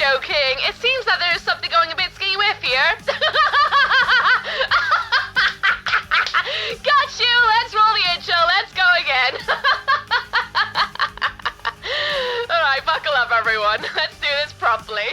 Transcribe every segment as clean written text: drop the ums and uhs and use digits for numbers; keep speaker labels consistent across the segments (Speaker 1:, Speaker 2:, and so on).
Speaker 1: joking. It seems that there's something going a bit ski-whiff here. Got you! Let's roll the intro. Let's go again. Alright, buckle up, everyone. Let's do this properly.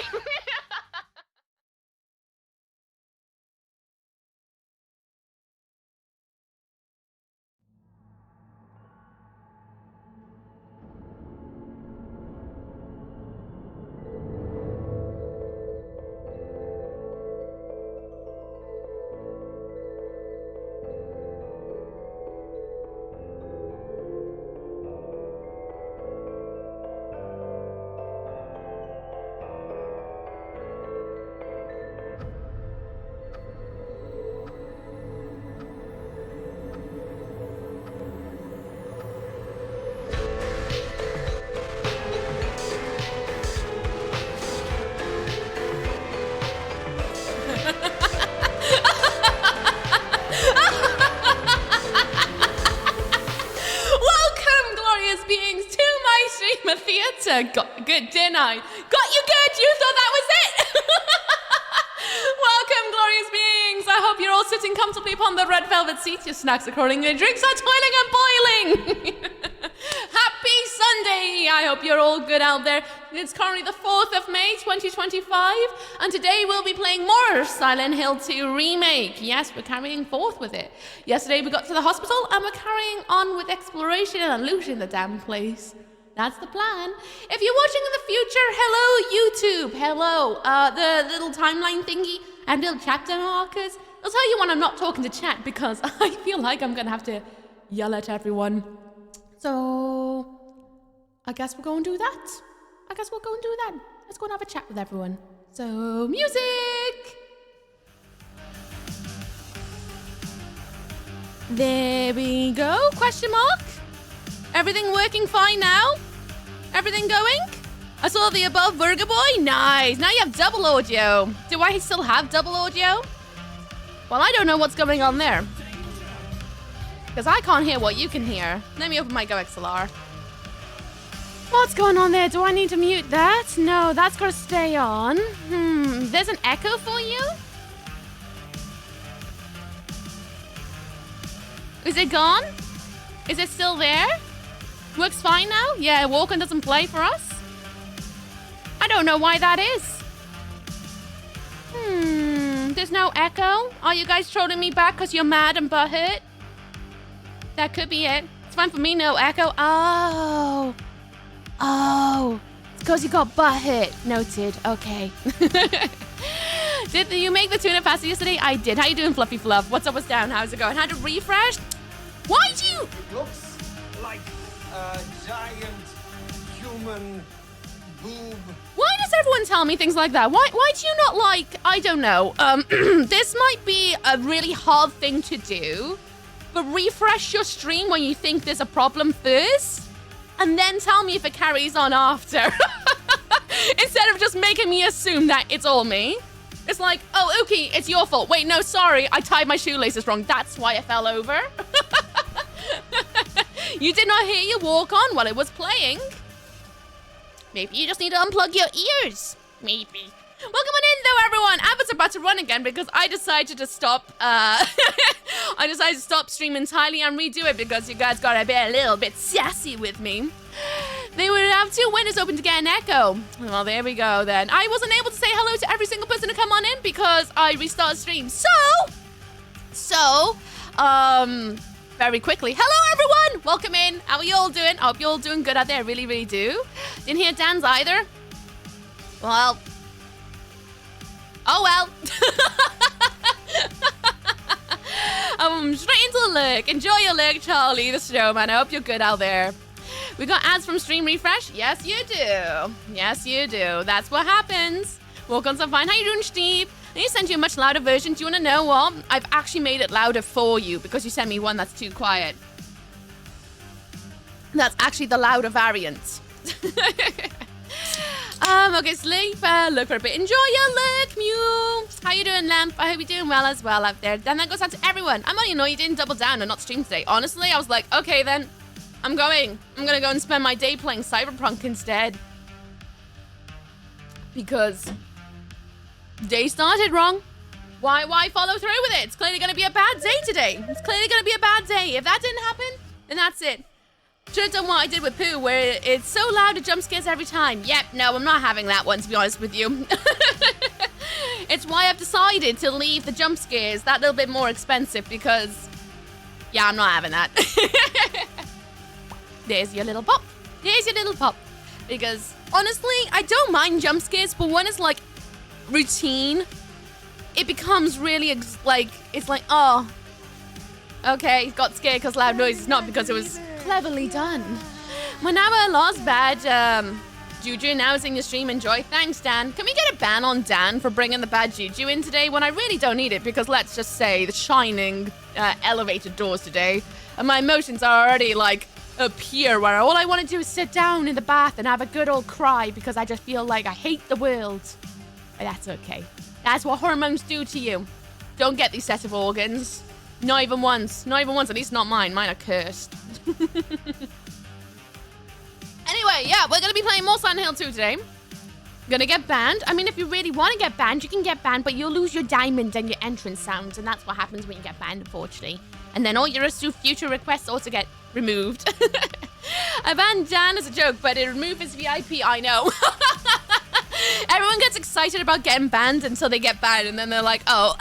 Speaker 2: Good, didn't I? Got you good. You thought that was it. Welcome, glorious beings. I hope you're all sitting comfortably upon the red velvet seats. Your snacks are crawling, your drinks are toiling and boiling. Happy Sunday. I hope you're all good out there. It's currently the 4th of May, 2025. And today we'll be playing more Silent Hill 2 Remake. Yes, we're carrying forth with it. Yesterday we got to the hospital and we're carrying on with exploration and looting the damn place. That's the plan. If you're watching in the future, hello YouTube, hello. The little timeline thingy and little chapter markers. I'll tell you when I'm not talking to chat because I feel like I'm gonna have to yell at everyone. So, I guess we'll go and do that. Let's go and have a chat with everyone. So, music! There we go, question mark. Everything working fine now? Everything going? I saw the above burger boy. Nice. Now you have double audio. Do I still have double audio? Well, I don't know what's going on there. Because I can't hear what you can hear. Let me open my GoXLR. What's going on there? Do I need to mute that? No, that's got to stay on. There's an echo for you? Is it gone? Is it still there? Works fine now? Yeah, Walken doesn't play for us? I don't know why that is. There's no echo? Are you guys trolling me back because you're mad and butthurt? That could be it. It's fine for me, no echo. Oh. It's because you got butthurt. Noted. Okay. Did you make the tuna pasta yesterday? I did. How you doing, Fluffy Fluff? What's up, what's down? How's it going? Had to refresh? Why do you...
Speaker 3: It looks like a giant human boob.
Speaker 2: Why does everyone tell me things like that? Why do you not like, I don't know, this might be a really hard thing to do, but refresh your stream when you think there's a problem first, and then tell me if it carries on after. Instead of just making me assume that it's all me. It's like, oh, Ooky, it's your fault. Wait, no, sorry, I tied my shoelaces wrong. That's why I fell over. You did not hear your walk on while it was playing. Maybe you just need to unplug your ears. Maybe. Welcome on in, though, everyone. Abbott's about to run again because I decided to stop. I decided to stop stream entirely and redo it because you guys got a little bit sassy with me. They would have 2 windows open to get an echo. Well, there we go then. I wasn't able to say hello to every single person to come on in because I restarted stream. So, very quickly. Hello, everyone. Welcome in. How are you all doing? I hope you're all doing good out there. I really, really do. Didn't hear Dan's either. Well. Oh, well. Straight into the lurk. Enjoy your lurk, Charlie the Snowman. I hope you're good out there. We got ads from Stream Refresh? Yes, you do. Yes, you do. That's what happens. Welcome to fine. How you doing, Steve? I need to send you a much louder version. Do you want to know what? I've actually made it louder for you because you sent me one that's too quiet. That's actually the louder variant. Okay, sleep. Look for a bit. Enjoy your look, Mew. How you doing, Lamp? I hope you're doing well as well out there. And that goes out to everyone. I'm only annoyed you didn't double down and not stream today. Honestly, I was like, okay then. I'm going to go and spend my day playing Cyberpunk instead. Because day started wrong. Why follow through with it? It's clearly going to be a bad day today. It's clearly going to be a bad day. If that didn't happen, then that's it. Should have done what I did with Pooh, where it's so loud it jump scares every time. Yep, no, I'm not having that one, to be honest with you. It's why I've decided to leave the jump scares that little bit more expensive, because, yeah, I'm not having that. There's your little pop. There's your little pop. Because, honestly, I don't mind jump scares, but when it's, like, routine, it becomes really, it's like, oh, okay, got scared because loud noises, not because it was cleverly done. My now lost bad juju now is in your stream. Enjoy. Thanks, Dan. Can we get a ban on Dan for bringing the bad juju in today when I really don't need it? Because let's just say the shining elevated doors today, and my emotions are already like up here, where all I want to do is sit down in the bath and have a good old cry because I just feel like I hate the world. But that's okay. That's what hormones do to you. Don't get these set of organs. Not even once. Not even once. At least not mine. Mine are cursed. Anyway, yeah, we're going to be playing more Silent Hill 2 today. Gonna get banned. I mean, if you really want to get banned, you can get banned, but you'll lose your diamond and your entrance sounds, and that's what happens when you get banned, unfortunately. And then all your future requests also get removed. I banned Dan as a joke, but it removed his VIP, I know. Everyone gets excited about getting banned until they get banned, and then they're like, oh,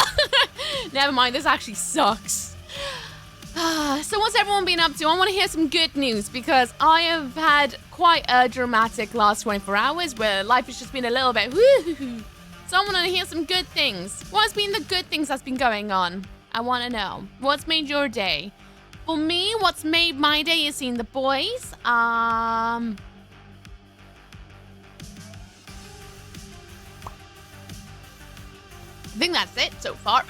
Speaker 2: never mind, this actually sucks. So what's everyone been up to? I want to hear some good news, because I have had quite a dramatic last 24 hours where life has just been a little bit woo. So I want to hear some good things. What's been the good things that's been going on? I want to know. What's made your day? For me, what's made my day is seeing the boys. I think that's it so far.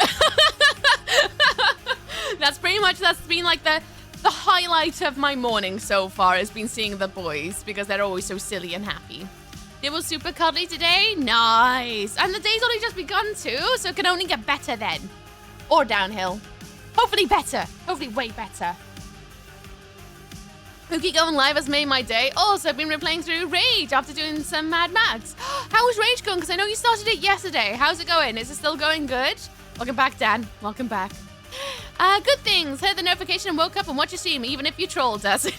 Speaker 2: That's been like the highlight of my morning so far, has been seeing the boys, because they're always so silly and happy. They were super cuddly today. Nice. And the day's only just begun too, so it can only get better then. Or downhill. Hopefully better. Hopefully way better. Pookie going live has made my day. Also, I've been replaying through Rage after doing some Mad Max. How is Rage going? Because I know you started it yesterday. How's it going? Is it still going good? Welcome back, Dan. Welcome back. Good things. Heard the notification and woke up and watched your stream, even if you trolled us. If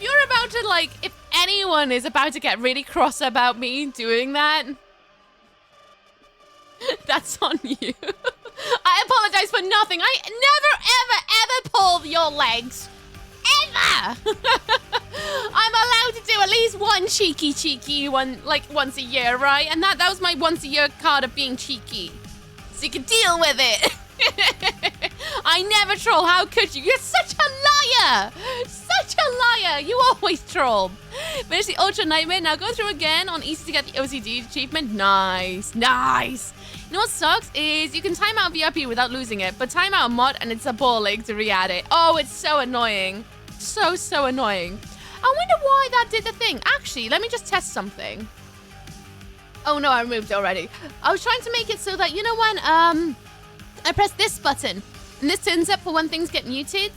Speaker 2: you're about to, like, if anyone is about to get really cross about me doing that, that's on you. I apologize for nothing. I never, ever pulled your legs. Ever. I'm allowed to do at least one cheeky one, like, once a year, right? And that was my once a year card of being cheeky. So you can deal with it. I never troll. How could you? You're such a liar. Such a liar. You always troll. Finish the Ultra Nightmare. Now go through again on easy to get the OCD achievement. Nice. Nice. You know what sucks is you can time out VIP without losing it, but time out a mod and it's a ball ache to re-add it. Oh, it's so annoying. So annoying. I wonder why that did the thing. Actually, let me just test something. Oh no, I removed it already. I was trying to make it so that, you know when I press this button and this turns up for when things get muted?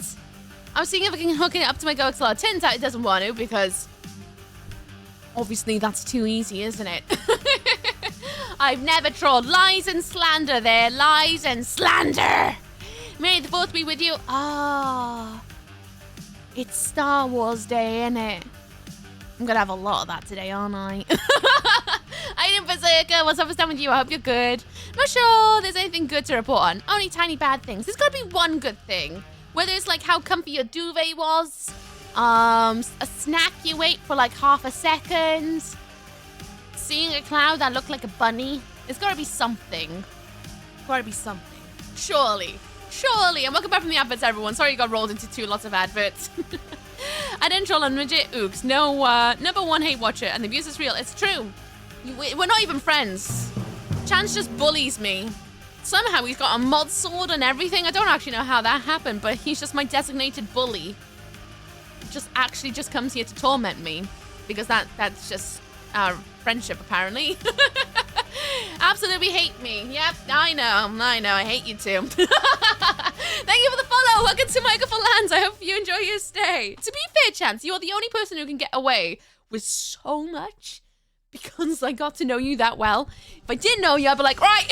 Speaker 2: I was seeing if I can hook it up to my GoXLR. Turns out it doesn't want to, because obviously that's too easy, isn't it? I've never trolled. Lies and slander there. Lies and slander. May the 4th be with you. Ah, it's Star Wars Day, innit? I'm gonna have a lot of that today, aren't I? Aiden Berserker, what's up with with you? I hope you're good. Not sure there's anything good to report on. Only tiny bad things. There's gotta be one good thing. Whether it's like how comfy your duvet was, a snack you ate for like half a second, seeing a cloud that looked like a bunny. There's gotta be something. Gotta be something. Surely. Surely. And welcome back from the adverts, everyone. Sorry you got rolled into 2 lots of adverts. I didn't troll on Midget. Oops. No, #1 hate watcher, and the abuse is real. It's true. We're not even friends. Chance just bullies me. Somehow he's got a mod sword and everything. I don't actually know how that happened, but he's just my designated bully. Just comes here to torment me, because that's just our friendship, apparently. Absolutely hate me. Yep, I know, I hate you too. Thank you for the follow. Welcome to Microphone Lands. I hope you enjoy your stay. To be fair, Chance, you are the only person who can get away with so much because I got to know you that well. If I didn't know you, I'd be like, right.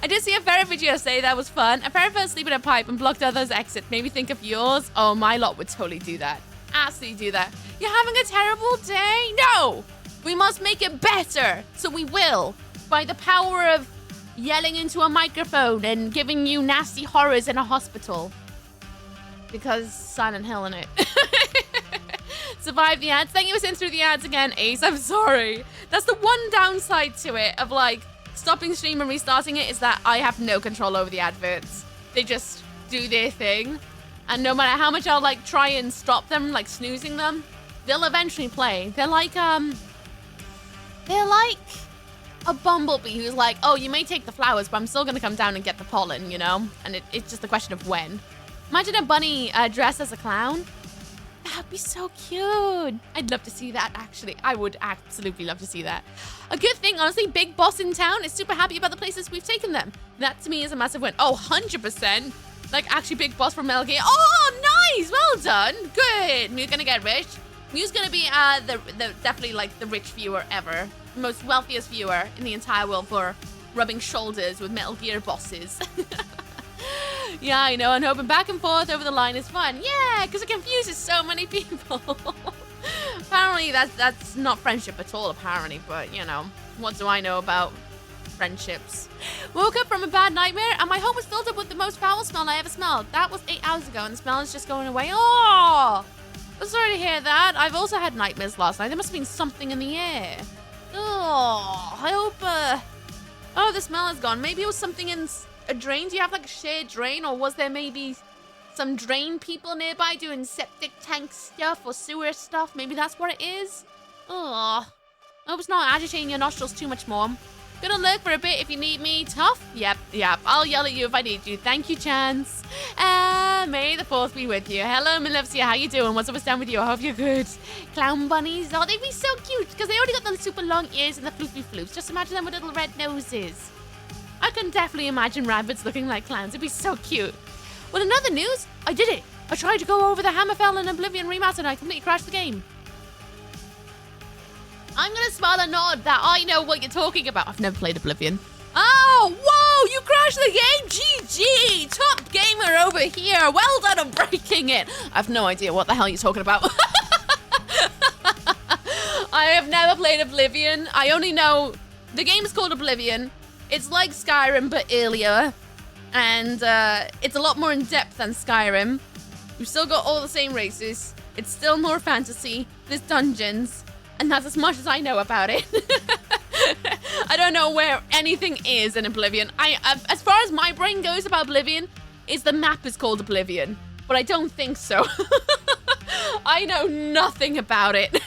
Speaker 2: I did see a ferret video say that was fun. A ferret fell asleep in a pipe and blocked others' exit. Made me think of yours. Oh, my lot would totally do that. Absolutely do that. You're having a terrible day? No! We must make it better. So we will. By the power of yelling into a microphone and giving you nasty horrors in a hospital. Because Silent Hill in it. Survive the ads. Thank you for sitting through the ads again, Ace. I'm sorry. That's the one downside to it of like stopping stream and restarting it is that I have no control over the adverts. They just do their thing. And no matter how much I'll like try and stop them, like snoozing them, they'll eventually play. They're like a bumblebee who's like, oh, you may take the flowers, but I'm still gonna come down and get the pollen, you know? And it's just a question of when. Imagine a bunny dressed as a clown. That'd be so cute. I'd love to see that, actually. I would absolutely love to see that. A good thing, honestly, Big Boss in town is super happy about the places we've taken them. That, to me, is a massive win. Oh, 100%. Like, actually, Big Boss from Metal Gear. Oh, nice. Well done. Good. Mew's gonna get rich. Mew's gonna be definitely, like, the rich viewer ever. The most wealthiest viewer in the entire world for rubbing shoulders with Metal Gear bosses. Yeah, I know, and hoping back and forth over the line is fun. Yeah, because it confuses so many people. Apparently, that's not friendship at all, apparently. But, you know, what do I know about friendships? Woke up from a bad nightmare, and my home was filled up with the most foul smell I ever smelled. That was 8 hours ago, and the smell is just going away. Oh, I'm sorry to hear that. I've also had nightmares last night. There must have been something in the air. Oh, I hope... Oh, the smell is gone. Maybe it was something in... a drain? Do you have like a shared drain, or was there maybe some drain people nearby doing septic tank stuff or sewer stuff? Maybe that's what it is. Oh, I hope it's not agitating your nostrils too much more. Gonna lurk for a bit if you need me. Tough? Yep. I'll yell at you if I need you. Thank you, Chance. May the 4th be with you. Hello, Milevsia. How you doing? What's up with down with you? I hope you're good. Clown bunnies. Oh, they'd be so cute because they already got the super long ears and the floofy floofs. Just imagine them with little red noses. I can definitely imagine rabbits looking like clowns. It'd be so cute. Well, in other news, I did it. I tried to go over the Hammerfell and Oblivion remaster and I completely crashed the game. I'm going to smile and nod that I know what you're talking about. I've never played Oblivion. Oh, whoa, you crashed the game? GG, top gamer over here. Well done on breaking it. I have no idea what the hell you're talking about. I have never played Oblivion. I only know the game is called Oblivion. It's like Skyrim, but earlier, and it's a lot more in-depth than Skyrim. We've still got all the same races. It's still more fantasy. There's dungeons, and that's as much as I know about it. I don't know where anything is in Oblivion. As far as my brain goes about Oblivion, is the map is called Oblivion, but I don't think so. I know nothing about it.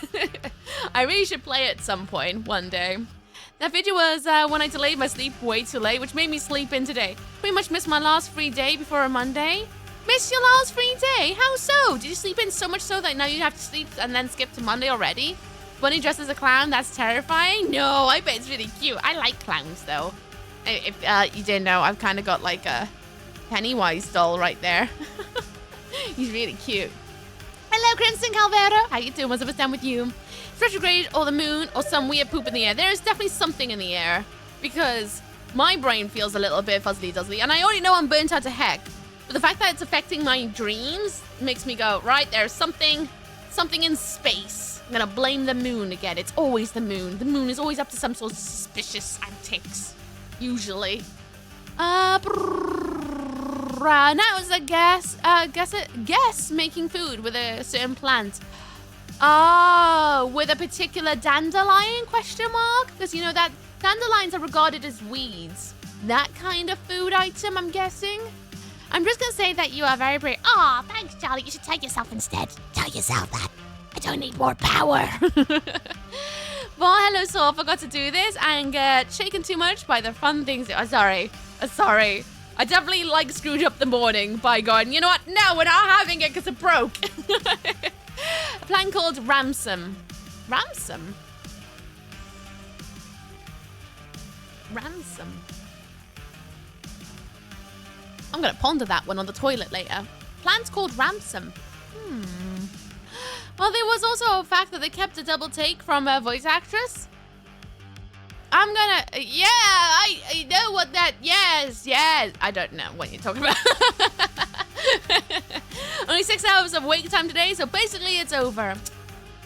Speaker 2: I really should play it at some point, one day. That video was when I delayed my sleep way too late, which made me sleep in today. Pretty much missed my last free day before a Monday. Missed your last free day? How so? Did you sleep in so much so that now you have to sleep and then skip to Monday already? Bunny dressed as a clown? That's terrifying? No, I bet it's really cute. I like clowns, though. If you didn't know, I've kind of got like a Pennywise doll right there. He's really cute. Hello, Crimson Calvera. How you doing? What's up? What's down with you? It's retrograde or the moon or some weird poop in the air. There is definitely something in the air because my brain feels a little bit fuzzly-duzzly and I already know I'm burnt out to heck. But the fact that it's affecting my dreams makes me go, right, there's something in space. I'm gonna blame the moon again. It's always the moon. The moon is always up to some sort of suspicious antics, usually. Now it's a guess making food with a certain plant. Oh, with a particular dandelion, question mark? Because, you know, that dandelions are regarded as weeds. That kind of food item, I'm guessing. I'm just going to say that you are very brave. Aw, thanks, Charlie. You should tell yourself instead. Tell yourself that. I don't need more power. Well, hello, so I forgot to do this and get shaken too much by the fun things. Sorry. I definitely, like, screwed up the morning by going, you know what? No, we're not having it because it broke. A plan called Ransom. Ransom? I'm going to ponder that one on the toilet later. Plan's called Ransom. Well, there was also a fact that they kept a double take from a voice actress. I'm gonna, yeah, I know what that, yes. I don't know what you're talking about. Only 6 hours of wait time today, so basically it's over.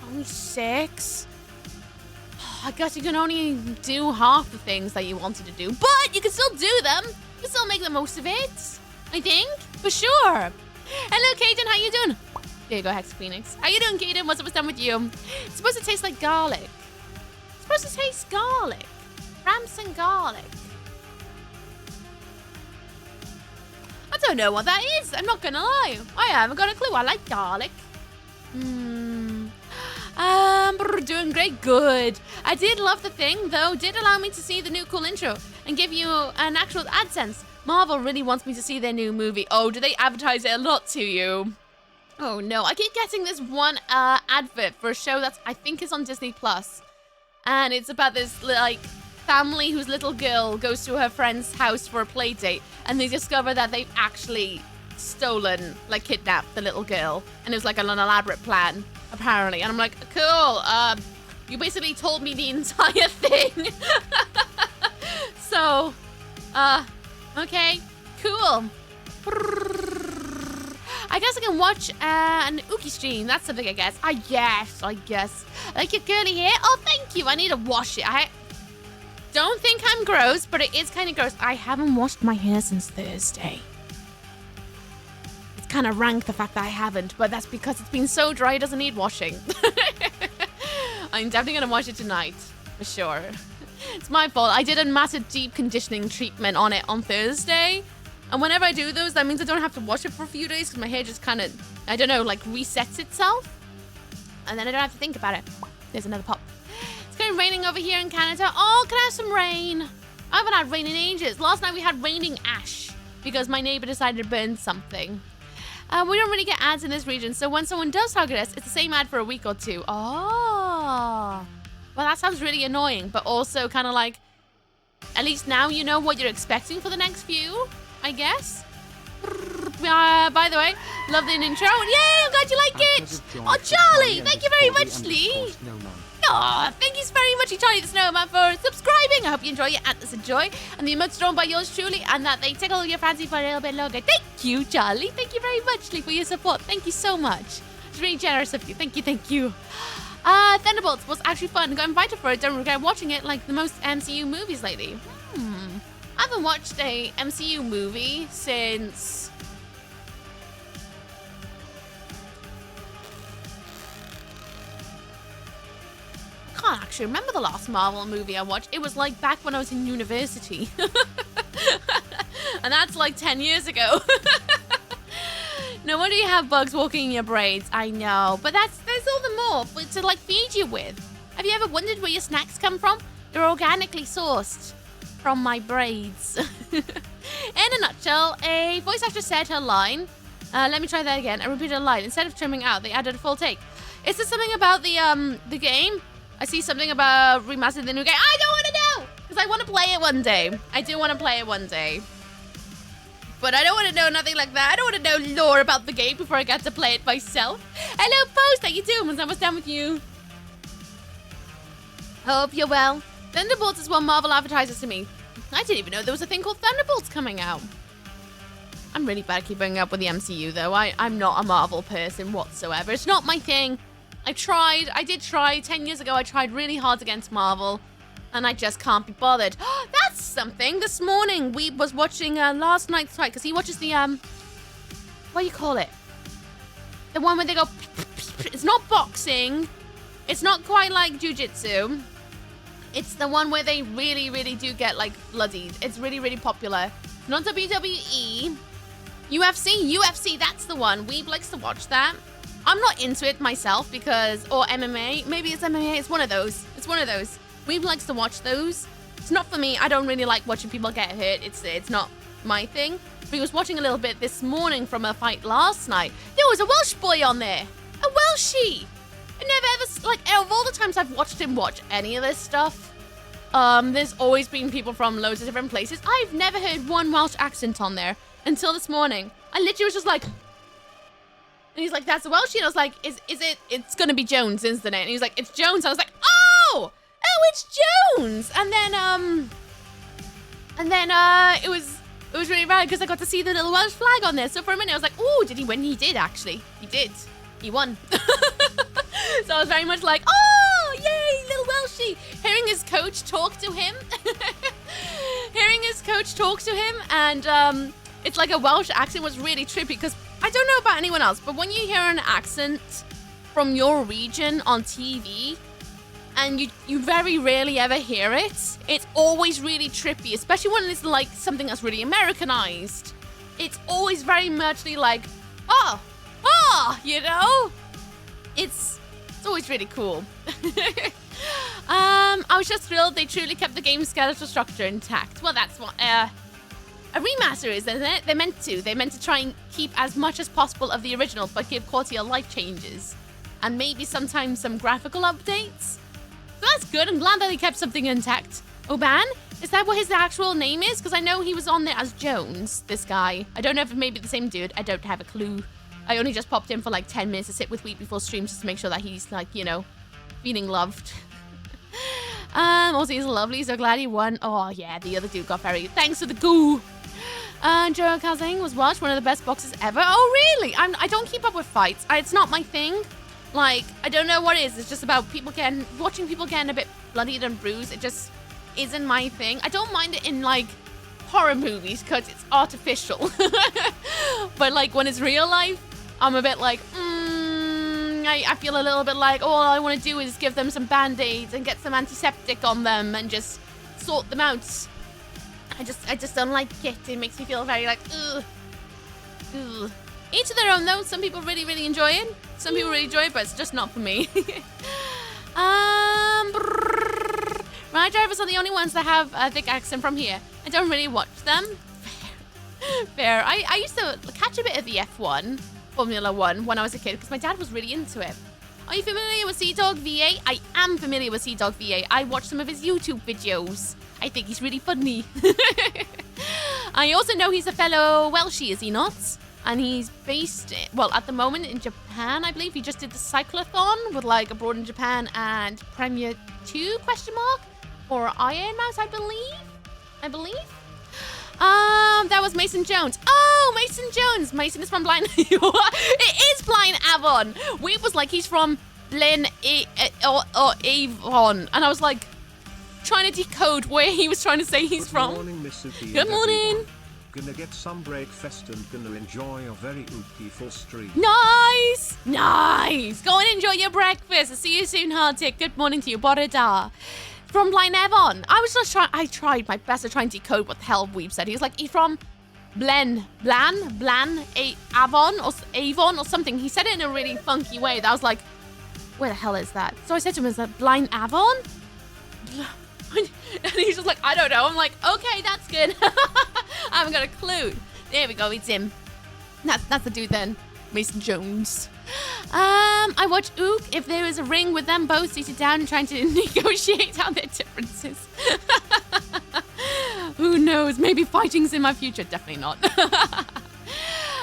Speaker 2: Only 6? I guess you can only do half the things that you wanted to do, but you can still do them. You can still make the most of it, I think, for sure. Hello, Kaden, how you doing? There you go, Hex Phoenix. How you doing, Kaden? What's up with you? It's supposed to taste like garlic. It's supposed to taste garlic. Ramps and garlic. I don't know what that is. I'm not gonna lie. I haven't got a clue. I like garlic. Doing great. Good. I did love the thing, though. Did allow me to see the new cool intro and give you an actual AdSense. Marvel really wants me to see their new movie. Oh, do they advertise it a lot to you? Oh, no. I keep getting this one advert for a show that I think is on Disney+. And it's about this, like, family whose little girl goes to her friend's house for a play date, and they discover that they've actually stolen, like kidnapped the little girl, and it was like an elaborate plan, apparently. And I'm like, cool, you basically told me the entire thing. So, okay, cool. I guess I can watch an Ooky stream. That's something, I guess. I guess. Like your curly hair. Oh, thank you. I need to wash it. I don't think I'm gross, but it is kind of gross. I haven't washed my hair since Thursday. It's kind of rank, the fact that I haven't, but that's because it's been so dry it doesn't need washing. I'm definitely going to wash it tonight, for sure. It's my fault. I did a massive deep conditioning treatment on it on Thursday. And whenever I do those, that means I don't have to wash it for a few days because my hair just kind of, I don't know, like resets itself. And then I don't have to think about it. There's another pop. It's kind of raining over here in Canada. Oh, can I have some rain? I haven't had rain in ages. Last night we had raining ash because my neighbor decided to burn something. We don't really get ads in this region, so when someone does target us, it's the same ad for a week or two. Oh. Well, that sounds really annoying, but also kind of like, at least now you know what you're expecting for the next few, I guess. By the way, love the intro. Yay, I'm glad you like it. Oh, Charlie, thank you very much, Lee. Oh, thank you very much, Charlie the Snowman, for subscribing. I hope you enjoy your Atlas of Joy and the emotes drawn by yours truly, and that they tickle your fancy for a little bit longer. Thank you, Charlie. Thank you very much, Lee, for your support. Thank you so much. It's really generous of you. Thank you. Thunderbolts was actually fun. Got invited for it. Don't regret watching it, like the most MCU movies lately. I haven't watched a MCU movie since... I can't actually remember the last Marvel movie I watched. It was like back when I was in university. And that's like 10 years ago. No wonder you have bugs walking in your braids. I know, but there's all the more to like feed you with. Have you ever wondered where your snacks come from? They're organically sourced from my braids. In a nutshell, a voice actress said her line. Let me try that again. I repeated a line. Instead of trimming out, they added a full take. Is there something about the game? I see something about remastering the new game. I don't want to know! Because I want to play it one day. I do want to play it one day. But I don't want to know nothing like that. I don't want to know lore about the game before I get to play it myself. Hello, Post. How you doing? What's down with you? Hope you're well. Thunderbolts is what Marvel advertises to me. I didn't even know there was a thing called Thunderbolts coming out. I'm really bad at keeping up with the MCU, though. I'm not a Marvel person whatsoever. It's not my thing. I did try. 10 years ago, I tried really hard against Marvel. And I just can't be bothered. That's something. This morning, we was watching last night's fight. Because he watches the, what do you call it? The one where they go... It's not boxing. It's not quite like jiu-jitsu. It's the one where they really, really do get, like, bloodied. It's really, really popular. Not WWE. UFC, that's the one. Weeb likes to watch that. I'm not into it myself because... Or MMA. Maybe it's MMA. It's one of those. Weeb likes to watch those. It's not for me. I don't really like watching people get hurt. It's not my thing. But he was watching a little bit this morning from a fight last night. There was a Welsh boy on there. A Welshie. I never ever, like, out of all the times I've watched him watch any of this stuff, there's always been people from loads of different places. I've never heard one Welsh accent on there until this morning. I literally was just like, And he's like, that's a Welshie. And I was like, it's gonna be Jones, isn't it? And he's like, it's Jones. I was like, oh, it's Jones. And then it was really rad because I got to see the little Welsh flag on there. So for a minute I was like, oh, did he win? He did actually. He did. He won. So I was very much like, oh, yay, little Welshie. Hearing his coach talk to him. And it's like a Welsh accent was really trippy because I don't know about anyone else, but when you hear an accent from your region on TV and you very rarely ever hear it, it's always really trippy, especially when it's like something that's really Americanized. It's always very much like, you know? It's always really cool. I was just thrilled they truly kept the game's skeletal structure intact. Well, that's what a remaster is, isn't it? They meant to try and keep as much as possible of the original, but give quality of life changes. And maybe sometimes some graphical updates. So that's good. I'm glad that they kept something intact. Oban? Is that what his actual name is? Because I know he was on there as Jones, this guy. I don't know if it may be the same dude. I don't have a clue. I only just popped in for like 10 minutes to sit with Wheat before stream just to make sure that he's like, you know, feeling loved. Also, he's lovely. So glad he won. Oh, yeah, the other dude got very... Thanks for the goo. Joe Kazing was watched one of the best boxes ever. Oh, really? I don't keep up with fights. It's not my thing. Like, I don't know what it is. It's just about watching people getting a bit bloodied and bruised. It just isn't my thing. I don't mind it in, like, horror movies because it's artificial. But, like, when it's real life, I'm a bit like, I feel a little bit like, all I want to do is give them some band-aids and get some antiseptic on them and just sort them out. I just don't like it. It makes me feel very like, ugh. Each to their own though. Some people really, really enjoy it. Some people really enjoy it, but it's just not for me. Ride drivers are the only ones that have a thick accent from here. I don't really watch them. Fair. I used to catch a bit of the F1, Formula 1, when I was a kid because my dad was really into it. Are you familiar with Sea Dog VA? I am familiar with Sea Dog VA. I watched some of his YouTube videos. I think he's really funny. I also know he's a fellow Welshie, is he not? And he's based, well, at the moment in Japan, I believe. He just did the cyclothon with like Abroad in Japan and Premier 2, ? Or Iron Mouse, I believe. That was Mason Jones. Oh, Mason Jones. Mason is from Blind. It is Blind Avon. Wheat was like, he's from Blind Avon. And I was like, trying to decode where he was trying to say he's from.
Speaker 4: Good morning, missooky.
Speaker 2: Good morning.
Speaker 4: Gonna get some breakfast and gonna enjoy a very ooky-ful stream.
Speaker 2: Nice. Go and enjoy your breakfast. I'll see you soon, Hartik. Good morning to you, Borada. From Blind Avon. I tried my best to try and decode what the hell Weeb said. He was like, he's from Avon or something. He said it in a really funky way that I was like, where the hell is that? So I said to him, is that Blind Avon? And he's just like, I don't know. I'm like, okay, that's good. I haven't got a clue. There we go, it's him. That's the dude then. Mason Jones. I watch Ook if there is a ring with them both seated down and trying to negotiate out their differences. Who knows? Maybe fighting's in my future. Definitely not.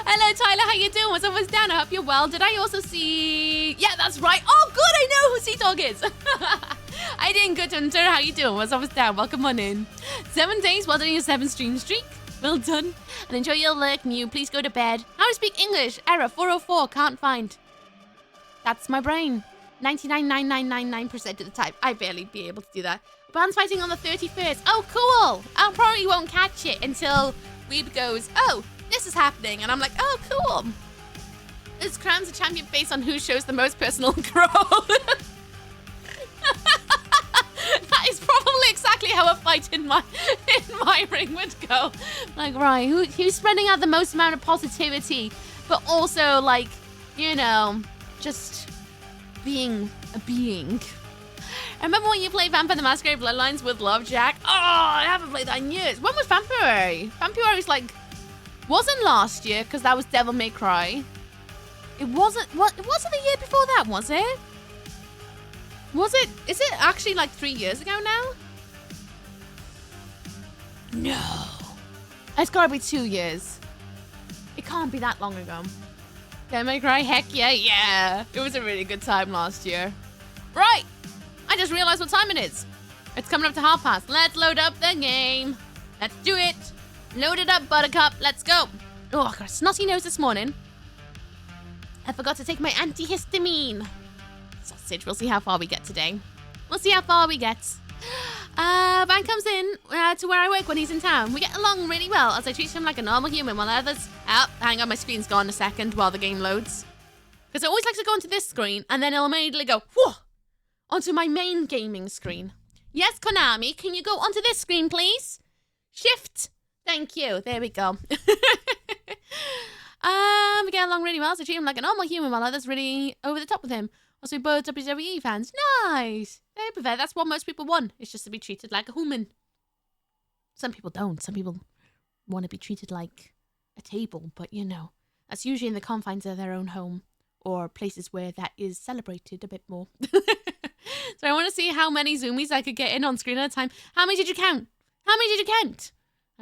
Speaker 2: Hello, Tyler. How you doing? What's up? What's down? I hope you're well. Did I also see... Yeah, that's right. Oh, good. I know who Sea-Dog is. I didn't go to Hunter. How you doing? What's up? What's down? Welcome on in. 7 days. Well done your 7 stream streak. Well done. And enjoy your lurk, Mew. Please go to bed. How to speak English? Error 404. Can't find. That's my brain. 99.9999% of the time. I barely be able to do that. Band's fighting on the 31st. Oh, cool. I probably won't catch it until Weeb goes, oh, this is happening. And I'm like, oh, cool. This crowns a champion based on who shows the most personal growth. That is probably exactly how a fight in my ring would go. Like, right, who's spreading out the most amount of positivity, but also, like, you know, just being a being. I remember when you played Vampire the Masquerade Bloodlines with Love Jack? Oh, I haven't played that in years. When was Vampire? Vampire's like, wasn't last year, because that was Devil May Cry. It wasn't the year before that, was it? Was it? Is it actually like 3 years ago now? No. It's gotta be 2 years. It can't be that long ago. Can I cry? Heck yeah, yeah. It was a really good time last year. Right. I just realized what time it is. It's coming up to past. Let's load up the game. Let's do it. Load it up, Buttercup. Let's go. Oh, I got a snotty nose this morning. I forgot to take my antihistamine. Sausage. We'll see how far we get today. We'll see how far we get. Van comes in to where I work when he's in town. We get along really well as I treat him like a normal human while others... Oh, hang on, my screen's gone a second while the game loads. Because I always like to go onto this screen and then it'll immediately go whoa, onto my main gaming screen. Yes, Konami, can you go onto this screen, please? Shift. Thank you. There we go. We get along really well, so I treat him like a normal human while others really over the top with him. Also, we're both WWE fans. Nice. Very prefer. That's what most people want. It's just to be treated like a human. Some people don't. Some people want to be treated like a table, but you know, that's usually in the confines of their own home or places where that is celebrated a bit more. So I want to see how many zoomies I could get in on screen at a time. How many did you count? How many did you count?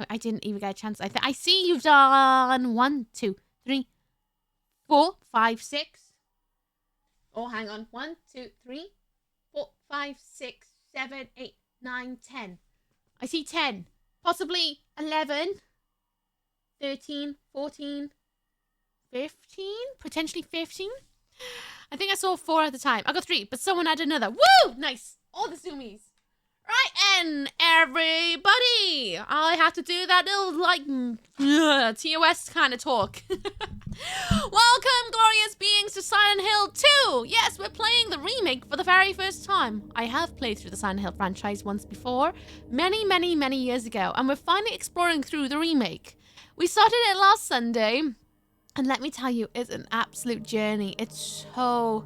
Speaker 2: I didn't even get a chance. I see you've done 1, 2, 3, 4, 5, 6. Oh, hang on. 1, 2, 3, 4, 5, 6, 7, 8, 9, 10. I see 10. Possibly 11, 13, 14, 15, potentially 15. I think I saw 4 at the time. I got 3, but someone had another. Woo! Nice. All the zoomies. Right, and everybody. I have to do that little, like, TOS kind of talk. Welcome, glorious beings, to Silent Hill 2. Yes, we're playing the remake for the very first time. I have played through the Silent Hill franchise once before, many, many, many years ago, and we're finally exploring through the remake. We started it last Sunday, and let me tell you, it's an absolute journey. It's so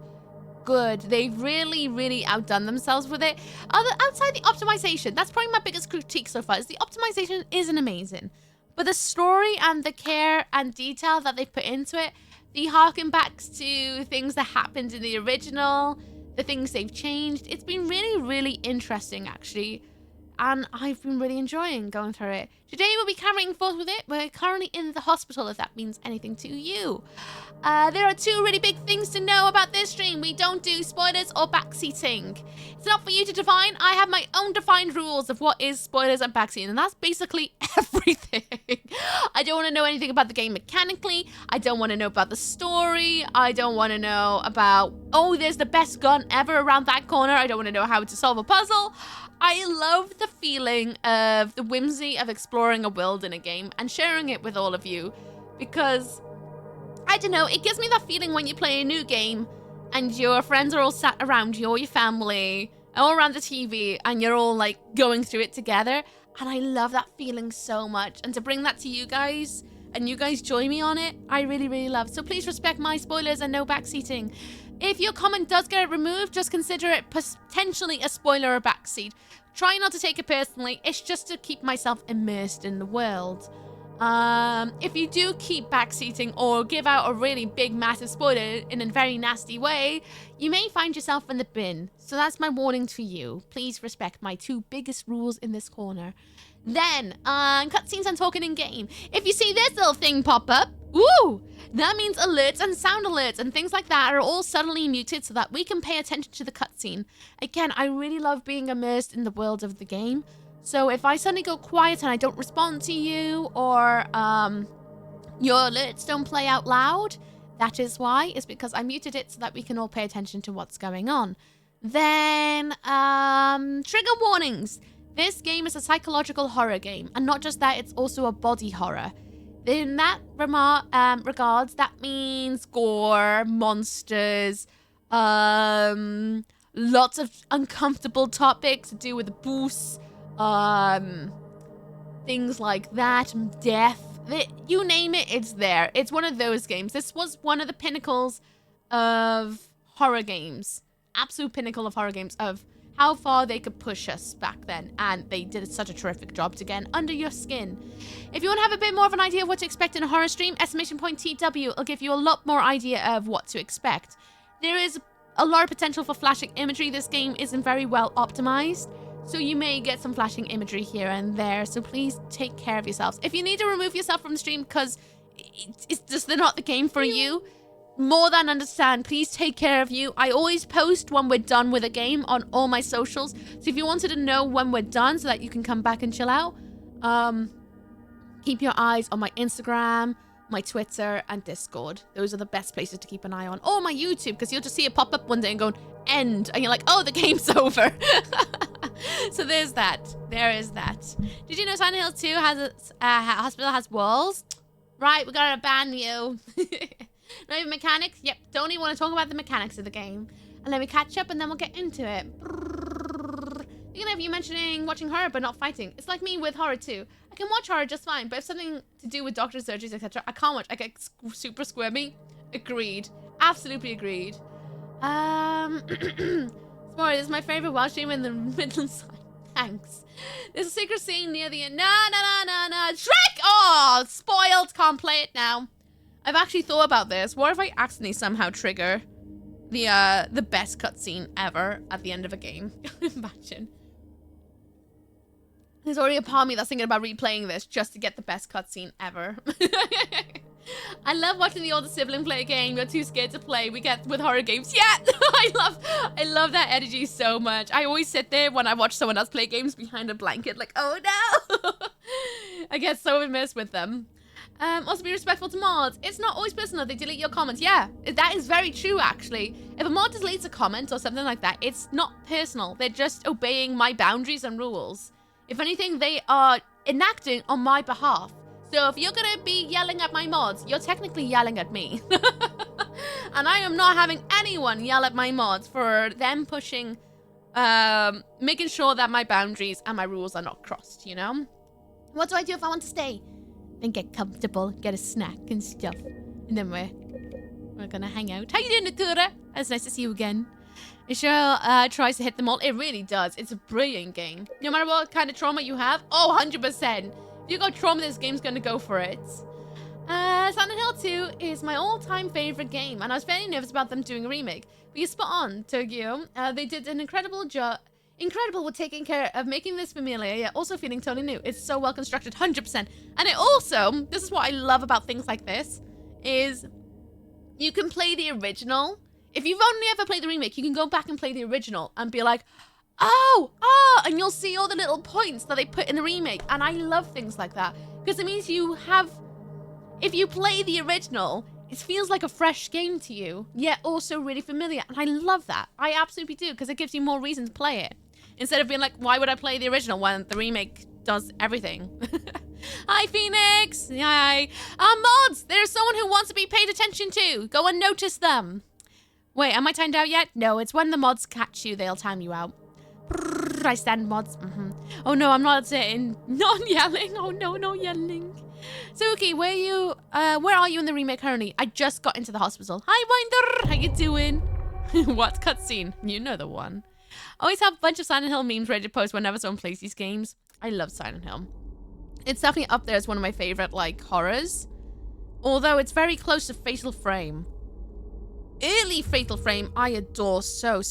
Speaker 2: good. They've really, really outdone themselves with it. Outside the optimization, that's probably my biggest critique so far, is the optimization isn't amazing. But the story and the care and detail that they've put into it, the harken backs to things that happened in the original, the things they've changed, it's been really, really interesting, actually. And I've been really enjoying going through it. Today we'll be carrying forth with it. We're currently in the hospital, if that means anything to you. There are 2 really big things to know about this stream. We don't do spoilers or backseating. It's not for you to define. I have my own defined rules of what is spoilers and backseating, and that's basically everything. I don't want to know anything about the game mechanically. I don't want to know about the story. I don't want to know about, oh, there's the best gun ever around that corner. I don't want to know how to solve a puzzle. I love the feeling of the whimsy of exploring a world in a game and sharing it with all of you, because I don't know, it gives me that feeling when you play a new game and your friends are all sat around you, or your family, all around the TV, and you're all like going through it together. And I love that feeling so much. And to bring that to you guys, and you guys join me on it, I really, really love. So please respect my spoilers and no backseating. If your comment does get removed, just consider it potentially a spoiler or backseat. Try not to take it personally. It's just to keep myself immersed in the world. If you do keep backseating or give out a really big, massive spoiler in a very nasty way, you may find yourself in the bin. So that's my warning to you. Please respect my 2 biggest rules in this corner. Then, cutscenes and talking in game. If you see this little thing pop up, ooh, that means alerts and sound alerts and things like that are all subtly muted so that we can pay attention to the cutscene. Again, I really love being immersed in the world of the game. So if I suddenly go quiet and I don't respond to you, or your alerts don't play out loud, that is why. It's because I muted it so that we can all pay attention to what's going on. Then, trigger warnings. This game is a psychological horror game, and not just that, it's also a body horror. In that regards, that means gore, monsters, lots of uncomfortable topics to do with abuse, things like that, death, you name it, it's there. It's one of those games. This was one of the pinnacles of horror games, absolute pinnacle of horror games, of how far they could push us back then, and they did such a terrific job to get under your skin. If you want to have a bit more of an idea of what to expect in a horror stream, !TW will give you a lot more idea of what to expect. There is a lot of potential for flashing imagery. This game isn't very well optimized, so you may get some flashing imagery here and there, so please take care of yourselves. If you need to remove yourself from the stream because it's just not the game for you, more than understand. Please take care of you. I always post when we're done with a game on all my socials. So if you wanted to know when we're done so that you can come back and chill out, keep your eyes on my Instagram, my Twitter, and Discord. Those are the best places to keep an eye on. Or my YouTube, because you'll just see it pop up one day and go, end. And you're like, oh, the game's over. So there's that. There is that. Did you know Silent Hill 2 has a hospital has walls? Right, we gotta ban you. Not even mechanics? Yep, don't even want to talk about the mechanics of the game. And let me catch up and then we'll get into it. You know, if you're mentioning watching horror but not fighting. It's like me with horror too. I can watch horror just fine, but if something to do with doctor's surgeries, etc., I can't watch. I get super squirmy. Agreed. Absolutely agreed. Sorry, this is my favorite Welsh stream in the middle side. Thanks. There's a secret scene near the end. No. Shrek! Oh, spoiled. Can't play it now. I've actually thought about this. What if I accidentally somehow trigger the best cutscene ever at the end of a game? Imagine. There's already a part of me that's thinking about replaying this just to get the best cutscene ever. I love watching the older sibling play a game. You're too scared to play. We get with horror games. Yeah, I love that energy so much. I always sit there when I watch someone else play games behind a blanket, like, oh no. I get so immersed with them. Also be respectful to mods. It's not always personal. They delete your comments. Yeah, that is very true, actually. If a mod deletes a comment or something like that, it's not personal. They're just obeying my boundaries and rules. If anything, they are enacting on my behalf. So if you're gonna be yelling at my mods, you're technically yelling at me. And I am not having anyone yell at my mods for them pushing, making sure that my boundaries and my rules are not crossed, you know? What do I do if I want to stay? Then get comfortable, get a snack and stuff. And then we're gonna hang out. How you doing, Nakura? It's nice to see you again. It sure tries to hit them all. It really does. It's a brilliant game. No matter what kind of trauma you have. Oh, 100%. If you got trauma, this game's gonna go for it. Silent Hill 2 is my all-time favorite game. And I was very nervous about them doing a remake. But you're spot on, Tokyo. They did an incredible job. Incredible with taking care of making this familiar, yet also feeling totally new. It's so well constructed, 100%. And it also, this is what I love about things like this, is you can play the original. If you've only ever played the remake, you can go back and play the original and be like, oh, and you'll see all the little points that they put in the remake. And I love things like that because it means you have, if you play the original, it feels like a fresh game to you, yet also really familiar. And I love that. I absolutely do, because it gives you more reason to play it. Instead of being like, why would I play the original when the remake does everything? Hi, Phoenix. Hi. Mods, there's someone who wants to be paid attention to. Go and notice them. Wait, am I timed out yet? No, it's when the mods catch you, they'll time you out. I stand mods. Oh no, I'm not sitting. Not yelling. Oh no, no yelling. So, okay, where are you in the remake currently? I just got into the hospital. Hi, Winder. How you doing? What cutscene? You know the one. I always have a bunch of Silent Hill memes ready to post whenever someone plays these games. I love Silent Hill. It's definitely up there as one of my favorite, like, horrors. Although it's very close to Fatal Frame. Early Fatal Frame, I adore so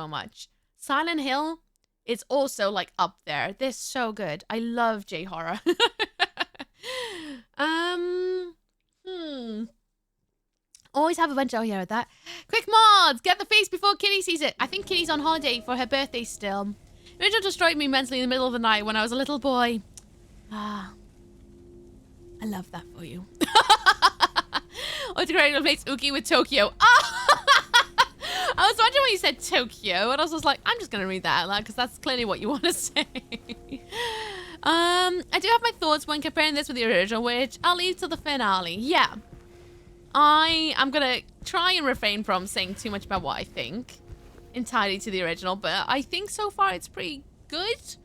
Speaker 2: much. Silent Hill is also, like, up there. They're so good. I love J-horror. Always have a bunch. Oh, yeah, that. Quick mods! Get the face before Kitty sees it. I think Kitty's on holiday for her birthday still. Rachel destroyed me mentally in the middle of the night when I was a little boy. I love that for you. What's great replace Ooky with Tokyo? I was wondering when you said Tokyo, and I was just like, I'm just going to read that out loud, because that's clearly what you want to say. I do have my thoughts when comparing this with the original, which I'll leave till the finale. Yeah. I'm going to try and refrain from saying too much about what I think entirely to the original, but I think so far it's pretty good.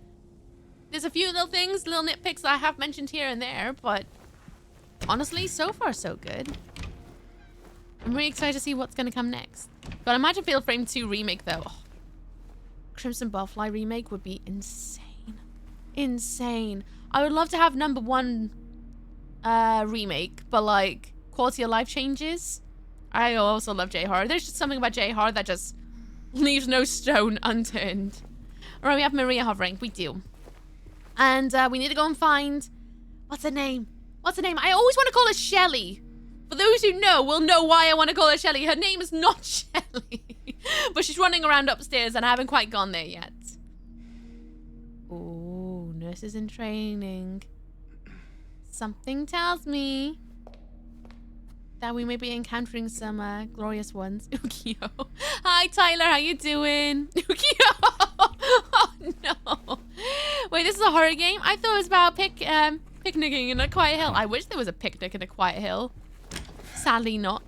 Speaker 2: There's a few little things, little nitpicks I have mentioned here and there, but honestly, so far so good. I'm really excited to see what's going to come next. God, imagine Fatal Frame 2 remake though. Oh, Crimson Butterfly remake would be insane. Insane. I would love to have #1 remake, but like quality of life changes. I also love J-horror. There's just something about J-horror that just leaves no stone unturned. Alright, we have Maria hovering. We do. And we need to go and find... What's her name? What's her name? I always want to call her Shelly. For those who know will know why I want to call her Shelly. Her name is not Shelly. But she's running around upstairs and I haven't quite gone there yet. Oh, nurses in training. Something tells me that we may be encountering some glorious ones. Ukyo. Hi, Tyler. How you doing? Ukyo. Oh, no. Wait, this is a horror game? I thought it was about picnicking in a quiet hill. I wish there was a picnic in a quiet hill. Sadly not.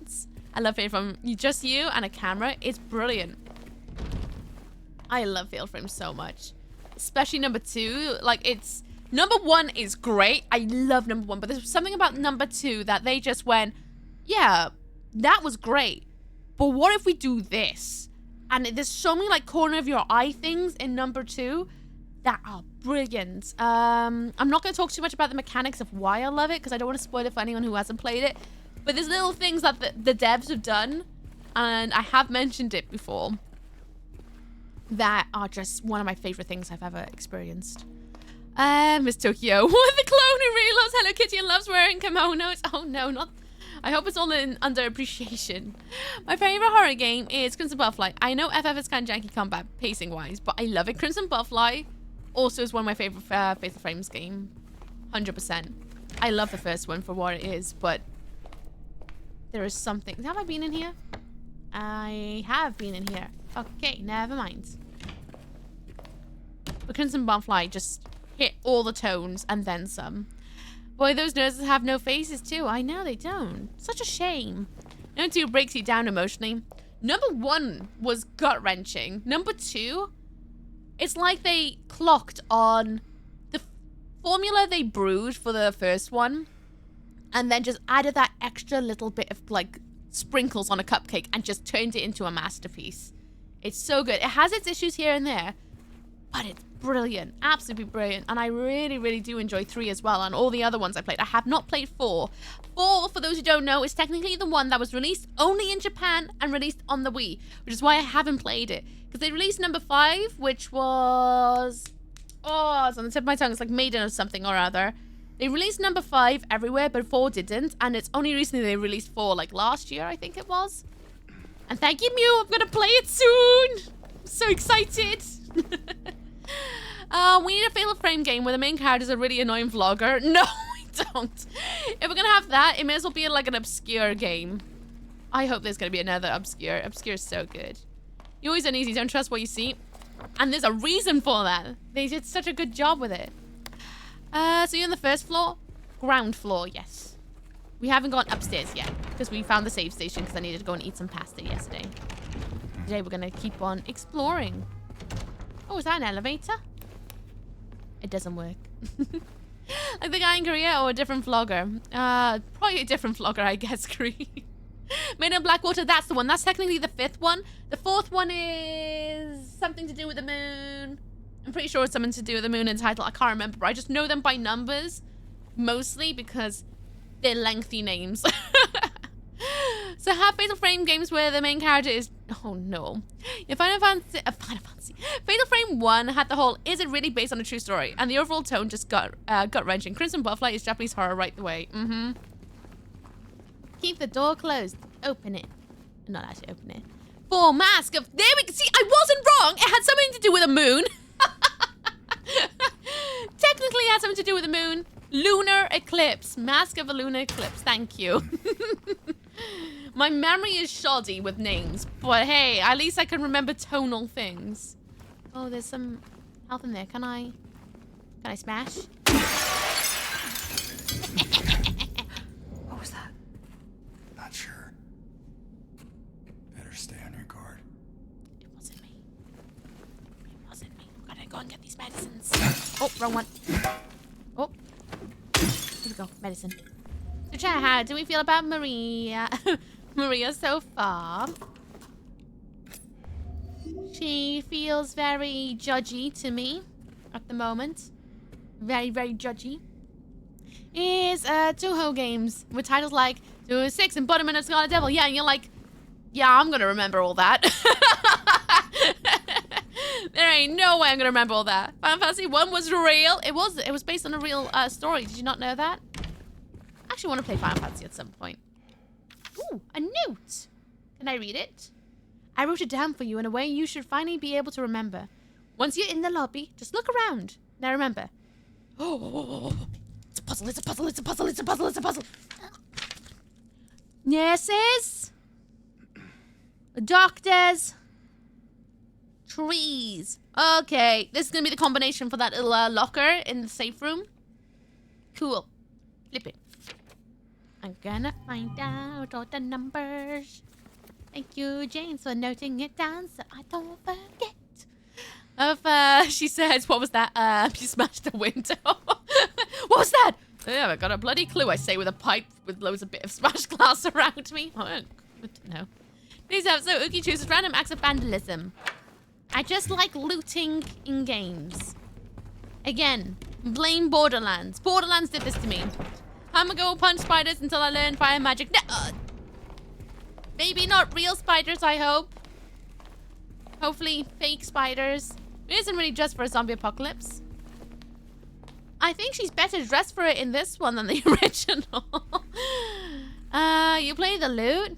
Speaker 2: I love it from just you and a camera. It's brilliant. I love Fatal Frame so much. Especially number 2. Like, it's... Number 1 is great. I love number 1. But there's something about number 2 that they just went, yeah, that was great. But what if we do this? And there's so many, like, corner of your eye things in number 2 that are brilliant. I'm not going to talk too much about the mechanics of why I love it, because I don't want to spoil it for anyone who hasn't played it. But there's little things that the devs have done, and I have mentioned it before, that are just one of my favorite things I've ever experienced. Miss Tokyo. What, the clone who really loves Hello Kitty and loves wearing kimonos? Oh no, not... I hope it's all in underappreciation. My favorite horror game is Crimson Butterfly. I know FF is kind of janky combat pacing-wise, but I love it. Crimson Butterfly also is one of my favorite Fatal Frames game. 100%. I love the first one for what it is, but there is something... Have I been in here? I have been in here. Okay, never mind. But Crimson Butterfly just hit all the tones and then some. Boy, those nurses have no faces too. I know they don't. Such a shame. Number 2 breaks you down emotionally. Number 1 was gut-wrenching. Number 2, it's like they clocked on the formula they brewed for the first one and then just added that extra little bit of, like, sprinkles on a cupcake and just turned it into a masterpiece. It's so good. It has its issues here and there, but it's brilliant. Absolutely brilliant. And I really, really do enjoy 3 as well, and all the other ones I played. I have not played 4. 4, for those who don't know, is technically the one that was released only in Japan and released on the Wii, which is why I haven't played it. Because they released number 5, which was... Oh, it's on the tip of my tongue. It's like Maiden or something or other. They released number 5 everywhere, but 4 didn't. And it's only recently they released 4, like last year, I think it was. And thank you, Mew. I'm going to play it soon. I'm so excited. We need a Fatal Frame game where the main character is a really annoying vlogger. No, we don't. If we're going to have that, it may as well be like an obscure game. I hope there's going to be another obscure. Obscure is so good. You're always uneasy. Don't trust what you see. And there's a reason for that. They did such a good job with it. So you're on the first floor? Ground floor, yes. We haven't gone upstairs yet because we found the save station because I needed to go and eat some pasta yesterday. Today we're going to keep on exploring. Oh, is that an elevator? It doesn't work. Like the guy in Korea or a different vlogger? Probably a different vlogger, I guess, Cree. Made in Blackwater, that's the one. That's technically the 5th one. The 4th one is something to do with the moon. I'm pretty sure it's something to do with the moon in the title. I can't remember, but I just know them by numbers. Mostly because they're lengthy names. So have Fatal Frame games where the main character is... Oh, no. Yeah, Final Fantasy... Fatal Frame 1 had the whole, is it really based on a true story? And the overall tone just got gut-wrenching. Crimson Butterfly is Japanese horror right the way. Mm-hmm. Keep the door closed. Open it. Not actually open it. For Mask of... There we... See, I wasn't wrong. It had something to do with a moon. Technically, it had something to do with the moon. Lunar eclipse. Mask of a lunar eclipse. Thank you. My memory is shoddy with names, but hey, at least I can remember tonal things. Oh, there's some health in there. Can I smash?
Speaker 5: What was that? Not sure. Better stay on your guard.
Speaker 2: It wasn't me. It wasn't me. I'm gonna go and get these medicines. Oh, wrong one. Oh. Here we go. Medicine. So, chat, how do we feel about Maria? Maria so far? She feels very judgy to me at the moment. Very, very judgy. Is Touhou games with titles like 206 and Butterman and Scarlet Devil. Yeah, and you're like, yeah, I'm gonna remember all that. There ain't no way I'm gonna remember all that. Final Fantasy 1 was real. It was based on a real story. Did you not know that? I actually want to play Final Fantasy at some point. Ooh, a note. Can I read it? I wrote it down for you in a way you should finally be able to remember. Once you're in the lobby, just look around. Now remember. Oh, it's a puzzle, it's a puzzle, it's a puzzle, it's a puzzle, it's a puzzle. Nurses. Doctors. Trees. Okay, this is going to be the combination for that little locker in the safe room. Cool. Flip it. I'm gonna find out all the numbers. Thank you, James, for noting it down so I don't forget. She says, what was that? You smashed the window. What was that? Yeah, I got a bloody clue, I say, with a pipe with loads of bit of smashed glass around me. Oh, good to know. These episode, Ooky chooses random acts of vandalism. I just like looting in games. Again, blame Borderlands. Borderlands did this to me. I'm gonna go punch spiders until I learn fire magic. No, maybe not real spiders, I hope. Hopefully fake spiders. It isn't really just for a zombie apocalypse. I think she's better dressed for it in this one than the original. You play the loot?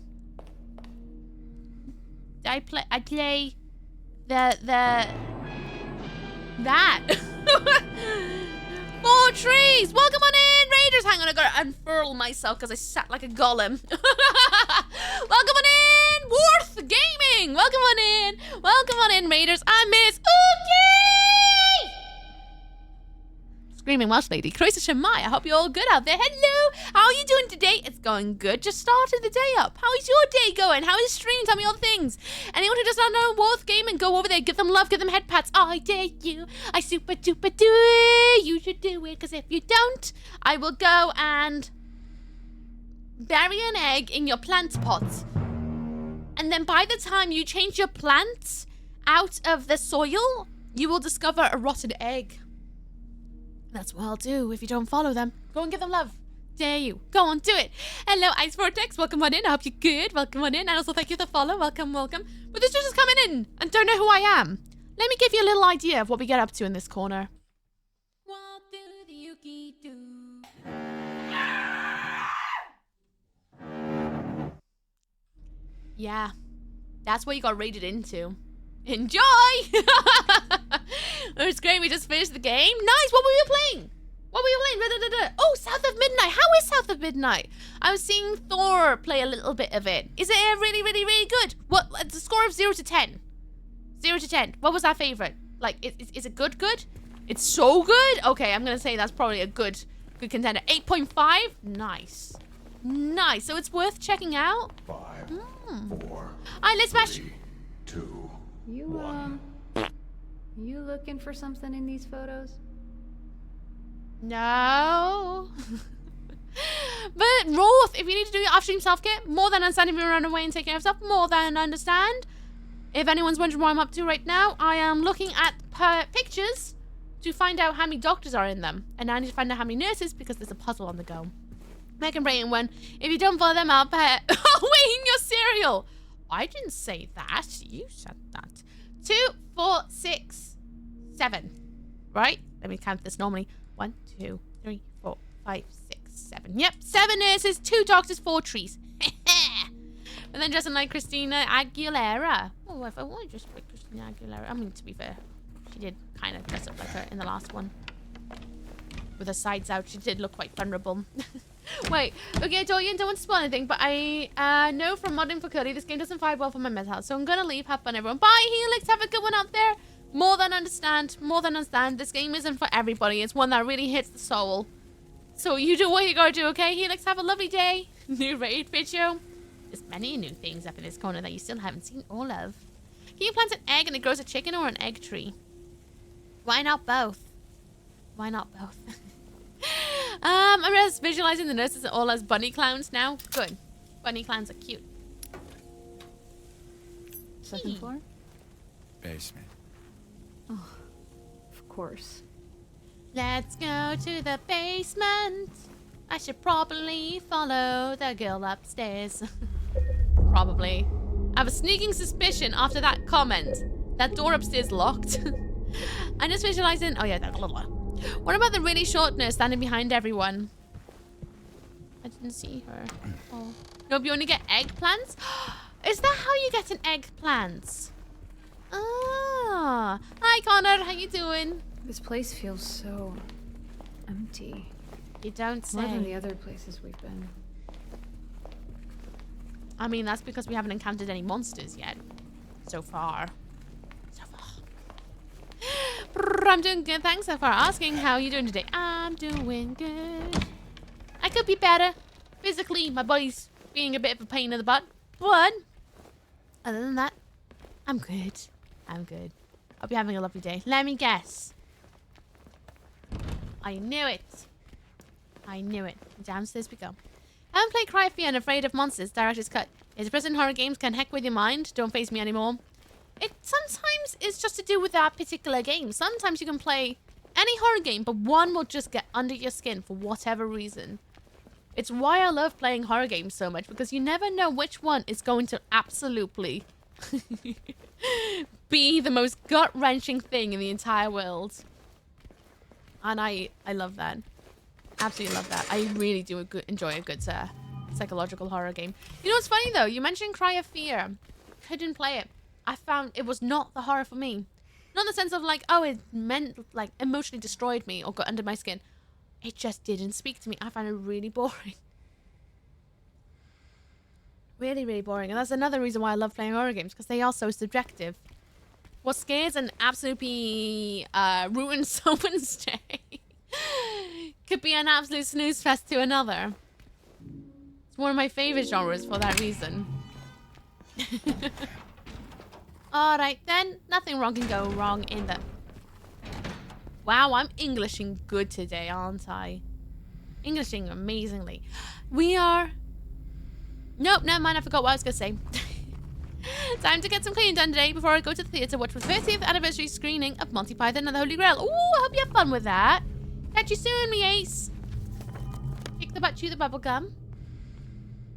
Speaker 2: I play that. 4 trees! Welcome on in, Raiders! Hang on, I gotta unfurl myself because I sat like a golem. Welcome on in, Worth Gaming! Welcome on in! Welcome on in, Raiders. I'm Miss Ooky! Screaming Welsh lady. Croeso Shemai. I hope you're all good out there. Hello! How are you doing today? It's going good. Just started the day up. How is your day going? How is stream? Tell me all the things. Anyone who does not know Worth Gaming, go over there. Give them love. Give them head pats. I dare you. I super duper do it. You should do it. Because if you don't, I will go and bury an egg in your plant pot. And then by the time you change your plants out of the soil, you will discover a rotten egg. That's what I'll do if you don't follow them. Go and give them love. Dare you. Go on, do it. Hello, Ice Vortex. Welcome on in. I hope you're good. Welcome on in. And also thank you for the follow. Welcome, welcome. But this just coming in and don't know who I am. Let me give you a little idea of what we get up to in this corner. What do the Ooky do? Yeah, that's what you got raided into. Enjoy! It was great. We just finished the game. Nice. What were you playing? What were you playing? Oh, South of Midnight. How is South of Midnight? I was seeing Thor play a little bit of it. Is it really, really, really good? What? The score of 0 to 10. 0 to 10. What was our favorite? Like, is it good? Good? It's so good? Okay, I'm gonna say that's probably a good contender. 8.5. Nice. Nice. So it's worth checking out.
Speaker 5: 5, 4.
Speaker 2: Alright, let's smash.
Speaker 5: 3, 2.
Speaker 6: You looking for something in these photos?
Speaker 2: No. But Roth, if you need to do your off-stream self-care, more than understand. If you run away and take care of stuff, more than understand. If anyone's wondering what I'm up to right now, I am looking at pictures to find out how many doctors are in them. And I need to find out how many nurses because there's a puzzle on the go. Megan Brayton one. If you don't follow them up, weighing your cereal. I didn't say that. You said that. 2, 4, 6, 7. Right? Let me count this normally. 1, 2, 3, 4, 5, 6, 7. Yep, 7 nurses, 2 doctors, 4 trees. And then dressing like Christina Aguilera. Oh, if I want to dress like Christina Aguilera. I mean, to be fair, she did kind of dress up like her in the last one. With her sides out, she did look quite vulnerable. Wait, okay, Dorian, don't want to spoil anything, but I know from modding for Cody, this game doesn't vibe well for my mental health, so I'm gonna leave. Have fun, everyone. Bye, Helix. Have a good one out there. More than understand. More than understand. This game isn't for everybody. It's one that really hits the soul. So you do what you gotta do, okay? Helix, have a lovely day. New raid video. There's many new things up in this corner that you still haven't seen all of. Can you plant an egg and it grows a chicken or an egg tree? Why not both? Why not both? I'm just visualizing the nurses all as bunny clowns now. Good. Bunny clowns are cute.
Speaker 6: Second floor?
Speaker 5: Basement.
Speaker 6: Oh, of course.
Speaker 2: Let's go to the basement. I should probably follow the girl upstairs. Probably. I have a sneaking suspicion after that comment. That door upstairs locked. I'm just visualizing. Oh yeah, that. What about the really short nurse standing behind everyone? I didn't see her. Oh. Nope, you only get eggplants? Is that how you get an eggplant? Ah. Hi, Connor. How you doing?
Speaker 6: This place feels so empty.
Speaker 2: You don't say.
Speaker 6: More than the other places we've been.
Speaker 2: I mean, that's because we haven't encountered any monsters yet. So far. I'm doing good. Thanks for asking. How are you doing today? I'm doing good. I could be better. Physically, my body's being a bit of a pain in the butt. But other than that, I'm good. I'm good. I'll be having a lovely day. Let me guess. I knew it. I knew it. Downstairs we go. I haven't played Cry of Fear and Afraid of Monsters. Director's cut. Is present horror games can heck with your mind. Don't face me anymore. It sometimes is just to do with that particular game. Sometimes you can play any horror game, but one will just get under your skin for whatever reason. It's why I love playing horror games so much, because you never know which one is going to absolutely be the most gut-wrenching thing in the entire world. And I love that. Absolutely love that. I really do enjoy a good psychological horror game. You know what's funny though? You mentioned Cry of Fear. Couldn't play it. I found it was not the horror for me. Not in the sense of like, oh, it meant like emotionally destroyed me or got under my skin. It just didn't speak to me. I found it really boring. Really, really boring. And that's another reason why I love playing horror games, because they are so subjective. What scares and absolutely ruins someone's day could be an absolute snooze fest to another. It's one of my favorite genres for that reason. Alright then, nothing wrong can go wrong in the... Wow, I'm Englishing good today, aren't I? Englishing amazingly. We are... Nope, never mind, I forgot what I was going to say. Time to get some cleaning done today before I go to the theatre to watch the 30th anniversary screening of Monty Python and the Holy Grail. Ooh, I hope you have fun with that. Catch you soon, me ace. Kick the butt, chew the bubble gum.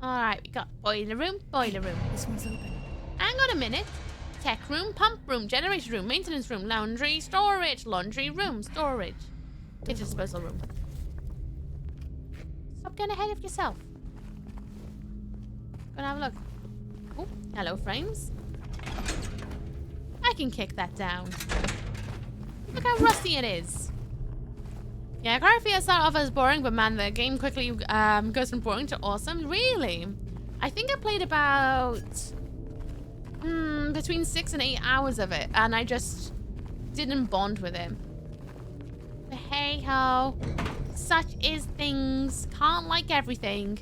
Speaker 2: Alright, we got boiler room, boiler room.
Speaker 6: This one's open.
Speaker 2: Hang on a minute. Tech room, pump room, generator room, maintenance room, laundry, storage, laundry room, storage. Kitchen disposal room. Stop getting ahead of yourself. Gonna have a look. Oh, hello frames. I can kick that down. Look how rusty it is. Yeah, Cry of Fear started off as boring, but man, the game quickly goes from boring to awesome. Really? I think I played about between 6 and 8 hours of it, and I just didn't bond with it. But hey ho, such is things. Can't like everything,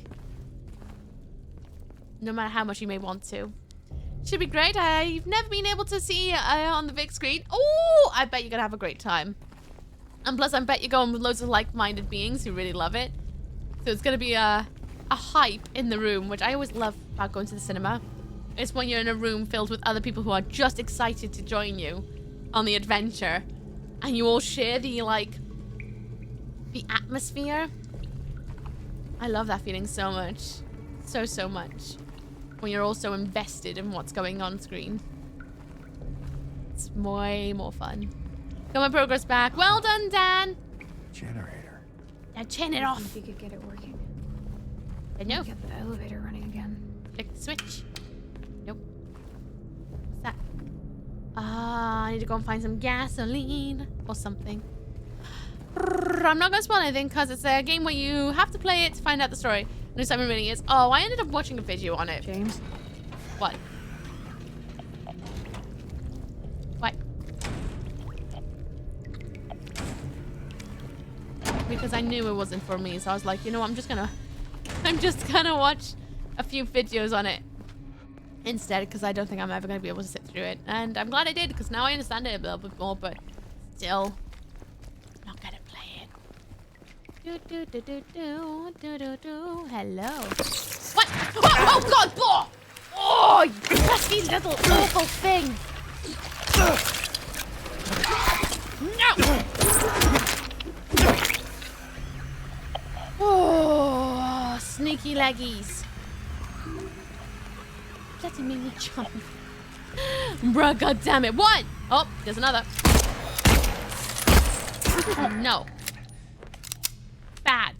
Speaker 2: no matter how much you may want to. Should be great. I've never been able to see on the big screen. Oh, I bet you're gonna have a great time. And plus, I bet you're going with loads of like-minded beings who really love it. So it's gonna be a hype in the room, which I always love about going to the cinema. It's when you're in a room filled with other people who are just excited to join you on the adventure, and you all share the atmosphere. I love that feeling so much. So much. When you're also invested in what's going on screen. It's way more fun. Got my progress back. Well done, Dan.
Speaker 5: Generator.
Speaker 2: Now turn it
Speaker 6: I
Speaker 2: off.
Speaker 6: think we could get it working.
Speaker 2: No.
Speaker 6: Get the elevator running again.
Speaker 2: Click the switch. Nope. What's that? I need to go and find some gasoline or something. I'm not going to spoil anything because it's a game where you have to play it to find out the story. No, Simon really is. Oh, I ended up watching a video on it.
Speaker 6: James?
Speaker 2: What? What? Because I knew it wasn't for me, so I was like, you know what, I'm just gonna watch a few videos on it instead, because I don't think I'm ever gonna be able to sit through it. And I'm glad I did, because now I understand it a little bit more, but still, I'm not gonna play it. Hello. What? Oh God! Oh, you pesky little awful thing! No! Oh, sneaky leggies. Bloody made me jump. Bruh, God damn it! One! Oh, there's another. No. Bad.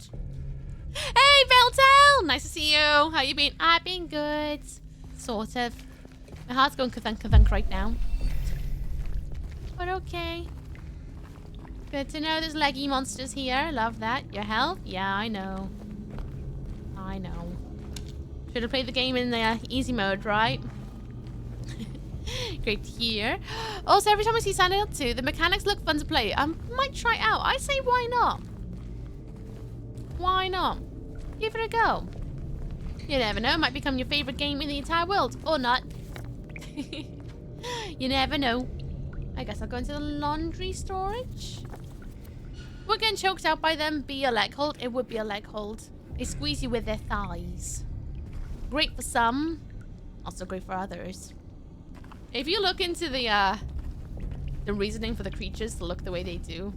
Speaker 2: Hey, Beltel! Nice to see you. How you been? I've been good. Sort of. My heart's going ka-thunk right now. But okay. Good to know there's leggy monsters here. Love that. Your health? Yeah, I know. I know. Should have played the game in the easy mode, right? Great to hear. Also, every time I see Silent Hill 2, the mechanics look fun to play. I might try it out. I say, why not? Why not? Give it a go. You never know. It might become your favorite game in the entire world. Or not. You never know. I guess I'll go into the laundry storage. We're getting choked out by them. Be a leg hold. It would be a leg hold. They squeeze you with their thighs. Great for some. Also great for others. If you look into the reasoning for the creatures to look the way they do,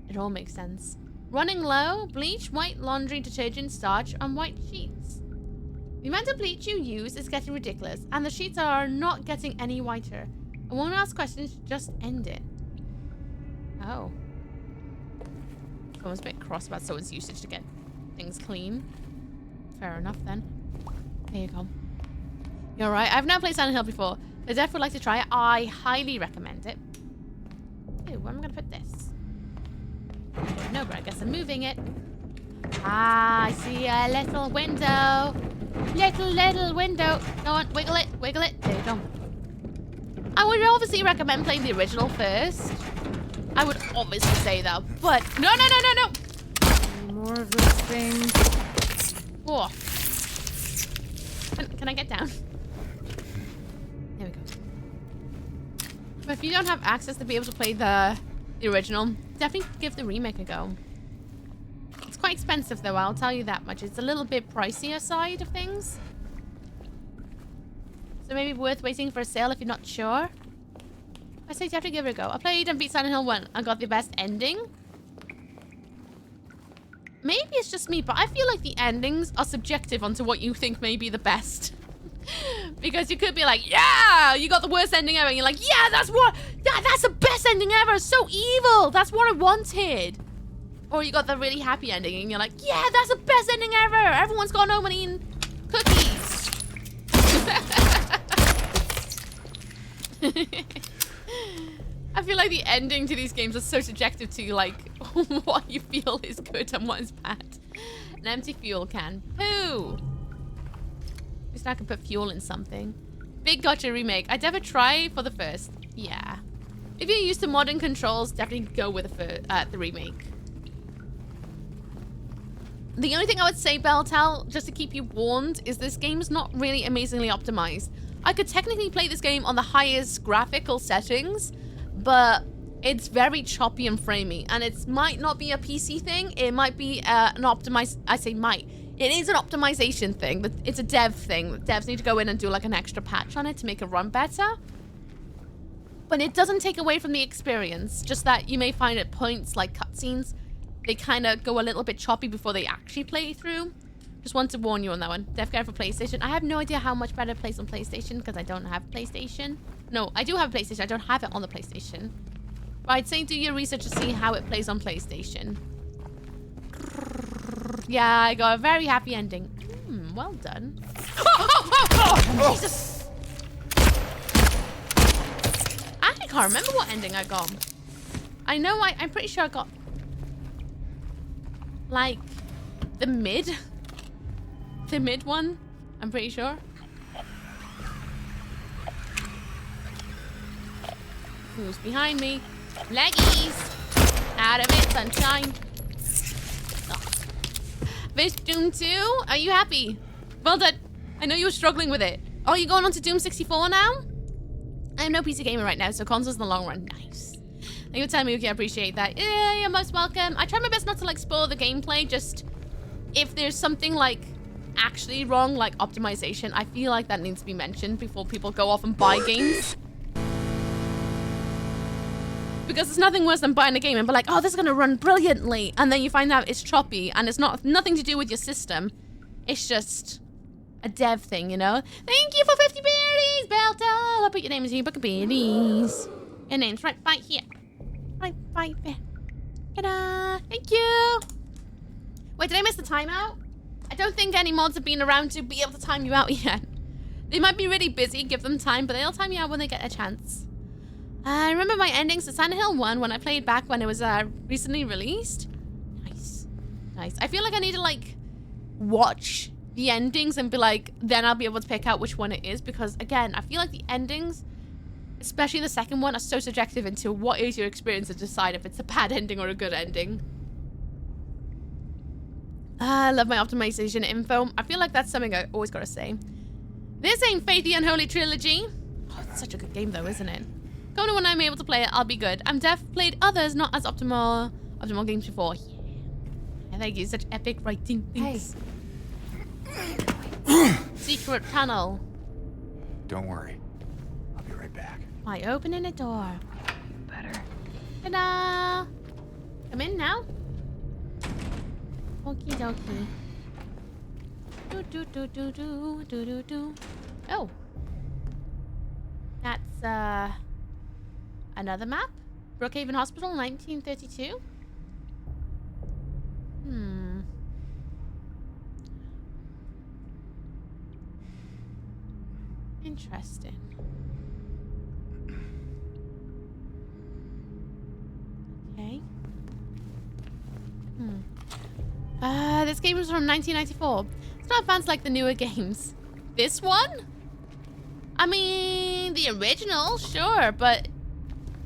Speaker 2: it all makes sense. Running low, bleach, white laundry detergent, starch, and white sheets. The amount of bleach you use is getting ridiculous, and the sheets are not getting any whiter. I won't ask questions, just end it. Oh. Someone's a bit cross about someone's usage to get things clean. Fair enough then. There you go. You're right. I've never played Silent Hill before. I definitely would like to try it. I highly recommend it. Ooh, where am I going to put this? No, but I guess I'm moving it. Ah, I see a little window. Little window. Go on, wiggle it, wiggle it. There you go. I would obviously recommend playing the original first. I would obviously say that, but no.
Speaker 6: More of those things.
Speaker 2: Oh. Can I get down? There we go. But if you don't have access to be able to play the original, definitely give the remake a go. It's quite expensive though, I'll tell you that much. It's a little bit pricier side of things. So maybe worth waiting for a sale if you're not sure. I say you have to give it a go. I played and beat Silent Hill 1 and got the best ending. Maybe it's just me, but I feel like the endings are subjective onto what you think may be the best. Because you could be like, yeah, you got the worst ending ever. And you're like, yeah, that's the best ending ever. It's so evil. That's what I wanted. Or you got the really happy ending and you're like, yeah, that's the best ending ever. Everyone's gone home and eaten cookies. I feel like the ending to these games are so subjective to like what you feel is good and what is bad. An empty fuel can. Poo! At least I can put fuel in something. Big gotcha remake. I'd never try for the first. Yeah. If you're used to modern controls, definitely go with the remake. The only thing I would say, Beltel, just to keep you warned, is this game is not really amazingly optimized. I could technically play this game on the highest graphical settings, but it's very choppy and framey, and it might not be a PC thing. It might be an optimized. I say might. It is an optimization thing, but it's a dev thing. Devs need to go in and do like an extra patch on it to make it run better. But it doesn't take away from the experience. Just that you may find at points like cutscenes, they kind of go a little bit choppy before they actually play through. Just want to warn you on that one. Dev Care for PlayStation. I have no idea how much better it plays on PlayStation because I don't have PlayStation. No, I do have a PlayStation. I don't have it on the PlayStation. But I'd say do your research to see how it plays on PlayStation. Yeah, I got a very happy ending. Well done. Oh, Jesus! I actually can't remember what ending I got. I know I'm pretty sure I got like the mid one. I'm pretty sure. Who's behind me? Leggies! Out of it, sunshine. Fish Doom 2? Are you happy? Well done. I know you were struggling with it. Oh, you're going on to Doom 64 now? I'm no PC gamer right now, so consoles in the long run. Nice. Thank you for telling me, Uki. I appreciate that. Yeah, you're most welcome. I try my best not to like spoil the gameplay. Just if there's something like actually wrong, like optimization, I feel like that needs to be mentioned before people go off and buy games. Because there's nothing worse than buying a game and be like, oh, this is gonna run brilliantly, and then you find out it's choppy and it's nothing to do with your system. It's just a dev thing, you know? Thank you for 50 berries, Beltel. I'll put your name in your book of berries. Your name's right by here. Right by there. Ta-da! Thank you! Wait, did I miss the timeout? I don't think any mods have been around to be able to time you out yet. They might be really busy, give them time, but they'll time you out when they get a chance. I remember my endings to Silent Hill 1 when I played back when it was recently released. Nice. Nice. I feel like I need to, like, watch the endings and be like, then I'll be able to pick out which one it is, because, again, I feel like the endings, especially the second one, are so subjective into what is your experience to decide if it's a bad ending or a good ending. I love my optimization info. I feel like that's something I always gotta say. This ain't Faith the Unholy Trilogy. Oh, it's such a good game though, isn't it? Come to when I'm able to play it, I'll be good. I'm played others not as optimal games before. Yeah. Thank you, such epic writing. Thanks. Hey. Secret tunnel.
Speaker 5: Don't worry. I'll be right back.
Speaker 2: By opening a door.
Speaker 6: Better.
Speaker 2: Ta-da! Come in now. Okie dokie. Do do do do do do do do. Oh. That's another map. Brookhaven Hospital, 1932. Interesting. Okay. This game was from 1994. It's not advanced like the newer games. This one? I mean, the original, sure, but...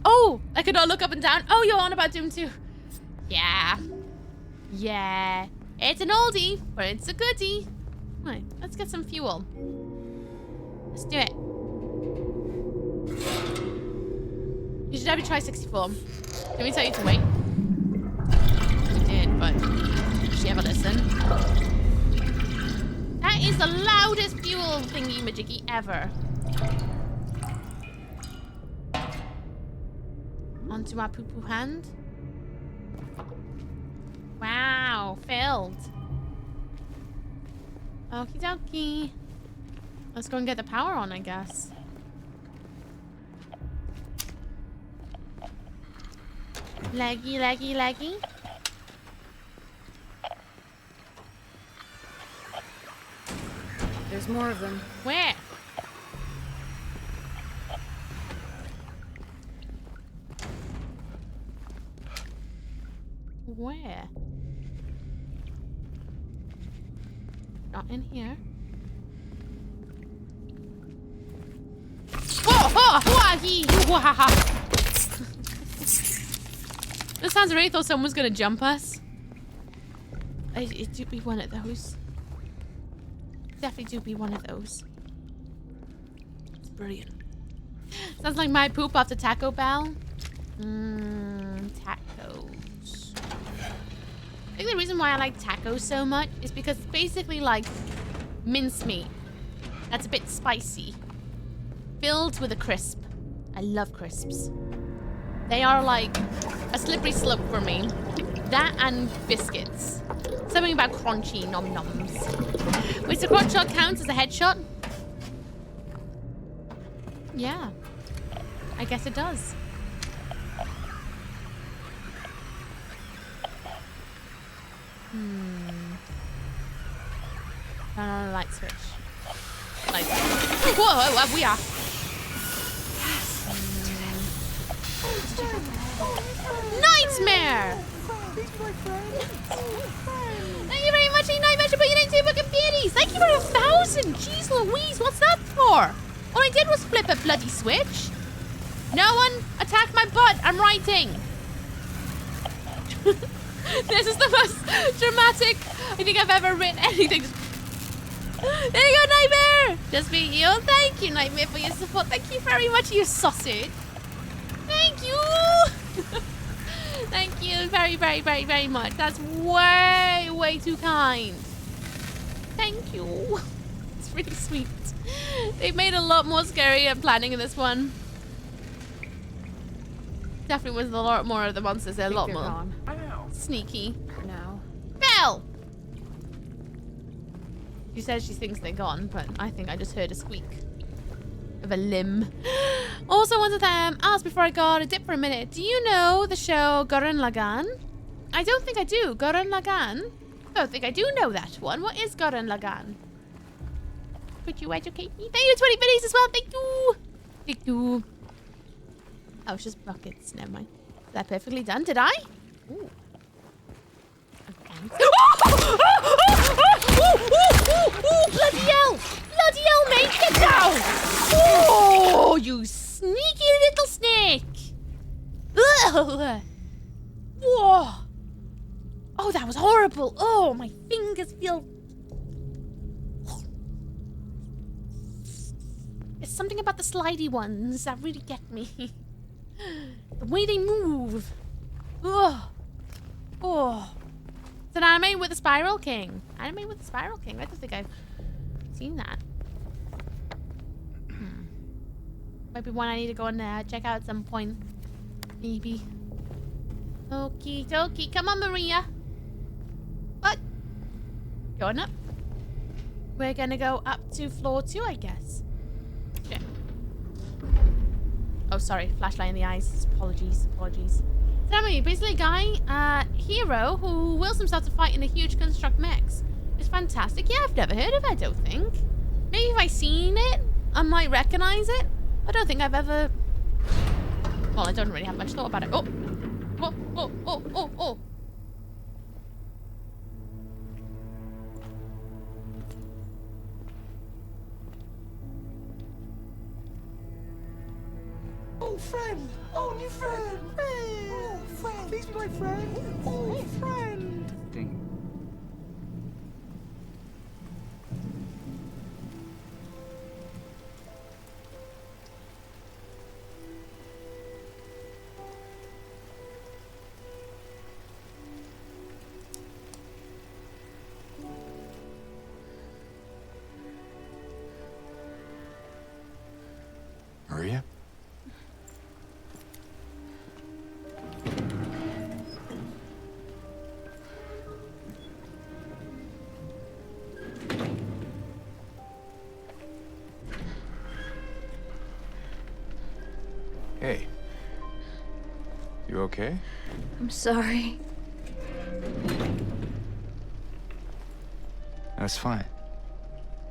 Speaker 2: Oh, I could not look up and down. Oh, you're on about Doom 2. Yeah. Yeah. It's an oldie, but it's a goodie. Right, let's get some fuel. Let's do it. You should have me try 64. Did we tell you to wait? We did, but did she ever listen? That is the loudest fuel thingy-majiggy ever. Onto our poo-poo hand. Wow, filled. Okie dokie. Let's go and get the power on, I guess. Laggy, laggy, laggy.
Speaker 6: There's more of them.
Speaker 2: Where? Where? Not in here. This sounds really thought someone was gonna jump us. It do be one of those. Definitely do be one of those. It's brilliant. Sounds like my poop after Taco Bell. Tacos. I think the reason why I like tacos so much is because it's basically like mincemeat. That's a bit spicy. Filled with a crisp. I love crisps. They are like a slippery slope for me. That and biscuits. Something about crunchy nom-noms. Wait, so crunch shot counts as a headshot? Yeah. I guess it does. Turn on a light switch. Light switch. Whoa, we are. Nightmare! Thank you very much, Nightmare, for putting in 2 fucking beauties. Thank you for 1,000. Jeez Louise, what's that for? All I did was flip a bloody switch. No one attack my butt. I'm writing. This is the most dramatic I think I've ever written anything. There you go, Nightmare. Just being you. Thank you, Nightmare, for your support. Thank you very much, you sausage. Thank you. Thank you very, very, very, very much. That's way, way too kind. Thank you. It's really sweet. They've made a lot more scary planning in this one. Definitely was a lot more of the monsters. They're a lot more
Speaker 6: gone.
Speaker 2: sneaky.
Speaker 6: No.
Speaker 2: Belle! She says she thinks they're gone, but I think I just heard a squeak of a limb. Also wanted to ask before I got a dip for a minute. Do you know the show Gurren Lagann? I don't think I do. Gurren Lagann? don't think I do know that one. What is Gurren Lagann? Could you educate me? Thank you, 20 biddies as well. Thank you. Thank you. Oh, it's just buckets. Never mind. Is that perfectly done? Did I? Ooh. Okay. Bloody hell! Bloody hell, mate! Get down! Oh, you sneaky little snake! Ugh. Whoa! Oh, that was horrible. Oh, my fingers feel... There's something about the slidey ones that really get me. The way they move. Ugh. Oh. It's an anime with a Spiral King. Anime with a Spiral King. I don't think I've seen that. Might be one I need to go and check out at some point. Maybe. Okie dokie. Come on, Maria. What? Going up. We're gonna go up to floor 2, I guess. Shit. Oh, sorry. Flashlight in the eyes. Apologies. Apologies. So anyway, basically a guy, hero who wills himself to fight in a huge construct mechs. It's fantastic. Yeah, I've never heard of it, I don't think. Maybe if I seen it, I might recognize it. I don't think I've ever... Well, I don't really have much thought about it. Oh! Oh, oh, oh, oh, oh!
Speaker 3: Oh, friend! Oh, new friend! Friend! Oh, friend! Please be my friend! Oh, friend!
Speaker 5: Ding. Maria? Hey. You okay?
Speaker 6: I'm sorry.
Speaker 5: That's fine.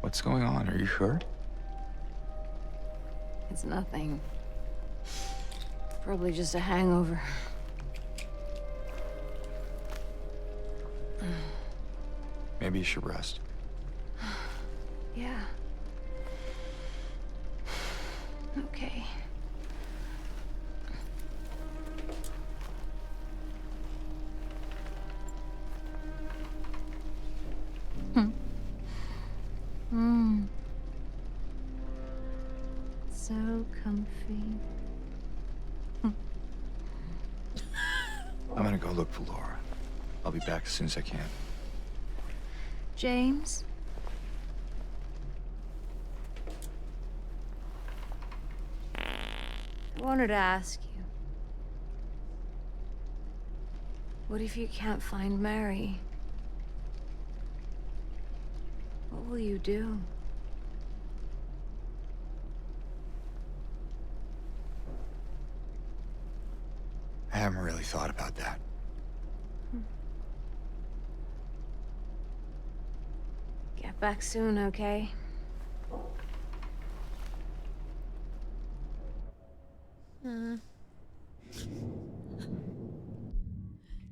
Speaker 5: What's going on? Are you hurt?
Speaker 6: It's nothing. Probably just a hangover.
Speaker 5: Maybe you should rest.
Speaker 6: Yeah. Okay. So comfy.
Speaker 5: I'm gonna go look for Laura. I'll be back as soon as I can.
Speaker 6: James? I wanted to ask you. What if you can't find Mary? What will you do?
Speaker 5: I haven't really thought about that.
Speaker 6: Get back soon, okay?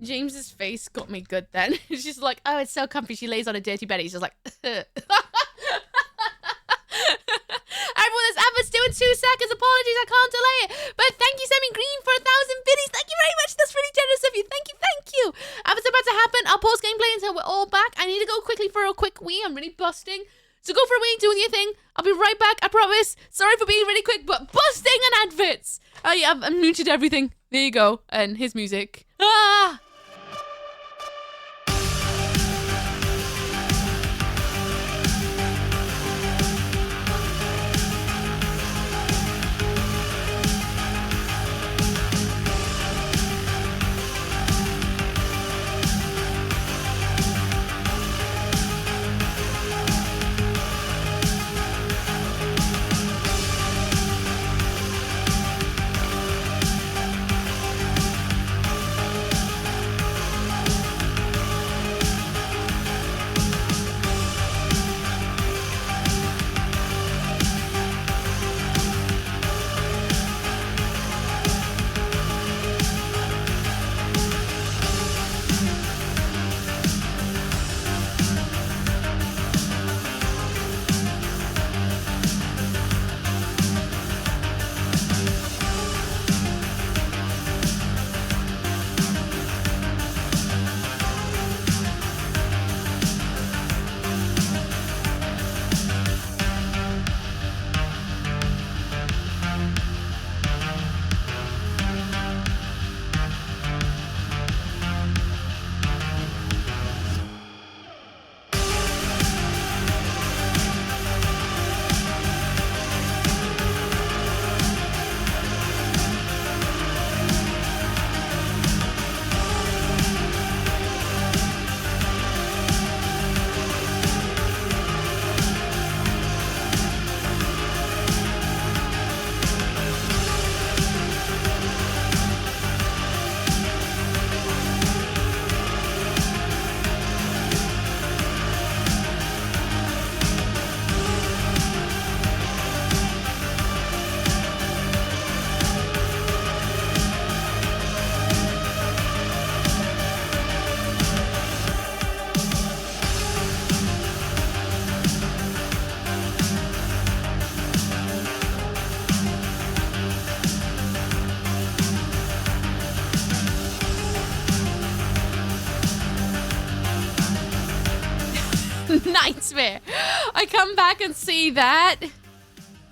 Speaker 2: James's face got me good then. She's like, oh, it's so comfy. She lays on a dirty bed. He's just like, everyone, this advert's due in 2 seconds. Apologies, I can't delay it. But thank you, Sammy Green, for 1,000 biddies. Thank you very much. That's really generous of you. Thank you, thank you. Advert's about to happen. I'll pause gameplay until we're all back. I need to go quickly for a quick wee. I'm really busting. So go for a wee, doing your thing. I'll be right back, I promise. Sorry for being really quick, but busting and adverts. Oh yeah, I'm muted everything. There you go. And his music. Ah! nightmare. I come back and see that.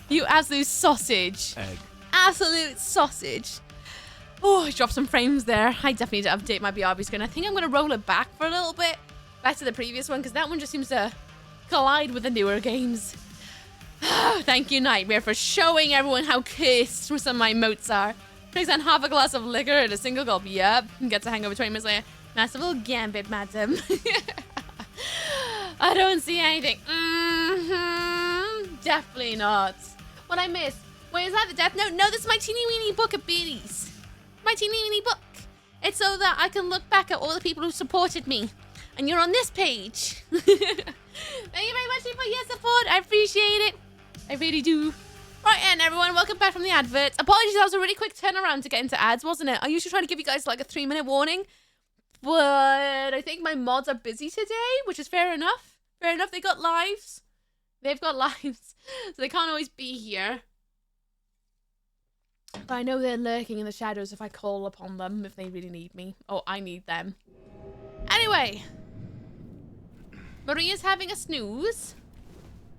Speaker 2: You absolute sausage.
Speaker 5: Egg.
Speaker 2: Absolute sausage. Oh, I dropped some frames there. I definitely need to update my BRB screen. I think I'm going to roll it back for a little bit. Back to the previous one, because that one just seems to collide with the newer games. Thank you, Nightmare, for showing everyone how cursed some of my emotes are. Drinks on half a glass of liquor at a single gulp. Yep. Gets a hangover 20 minutes later. Masterful gambit, madam. I don't see anything. Definitely not. What I missed? Wait, is that the death note? No, this is my teeny weeny book of beanies. My teeny weeny book. It's so that I can look back at all the people who supported me. And you're on this page. Thank you very much for your support. I appreciate it. I really do. Right, and everyone, welcome back from the adverts. Apologies, that was a really quick turnaround to get into ads, wasn't it? I usually try to give you guys like a 3-minute warning. But I think my mods are busy today, which is fair enough. Fair enough, they got lives. They've got lives. So they can't always be here. But I know they're lurking in the shadows if I call upon them, if they really need me. Oh, I need them. Anyway. Maria's having a snooze.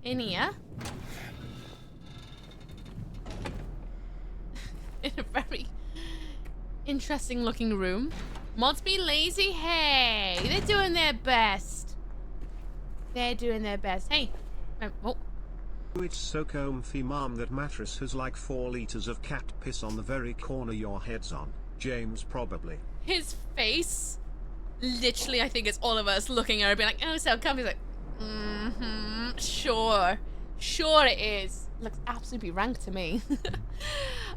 Speaker 2: In here. In a very interesting looking room. Mods be lazy? Hey, they're doing their best. They're doing their best. Hey. Oh.
Speaker 4: It's so comfy, mom. That mattress has like 4 liters of cat piss on the very corner your head's on. James probably.
Speaker 2: His face. Literally, I think it's all of us looking at her being like, oh, so comfy. He's like, sure. Sure it is. Looks absolutely rank to me.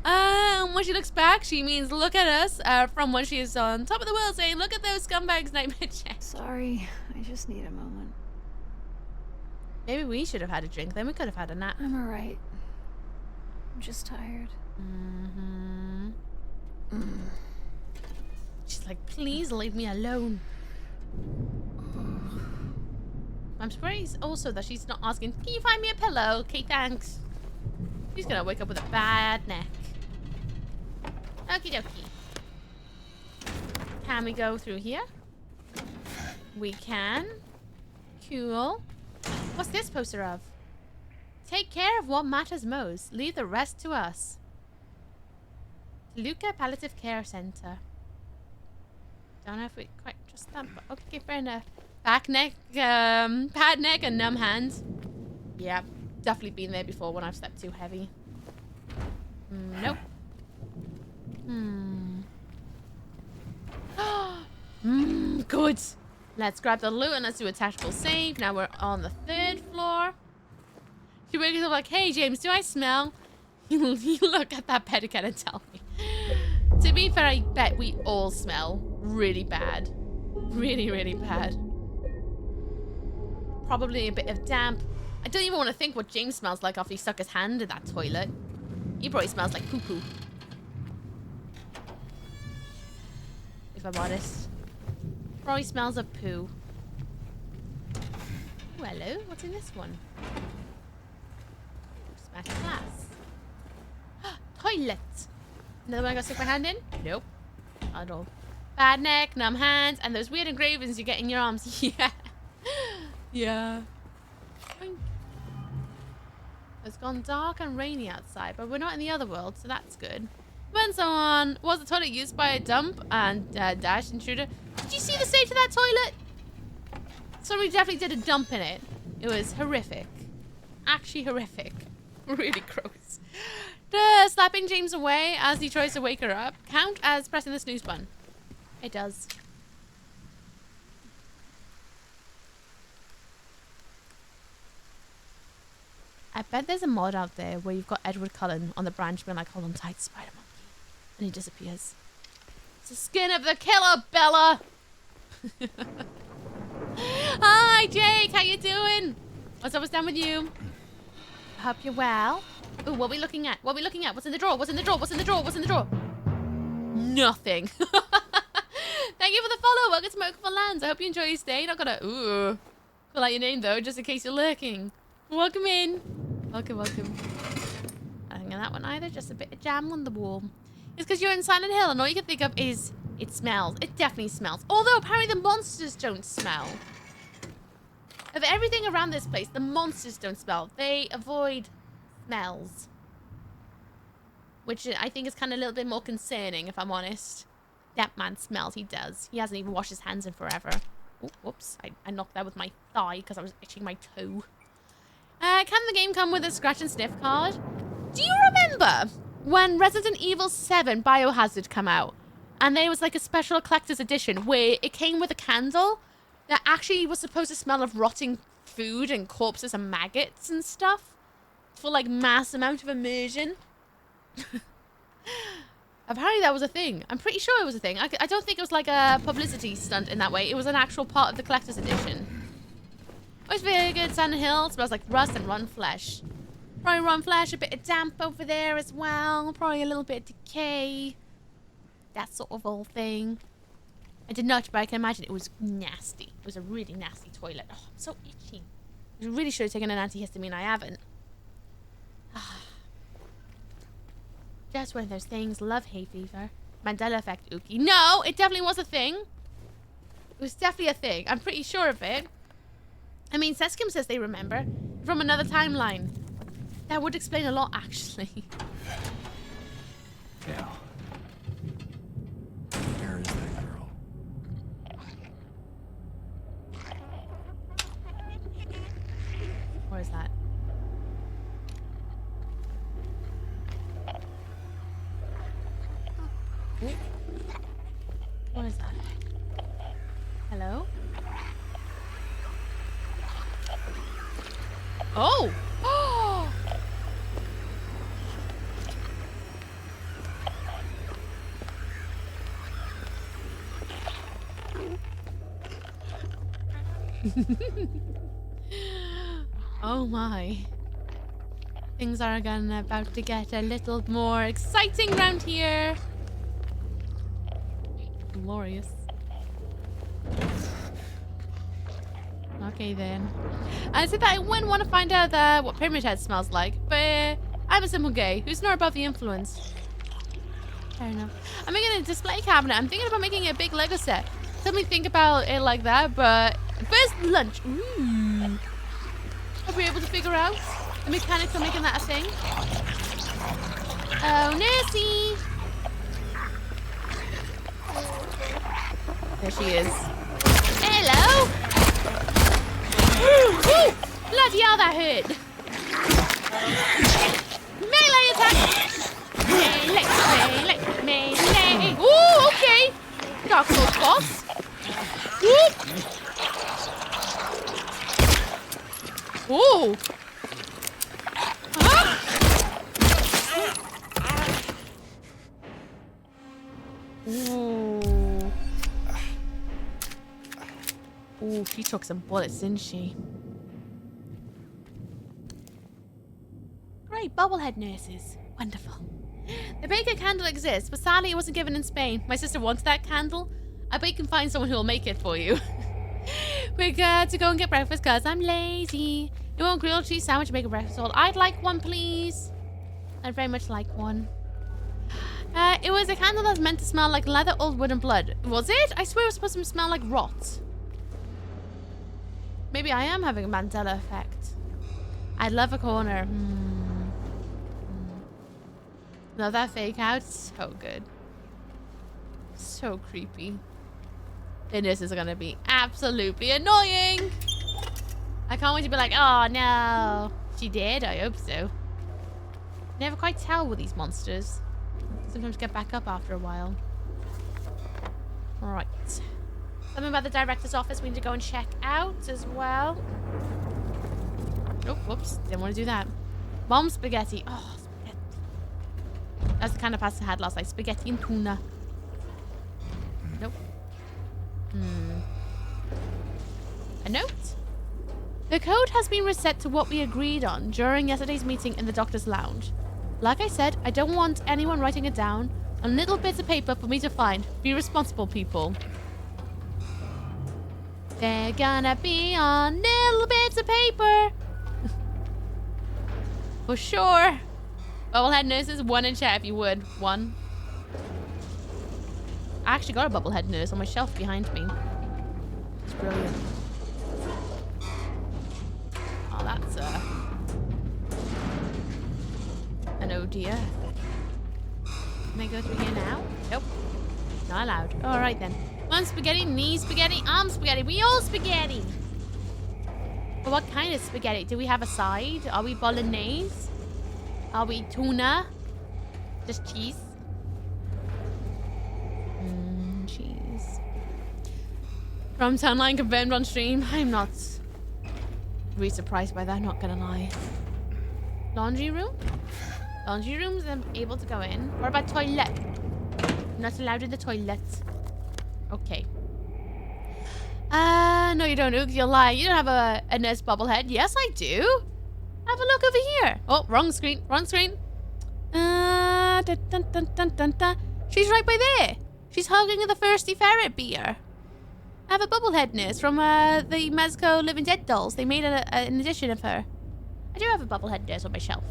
Speaker 2: When she looks back, she means look at us from when she is on top of the world saying, look at those scumbags, Nightmare Jack.
Speaker 6: Sorry, I just need a moment.
Speaker 2: Maybe we should have had a drink, then we could have had a nap.
Speaker 6: I'm alright. I'm just tired.
Speaker 2: She's like, please leave me alone. I'm surprised also that she's not asking, can you find me a pillow? Okay, thanks. She's gonna wake up with a bad neck. Okie dokie. Can we go through here? We can. Cool. What's this poster of? Take care of what matters most. Leave the rest to us. Luca Palliative Care Center. Don't know if we quite trust that, but okay, fair enough. Back neck, bad neck and numb hands. Yeah, definitely been there before when I've slept too heavy. Nope. Good. Let's grab the loot and let's do a tactical save. Now we're on the 3rd floor. She wakes up like, hey James, do I smell? You look at that pedicure and tell me. To be fair, I bet we all smell really bad. Really, really bad. Probably a bit of damp. I don't even want to think what James smells like after he stuck his hand in that toilet. He probably smells like poo-poo. If I'm honest. Probably smells of poo. Oh, hello. What's in this one? Smash glass. Toilet. Another one I gotta stick my hand in? Nope. Not at all. Bad neck, numb hands, and those weird engravings you get in your arms. Yeah. Yeah. Boink. It's gone dark and rainy outside, but we're not in the other world, so that's good. When someone was the toilet used by a dump and dash intruder. Did you see the state of that toilet? Somebody definitely did a dump in it. It was horrific. Actually horrific. Really gross. Does slapping James away as he tries to wake her up count as pressing the snooze button? It does. I bet there's a mod out there where you've got Edward Cullen on the branch being like, hold on tight, spider monkey. And he disappears. It's the skin of the killer, Bella! Hi, Jake! How you doing? What's up? What's down with you? Hope you're well. Ooh, what are we looking at? What are we looking at? What's in the drawer? What's in the drawer? What's in the drawer? What's in the drawer? Nothing. Thank you for the follow. Welcome to Mokeful Lands. I hope you enjoy your stay. Not gonna call out your name though, just in case you're lurking. Welcome in. Welcome, welcome. Nothing in that one either. Just a bit of jam on the wall. It's because you're in Silent Hill and all you can think of is it smells. It definitely smells. Although apparently the monsters don't smell. Of everything around this place, the monsters don't smell. They avoid smells. Which I think is kind of a little bit more concerning, if I'm honest. That man smells. He does. He hasn't even washed his hands in forever. Oh, whoops. I knocked that with my thigh because I was itching my toe. Can the game come with a scratch and sniff card? Do you remember when Resident Evil 7 Biohazard came out? And there was like a special collector's edition where it came with a candle that actually was supposed to smell of rotting food and corpses and maggots and stuff. For like mass amount of immersion. Apparently that was a thing. I'm pretty sure it was a thing. I don't think it was like a publicity stunt in that way. It was an actual part of the collector's edition. Always very good. Sand Hill smells like rust and rotten flesh. Probably rotten flesh, a bit of damp over there as well. Probably a little bit of decay. That sort of old thing. I did not, but I can imagine it was nasty. It was a really nasty toilet. Oh, I'm so itchy. I really should have taken an antihistamine. I haven't. Just one of those things. Love hay fever. Mandela effect, Ooky. No, it definitely was a thing. It was definitely a thing. I'm pretty sure of it. I mean, Seskim says they remember. From another timeline. That would explain a lot, actually.
Speaker 5: Yeah. Where is that girl?
Speaker 2: Where is that? What is that? Hello? Oh! Oh! Oh my. Things are about to get a little more exciting around here. Glorious. Okay then. I said that I wouldn't want to find out what Pyramid Head smells like, but I'm a simple gay who's not above the influence. Fair enough. I'm making a display cabinet. I'm thinking about making a big Lego set. Tell me think about it like that, but first lunch. Ooh. Are we able to figure out the mechanics of making that a thing? Oh, Nessie! There she is. Hello! Woo! Woo! Bloody hell, that hurt! Melee attack! Melee! Ooh, okay! Dark Souls boss! Whoop! Ooh! Huh? Ooh. Ooh, she took some bullets, didn't she? Great, bobblehead nurses. Wonderful. The baker candle exists, but sadly it wasn't given in Spain. My sister wants that candle. I bet you can find someone who will make it for you. We're good to go and get breakfast because I'm lazy. You want a grilled cheese sandwich and make a breakfast roll? I'd like one, please. I'd very much like one. It was a candle that's meant to smell like leather, old wood, and blood. Was it? I swear it was supposed to smell like rot. Maybe I am having a Mandela effect. I'd love a corner. Love that fake out. So good. So creepy. The nurses are gonna be absolutely annoying. I can't wait to be like, oh no. She did? I hope so. Never quite tell with these monsters. Sometimes get back up after a while. Right. Something about the director's office we need to go and check out as well. Oh, whoops. Didn't want to do that. Bomb spaghetti. Oh, spaghetti. That's the kind of pasta I had last night. Spaghetti and tuna. Nope. A note? The code has been reset to what we agreed on during yesterday's meeting in the doctor's lounge. Like I said, I don't want anyone writing it down on little bits of paper for me to find. Be responsible, people. They're gonna be on little bits of paper. For sure. Bubblehead nurses, one in chat if you would. One. I actually got a bubblehead nurse on my shelf behind me. It's brilliant. Oh dear. Can I go through here now? Nope. Not allowed. Alright then. One spaghetti, knee spaghetti, arm spaghetti. We all spaghetti. But what kind of spaghetti? Do we have a side? Are we bolognese? Are we tuna? Just cheese? Cheese. From Townline confirmed on stream. I'm not really surprised by that, not gonna lie. Laundry room? Laundry rooms I'm able to go in. What about toilet? I'm not allowed in the toilet. Okay. No you don't, Ook. You're lying. You don't have a nurse bobblehead. Yes, I do. Have a look over here. Oh, wrong screen. Wrong screen. Dun, dun, dun, dun, dun, dun. She's right by there. She's hugging the thirsty ferret beer. I have a bobblehead nurse from the Mezco Living Dead dolls. They made an edition of her. I do have a bobblehead nurse on my shelf.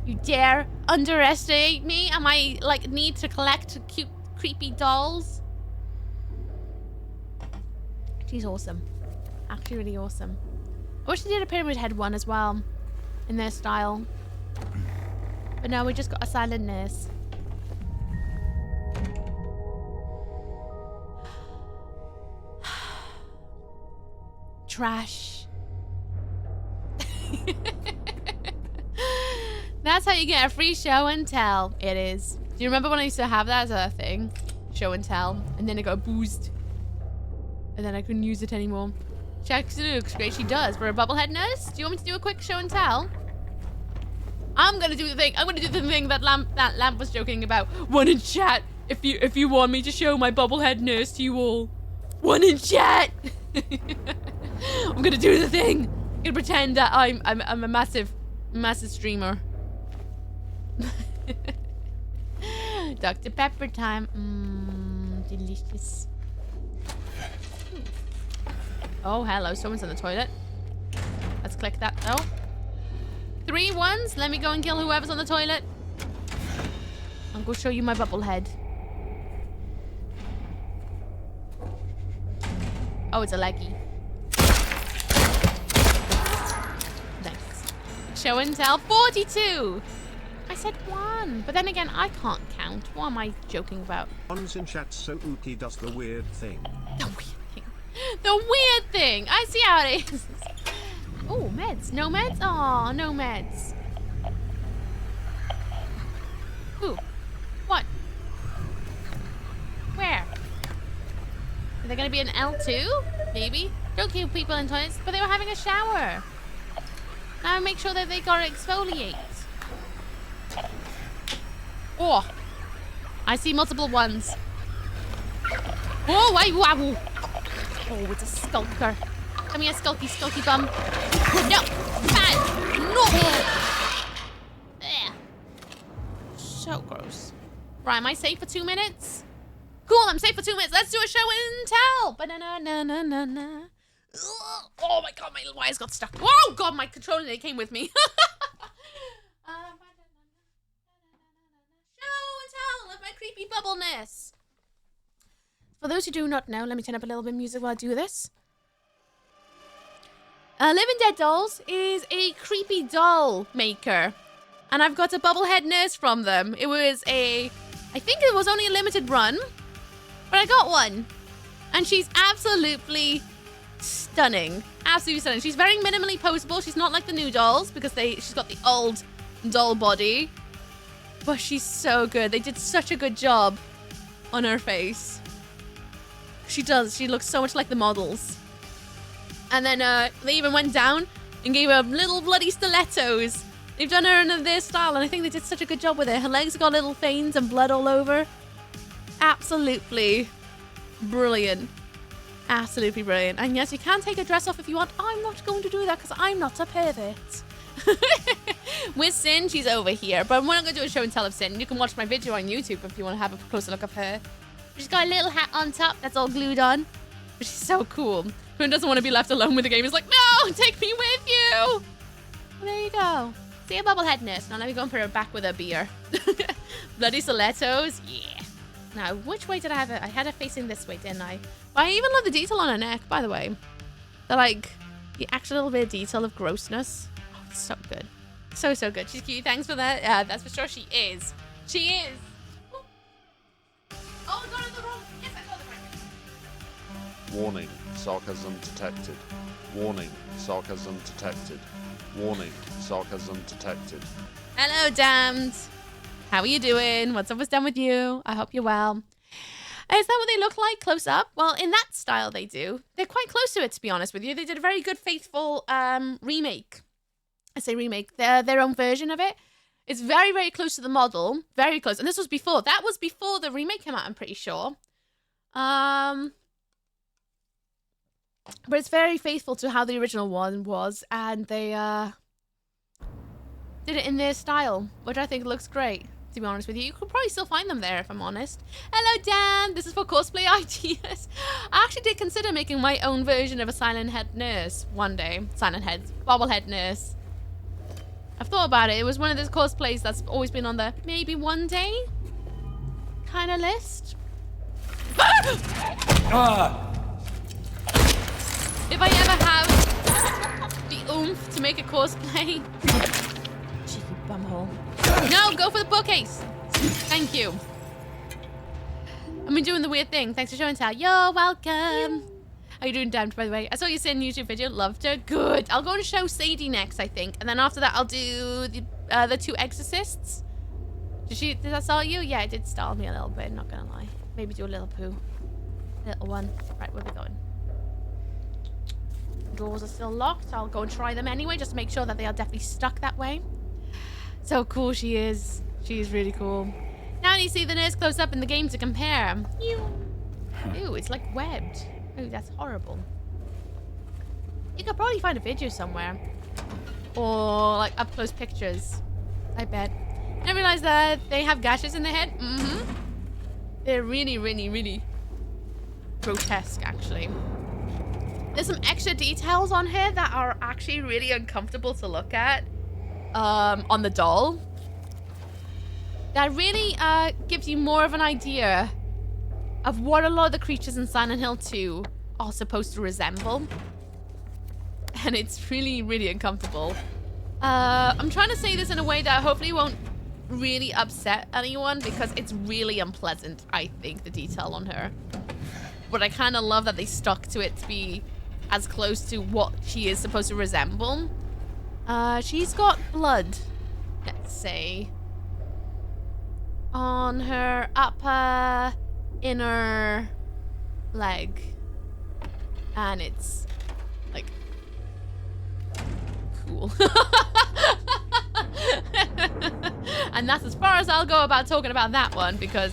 Speaker 2: You dare underestimate me? Am I, like, need to collect cute, creepy dolls? She's awesome. Actually really awesome. I wish they did a Pyramid Head one as well. In their style. But no, we just got a silent nurse. Trash. That's how you get a free show and tell. It is. Do you remember when I used to have that as a thing? Show and tell. And then it got boozed. And then I couldn't use it anymore. She actually looks great. She does. For a bobblehead nurse. Do you want me to do a quick show and tell? I'm gonna do the thing. I'm gonna do the thing that Lamp was joking about. One in chat. If you want me to show my bobblehead nurse to you all. One in chat. I'm gonna do the thing. I'm gonna pretend that I'm a massive streamer. Dr. Pepper time. Delicious. Oh, hello. Someone's in the toilet. Let's click that. Oh. 3 ones. Let me go and kill whoever's on the toilet. I'll go show you my bobblehead. Oh, it's a leggy. Nice. Show and tell 42. I said 1, but then again, I can't count. What am I joking about?
Speaker 4: One's in chat, so Ooky does the weird thing.
Speaker 2: The weird thing. The weird thing. I see how it is. Oh, meds. No meds? Oh, no meds. Ooh. What? Where? Are they gonna be an L2? Maybe. Don't kill people in toilets, but they were having a shower. Now make sure that they gotta exfoliate. Oh, I see multiple ones. Oh, wait, wow. Oh, it's a skulker. Come here, skulky bum. No, bad. No. Ugh. So gross. Right, am I safe for 2 minutes? Cool, I'm safe for 2 minutes. Let's do a show and tell. Ba-na-na-na-na-na. Oh my god, my little wires got stuck. Oh god, my controller, they came with me. Show and tell of my creepy bubbleness. For those who do not know, let me turn up a little bit of music while I do this. Living Dead Dolls is a creepy doll maker. And I've got a bobblehead nurse from them. It was I think it was only a limited run. But I got one. And she's absolutely stunning. Absolutely stunning. She's very minimally poseable. She's not like the new dolls because she's got the old doll body. But she's so good. They did such a good job on her face. She does. She looks so much like the models. And then they even went down and gave her little bloody stilettos. They've done her in their style, and I think they did such a good job with it. Her legs got little veins and blood all over. Absolutely brilliant. Absolutely brilliant. And yes, you can take a dress off if you want. I'm not going to do that because I'm not a pervert. With Sin, she's over here. But we're not going to do a show and tell of Sin. You can watch my video on YouTube if you want to have a closer look of her. She's got a little hat on top that's all glued on. But she's so cool. Who doesn't want to be left alone with the game? Is like, no, take me with you. Well, there you go. See a bobblehead nurse. Now let me go and put her back with a beer. Bloody stilettos. Yeah. Now, which way did I have it? I had her facing this way, didn't I? But I even love the detail on her neck, by the way. The, like, the actual little bit of detail of grossness. Oh, it's so good. So good. She's cute. Thanks for that. That's for sure. She is. She is. Oh, I got it the wrong. Yes, I got it the right.
Speaker 7: Warning, sarcasm detected. Warning, sarcasm detected. Warning, sarcasm detected.
Speaker 2: Hello, damned. How are you doing? What's almost done with you? I hope you're well. Is that what they look like close up? Well, in that style they do. They're quite close to it, to be honest with you. They did a very good, faithful remake. I say remake. Their own version of it. It's very, very close to the model. Very close. And this was before. That was before the remake came out, I'm pretty sure. But it's very faithful to how the original one was. And they did it in their style, which I think looks great. To be honest with you, you could probably still find them there if I'm honest. Hello, Dan. This is for cosplay ideas. I actually did consider making my own version of a silent head nurse one day. Silent head, bobblehead nurse. I've thought about it. It was one of those cosplays that's always been on the maybe one day kind of list. If I ever have the oomph to make a cosplay. Cheeky bumhole. No, go for the bookcase. Thank you. I've been doing the weird thing. Thanks for showing tell. You're welcome. How you doing, Damned, by the way? I saw you send a YouTube video. Loved it. Good. I'll go and show Sadie next, I think. And then after that, I'll do the two exorcists. Did that stall you? Yeah, it did stall me a little bit. Not gonna lie. Maybe do a little poo. Little one. Right, where are we going? Doors are still locked. I'll go and try them anyway, just to make sure that they are definitely stuck that way. So cool she is. She is really cool. Now you see the nurse close up in the game to compare. Ew, it's like webbed. Oh, that's horrible. You could probably find a video somewhere. Or like up close pictures. I bet. I realized that they have gashes in their head. They're really, really, really grotesque, actually. There's some extra details on here that are actually really uncomfortable to look at. On the doll. That really gives you more of an idea of what a lot of the creatures in Silent Hill 2 are supposed to resemble. And it's really, really uncomfortable. I'm trying to say this in a way that hopefully won't really upset anyone, because it's really unpleasant, I think, the detail on her. But I kind of love that they stuck to it to be as close to what she is supposed to resemble. She's got blood, let's say, on her upper inner leg. And it's, like, cool. And that's as far as I'll go about talking about that one, because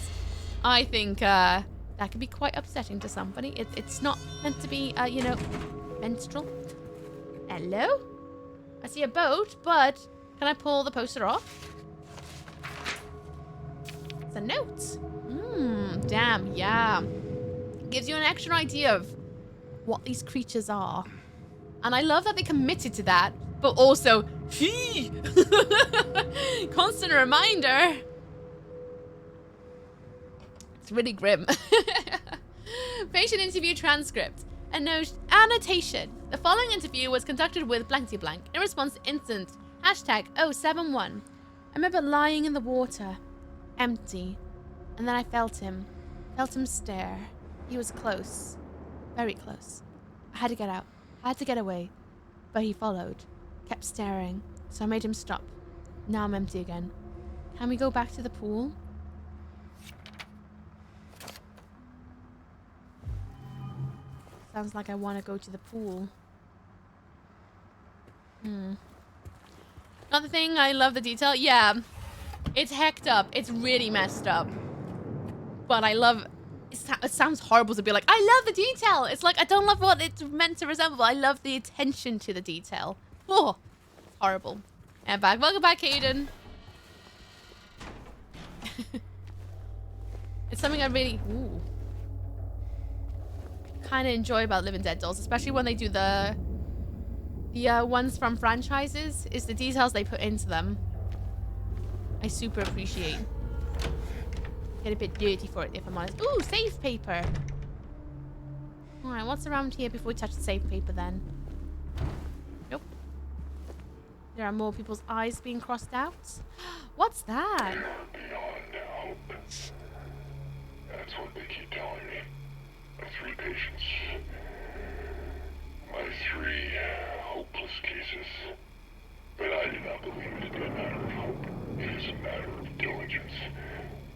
Speaker 2: I think that could be quite upsetting to somebody. It's not meant to be, you know, menstrual. Hello? I see a boat, but can I pull the poster off? It's a note. Damn, yeah. Gives you an extra idea of what these creatures are. And I love that they committed to that, but also, constant reminder. It's really grim. Patient interview transcript. A note, annotation. The following interview was conducted with blankety blank in response to incident #071. I remember lying in the water, empty, and then I felt him stare. He was close, very close. I had to get out, I had to get away, but he followed, kept staring, so I made him stop. Now I'm empty again. Can we go back to the pool? Sounds like I want to go to the pool. Another thing, I love the detail. Yeah, it's hecked up. It's really messed up. But I love... It sounds horrible to be like, I love the detail. It's like, I don't love what it's meant to resemble. I love the attention to the detail. Oh, it's horrible. And back. Welcome back, Hayden. It's something I really... Ooh. Kind of enjoy about Living Dead dolls, especially when they do the ones from franchises, is the details they put into them. I super appreciate. Get a bit dirty for it, if I'm honest. Ooh, safe paper. Alright, what's around here before we touch the safe paper then? Nope. There are more people's eyes being crossed out. What's that?
Speaker 8: Beyond hope. That's what they keep telling me. My 3 patients. My 3 hopeless cases. But I do not believe it to be a matter of hope. It is a matter of diligence,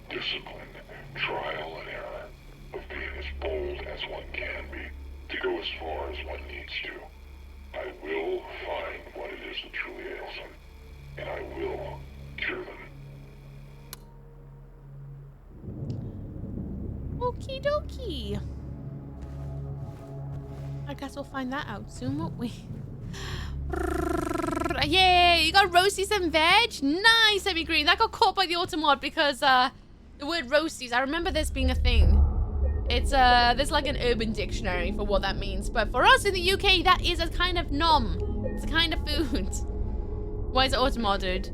Speaker 8: discipline, trial and error, of being as bold as one can be, to go as far as one needs to. I will find what it is that truly ails them, and I will cure them.
Speaker 2: Okie dokie. I guess we'll find that out soon, won't we? Yay! You got roasties and veg. Nice, Heavy Green. That got caught by the automod because the word roasties. I remember this being a thing. It's there's like an urban dictionary for what that means, but for us in the UK, that is a kind of nom. It's a kind of food. Why is it automoded?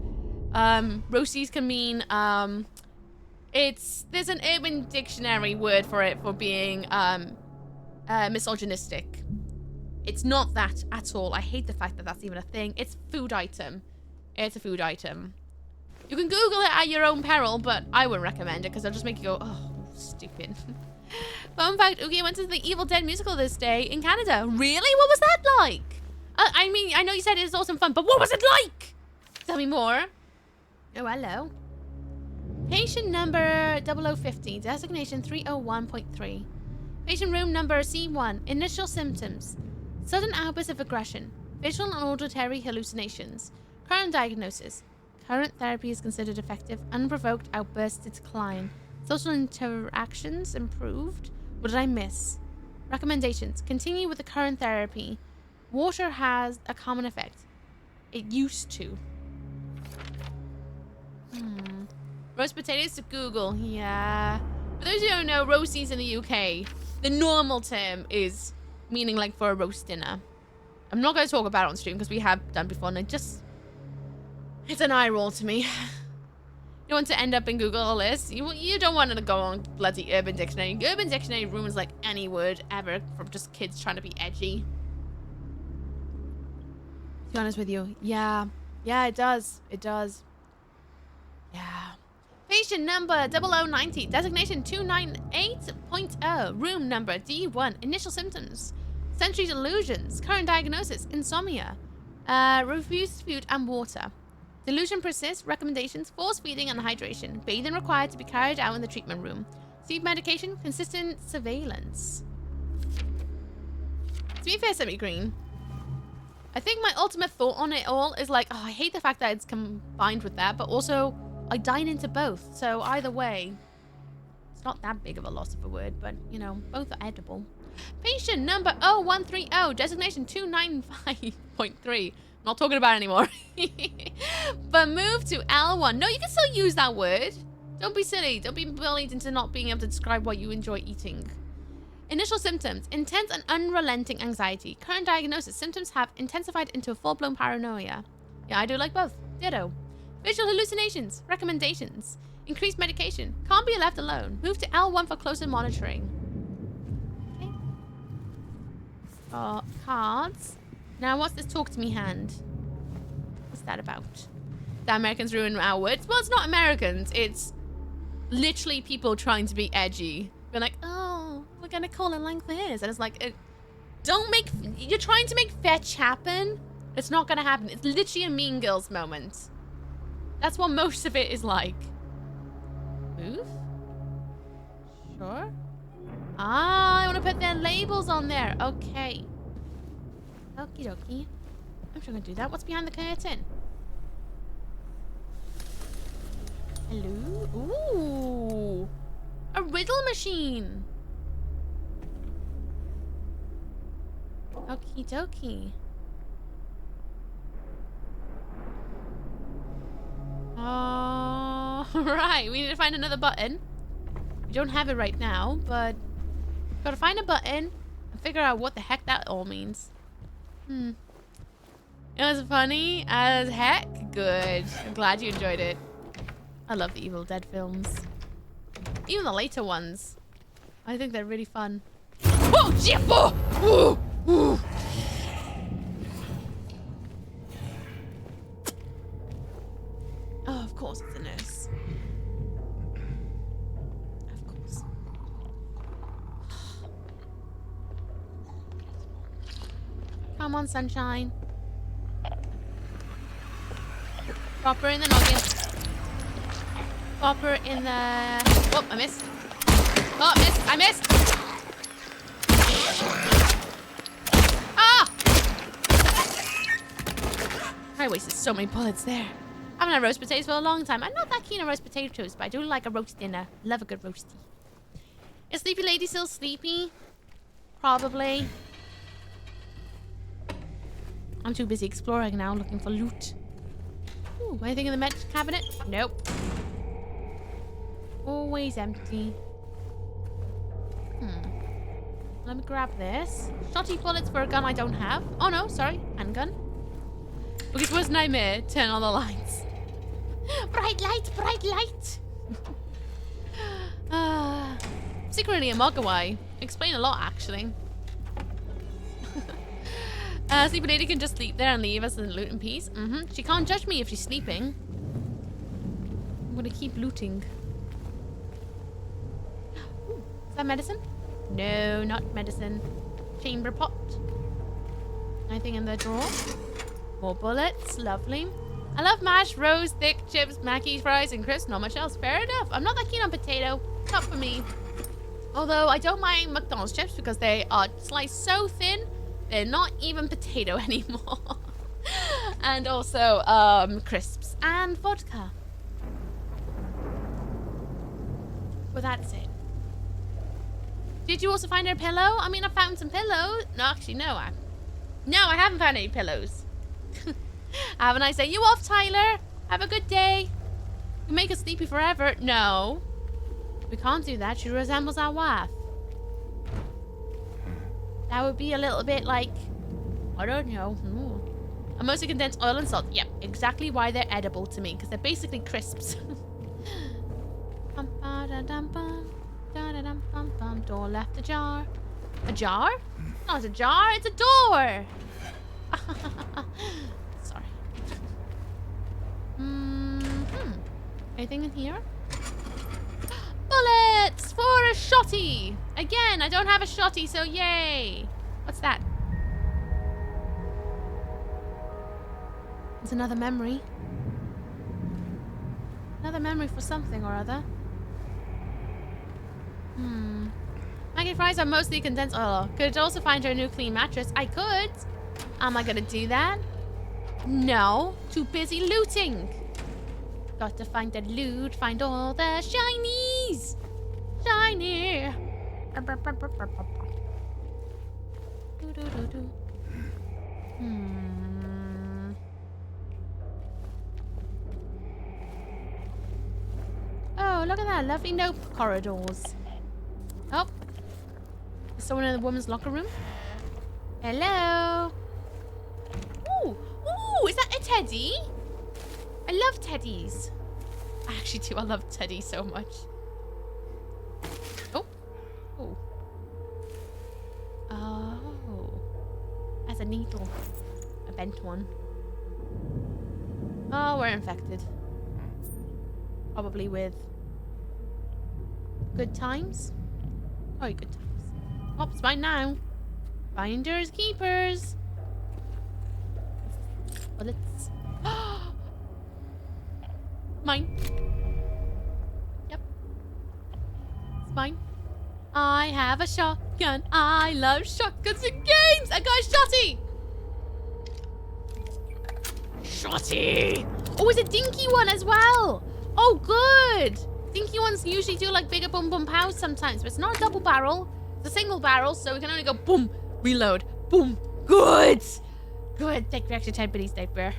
Speaker 2: Roasties can mean there's an urban dictionary word for it for being misogynistic. It's not that at all. I hate the fact that that's even a thing. It's food item. It's a food item. You can Google it at your own peril, but I wouldn't recommend it because it'll just make you go, oh, stupid. Fun fact, Ooky went to the Evil Dead musical this day in Canada. Really? What was that like? I mean, I know you said it was awesome fun, but what was it like? Tell me more. Oh, hello. Patient number 0050, designation 301.3. Patient room number C1, initial symptoms. Sudden outbursts of aggression, visual and auditory hallucinations. Current diagnosis. Current therapy is considered effective. Unprovoked outbursts to decline. Social interactions improved. What did I miss? Recommendations. Continue with the current therapy. Water has a common effect. It used to. Roast potatoes to Google. Yeah. For those who don't know, roasties in the UK, the normal term is meaning like for a roast dinner. I'm not going to talk about it on stream because we have done before and it's an eye roll to me. You don't want to end up in Google all this. You don't want to go on bloody Urban Dictionary. Urban Dictionary ruins like any word ever from just kids trying to be edgy. To be honest with you. Yeah, it does. It does. Yeah. Patient number 0090, designation 298.0, room number D1, initial symptoms. Sensory delusions, current diagnosis, insomnia. Refused food and water. Delusion persists, recommendations, force feeding and hydration. Bathing required to be carried out in the treatment room. Sleep medication, consistent surveillance. To be fair, Semi-Green, I think my ultimate thought on it all is like, oh, I hate the fact that it's combined with that, but also I dine into both. So either way, it's not that big of a loss of a word, but you know, both are edible. Patient number 0130, designation 295.3. Not talking about it anymore. But move to L1. No, you can still use that word. Don't be silly. Don't be bullied into not being able to describe what you enjoy eating. Initial symptoms. Intense and unrelenting anxiety. Current diagnosis. Symptoms have intensified into a full-blown paranoia. Yeah, I do like both. Ditto. Visual hallucinations. Recommendations. Increased medication. Can't be left alone. Move to L1 for closer monitoring. Okay. Cards. Now, what's this talk to me hand? What's that about? The Americans ruin our words? Well, it's not Americans. It's literally people trying to be edgy. They're like, oh, we're going to call it like this. And it's like, you're trying to make fetch happen. It's not going to happen. It's literally a Mean Girls moment. That's what most of it is like. Move? Sure. Ah, I want to put their labels on there. Okay. Okie dokie. I'm sure I'm gonna do that. What's behind the curtain? Hello? Ooh. A riddle machine. Okie dokie. Right. We need to find another button. We don't have it right now, but gotta find a button and figure out what the heck that all means. It was funny as heck. Good. I'm glad you enjoyed it. I love the Evil Dead films. Even the later ones. I think they're really fun. Oh, shit! Oh! Ooh! Ooh! Come on, sunshine. Drop her in the noggin. Drop her in the... Oh, I missed. Oh, I missed. Ah! I wasted so many bullets there. I haven't had roast potatoes for a long time. I'm not that keen on roast potatoes, but I do like a roast dinner. Love a good roasty. Is Sleepy Lady still sleepy? Probably. I'm too busy exploring now, looking for loot. Ooh, anything in the med cabinet? Nope. Always empty. Let me grab this. Shotty bullets for a gun I don't have. Oh no, sorry. Handgun. Because worst nightmare, turn on the lights. Bright light, bright light. Secretly a Mogwai. Explain a lot, actually. Sleepy Lady can just sleep there and leave us in loot in peace. She can't judge me if she's sleeping. I'm gonna keep looting. Ooh, is that medicine? No, not medicine. Chamber pot. Anything in the drawer? More bullets. Lovely. I love mash, roast, thick chips, Mackey's fries, and crisps. Not much else. Fair enough. I'm not that keen on potato. Not for me. Although I don't mind McDonald's chips because they are sliced so thin, they're not even potato anymore. And also crisps and vodka. Well, that's it. Did you also find her pillow? I mean, I found some pillows. No, actually, no. I haven't found any pillows. Have a nice day. You off, Tyler? Have a good day. You make us sleepy forever. No. We can't do that. She resembles our wife. That would be a little bit like... I don't know. A mostly condensed oil and salt. Yep, exactly why they're edible to me. Because they're basically crisps. Door left ajar. A jar? Not a jar, it's a door. Sorry. Anything in here? Bullets for a shotty. Again, I don't have a shotty, so yay. What's that? It's another memory. Another memory for something or other. Maggie fries are mostly condensed oil. Could also find her a new clean mattress. I could. Am I gonna do that? No. Too busy looting. Got to find the loot. Find all the shinies. Shiny. Oh, look at that. Lovely nope corridors. Oh. Is someone in the woman's locker room? Hello. Ooh. Ooh, is that a teddy? I love teddies. I actually do. I love teddy so much. Oh. Oh. Oh. That's a needle. A bent one. Oh, we're infected. Probably with good times. Oh, good times. Oh, it's mine now. Finders, keepers. Bullets. Mine. Yep. It's mine. I have a shotgun. I love shotguns and games. I got a shotty. Shotty. Oh, it's a dinky one as well. Oh, good. Dinky ones usually do like bigger boom boom pows sometimes, but it's not a double barrel. It's a single barrel, so we can only go boom, reload, boom. Good. Good. Thank you for extra 10 pennies, Dave Bear.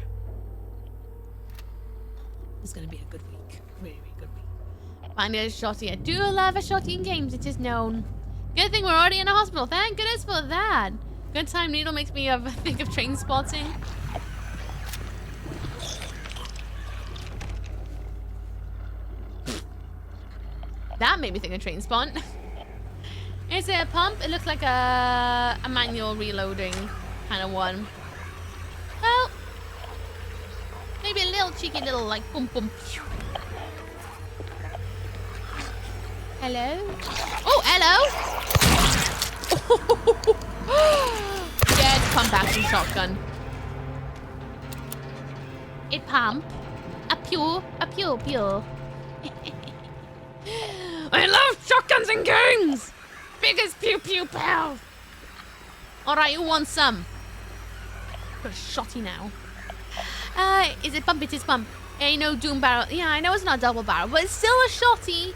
Speaker 2: It's gonna be a good week. Really, really good week. Finding a shotty. I do love a shotty in games, it is known. Good thing we're already in a hospital. Thank goodness for that. Good time needle makes me think of train spotting. That made me think of train spawn. Is it a pump? It looks like a manual reloading kind of one. Well, maybe a little cheeky little like boom boom. Hello? Oh, hello! Dead, come back. hunting shotgun. It pump. A pew, pew. I love shotguns and games! Biggest pew pew pow! Alright, who wants some? Got a shotty now. Is it bump? It is bump. Ain't no doom barrel. Yeah, I know it's not double barrel, but it's still a shotty.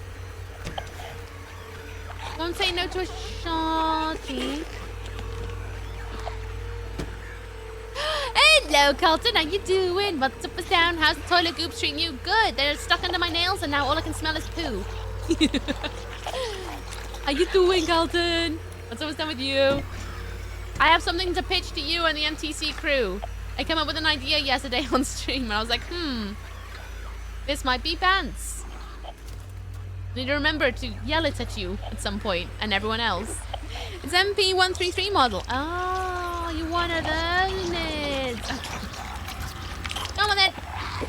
Speaker 2: Don't say no to a shotty. Hello, Colton. How you doing? What's up, what's down? How's the toilet goops treating you? Good. They're stuck under my nails, and now all I can smell is poo. How you doing, Colton? What's up, what's down with you? I have something to pitch to you and the MTC crew. I came up with an idea yesterday on stream, and I was like, this might be pants. Need to remember to yell it at you at some point, and everyone else. It's MP133 model. Oh, you one of those mids. Okay. Come on then.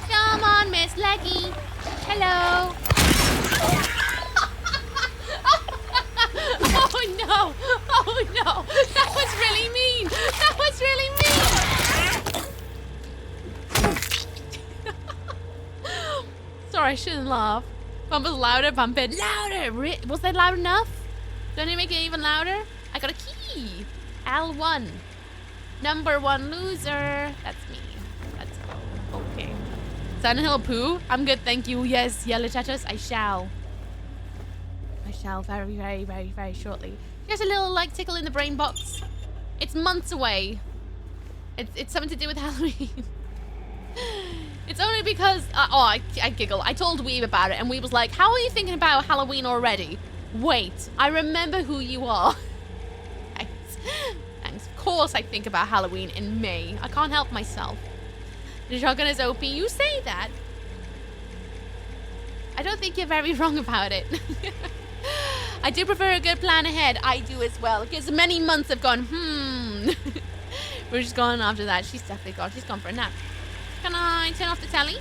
Speaker 2: Come on, Miss Leggy. Hello. Oh no. Oh no. That was really mean. That was really mean. Sorry, I shouldn't laugh. Bump is louder, bump it louder. Was that loud enough? Don't you make it even louder? I got a key. L1. Number 1 loser. That's me. That's okay. Silent Hill poo? I'm good, thank you. Yes, yellow chatters. I shall. I shall very, very, very, very shortly. There's a little like tickle in the brain box. It's months away. It's something to do with Halloween. It's only because I giggle. I told Weeb about it, and Weeb was like, "How are you thinking about Halloween already?" Wait, I remember who you are. Thanks. Thanks. Of course I think about Halloween in May. I can't help myself. The shotgun is OP. You say that. I don't think you're very wrong about it. I do prefer a good plan ahead. I do as well. Because many months have gone, We're just going after that. She's definitely gone. She's gone for a nap. Can I turn off the telly?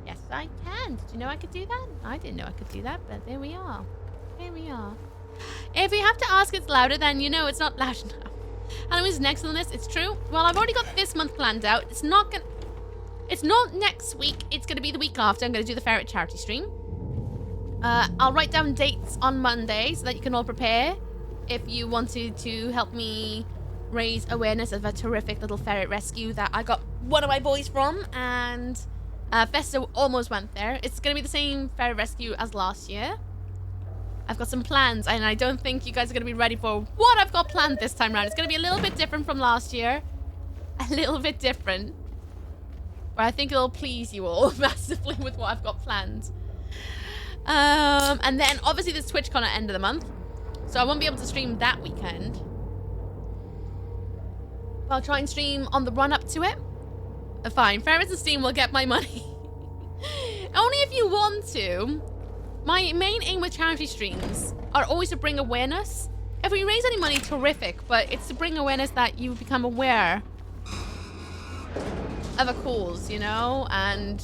Speaker 2: Yes, I can. Did you know I could do that? I didn't know I could do that, but there we are. There we are. If you have to ask it's louder, then you know it's not loud enough. Halloween's next on the list. It's true. Well, I've already got this month planned out. It's not next week. It's gonna be the week after. I'm gonna do the ferret charity stream. I'll write down dates on Monday so that you can all prepare. If you wanted to help me raise awareness of a terrific little ferret rescue that I got one of my boys from, and Festo almost went there. It's going to be the same ferret rescue as last year. I've got some plans, and I don't think you guys are going to be ready for what I've got planned this time around. It's going to be a little bit different from last year. A little bit different. But I think it'll please you all massively with what I've got planned. And then, obviously, there's TwitchCon at end of the month. So I won't be able to stream that weekend. But I'll try and stream on the run-up to it. Fine, Ferrets and Steam will get my money. Only if you want to. My main aim with charity streams are always to bring awareness. If we raise any money, terrific. But it's to bring awareness that you become aware of a cause, you know? And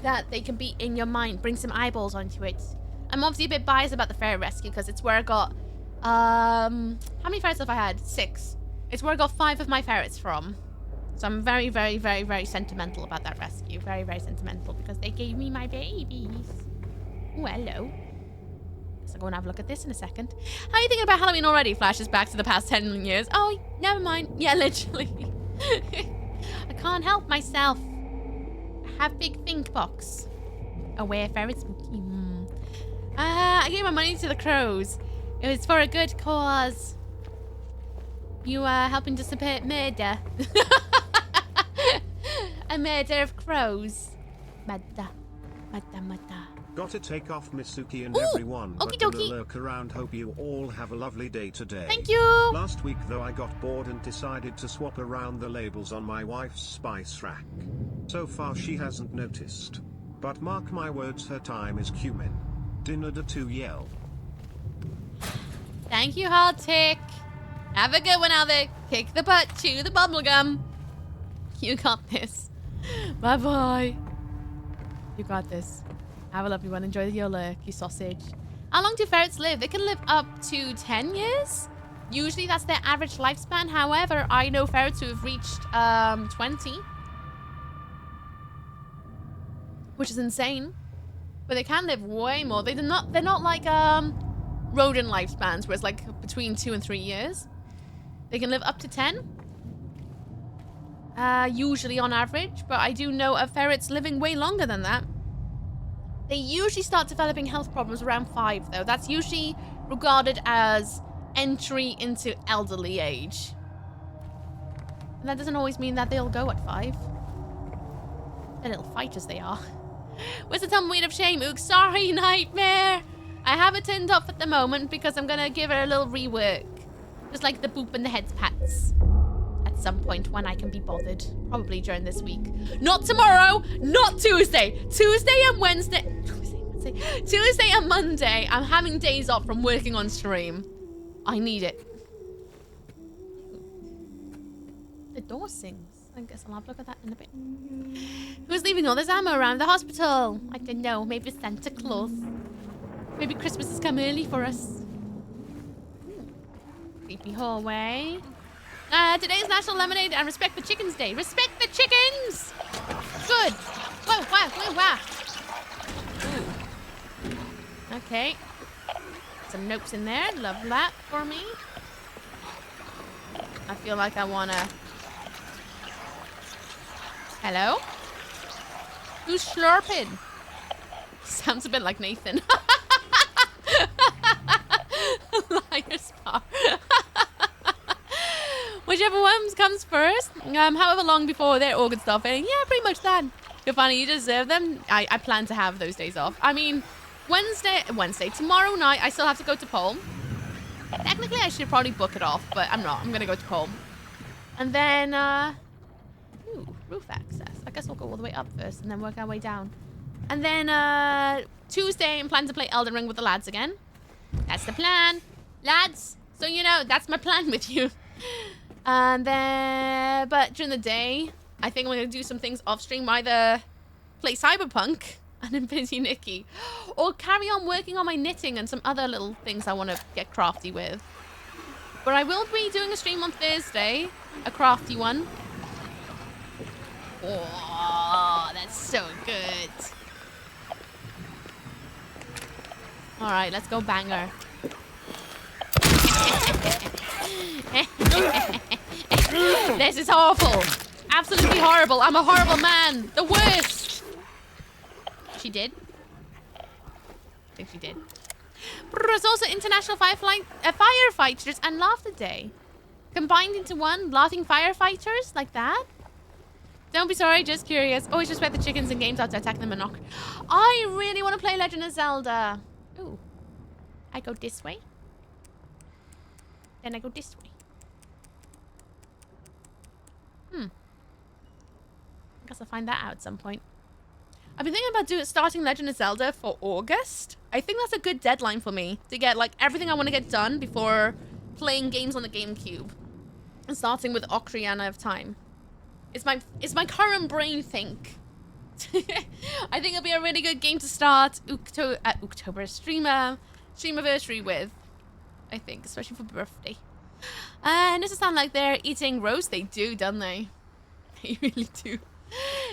Speaker 2: that they can be in your mind. Bring some eyeballs onto it. I'm obviously a bit biased about the ferret rescue because it's where I got, how many ferrets have I had? 6. It's where I got 5 of my ferrets from. So I'm very, very, very, very sentimental about that rescue. Very, very sentimental because they gave me my babies. Oh, hello. So I'll go and have a look at this in a second. How are you thinking about Halloween already? Flashes back to the past 10 million years. Oh, never mind. Yeah, literally. I can't help myself. I have big think box. Aware ferrets. Spooky. I gave my money to the crows. It was for a good cause. You are helping to support murder. A murder of crows. Mada. Mada, mada.
Speaker 4: Gotta take off missooky and everyone, but gonna lurk around. Hope you all have a lovely day today.
Speaker 2: Thank you.
Speaker 4: Last week though I got bored and decided to swap around the labels on my wife's spice rack. So far she hasn't noticed. But mark my words, her time is cumin. Dinner to yell.
Speaker 2: Thank you, Hard Tick. Have a good one out there. Kick the butt, chew the bubblegum. You got this. Bye-bye. You got this. Have a lovely one. Enjoy your lurk, you sausage. How long do ferrets live? They can live up to 10 years. Usually that's their average lifespan. However, I know ferrets who have reached 20. Which is insane. But they can live way more. They're not like rodent lifespans where it's like between 2 and 3 years. They can live up to 10. Usually on average, but I do know of ferrets living way longer than that. They usually start developing health problems around 5 though. That's usually regarded as entry into elderly age. And that doesn't always mean that they'll go at 5. They're little fighters they are. Where's the tumbleweed of shame? Ook, sorry, Nightmare. I have it turned off at the moment because I'm gonna give her a little rework. Just like the boop and the heads pats. At some point when I can be bothered. Probably during this week. Not tomorrow, not Tuesday. Tuesday and Wednesday. Tuesday and Monday, I'm having days off from working on stream. I need it. The door sings. I guess I'll have a look at that in a bit. Who's leaving all this ammo around the hospital? I don't know. Maybe Santa Claus. Maybe Christmas has come early for us. Creepy hallway. Today is National Lemonade and Respect the Chickens Day. Respect the chickens! Good. Whoa, wow, whoa, wow. Ooh. Okay. Some notes in there. Love that for me. I feel like I wanna... Hello? Who's slurping? Sounds a bit like Nathan. Liar's bar. Whichever one comes first. However long before their organs start failing. Yeah, pretty much that. You're funny, you deserve them. I plan to have those days off. I mean, Wednesday, tomorrow night, I still have to go to Pole. Technically, I should probably book it off, but I'm not. I'm gonna go to Pole. And then, ooh, roof access. I guess we'll go all the way up first and then work our way down. And then, Tuesday, I'm planning to play Elden Ring with the lads again. That's the plan. Lads, so you know, that's my plan with you. And then, but during the day, I think I'm gonna do some things off stream. Either play Cyberpunk and Infinity Nikki, or carry on working on my knitting and some other little things I want to get crafty with. But I will be doing a stream on Thursday, a crafty one. Oh, that's so good. All right, let's go banger. This is awful. Absolutely horrible. I'm a horrible man. The worst. She did. I think she did. There's also International Firefighters and Laughter Day. Combined into one, laughing firefighters like that? Don't be sorry, just curious. Always respect the chickens in games out to attack them and knock. I really want to play Legend of Zelda. Ooh. I go this way. Then I go this way. I guess I'll find that out at some point. I've been thinking about starting Legend of Zelda for August. I think that's a good deadline for me to get like everything I want to get done before playing games on the GameCube. And starting with Ocarina of Time. It's my current brain think. I think it'll be a really good game to start October streamiversary with. I think, especially for birthday. And does it sound like they're eating roast? They do, don't they? They really do.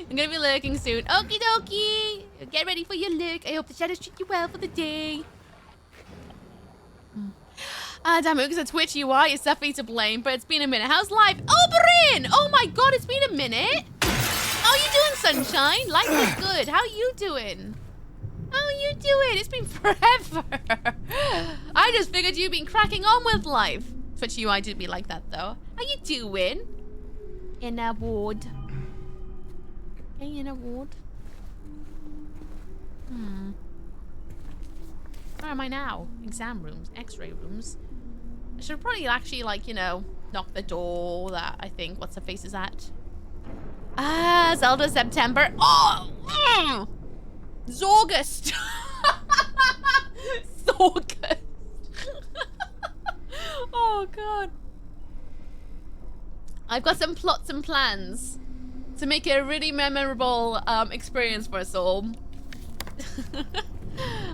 Speaker 2: I'm gonna be lurking soon. Okie dokie! Get ready for your lurk. I hope the shadows treat you well for the day. Damn it, because the Twitch UI is definitely to blame, but it's been a minute. How's life? Oberyn! Oh my god, it's been a minute! How you doing, sunshine? Life is good. How you doing? How you doing? It's been forever. I just figured you'd been cracking on with life. Twitch UI did be like that, though. How you doing? In a ward. Okay, in a ward. Where am I now? Exam rooms, x-ray rooms. I should probably actually, like, you know, knock the door that I think what's her face is at. Ah, Zelda September. Oh! Zorgust. Zorgust. Oh, God. I've got some plots and plans to make it a really memorable experience for us all.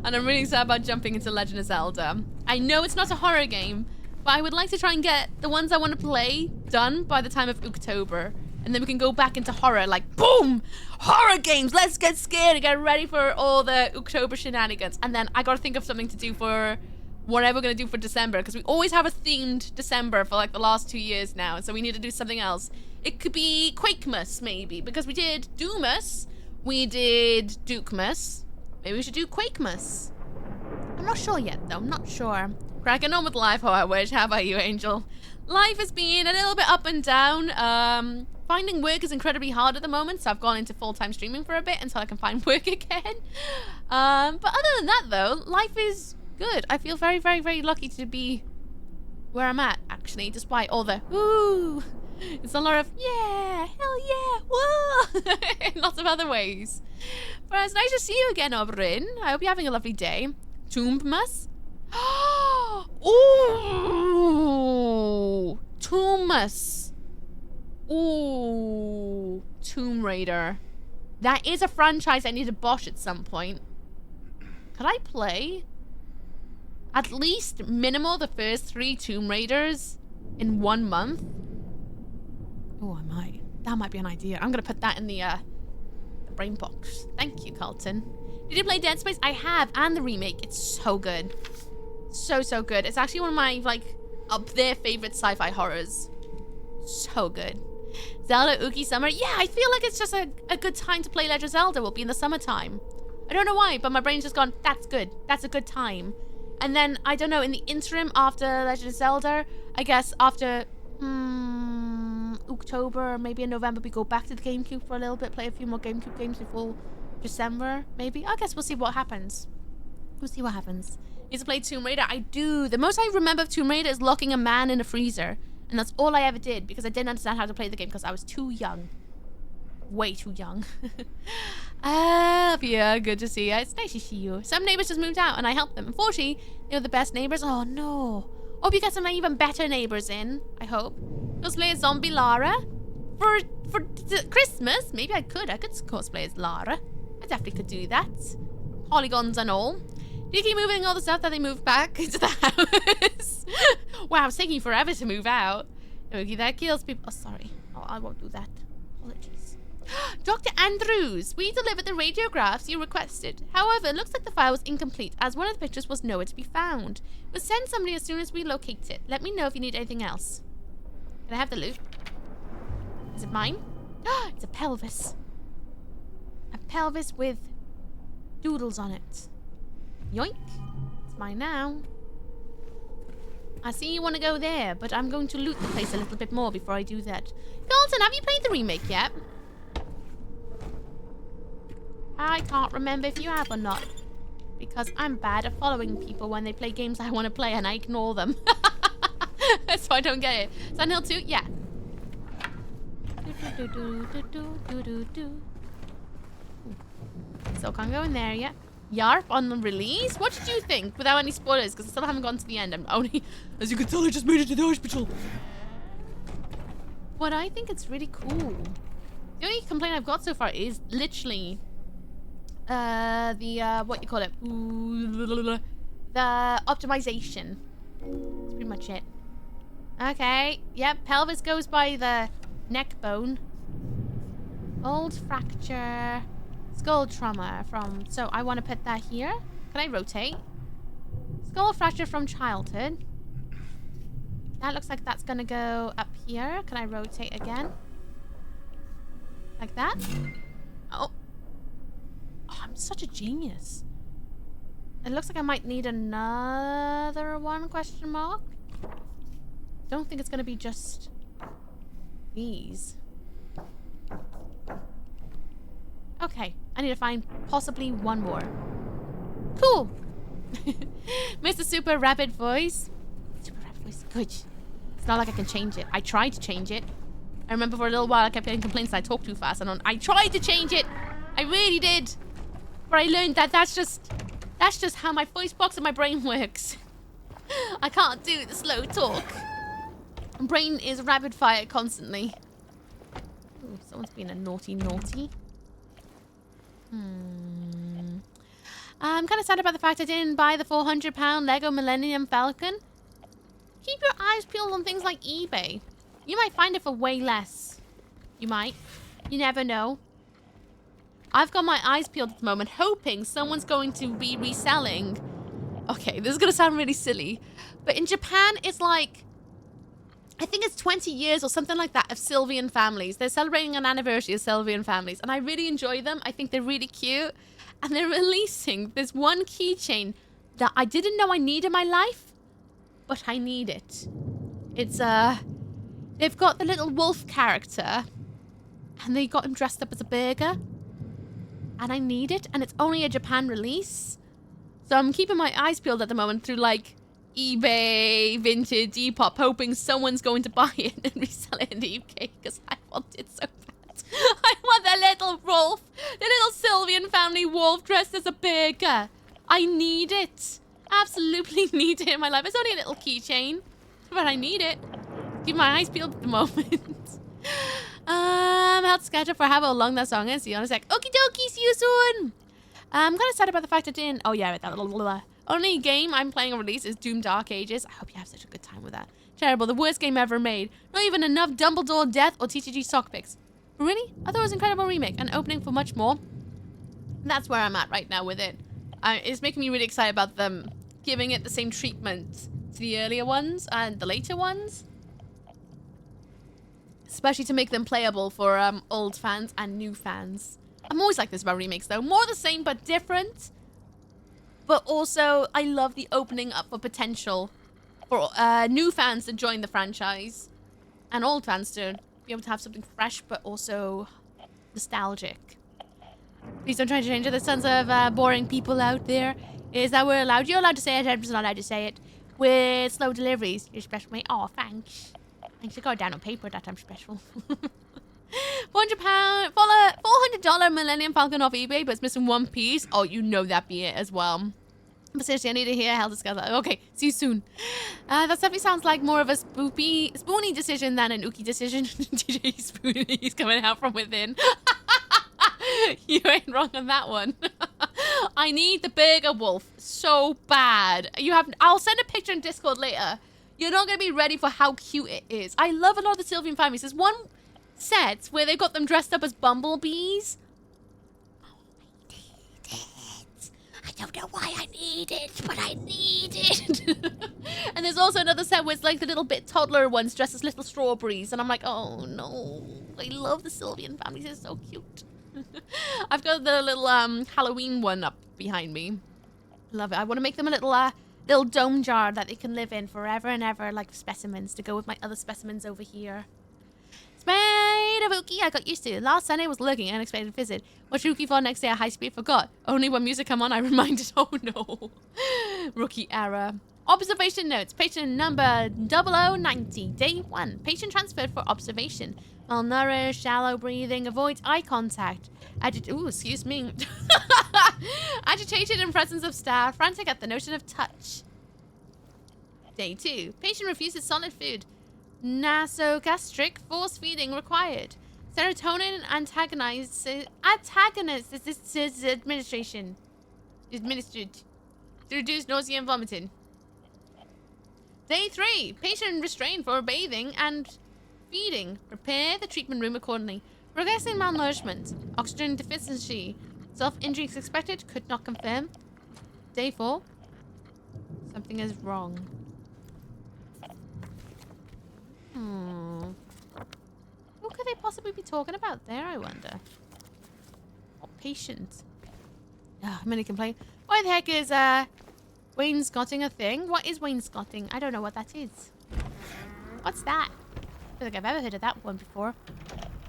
Speaker 2: And I'm really sad about jumping into Legend of Zelda. I know it's not a horror game, but I would like to try and get the ones I want to play done by the time of October. And then we can go back into horror, like, boom! Horror games! Let's get scared and get ready for all the October shenanigans. And then I gotta think of something to do for whatever we're gonna do for December, because we always have a themed December for like the last 2 years now, so we need to do something else. It could be Quakemas, maybe, because we did Doomas, we did Dukemas. Maybe we should do Quakemas. I'm not sure yet, though. I'm not sure. Cracking on with life, how I wish. How about you, Angel? Life has been a little bit up and down. Finding work is incredibly hard at the moment, so I've gone into full-time streaming for a bit until I can find work again. But other than that, though, life is good. I feel very, very, very lucky to be where I'm at, actually, despite all the woo. It's a lot of yeah, hell yeah, whoa, in lots of other ways. But it's nice to see you again, Oberyn. I hope you're having a lovely day. Tombmas. Ooh, Tombmas. Ooh, Tomb Raider. That is a franchise I need to bosh at some point. Could I play at least minimal the first 3 Tomb Raiders in 1 month? Oh, I might. That might be an idea. I'm gonna put that in the brain box. Thank you, Carlton. Did you play Dead Space? I have, and the remake. It's so good. So, so good. It's actually one of my, like, up there favorite sci-fi horrors. So good. Zelda Ooky Summer. Yeah, I feel like it's just a good time to play Legend of Zelda. Will be in the summertime. I don't know why, but my brain's just gone, that's good. That's a good time. And then, I don't know, in the interim after Legend of Zelda, I guess after October or maybe in November, we go back to the GameCube for a little bit, play a few more GameCube games before December, maybe. I guess we'll see what happens. We'll see what happens. Need to play Tomb Raider? I do. The most I remember of Tomb Raider is locking a man in a freezer. And that's all I ever did because I didn't understand how to play the game because I was too young. Way too young. Yeah, good to see you. It's nice to see you. Some neighbors just moved out and I helped them. Unfortunately, they were the best neighbors. Oh no. Hope you get some even better neighbors in. I hope. Cosplay as Zombie Lara for Christmas. Maybe I could cosplay as Lara. I definitely could do that. Polygons and all. Do you keep moving all the stuff that they moved back into the house? Wow, it's taking forever to move out. Okay, that kills people. Oh, sorry. Oh, I won't do that. Apologies. Dr. Andrews, we delivered the radiographs you requested. However, it looks like the file was incomplete, as one of the pictures was nowhere to be found. We'll send somebody as soon as we locate it. Let me know if you need anything else. Can I have the loot? Is it mine? It's a pelvis. A pelvis with doodles on it. Yoink. It's mine now. I see you want to go there, but I'm going to loot the place a little bit more before I do that. Carlton, have you played the remake yet? I can't remember if you have or not. Because I'm bad at following people when they play games I want to play and I ignore them. So I don't get it. Silent Hill 2? Yeah. Still can't go in there yet. Yarp on the release? What did you think? Without any spoilers, because I still haven't gotten to the end. I'm only, as you can tell, I just made it to the hospital. What I think it's really cool. The only complaint I've got so far is literally what you call it? The optimization. That's pretty much it. Okay. Yep. Pelvis goes by the neck bone. Old fracture. Skull trauma from... So I want to put that here. Can I rotate? Skull fracture from childhood. That looks like that's going to go up here. Can I rotate again? Like that? Oh. Oh, I'm such a genius. It looks like I might need another one, question mark. Don't think it's going to be just these. Okay, I need to find possibly one more. Cool. Mr. Super Rapid Voice. Super Rapid Voice, good. It's not like I can change it. I tried to change it. I remember for a little while I kept getting complaints that I talk too fast. And I tried to change it. I really did. But I learned that that's just how my voice box and my brain works. I can't do the slow talk. My brain is rapid fire constantly. Ooh, someone's been a naughty. I'm kind of sad about the fact I didn't buy the £400 Lego Millennium Falcon. Keep your eyes peeled on things like eBay. You might find it for way less. You might. You never know. I've got my eyes peeled at the moment, hoping someone's going to be reselling. Okay, this is going to sound really silly. But in Japan, it's like, I think it's 20 years or something like that of Sylvian families. They're celebrating an anniversary of Sylvian families. And I really enjoy them. I think they're really cute. And they're releasing this one keychain that I didn't know I needed in my life. But I need it. It's, they've got the little wolf character. And they got him dressed up as a burger. And I need it. And it's only a Japan release. So I'm keeping my eyes peeled at the moment through, like, eBay, Vinted, Depop, hoping someone's going to buy it and resell it in the UK. Because I want it so bad. I want the little wolf. The little Sylvian family wolf dressed as a burger. I need it. Absolutely need it in my life. It's only a little keychain. But I need it. Keep my eyes peeled at the moment. I'll schedule for how long that song is. See you in a sec. Okie dokie, see you soon. I'm kind of sad about the fact I didn't... Oh, yeah, that little... Only game I'm playing on release is Doom Dark Ages. I hope you have such a good time with that. Terrible. The worst game ever made. Not even enough Dumbledore death or TTG sock picks. Really? I thought it was an incredible remake. And opening for much more. That's where I'm at right now with it. It's making me really excited about them giving it the same treatment to the earlier ones and the later ones. Especially to make them playable for old fans and new fans. I'm always like this about remakes, though. More the same, but different. But also, I love the opening up for potential for new fans to join the franchise. And old fans to be able to have something fresh, but also nostalgic. Please don't try to change it. There's tons of boring people out there. Is that we're allowed? You're allowed to say it. I'm just not allowed to say it. With slow deliveries. You're special, mate. Oh, thanks. Thanks. I got it down on paper that I'm special. £400 $400 Millennium Falcon off eBay, but it's missing one piece. Oh, you know that be it as well. But seriously, I need to hear how this goes. Okay, see you soon. That definitely sounds like more of a spoony decision than an ooky decision. DJ Spoony, he's coming out from within. You ain't wrong on that one. I need the burger wolf so bad. I'll send a picture in Discord later. You're not going to be ready for how cute it is. I love a lot of the Sylvian families. There's one set where they got them dressed up as bumblebees. Oh, I need it. I don't know why I need it, but I need it. And there's also another set where it's like the little bit toddler ones dressed as little strawberries. And I'm like, oh no. I love the Sylvian families. They're so cute. I've got the little Halloween one up behind me. Love it. I want to make them a little dome jar that they can live in forever and ever, like specimens, to go with my other specimens over here. Spade of Ookie, I got used to. Last Sunday was lurking, unexpected visit. Watch Ookie for next day at high speed, forgot. Only when music come on, I reminded. Oh no. Rookie error. Observation notes. Patient number 0090. Day 1. Patient transferred for observation. Malnourished, shallow breathing, avoids eye contact. Ooh, excuse me. Agitated in presence of staff, frantic at the notion of touch. Day 2. Patient refuses solid food. Nasogastric force feeding required. Serotonin antagonist administered to reduce nausea and vomiting. Day 3. Patient restrained for bathing and feeding. Prepare the treatment room accordingly. Progressing malnourishment. Oxygen deficiency. Self-injury is expected. Could not confirm. Day 4. Something is wrong. What could they possibly be talking about there, I wonder? What patient? Many complain. Why the heck is wainscoting a thing? What is wainscoting? I don't know what that is. What's that? I don't think I've ever heard of that one before.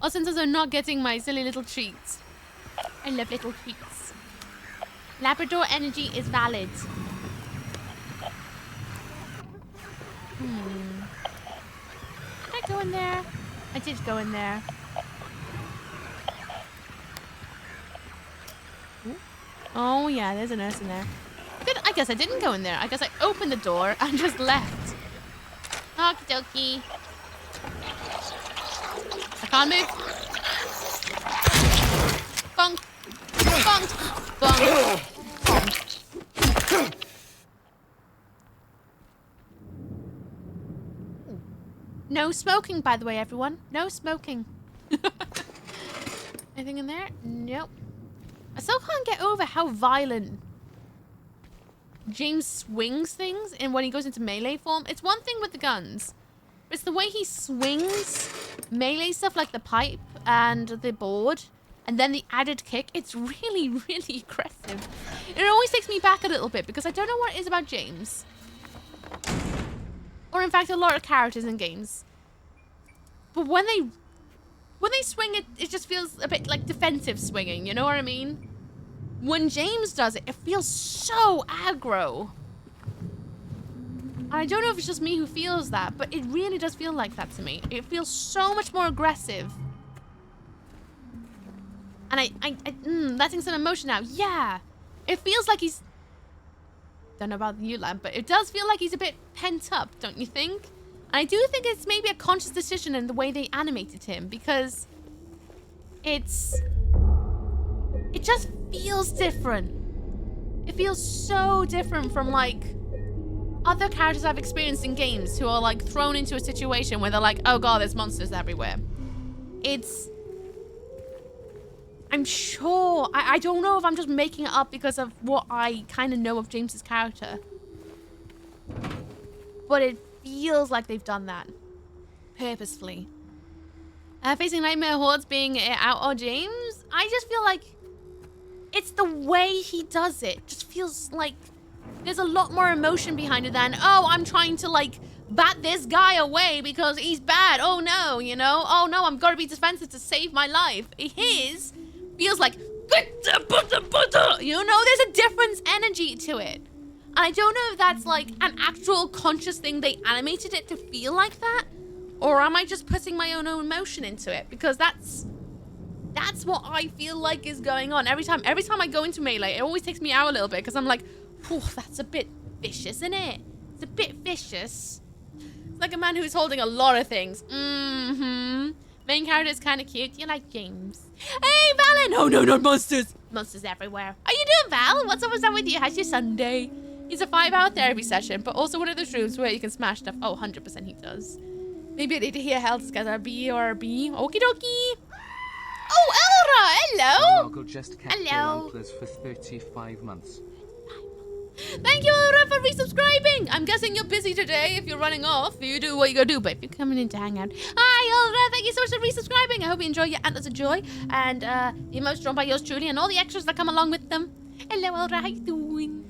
Speaker 2: Oh, since I'm not getting my silly little treats. I love little treats. Labrador energy is valid. Did I go in there? I did go in there. Ooh. Oh yeah, there's a nurse in there. I guess I didn't go in there. I guess I opened the door and just left. Okie dokie. I can't move. Bonk. Bonk. Bonk. Bonk. No smoking, by the way, everyone. No smoking. Anything in there? Nope. I still can't get over how violent James swings things and when he goes into melee form. It's one thing with the guns. It's the way he swings melee stuff like the pipe and the board and then the added kick. It's really, really aggressive. It always takes me back a little bit because I don't know what it is about James. Or in fact, a lot of characters in games. But when they swing, it just feels a bit like defensive swinging, you know what I mean? When James does it, it feels so aggro. I don't know if it's just me who feels that, but it really does feel like that to me. It feels so much more aggressive. And letting some emotion out. Yeah. It feels like he's... Don't know about you, lad, but it does feel like he's a bit pent up, don't you think? And I do think it's maybe a conscious decision in the way they animated him, because it just feels different. It feels so different from, like, other characters I've experienced in games who are, like, thrown into a situation where they're like, oh god, there's monsters everywhere. I'm sure, I don't know if I'm just making it up because of what I kind of know of James's character. But it feels like they've done that. Purposefully. Facing nightmare hordes being out or James, I just feel like it's the way he does it. Just feels like there's a lot more emotion behind it than, oh, I'm trying to, like, bat this guy away because he's bad. Oh, no, you know? Oh, no, I'm gotta be defensive to save my life. His feels like, you know, there's a different energy to it. And I don't know if that's, like, an actual conscious thing they animated it to feel like that, or am I just putting my own emotion into it? Because that's what I feel like is going on. Every time I go into melee, it always takes me out a little bit because I'm like, whew, that's a bit vicious, isn't it? It's a bit vicious. It's like a man who's holding a lot of things. Main character is kind of cute. You like James. Hey, Valen! Oh, no, not monsters. Monsters everywhere. How you doing, Val? What's up with you? How's your Sunday? It's a 5-hour therapy session, but also one of those rooms where you can smash stuff. Oh, 100% he does. Maybe I need to hear Hell discuss a B or a B. Okie dokie. Oh, Elra! Hello!
Speaker 9: Uncle just kept
Speaker 2: Hello.
Speaker 9: your uncles for 35 months.
Speaker 2: Thank you, Elra, for resubscribing. I'm guessing you're busy today. If you're running off, you do what you gotta do. But if you're coming in to hang out, hi, Elra. Thank you so much for resubscribing. I hope you enjoy your Antlers of Joy and the emotes drawn by yours truly and all the extras that come along with them. Hello, Elra. How you doing?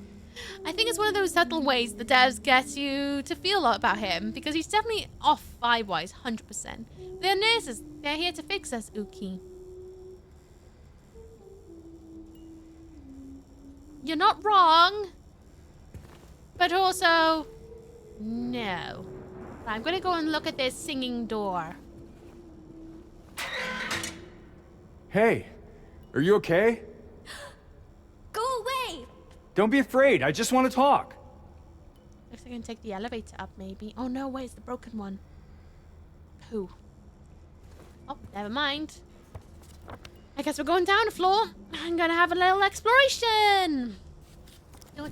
Speaker 2: I think it's one of those subtle ways the devs get you to feel a lot about him because he's definitely off vibe-wise, 100%. They're nurses. They're here to fix us, Ooky. You're not wrong. But also, no. I'm gonna go and look at this singing door.
Speaker 5: Hey, are you okay?
Speaker 6: Go away!
Speaker 5: Don't be afraid. I just want to talk.
Speaker 2: Looks like I can take the elevator up, maybe. Oh no, wait, it's the broken one. Who? Oh, never mind. I guess we're going down a floor. I'm gonna have a little exploration. The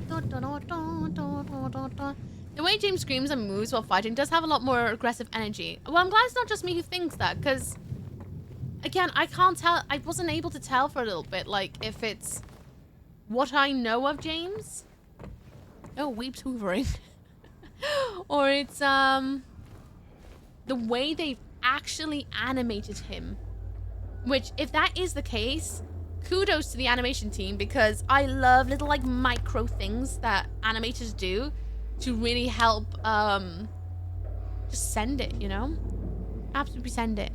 Speaker 2: way James screams and moves while fighting does have a lot more aggressive energy. Well, I'm glad it's not just me who thinks that, because, again, I can't tell. I wasn't able to tell for a little bit, like, if it's what I know of James. Oh, Weep's hoovering. Or it's, the way they've actually animated him. Which, if that is the case, kudos to the animation team, because I love little, like, micro things that animators do to really help, just send it, you know? Absolutely send it.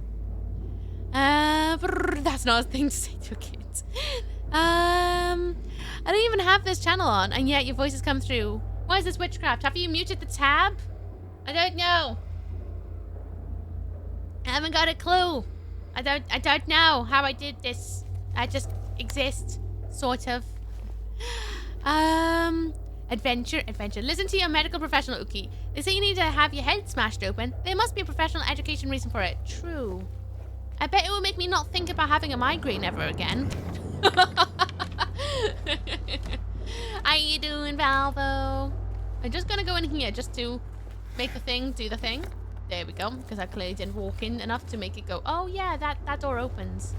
Speaker 2: That's not a thing to say to a kid. I don't even have this channel on, and yet your voices come through. Why is this witchcraft? Have you muted the tab? I don't know. I haven't got a clue. I don't know how I did this. I just exist, sort of. Adventure. Listen to your medical professional, Ooky. They say you need to have your head smashed open. There must be a professional education reason for it. True. I bet it will make me not think about having a migraine ever again. How you doing, Valvo? I'm just gonna go in here just to make the thing do the thing. There we go, because I clearly didn't walk in enough to make it go, oh yeah, that door opens.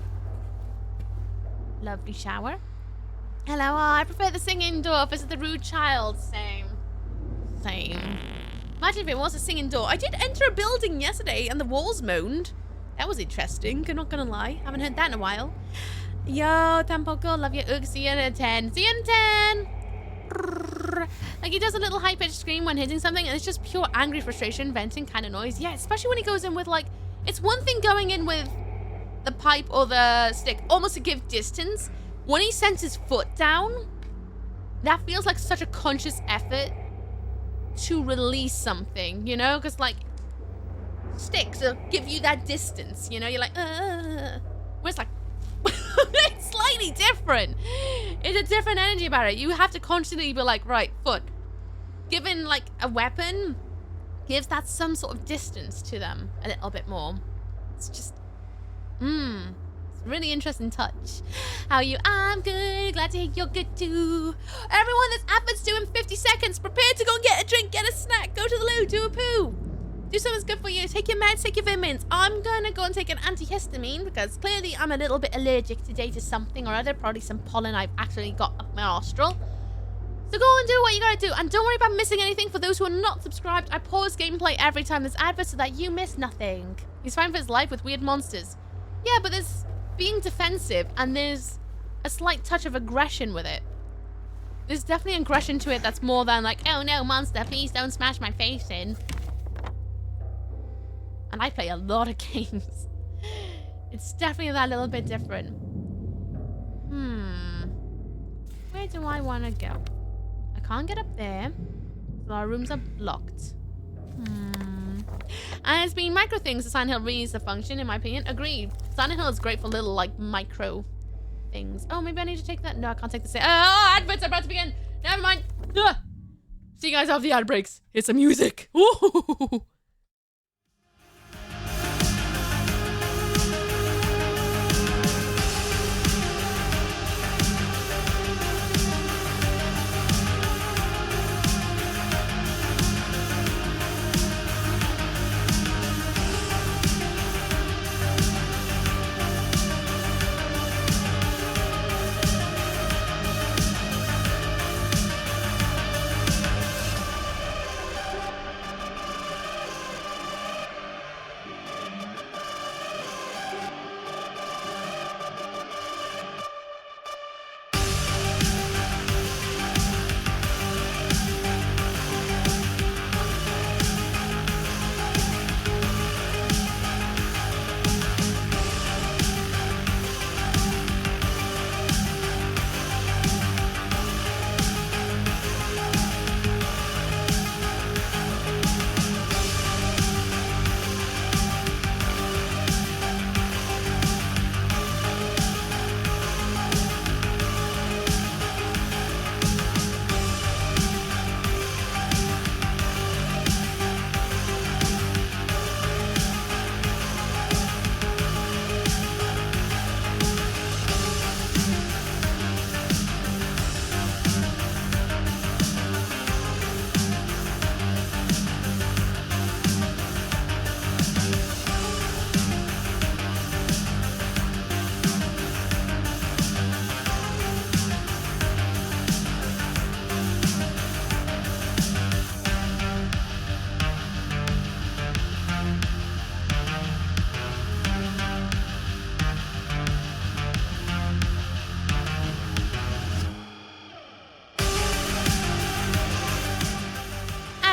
Speaker 2: Lovely shower. Hello, I prefer the singing door versus the rude child. Same. Imagine if it was a singing door. I did enter a building yesterday and the walls moaned. That was interesting, I'm not gonna lie. Haven't heard that in a while. Yo, Tampoco, love you. Ugh, see you in a 10. See you in 10! Like, he does a little high-pitched scream when hitting something, and it's just pure angry frustration, venting kind of noise. Yeah, especially when he goes in with, like... It's one thing going in with the pipe or the stick, almost to give distance. When he sends his foot down, that feels like such a conscious effort to release something, you know? Because, like, sticks will give you that distance, you know? You're like, where it's like... It's slightly different. It's a different energy about it. You have to constantly be like, right, foot. Given like a weapon, gives that some sort of distance to them a little bit more. It's just, it's a really interesting touch. How are you? I'm good. Glad to hear you're good too. Everyone, this advert's due in 50 seconds. Prepare to go and get a drink, get a snack, go to the loo, do a poo. Do something good for you. Take your meds, take your vitamins. I'm gonna go and take an antihistamine because clearly I'm a little bit allergic today to something or other. Probably some pollen I've actually got up my nostril. So go and do what you gotta do. And don't worry about missing anything. For those who are not subscribed, I pause gameplay every time there's adverts so that you miss nothing. He's fighting for his life with weird monsters. Yeah, but there's being defensive and there's a slight touch of aggression with it. There's definitely aggression to it that's more than like, oh no, monster, please don't smash my face in. And I play a lot of games. It's definitely that little bit different. Where do I want to go? I can't get up there. So our rooms are blocked. And it's been micro things. The Silent Hill really is the function, in my opinion. Agreed. Silent Hill is great for little, like, micro things. Oh, maybe I need to take that. No, I can't take this. Oh, adverts are about to begin. Never mind. Ugh. See you guys off the ad breaks. Here's some music. Ooh.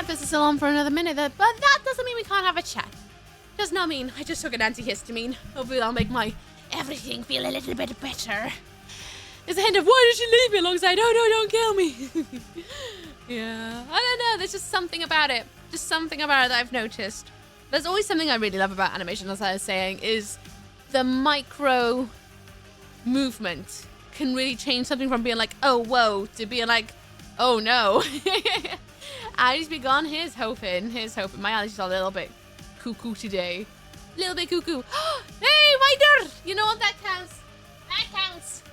Speaker 2: This is still on for another minute, but that doesn't mean we can't have a chat. Does not mean I just took an antihistamine. Hopefully that'll make my everything feel a little bit better. There's a hint of, why did she leave me alongside? Oh no, don't kill me. Yeah, I don't know. There's just something about it. Just something about it that I've noticed. There's always something I really love about animation, as I was saying, is the micro movement can really change something from being like, oh, whoa, to being like, oh no. Allergies be gone. Here's hoping. Here's hoping. My allergies are a little bit cuckoo today. A little bit cuckoo. Hey, Wider! You know what? That counts. That counts.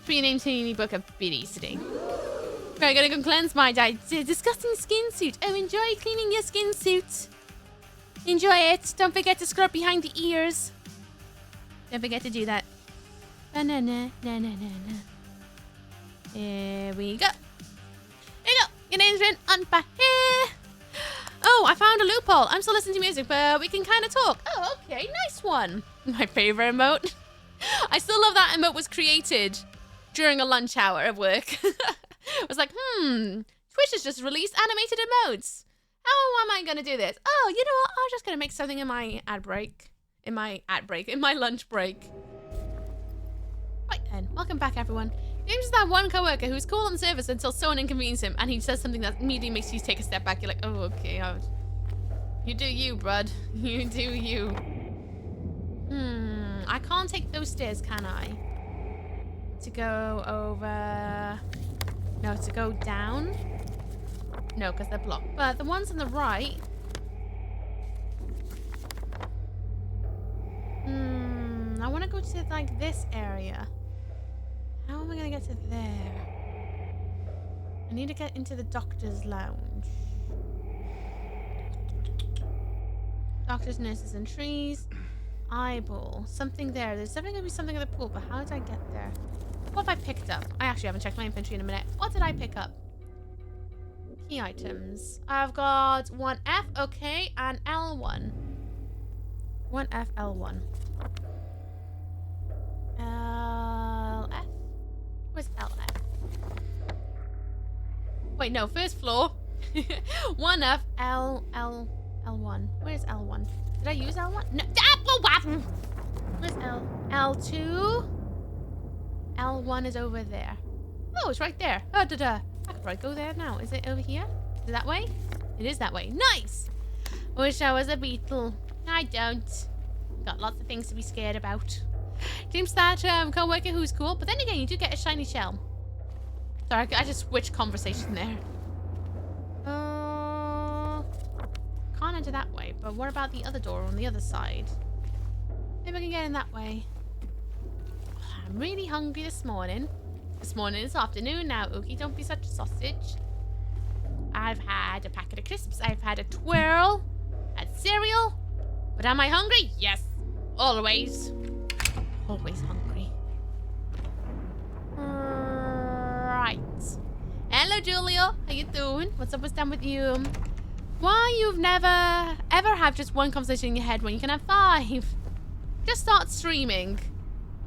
Speaker 2: Pre-named teeny book of biddies today. Okay, gonna go cleanse my disgusting skin suit. Oh, enjoy cleaning your skin suit. Enjoy it. Don't forget to scrub behind the ears. Don't forget to do that. Banana, na na na na. Here we go. Here you go. Your name's written on here. Oh, I found a loophole. I'm still listening to music, but we can kind of talk. Oh, okay. Nice one. My favorite emote. I still love that emote was created during a lunch hour of work. I was like, Twitch has just released animated emotes. How am I going to do this? Oh, you know what? I'm just going to make something in my ad break. In my lunch break. Right then. Welcome back, everyone. James is that one coworker who's cool on the surface until someone inconvenes him and he says something that immediately makes you take a step back. You're like, oh, okay. You do you, bud. You do you. I can't take those stairs, can I? To go over... No, to go down? No, because they're blocked. But the ones on the right... I want to go to, like, this area. How am I going to get to there? I need to get into the doctor's lounge. Doctors, nurses, and trees. Eyeball. Something there. There's definitely going to be something in the pool, but how did I get there? What have I picked up? I actually haven't checked my inventory in a minute. What did I pick up? Key items. I've got 1F, okay, and L1. 1F, L1. LF? Where's LF? Wait, no, first floor. 1F, L1. Where's L1? Did I use L1? No. Where's L? L2? L1 is over there. Oh, it's right there. I could probably go there now. Is it over here? Is it that way? It is that way. Nice! Wish I was a beetle. I don't. Got lots of things to be scared about. Seems that co-worker who's cool, but then again, you do get a shiny shell. Sorry, I just switched conversation there. Can't enter that way, but what about the other door on the other side? Maybe I can get in that way. I'm really hungry this morning. This afternoon now, Ooky. Don't be such a sausage. I've had a packet of crisps. I've had a twirl. Had cereal. But am I hungry? Yes. Always. Always hungry. Right. Hello, Julia. How you doing? What's up? What's down with you? Why you've never, ever have just one conversation in your head when you can have 5? Just start streaming.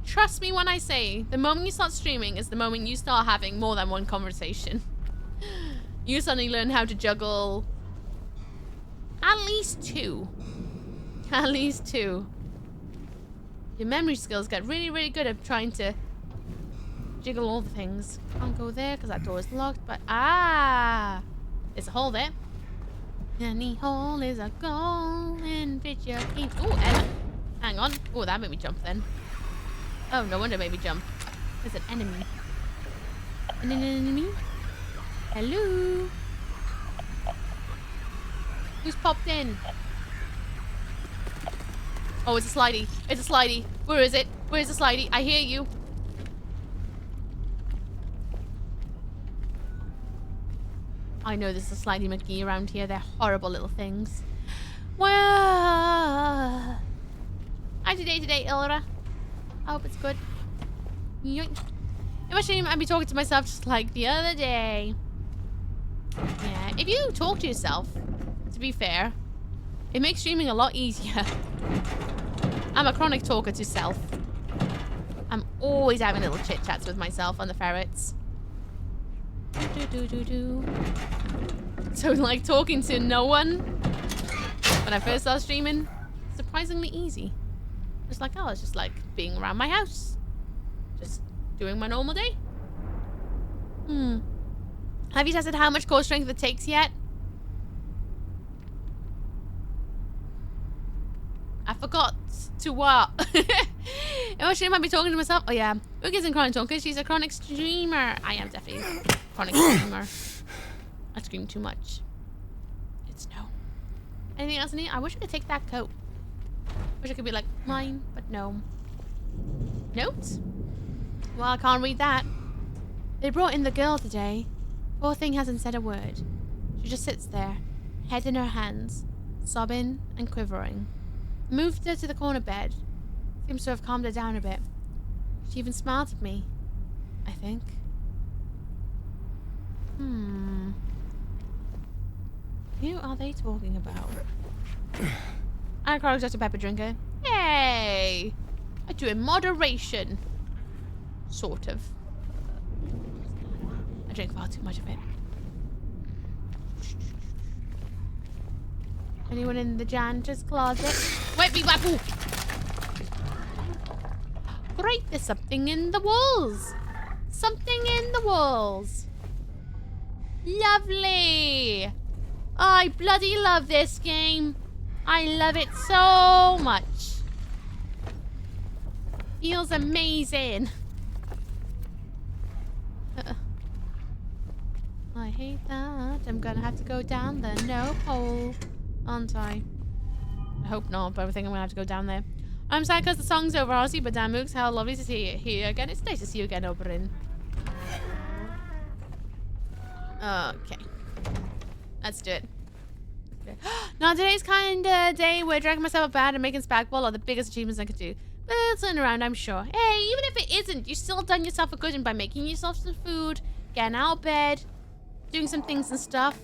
Speaker 2: Trust me when I say, the moment you start streaming is the moment you start having more than one conversation. You suddenly learn how to juggle at least 2. At least 2. Your memory skills get really, really good at trying to jiggle all the things. Can't go there because that door is locked, but there's a hole there. Any hole is a goal and fit your keep. Oh, Emma. Hang on. Oh, that made me jump then. Oh, no wonder it made me jump. There's an enemy. An enemy? Hello? Who's popped in? Oh, it's a slidey. It's a slidey. Where is it? Where's the slidey? I hear you. I know there's a slidey McGee around here. They're horrible little things. Well, how's your day today, Ilra? I hope it's good. Yoink. Imagine I'd be talking to myself just like the other day. Yeah, if you talk to yourself, to be fair, it makes streaming a lot easier. I'm a chronic talker to self. I'm always having little chit-chats with myself on the ferrets. So, like, talking to no one when I first started streaming, surprisingly easy. It's like, oh, it's just like being around my house. Just doing my normal day. Have you tested how much core strength it takes yet? I forgot to what? I might be talking to myself. Oh yeah, Ooky isn't chronic talker. She's a chronic streamer. I am definitely a chronic streamer. I scream too much. It's no. Anything else I need? I wish I could take that coat. Wish I could be like mine, but no. Notes? Well, I can't read that. They brought in the girl today. Poor thing hasn't said a word. She just sits there, head in her hands, sobbing and quivering. Moved her to the corner bed. Seems to have calmed her down a bit. She even smiled at me, I think. Who are they talking about? I'm a Dr. Pepper drinker. Hey! I do in moderation. Sort of. I drink far too much of it. Anyone in the janitor's closet? Wait, be back! Ooh. Great, there's something in the walls. Something in the walls. Lovely. I bloody love this game. I love it so much. Feels amazing. I hate that. I'm gonna have to go down the no hole, aren't I? I hope not, but I think I'm gonna have to go down there. I'm sad because the song's over, honestly, but damn, Mooks, how lovely to see you here again. It's nice to see you again, Oberyn. Okay. Let's do it. Now, today's kind of day where dragging myself up and making Spagball are the biggest achievements I could do. But it's in around, I'm sure. Hey, even if it isn't, you still done yourself a good one by making yourself some food, getting out of bed, doing some things and stuff.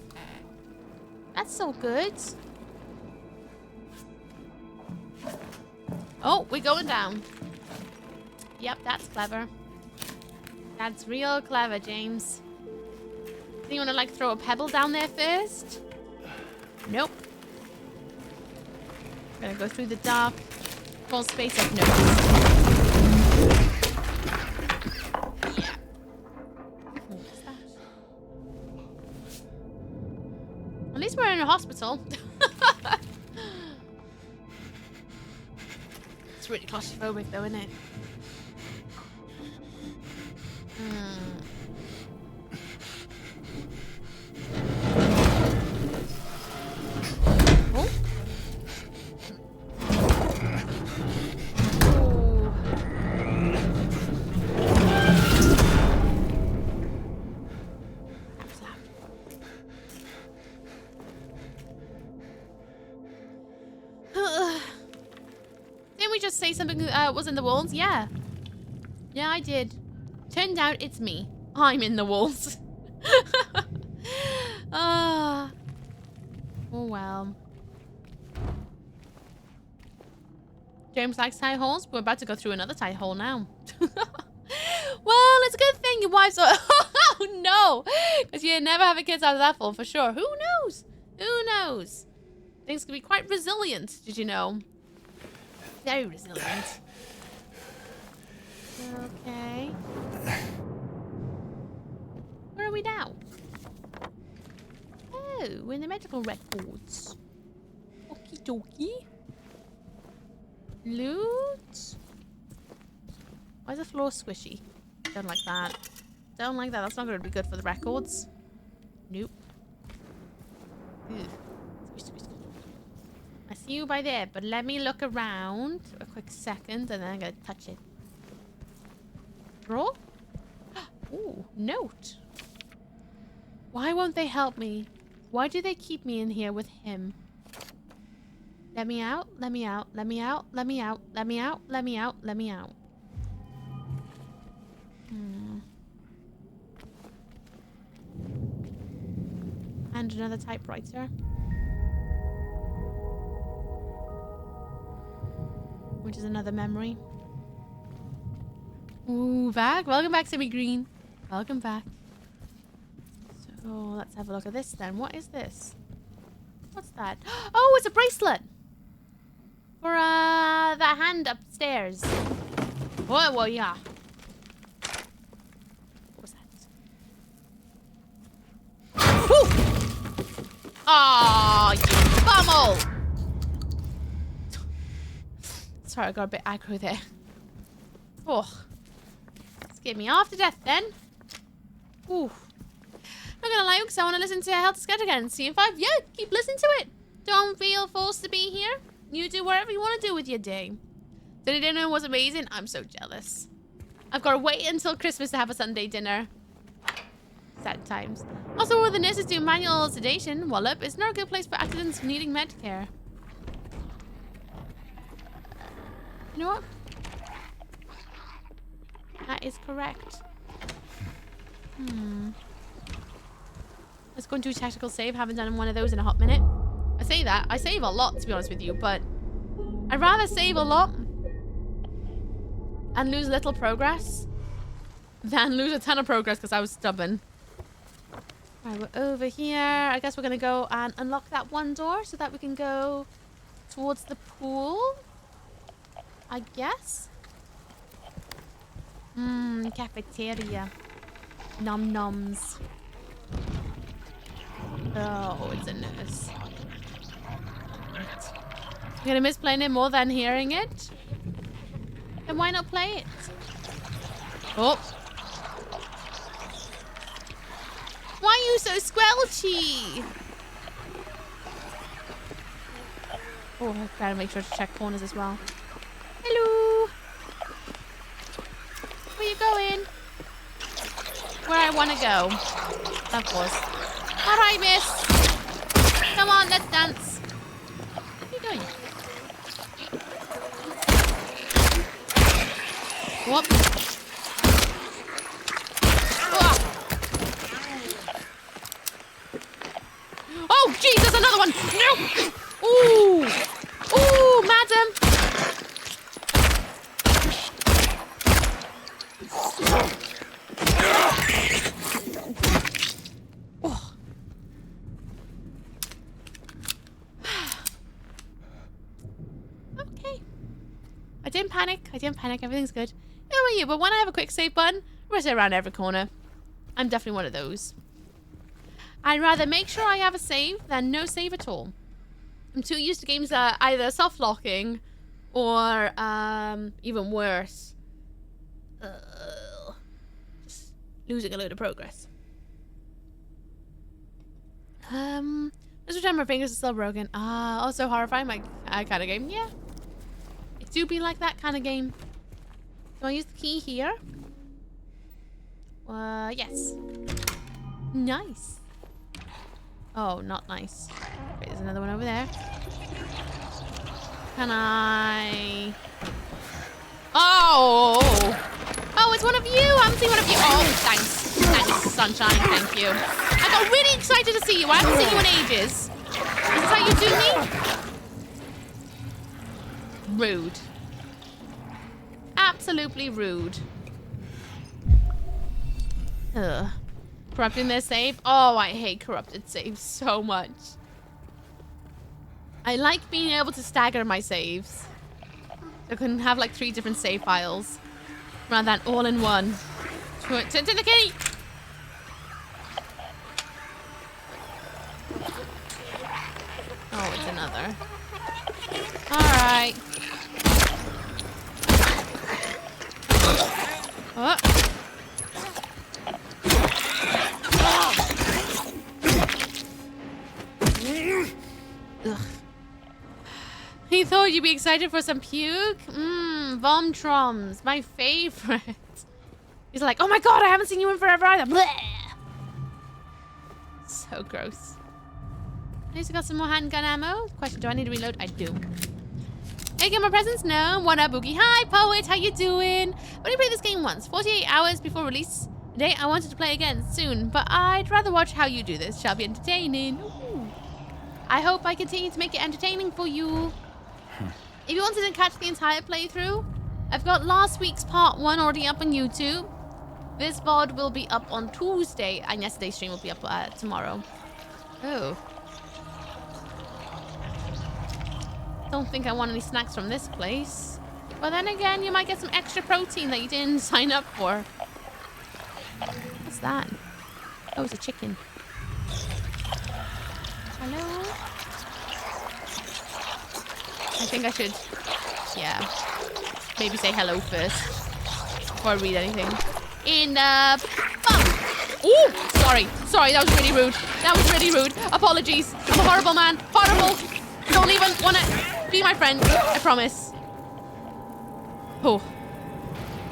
Speaker 2: That's so good. Oh, we're going down. Yep, that's clever. That's real clever, James. Do you want to, like, throw a pebble down there first? Nope. I'm gonna go through the dark, full space of notes. Yeah. What's that? At least we're in a hospital. It's really claustrophobic though, isn't it? Oh. Didn't we just say something was in the walls? Yeah. Yeah, I did. Turned out it's me. I'm in the walls. Oh well. James likes tie holes. We're about to go through another tie hole now. Well, it's a good thing your wife's... Oh no! Because you never have a kids out of that fall for sure. Who knows? Who knows? Things can be quite resilient, did you know? Very resilient. Okay. Where are we now? Oh, we're in the medical records. Okie dokie. Loot. Why is the floor squishy? Don't like that. Don't like that. That's not going to be good for the records. Nope. Ugh. Squish, squish, squish. I see you by there, but let me look around a quick second and then I'm going to touch it. Draw? Ooh, note. Why won't they help me? Why do they keep me in here with him? Let me out, let me out, let me out, let me out, let me out, let me out, let me out. And another typewriter. Which is another memory. Ooh, back. Welcome back, Simi Green. Welcome back. So, let's have a look at this then. What is this? What's that? Oh, it's a bracelet! For, that hand upstairs. Whoa, whoa, yeah. What was that? Woo! Aw, you bumhole! Sorry, I got a bit aggro there. Oh. Scared me half to death then. Ooh. Not gonna lie, because I want to listen to Helter Skelter again. Season 5, yeah, keep listening to it. Don't feel forced to be here. You do whatever you want to do with your day. Sunday dinner was amazing. I'm so jealous. I've got to wait until Christmas to have a Sunday dinner. sad times. Also, where the nurses do manual sedation, Wallop, it's not a good place for accidents needing med care. You know what? That is correct. Let's go and do a tactical save. Haven't done one of those in a hot minute. I say that. I save a lot, to be honest with you, but I'd rather save a lot and lose little progress than lose a ton of progress because I was stubborn. Alright, we're over here. I guess we're going to go and unlock that one door so that we can go towards the pool. I guess. Cafeteria. Nom noms. Oh, it's a nurse. You're gonna miss playing it more than hearing it? Then why not play it? Oh. Why are you so squelchy? Oh, I've gotta make sure to check corners as well. Hello. Where you going? Where I want to go. Of course. All right, miss. Come on, let's dance. What are you doing? Whoop. Oh, jeez, there's another one. No. Ooh. Ooh, madam. Oh. Okay. I didn't panic. Everything's good. How are you? But when I have a quick save button, I sit around every corner. I'm definitely one of those. I'd rather make sure I have a save than no save at all. I'm too used to games that are either soft-locking or even worse. Just losing a load of progress. Let's pretend my fingers are still broken. Also horrifying, my kind of game. Yeah. It do be like that kind of game. Do I use the key here? Yes. Nice. Oh, not nice. Okay, there's another one over there. Can I... Oh! Oh, it's one of you! I haven't seen one of you. Oh, thanks. Thanks, sunshine. Thank you. I got really excited to see you. I haven't seen you in ages. Is this how you do me? Rude. Absolutely rude. Ugh. Corrupting their save? Oh, I hate corrupted saves so much. I like being able to stagger my saves. I couldn't have like 3 different save files rather than all in one. To the key! Oh, it's another. Alright. Oh. Ugh. He thought you'd be excited for some puke? Vom-troms, my favorite. He's like, oh my god, I haven't seen you in forever either. Blech. So gross. I also got some more handgun ammo. Question, do I need to reload? I do. Hey, get my presents? No. What up, Boogie? Hi, Poet. How you doing? I've only played this game once, 48 hours before release. Today, I wanted to play again soon, but I'd rather watch how you do this. Shall be entertaining. Ooh. I hope I continue to make it entertaining for you. If you wanted to catch the entire playthrough, I've got last week's part 1 already up on YouTube. This VOD will be up on Tuesday, and yesterday's stream will be up tomorrow. Oh. Don't think I want any snacks from this place. But then again, you might get some extra protein that you didn't sign up for. What's that? Oh, it's a chicken. Hello? I think I should, yeah, maybe say hello first before I read anything. In the bum. Ooh, sorry, that was really rude. That was really rude. Apologies. I'm a horrible man. Horrible. Don't even want to be my friend. I promise. Oh.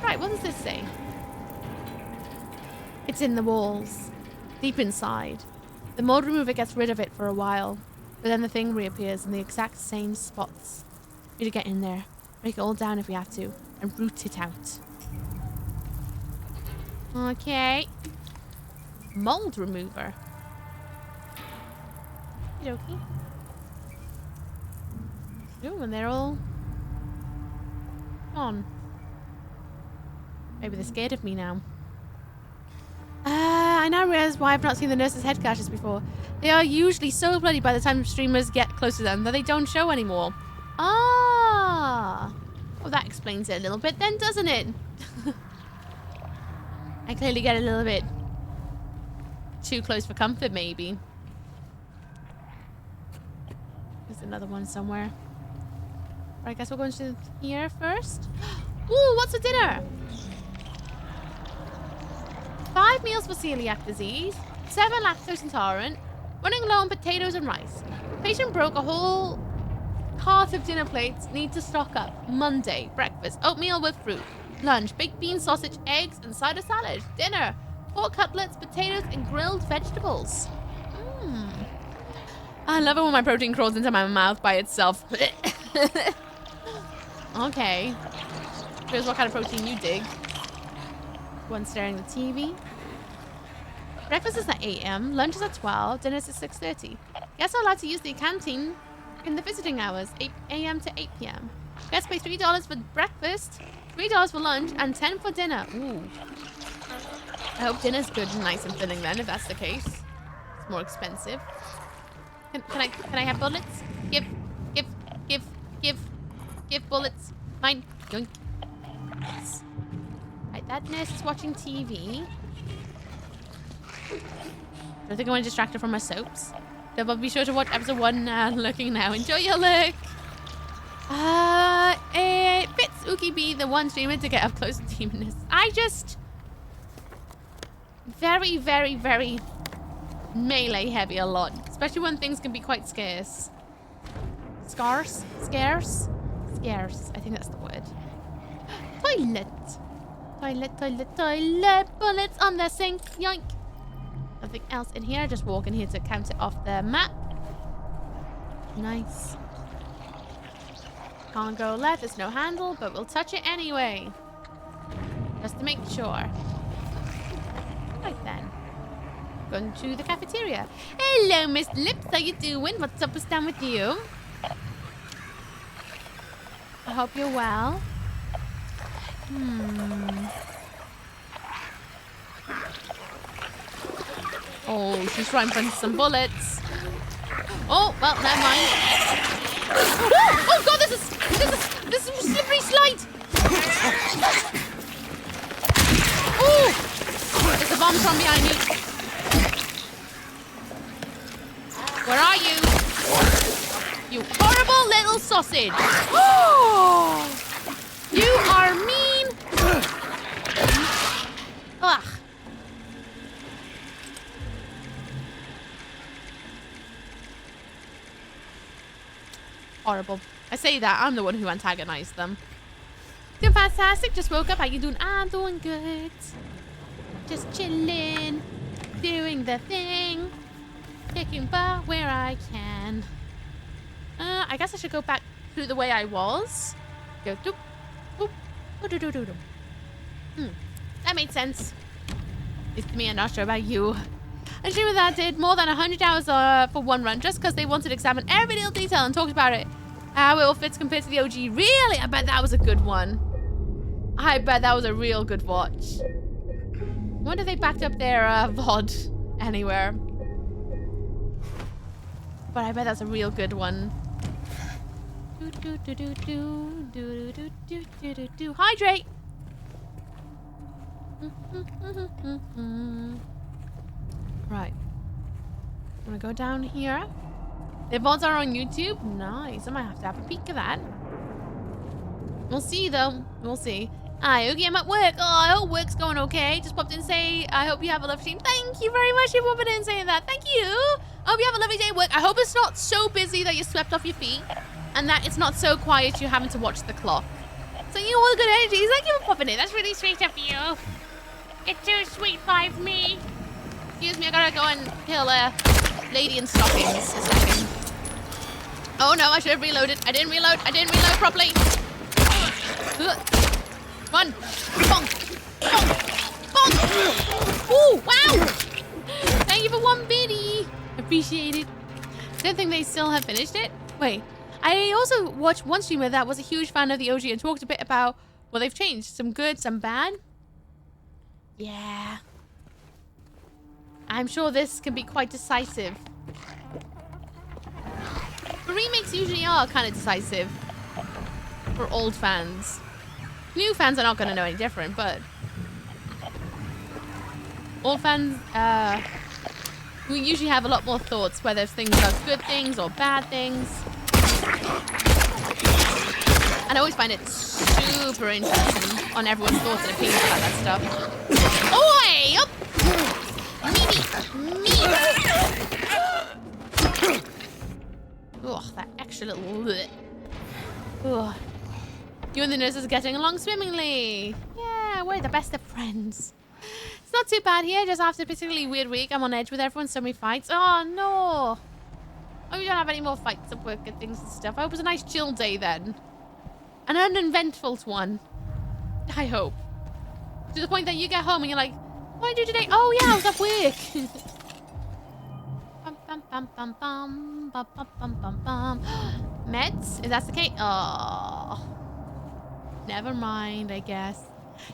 Speaker 2: Right, what does this say? It's in the walls. deep inside. The mold remover gets rid of it for a while, but then the thing reappears in the exact same spots. We need to get in there, break it all down if we have to, and root it out. Okay. Mold remover. Okey-dokey. Ooh, and they're all gone. Maybe they're scared of me now. I now realize why I've not seen the nurses' head gashes before. They are usually so bloody by the time streamers get close to them that they don't show anymore. Ah! Well, that explains it a little bit then, doesn't it? I clearly get a little bit too close for comfort, maybe. There's another one somewhere. Right, I guess we're going to here first. Ooh, what's for dinner? 5 meals for celiac disease, 7 lactose intolerant, running low on potatoes and rice. Patient broke a whole cart of dinner plates, need to stock up. Monday, breakfast, oatmeal with fruit. Lunch, baked beans, sausage, eggs, and cider salad. Dinner, pork cutlets, potatoes, and grilled vegetables. I love it when my protein crawls into my mouth by itself. Okay. Here's what kind of protein you dig. One staring at the TV. Breakfast is at 8 a.m. Lunch is at 12. Dinner is at 6:30. Guests are allowed to use the canteen in the visiting hours, 8 a.m. to 8 p.m. Guests pay $3 for breakfast, $3 for lunch, and $10 for dinner. Ooh. I hope dinner's good and nice and filling then, if that's the case. It's more expensive. Can I have bullets? Give bullets. Mine. Yoink. Yes. Right, that nurse is watching TV. I think I want to distract her from my soaps. So but be sure to watch episode 1 looking now. Enjoy your look. Fits Ooky be the one streamer to get up close to demonists. I just very, very, very melee heavy a lot. Especially when things can be quite scarce. Scarce? Scarce? Scarce. I think that's the word. Toilet. Toilet, toilet, toilet. Bullets on the sink. Yoink. Nothing else in here. Just walk in here to count it off the map. Nice. Can't go left. There's no handle, but we'll touch it anyway. Just to make sure. Right then. Going to the cafeteria. Hello, Miss Lips. How you doing? What's up? What's down with you? I hope you're well. Oh, she's trying to find some bullets. Oh, well, never mind. Oh God, this is a slippery slide. Oh, there's a bomb from behind me. Where are you? You horrible little sausage. Oh, you are mean. Ugh. Horrible. I say that. I'm the one who antagonized them. Doing fantastic. Just woke up. How you doing? I'm doing good. Just chilling. Doing the thing. Taking back where I can. I guess I should go back through the way I was. Go doop, boop, doo doo doo doo. That made sense. It's me, I'm not sure about you. And she that did more than 100 hours for one run just because they wanted to examine every little detail and talked about it. How it all fits compared to the OG. Really? I bet that was a good one. I bet that was a real good watch. I wonder if they backed up their VOD anywhere. But I bet that's a real good one. Hydrate! Right. I'm gonna go down here. The VODs are on YouTube. Nice. I might have to have a peek at that. We'll see, though. We'll see. Hi, Oogie, I'm at work. Oh, I hope work's going okay. Just popped in and say, I hope you have a lovely stream. Thank you very much for popping in and saying that. Thank you. I hope you have a lovely day at work. I hope it's not so busy that you're swept off your feet. And that it's not so quiet you're having to watch the clock. So you all good energy. Thank you for popping in. That's really sweet of you. It's too sweet by me. Excuse me, I gotta go and kill a lady in stockings. A second. Oh no, I should have reloaded. I didn't reload properly. Run. Bonk. Bonk. Bonk. Ooh, wow. Thank you for 1 biddy. Appreciate it. Don't think they still have finished it. Wait, I also watched one streamer that was a huge fan of the OG and talked a bit about what they've changed. Some good, some bad. Yeah. I'm sure this can be quite decisive. The remakes usually are kind of decisive for old fans. New fans are not going to know any different, but old fans, we usually have a lot more thoughts, whether things are good things or bad things. And I always find it super interesting on everyone's thoughts and opinions about that stuff. Oi! Up! Me! Ugh, that extra little bleh. Ugh. You and the nurses are getting along swimmingly. Yeah, we're the best of friends. It's not too bad here, just after a particularly weird week. I'm on edge with everyone, so many fights. Oh, no. Oh, we don't have any more fights at work and things and stuff. I hope it was a nice chill day then. An uneventful one. I hope. To the point that you get home and you're like, what did I do today? Oh, yeah, I was at work. Bum, bum, bum, bum, bum, bum, bum, bum, bum, bum. Meds? If that's the case? Oh. Never mind, I guess.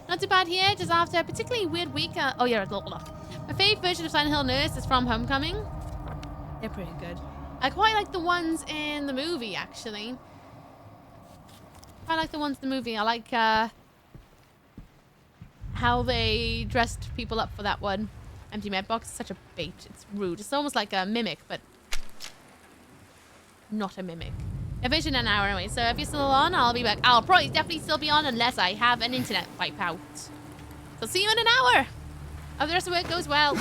Speaker 2: Not too bad here, just after a particularly weird week. Oh, yeah, my favourite version of Silent Hill Nurse is from Homecoming. They're pretty good. I quite like the ones in the movie, actually. I like the ones in the movie. I like how they dressed people up for that one. Empty med box is such a bait. It's rude. It's almost like a mimic, but not a mimic. A vision an hour anyway, so if you're still on, I'll be back. I'll probably definitely still be on unless I have an internet wipe out. So see you in an hour. Hope the rest of the work goes well.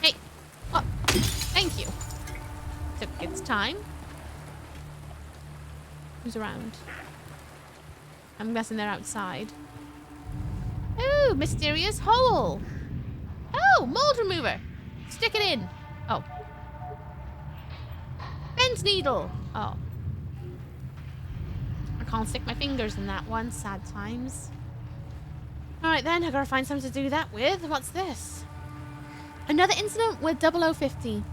Speaker 2: Hey. Oh, thank you. Took its time. Who's around? I'm guessing they're outside. Ooh, mysterious hole. Oh, mold remover. Stick it in. Oh. Bent needle. Oh. I can't stick my fingers in that one. Sad times. Alright then, I gotta find something to do that with. What's this? Another incident with 0050.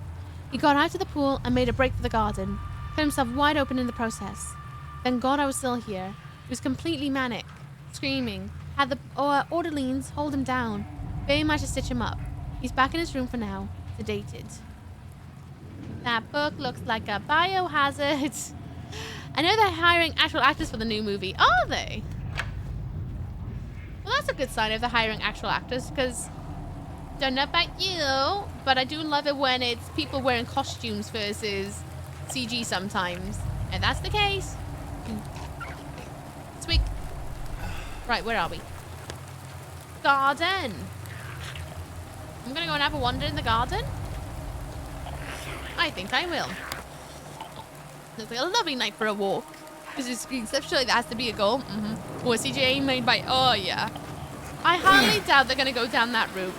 Speaker 2: He got out of the pool and made a break for the garden. Cut himself wide open in the process. Thank God I was still here. He was completely manic. Screaming. Had the orderlies hold him down. Barely managed to stitch him up. He's back in his room for now. Sedated. That book looks like a biohazard. I know they're hiring actual actors for the new movie. Are they? Well, that's a good sign if they're hiring actual actors, because don't know about you, but I do love it when it's people wearing costumes versus CG sometimes. And that's the case. Sweet. Right, where are we? Garden. I'm gonna go and have a wander in the garden. I think I will. Looks like a lovely night for a walk. This is exceptionally, that has to be a goal. Or a CGA made by, oh yeah. I highly doubt they're gonna go down that route.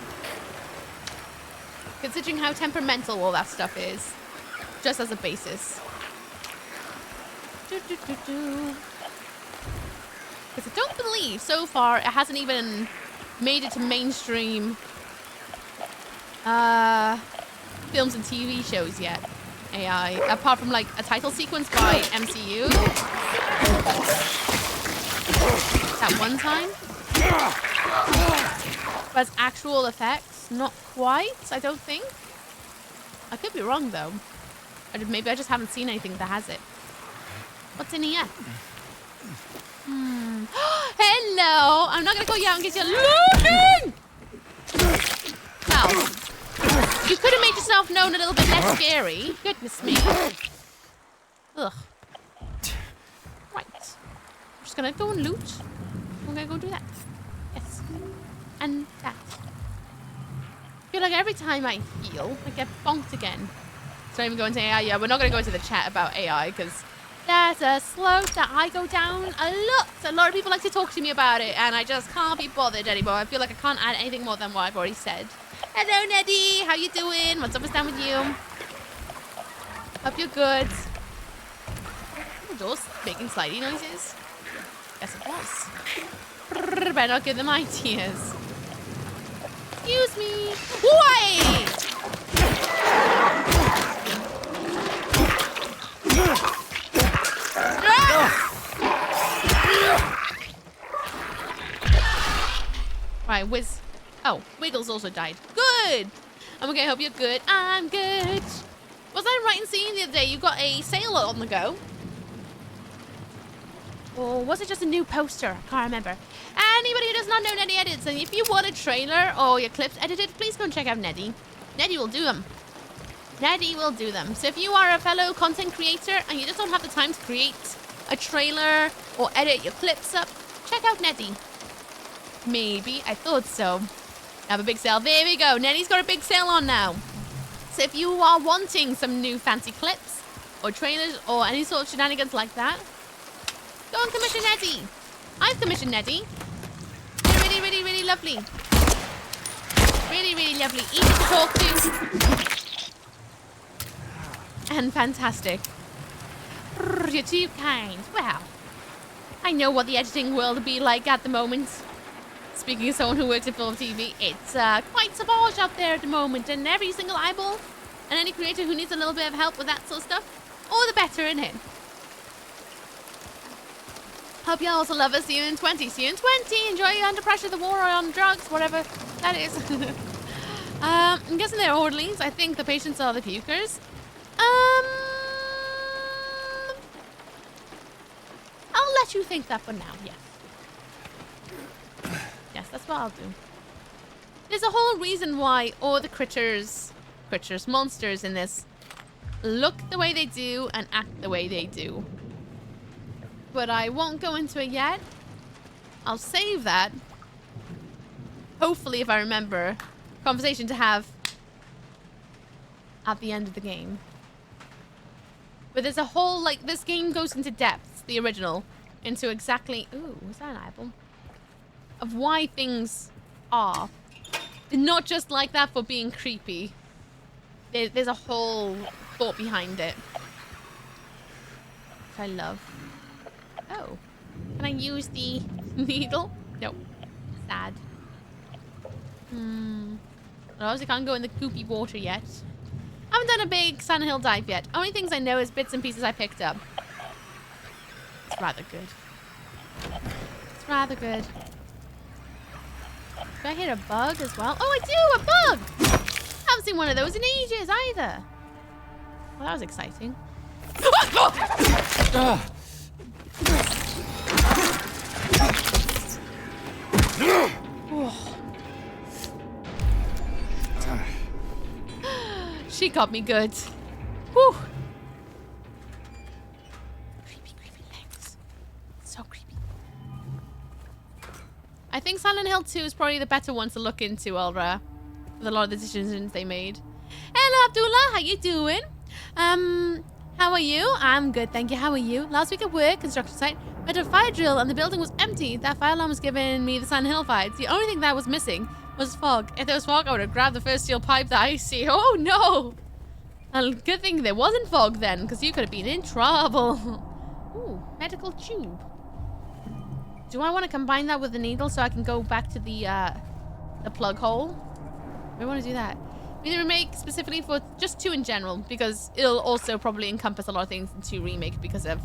Speaker 2: Considering how temperamental all that stuff is. Just as a basis. Because I don't believe, so far, it hasn't even made it to mainstream films and TV shows yet. AI. Apart from, like, a title sequence by MCU. That one time. But as actual effects, not quite, I don't think. I could be wrong, though. Maybe I just haven't seen anything that has it. What's in here? Hello! I'm not gonna call you out in case you're looking! Well, you could have made yourself known a little bit less scary. Goodness me. Ugh. Right. I'm just gonna go and loot. I'm gonna go do that. Yes. And that. I feel like every time I heal, I get bonked again. So I'm even going to AI. Yeah, we're not gonna go into the chat about AI because there's a slope that I go down a lot. A lot of people like to talk to me about it, and I just can't be bothered anymore. I feel like I can't add anything more than what I've already said. Hello, Neddy. How you doing? What's up with down with you? Hope you're good. The door's making slidey noises. Guess it was. Brrr, better not give them ideas. Excuse me. Wait! Right, Wiz. Oh, Wiggles also died. Good! I'm okay, hope you're good. I'm good. Was I right in seeing the other day you got a sale on the go? Or was it just a new poster? I can't remember. Anybody who does not know Neddy edits, and if you want a trailer or your clips edited, please go and check out Neddy. Neddy will do them. Neddy will do them. So if you are a fellow content creator and you just don't have the time to create a trailer or edit your clips up, check out Neddy. Maybe. I thought so. Have a big sale. There we go. Neddy's got a big sale on now. So if you are wanting some new fancy clips or trailers or any sort of shenanigans like that, go and commission Neddy. I've commissioned Neddy. They're really, really, really lovely. Really, really lovely. Easy to talk to. And fantastic. You're too kind. Wow. I know what the editing world will be like at the moment. Speaking of someone who works in film and TV, it's quite savage out there at the moment, and every single eyeball and any creator who needs a little bit of help with that sort of stuff, all the better, innit? Hope you also love us. See you in 20. See you in 20. Enjoy your Under Pressure, the war, or on drugs, whatever that is. I'm guessing they're orderlies. I think the patients are the pukers. I'll let you think that for now, yes. Yes, that's what I'll do. There's a whole reason why all the monsters in this look the way they do and act the way they do. But I won't go into it yet. I'll save that. Hopefully, if I remember, conversation to have at the end of the game. But there's a whole, like, this game goes into depth, the original, into exactly... Ooh, was that an eyeball? Of why things are. Not just like that for being creepy. There's a whole thought behind it. Which I love. Oh. Can I use the needle? No. Sad. I obviously can't go in the goopy water yet. I haven't done a big Silent Hill dive yet. Only things I know is bits and pieces I picked up. It's rather good. It's rather good. Do I hit a bug as well? Oh, I do! A bug! Haven't seen one of those in ages either. Well, that was exciting. She got me good. Whew. Creepy, creepy legs. So creepy. I think Silent Hill 2 is probably the better one to look into, Ulra. With a lot of the decisions they made. Hello, Abdullah. How you doing? How are you? I'm good, thank you. How are you? Last week at work, construction site, went to a fire drill and the building was empty. That fire alarm was giving me the Silent Hill vibes. The only thing that was missing was fog. If there was fog, I would have grabbed the first steel pipe that I see. Oh, no. And good thing there wasn't fog then, because you could have been in trouble. Ooh, medical tube. Do I want to combine that with the needle so I can go back to the plug hole? I want to do that. We need a remake specifically for just 2 in general, because it'll also probably encompass a lot of things in 2 remake because of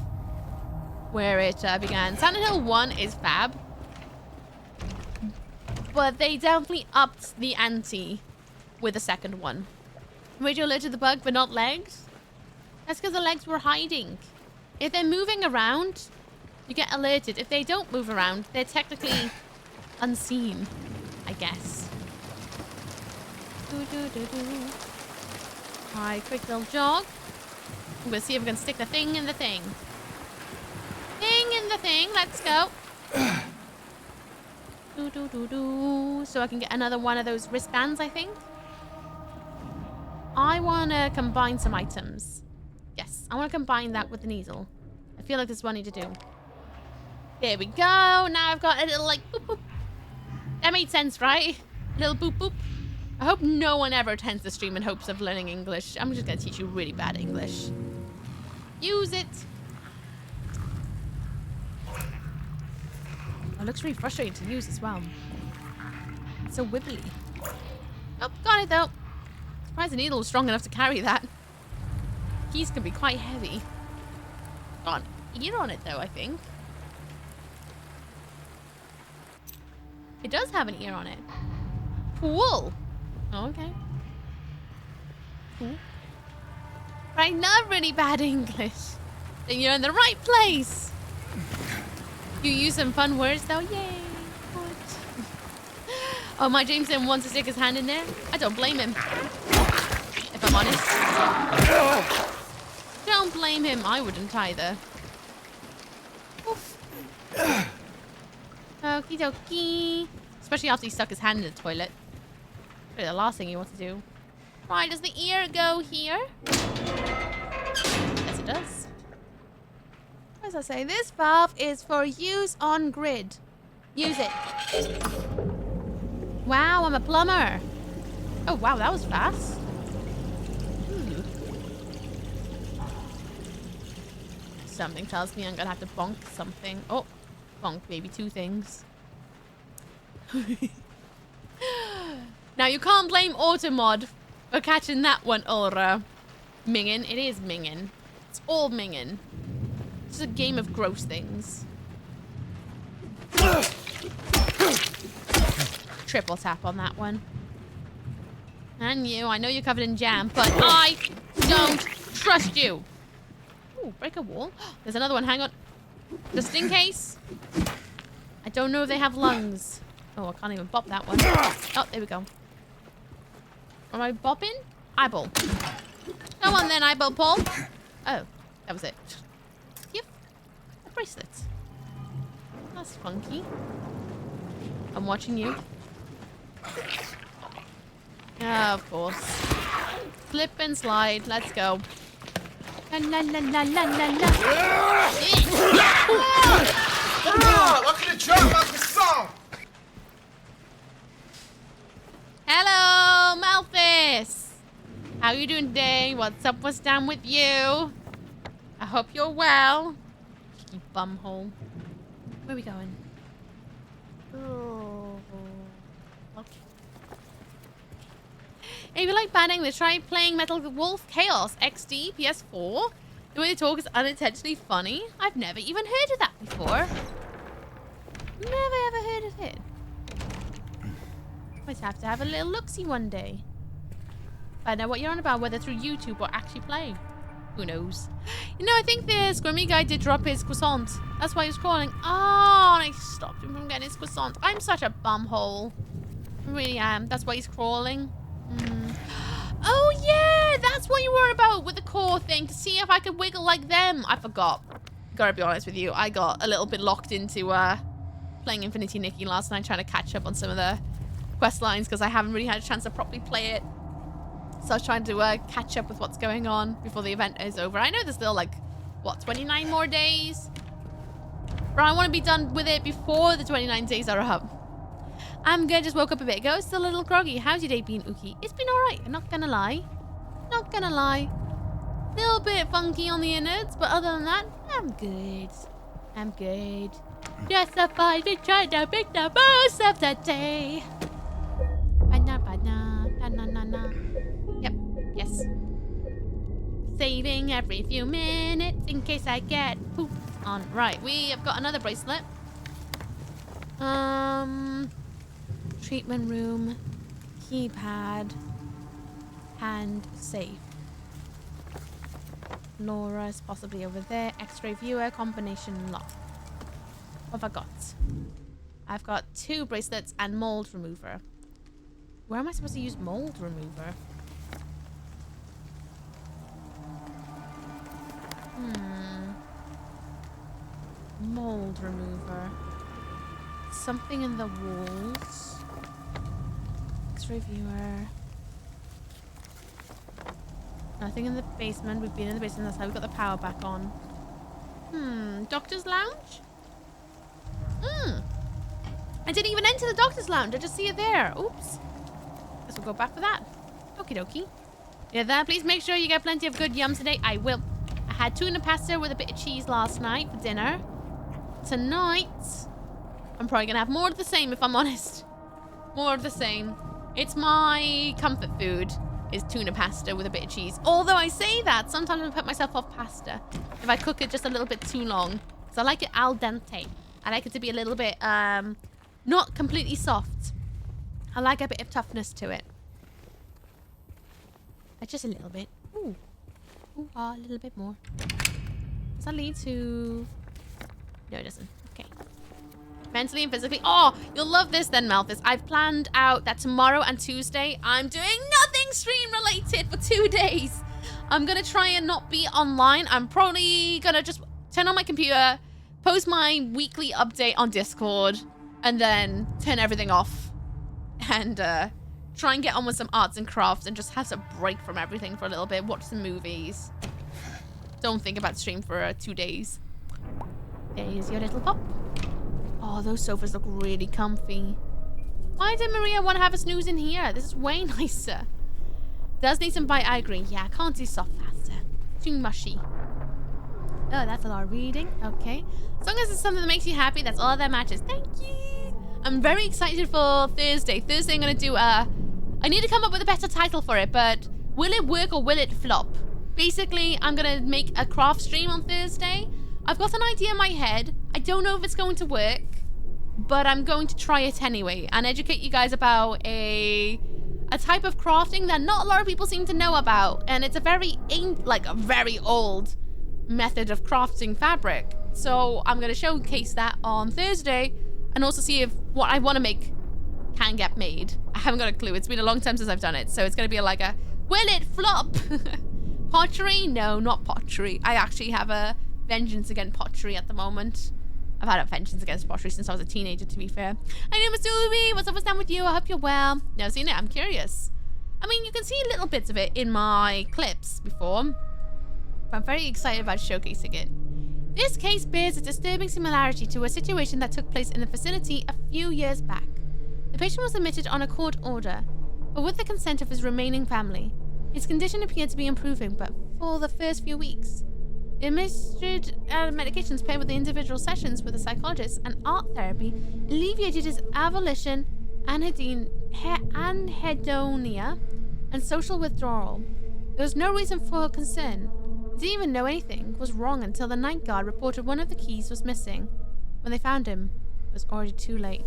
Speaker 2: where it began. Silent Hill 1 is fab, but they definitely upped the ante with the second one. Radio alerted the bug, but not legs? That's because the legs were hiding. If they're moving around, you get alerted. If they don't move around, they're technically unseen, I guess. Alright, quick little jog. We'll see if we can stick the thing in the thing. Thing in the thing, let's go. So I can get another one of those wristbands, I think. I want to combine some items. Yes, I want to combine that with the needle. I feel like this is what I need to do. There we go. Now I've got a little, like, boop, boop. That made sense, right? A little boop, boop. I hope no one ever attends the stream in hopes of learning English. I'm just gonna teach you really bad English. Use it. It looks really frustrating to use as well. It's so wibbly. Oh, got it though. Surprised the needle was strong enough to carry that. Keys can be quite heavy. Got an ear on it though, I think. It does have an ear on it. Cool. Oh, okay. Cool. Right, not really bad English. Then you're in the right place. You use some fun words though. Yay. Good. Oh, my James didn't want to stick his hand in there. I don't blame him. If I'm honest. Don't blame him. I wouldn't either. Oof. Okie dokie. Especially after he stuck his hand in the toilet. Probably the last thing you want to do. Right, does the ear go here? Yes, it does. As I say, this valve is for use on grid. Use it. Wow, I'm a plumber. Oh, wow, that was fast. Something tells me I'm gonna have to bonk something. Oh, bonk maybe 2 things. Now you can't blame Automod for catching that one, Ulra. Mingin, it is Mingin. It's all Mingin. It's just a game of gross things. Triple tap on that one. And you, I know you're covered in jam, but I don't trust you. Ooh, break a wall. There's another one, hang on. Just in case. I don't know if they have lungs. Oh, I can't even bop that one. Oh, there we go. Am I bopping? Eyeball. Come on then, eyeball Paul. Oh, that was it. Yep. A bracelet. That's funky. I'm watching you. Ah, of course. Slip and slide. Let's go. La la la la la la la. Hello, Malthus. How you doing today? What's up? What's down with you? I hope you're well. You bumhole. Where are we going? Oh. Okay. If you like bad English, try playing Metal Wolf Chaos XD PS4. The way they talk is unintentionally funny. I've never even heard of that before. Never ever heard of it. Might have to have a little look-see one day. Find out what you're on about, whether through YouTube or actually playing. Who knows? You know, I think the Squirmy guy did drop his croissant. That's why he was crawling. Oh, and I stopped him from getting his croissant. I'm such a bumhole. I really am. That's why he's crawling. Oh, yeah. That's what you were about with the core thing. To see if I could wiggle like them. I forgot. Gotta be honest with you. I got a little bit locked into playing Infinity Nikki last night, trying to catch up on some of the quest lines because I haven't really had a chance to properly play it. So I was trying to catch up with what's going on before the event is over. I know there's still like, what, 29 more days? But I want to be done with it before the 29 days are up. I'm good, just woke up a bit ago. Still a little groggy. How's your day been, Ooky? It's been alright, I'm not gonna lie. Not gonna lie. Little bit funky on the innards, but other than that, I'm good. I'm good. Justified with trying to make the most of the day. Na. Yep, yes. Saving every few minutes in case I get pooped on. Right, we have got another bracelet. Treatment room, keypad, hand safe. Laura's possibly over there. X-ray viewer, combination lock. What have I got? I've got 2 bracelets and mold remover. Where am I supposed to use mold remover? Mold remover. Something in the walls. X-ray viewer. Nothing in the basement. We've been in the basement. That's how we got the power back on. Doctor's lounge? I didn't even enter the doctor's lounge. I just see it there. Oops. Guess we'll go back for that. Okie dokie. Yeah, that. Please make sure you get plenty of good yums today. I will. I had tuna pasta with a bit of cheese last night for dinner. Tonight, I'm probably gonna have more of the same if I'm honest. More of the same. It's my comfort food, is tuna pasta with a bit of cheese. Although I say that, sometimes I put myself off pasta if I cook it just a little bit too long. So I like it al dente. I like it to be a little bit, not completely soft. I like a bit of toughness to it. Just a little bit. Ooh. Ooh, a little bit more. Does that lead to... No, it doesn't. Okay. Mentally and physically. Oh, you'll love this then, Malthus. I've planned out that tomorrow and Tuesday, I'm doing nothing stream-related for 2 days. I'm going to try and not be online. I'm probably going to just turn on my computer, post my weekly update on Discord, and then turn everything off. And, try and get on with some arts and crafts and just have a break from everything for a little bit. Watch some movies. Don't think about stream for 2 days. There's your little pop. Oh, those sofas look really comfy. Why did Maria want to have a snooze in here? This is way nicer. Does need some bite, I agree. Yeah, I can't do soft pasta. Too mushy. Oh, that's a lot of reading. Okay. As long as it's something that makes you happy, that's all that matters. Thank you. I'm very excited for Thursday. Thursday I'm going to do I need to come up with a better title for it, but will it work or will it flop? Basically, I'm going to make a craft stream on Thursday. I've got an idea in my head. I don't know if it's going to work, but I'm going to try it anyway and educate you guys about a type of crafting that not a lot of people seem to know about. And it's a very old method of crafting fabric. So I'm going to showcase that on Thursday and also see if what I want to make can get made. I haven't got a clue. It's been a long time since I've done it. So it's going to be like a, will it flop? Pottery? No, not pottery. I actually have a vengeance against pottery at the moment. I've had a vengeance against pottery since I was a teenager, to be fair. I know, missooky. What's up, what's down with you? I hope you're well. Never seen it. I'm curious. I mean, you can see little bits of it in my clips before. But I'm very excited about showcasing it. This case bears a disturbing similarity to a situation that took place in the facility a few years back. The patient was admitted on a court order, but with the consent of his remaining family. His condition appeared to be improving, but for the first few weeks. The administered medications paired with the individual sessions with a psychologist and art therapy alleviated his avolition, anhedonia, and social withdrawal. There was no reason for concern. He didn't even know anything was wrong until the night guard reported one of the keys was missing. When they found him, it was already too late.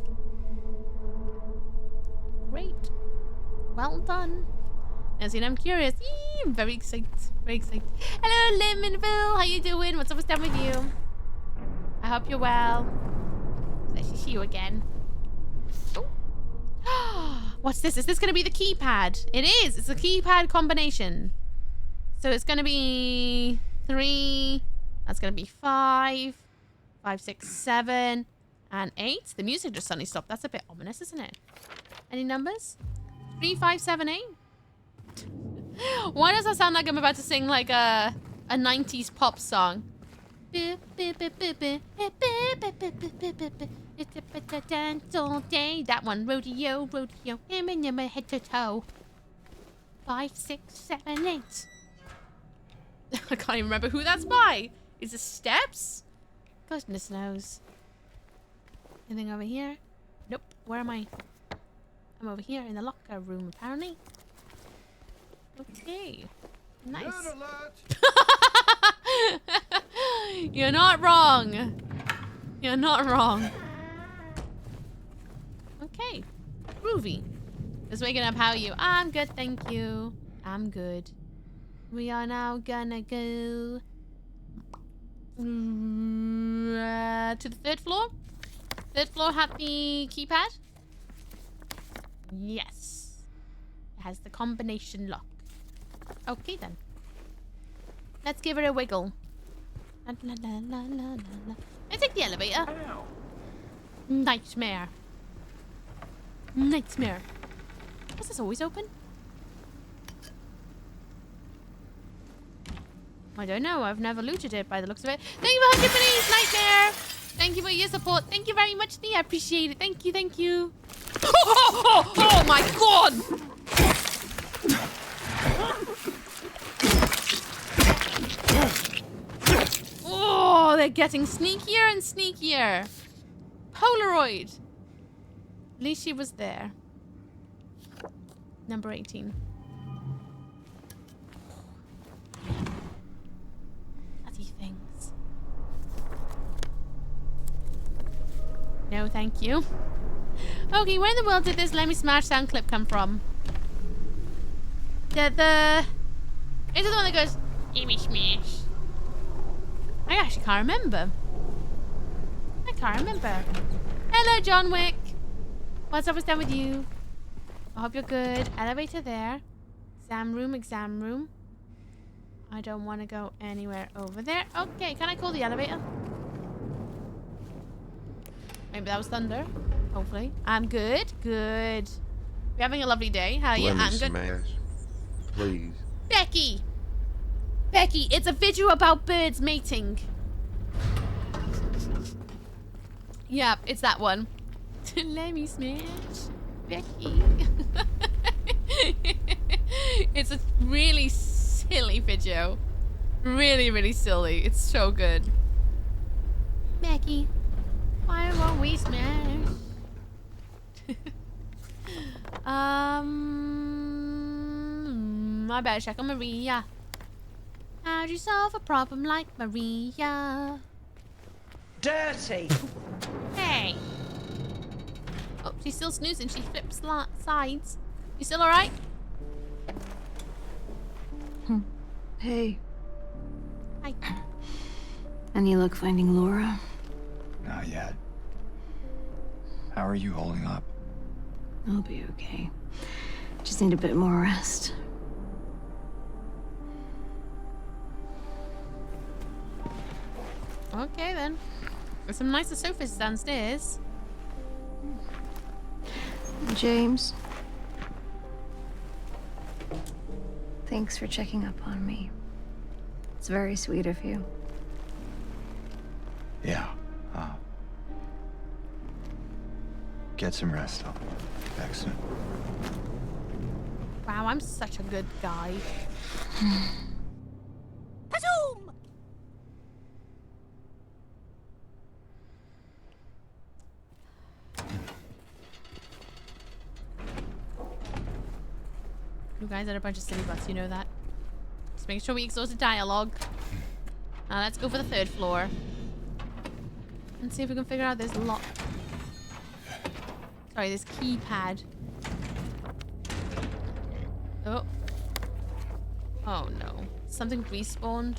Speaker 2: Great. Well done. Now, see, I'm curious. Eee, I'm very excited. Very excited. Hello, Lemonville. How you doing? What's up with you? I hope you're well. Nice to see you again. Oh. What's this? Is this going to be the keypad? It is. It's a keypad combination. So it's going to be 3. That's going to be 5. 5, 6, 7, and 8. The music just suddenly stopped. That's a bit ominous, isn't it? Any numbers? 3, 5, 7, 8. Why does that sound like I'm about to sing like a 90s pop song? That one. Rodeo, rodeo. Head to toe. 5, 6, 7, 8. I can't even remember who that's by. Is it Steps? Goodness knows. Anything over here? Nope. Where am I? I'm over here in the locker room, apparently. Okay. Nice. You're not wrong. You're not wrong. Okay. Groovy. Just waking up. How are you? I'm good, thank you. I'm good. We are now gonna go to the 3rd floor. 3rd floor have the keypad. Yes. It has the combination lock. Okay then. Let's give it a wiggle. La, la, la, la, la, la. Let's take the elevator. Nightmare. Nightmare. Was this always open? I don't know. I've never looted it by the looks of it. Thank you for 100 minis, Nightmare. Thank you for your support. Thank you very much, Lee. I appreciate it. Thank you, thank you. Oh my god! they're getting sneakier and sneakier. Polaroid. At least she was there. Number 18. Bloody things. No, thank you. Okay, where in the world did this Let Me Smash sound clip come from? Is it the one that goes, Let me smash? I actually can't remember. I can't remember. Hello, John Wick. What's up? What's down with you? I hope you're good. Elevator there. Exam room, exam room. I don't want to go anywhere over there. Okay, can I call the elevator? Maybe that was thunder. Hopefully. I'm good. Good. We're having a lovely day. How are you? I'm good.
Speaker 7: Please.
Speaker 2: Becky! Becky, it's a video about birds mating. Yep, it's that one. Let me smash. Becky. It's a really silly video. Really, really silly. It's so good. Becky, why won't we smash? I better check on Maria. How'd you solve a problem like Maria?
Speaker 10: Dirty.
Speaker 2: Hey. Oh, she's still snoozing. She flips sides. You still alright?
Speaker 6: Hey.
Speaker 2: Hi.
Speaker 6: Any luck finding Laura?
Speaker 5: Not yet. How are you holding up?
Speaker 6: I'll be okay. Just need a bit more rest.
Speaker 2: Okay then. There's some nicer sofas downstairs.
Speaker 6: James. Thanks for checking up on me. It's very sweet of you.
Speaker 5: Yeah. Get some rest. I'll be back soon.
Speaker 2: Wow, I'm such a good guy. You guys are a bunch of silly butts, you know that. Just make sure we exhausted dialogue. Now let's go for the 3rd floor. And see if we can figure out this lock. Sorry, this keypad. Oh. Oh no. Something respawned.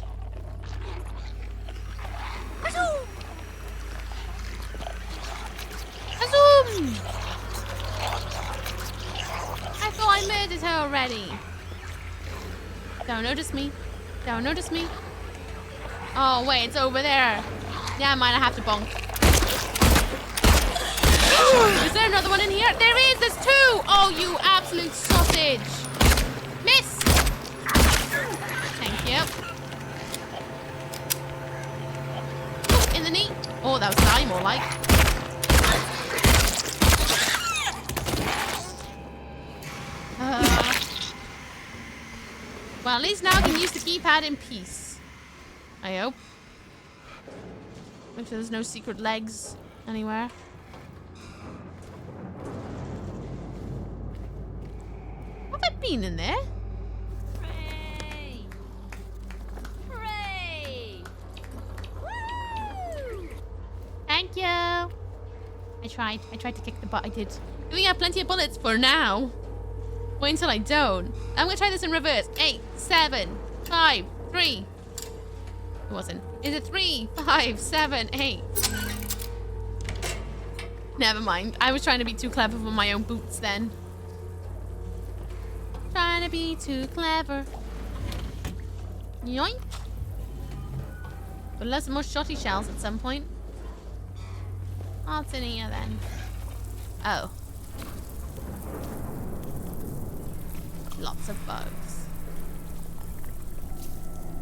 Speaker 2: Azoom! Azoom! I thought I murdered her already. Don't notice me. Don't notice me. Oh wait, it's over there. Yeah, I might have to bonk. Is there another one in here? There is! There's 2! Oh, you absolute sausage! Miss! Thank you. Ooh, in the knee. Oh, that was an eye more like. Well, at least now I can use the keypad in peace. I hope. Make sure there's no secret legs anywhere. Have I been in there?
Speaker 11: Hooray! Hooray! Woo!
Speaker 2: Thank you. I tried to kick the butt. I did. We have plenty of bullets for now. Wait until I don't. I'm gonna try this in reverse. 8, 7, 5, 3. It wasn't. Is it 3, 5, 7, 8? Never mind. I was trying to be too clever for my own boots then. Trying to be too clever. Yoink. But lots more shotty shells at some point. What's in here then? Oh. Lots of bugs.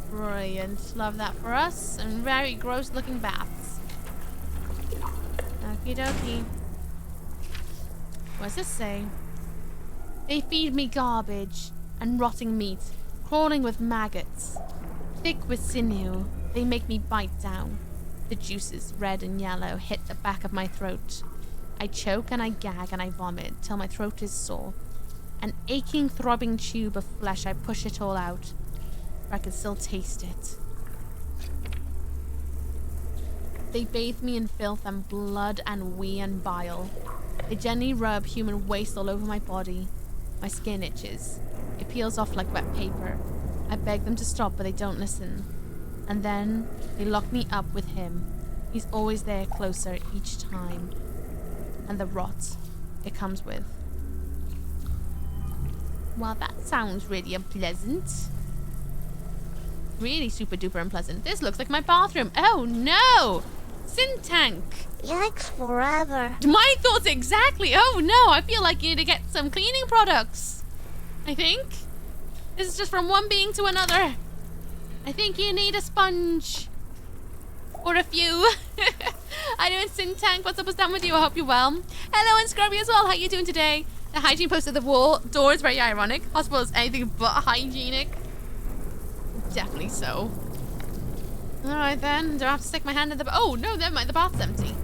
Speaker 2: Brilliant. Love that for us. And very gross looking bats. Okie dokie. What does this say? They feed me garbage and rotting meat, crawling with maggots. Thick with sinew, they make me bite down. The juices, red and yellow, hit the back of my throat. I choke and I gag and I vomit till my throat is sore. An aching, throbbing tube of flesh, I push it all out. For I can still taste it. They bathe me in filth and blood and wee and bile. They gently rub human waste all over my body. My skin itches. It peels off like wet paper. I beg them to stop, but they don't listen. And then they lock me up with him. He's always there, closer each time. And the rot it comes with. Well, that sounds really unpleasant. Really super duper unpleasant. This looks like my bathroom. Oh no! Sin tank.
Speaker 11: Yikes forever.
Speaker 2: My thoughts exactly. Oh no, I feel like you need to get some cleaning products. I think. This is just from one being to another. I think you need a sponge. Or a few. I doing Sin Tank. What's up, what's down with you? I hope you're well. Hello, and Scrubby as well. How you doing today? The hygiene post at the wall door is very ironic. Hospital is anything but hygienic. Definitely so. Alright then. Do I have to stick my hand in the... Oh, no, never mind. The bath's empty.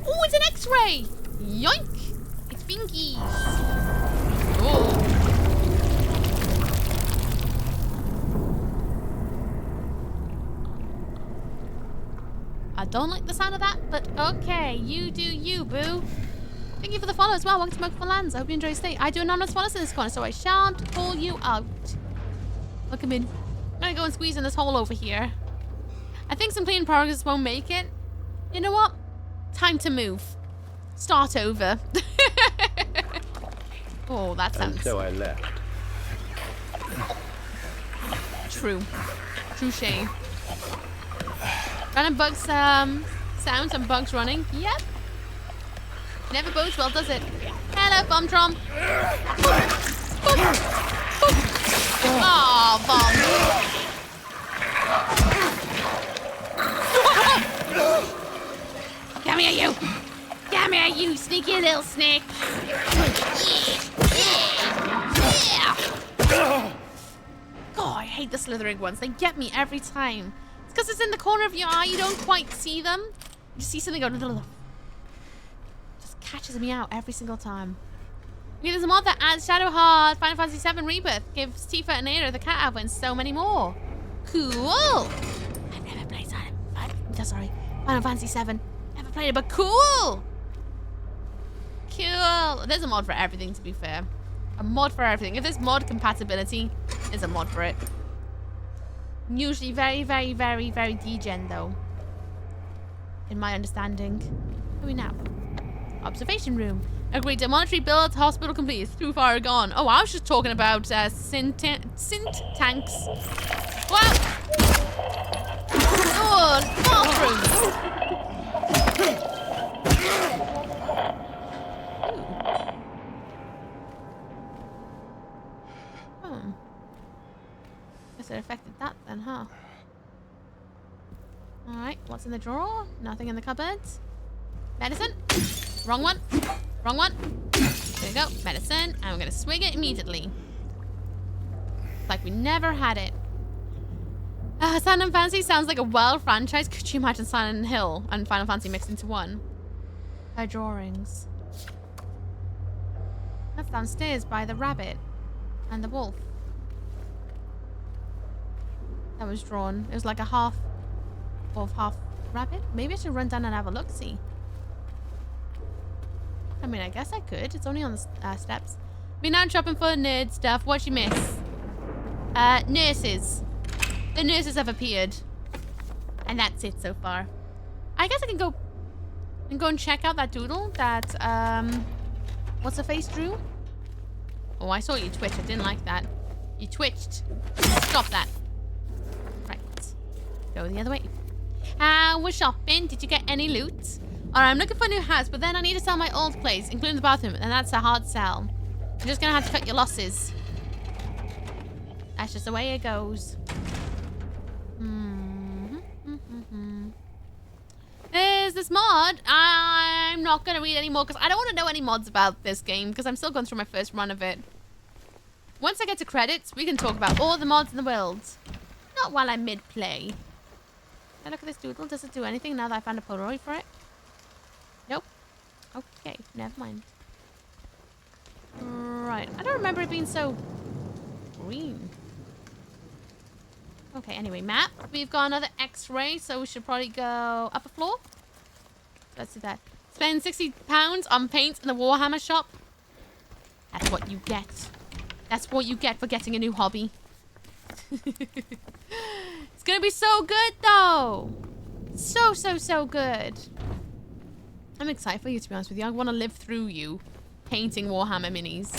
Speaker 2: Oh, it's an x-ray. Yoink. It's Binkies. Oh. I don't like the sound of that, but okay. You do you, boo. Thank you for the follow as well. Welcome to Smoke Lands. I hope you enjoy your stay. I do anonymous follows in this corner, so I shan't call you out. Look at me. I'm gonna go and squeeze in this hole over here. I think some cleaning progress won't make it. You know what? Time to move. Start over. Oh, that sounds...
Speaker 7: And so I left.
Speaker 2: True. True shame. Random bugs, sounds and bugs running. Yep. Never bodes well, does it? Hello, Bombtron. Oh, Bomb. Come here, you. Come here, you sneaky little snake. Yeah. God, I hate the slithering ones. They get me every time. It's because it's in the corner of your eye. You don't quite see them. You see something go... Just catches me out every single time. Okay, there's a mod that adds Shadow Heart, Final Fantasy VII Rebirth, gives Tifa and Ada the cat apple, and so many more. Cool. I've never played Final Fantasy VII. Never played it, but cool. Cool. There's a mod for everything, to be fair. A mod for everything. If there's mod compatibility, there's a mod for it. Usually very, very, very, very degen, though. In my understanding. Where are we now? Observation room. Agreed. The monetary build. Hospital complete. It's too far gone. Oh, I was just talking about Sint tanks. Well. Oh, bathroom. Hmm. Guess it affected that then, huh? Alright, what's in the drawer? Nothing in the cupboards. Medicine. Wrong one. Wrong one. There we go. Medicine. And we're going to swig it immediately. Like we never had it. Silent Fantasy sounds like a wild franchise. Could you imagine Silent Hill and Final Fantasy mixed into one? Her drawings. That's downstairs by the rabbit and the wolf. That was drawn. It was like a half wolf, half rabbit. Maybe I should run down and have a look-see. I mean, I guess I could. It's only on the steps. Been out shopping for nerd stuff. What'd you miss? Nurses. The nurses have appeared. And that's it so far. I guess I can go and check out that doodle that, what's her face drew? Oh, I saw you twitch. I didn't like that. You twitched. Stop that. Right. Go the other way. We're shopping. Did you get any loot? Alright, I'm looking for a new house, but then I need to sell my old place, including the bathroom, and that's a hard sell. You're just gonna have to cut your losses. That's just the way it goes. There's this mod. I'm not gonna read any more because I don't want to know any mods about this game because I'm still going through my first run of it. Once I get to credits, we can talk about all the mods in the world. Not while I'm mid-play. Can I look at this doodle? Does it do anything now that I found a Polaroid for it? Nope. Okay, never mind. Right. I don't remember it being so green. Okay, anyway, map. We've got another X-ray, so we should probably go up a floor. Let's do that. Spend £60 on paint in the Warhammer shop. That's what you get. That's what you get for getting a new hobby. It's gonna be so good, though. So good. I'm excited for you, to be honest with you. I want to live through you painting Warhammer minis.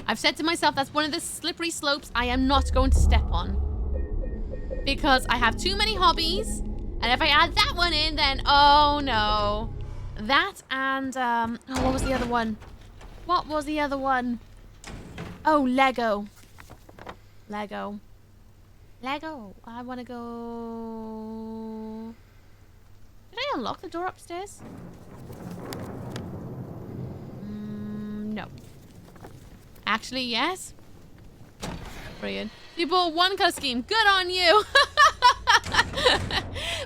Speaker 2: I've said to myself, that's one of the slippery slopes I am not going to step on. Because I have too many hobbies. And if I add that one in, then, oh no. That and, oh, what was the other one? What was the other one? Oh, Lego. Lego. I want to go... Did I unlock the door upstairs? No. Actually, yes. Brilliant. You bought one color scheme. Good on you.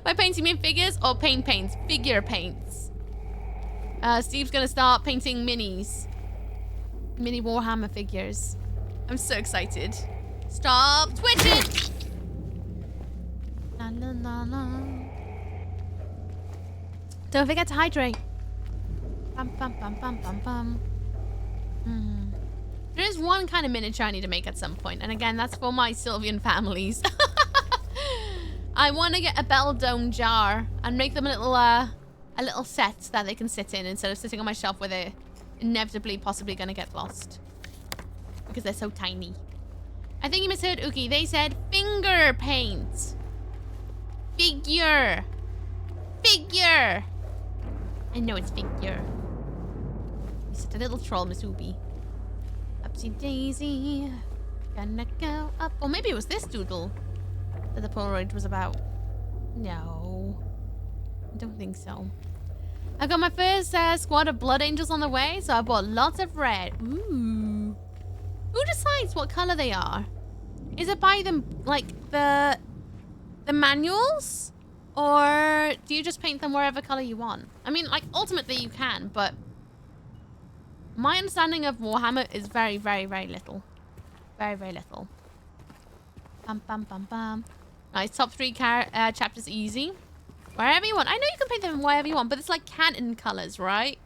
Speaker 2: By painting me figures or paints? Figure paints. Steve's gonna start painting minis. Mini Warhammer figures. I'm so excited. Stop twitching! La, la, la, la. Don't forget to hydrate. Bum, bum, bum, bum, bum, bum. There is one kind of miniature I need to make at some point, and again, that's for my Sylvian families. I want to get a bell dome jar and make them a little set that they can sit in instead of sitting on my shelf where they're inevitably possibly going to get lost because they're so tiny. I think you misheard Ooky. They said finger paint. Figure. I know it's figure. You're such a little troll, Miss Ooby. Upsy daisy. Gonna go up. Or maybe it was this doodle that the Polaroid was about. No. I don't think so. I got my first squad of blood angels on the way, so I bought lots of red. Ooh. Who decides what color they are? Is it by them, like, the manuals? Or do you just paint them wherever color you want? I mean, like, ultimately you can, but my understanding of Warhammer is very, very, very little. Very, very little. Bum, bum, bum, bum. Nice, top 3 chapters easy. Wherever you want. I know you can paint them wherever you want, but it's like canon colors, right?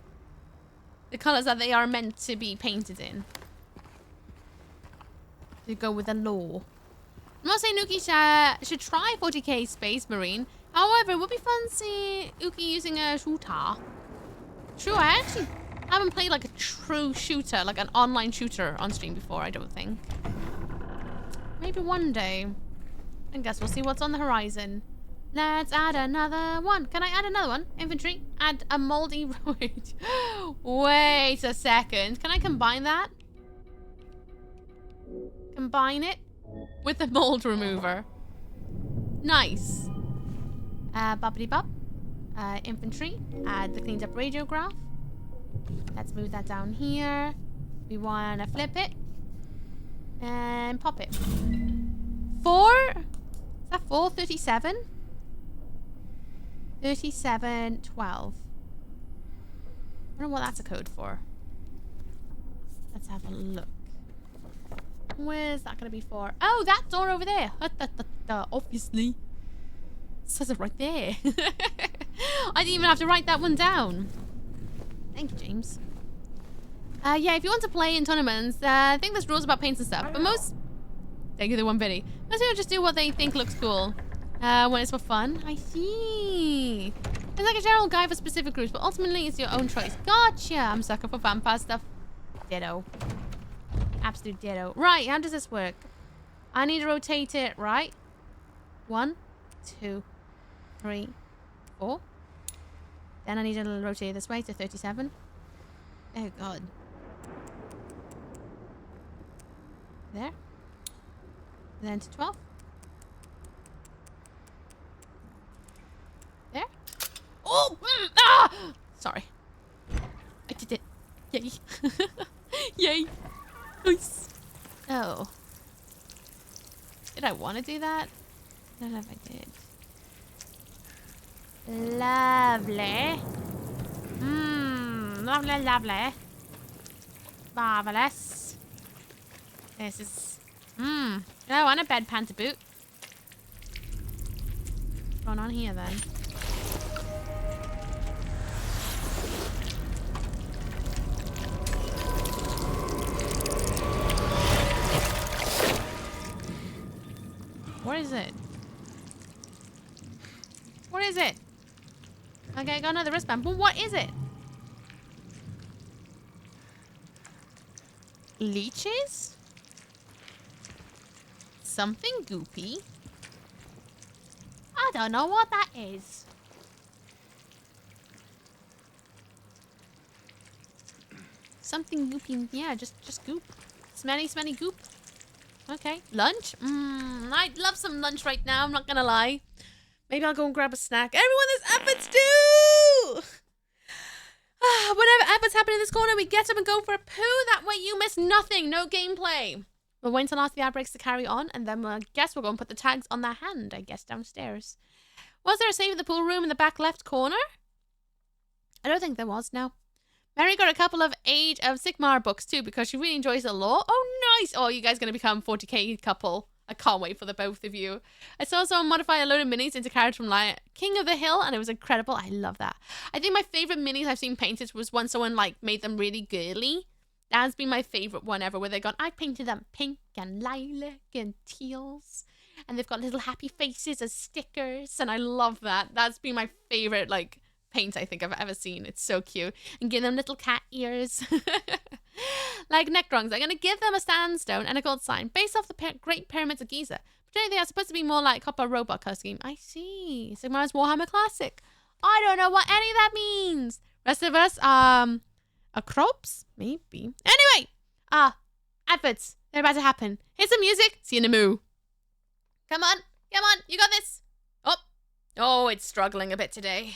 Speaker 2: The colors that they are meant to be painted in. To go with the law. I'm not saying Ooky should try 40k Space Marine. However, it would be fun to see Ooky using a shooter. True, I actually haven't played like a true shooter, like an online shooter on stream before, I don't think. Maybe one day. I guess we'll see what's on the horizon. Let's add another one. Can I add another one? Infantry. Add a moldy road. Wait a second. Can I combine that? Combine it with the mold remover. Nice. Boppity bop. Infantry. Add the cleaned up radiograph. Let's move that down here. We want to flip it. And pop it. 4? Is that 4? 37? 37, 12. I don't know what that's a code for. Let's have a look. Where's that going to be for? Oh, that door over there. Obviously. It says it right there. I didn't even have to write that one down. Thank you, James. Yeah, if you want to play in tournaments, I think there's rules about paints and stuff. But most... Thank you, the one Biddy. Most people just do what they think looks cool. When it's for fun. I see. It's like a general guide for specific groups, but ultimately it's your own choice. Gotcha. I'm a sucker for vampire stuff. Ditto. Absolute ditto. Right, how does this work? I need to rotate it, right? 1, 2, 3, 4. Then I need to rotate it this way to 37. Oh, God. There. Then to 12. There. Oh! Sorry. I did it. Yay. Yay. Nice. Oh. Did I want to do that? I don't know if I did. Lovely. Lovely, lovely. Marvelous. This is... Oh, and a bedpan to boot. What's going on here, then? What is it? What is it? Okay, I got another wristband, but what is it? Leeches? Something goopy? I don't know what that is. Something goopy. Yeah, just goop. Smelly goop. Okay. Lunch? I'd love some lunch right now, I'm not gonna lie. Maybe I'll go and grab a snack. Everyone, there's efforts too! Whenever efforts happen in this corner, we get up and go for a poo. That way you miss nothing. No gameplay. We'll wait until after the ad breaks to carry on, and then I guess we'll go and put the tags on their hand, I guess, downstairs. Was there a save in the pool room in the back left corner? I don't think there was, no. Mary got a couple of Age of Sigmar books too because she really enjoys the lore. Oh, nice. Oh, you guys going to become 40k couple. I can't wait for the both of you. I saw someone modify a load of minis into characters from like King of the Hill, and it was incredible. I love that. I think my favorite minis I've seen painted was when someone like made them really girly. That has been my favorite one ever, where they've gone, I painted them pink and lilac and teals, and they've got little happy faces as stickers, and I love that. That's been my favorite like paint I think I've ever seen. It's so cute. And give them little cat ears. Like Necrons, I'm going to give them a sandstone and a gold sign based off the Great Pyramids of Giza. But they are supposed to be more like Copper Robot color scheme. I see. Sigmar's Warhammer Classic. I don't know what any of that means. Rest of us, crops? Maybe. Anyway, adverts. They're about to happen. Here's some music. See you in a moo. Come on. You got this. Oh, it's struggling a bit today.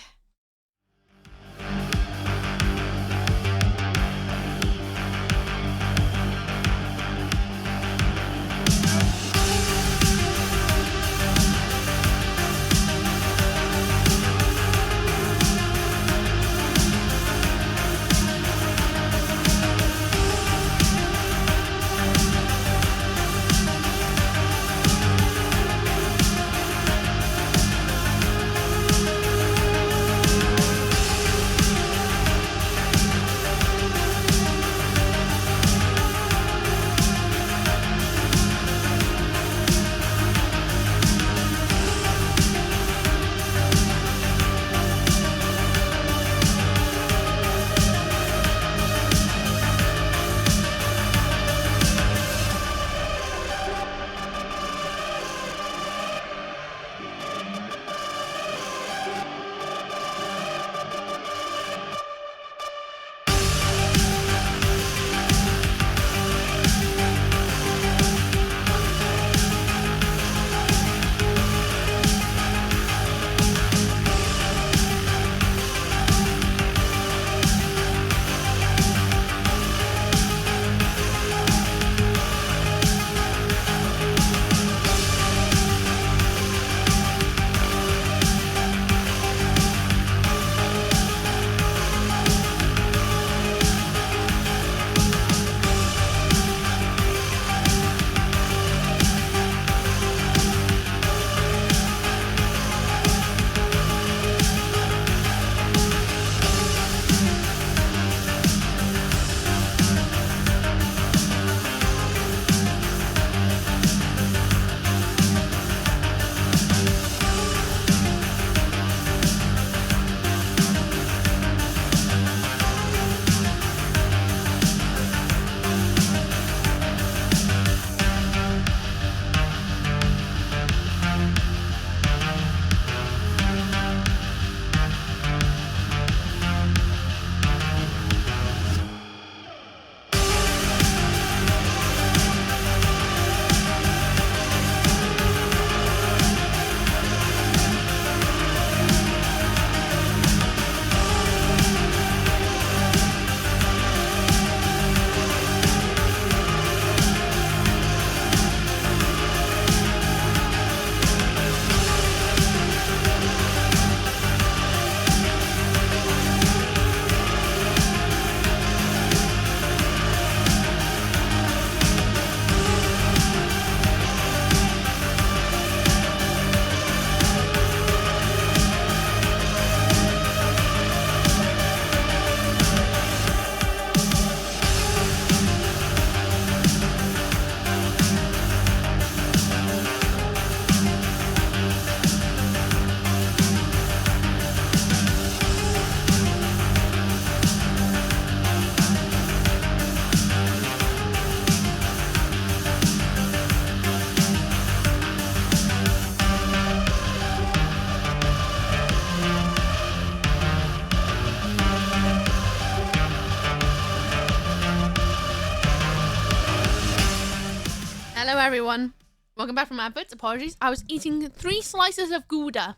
Speaker 2: everyone. Welcome back from adverts. Apologies. I was eating 3 slices of Gouda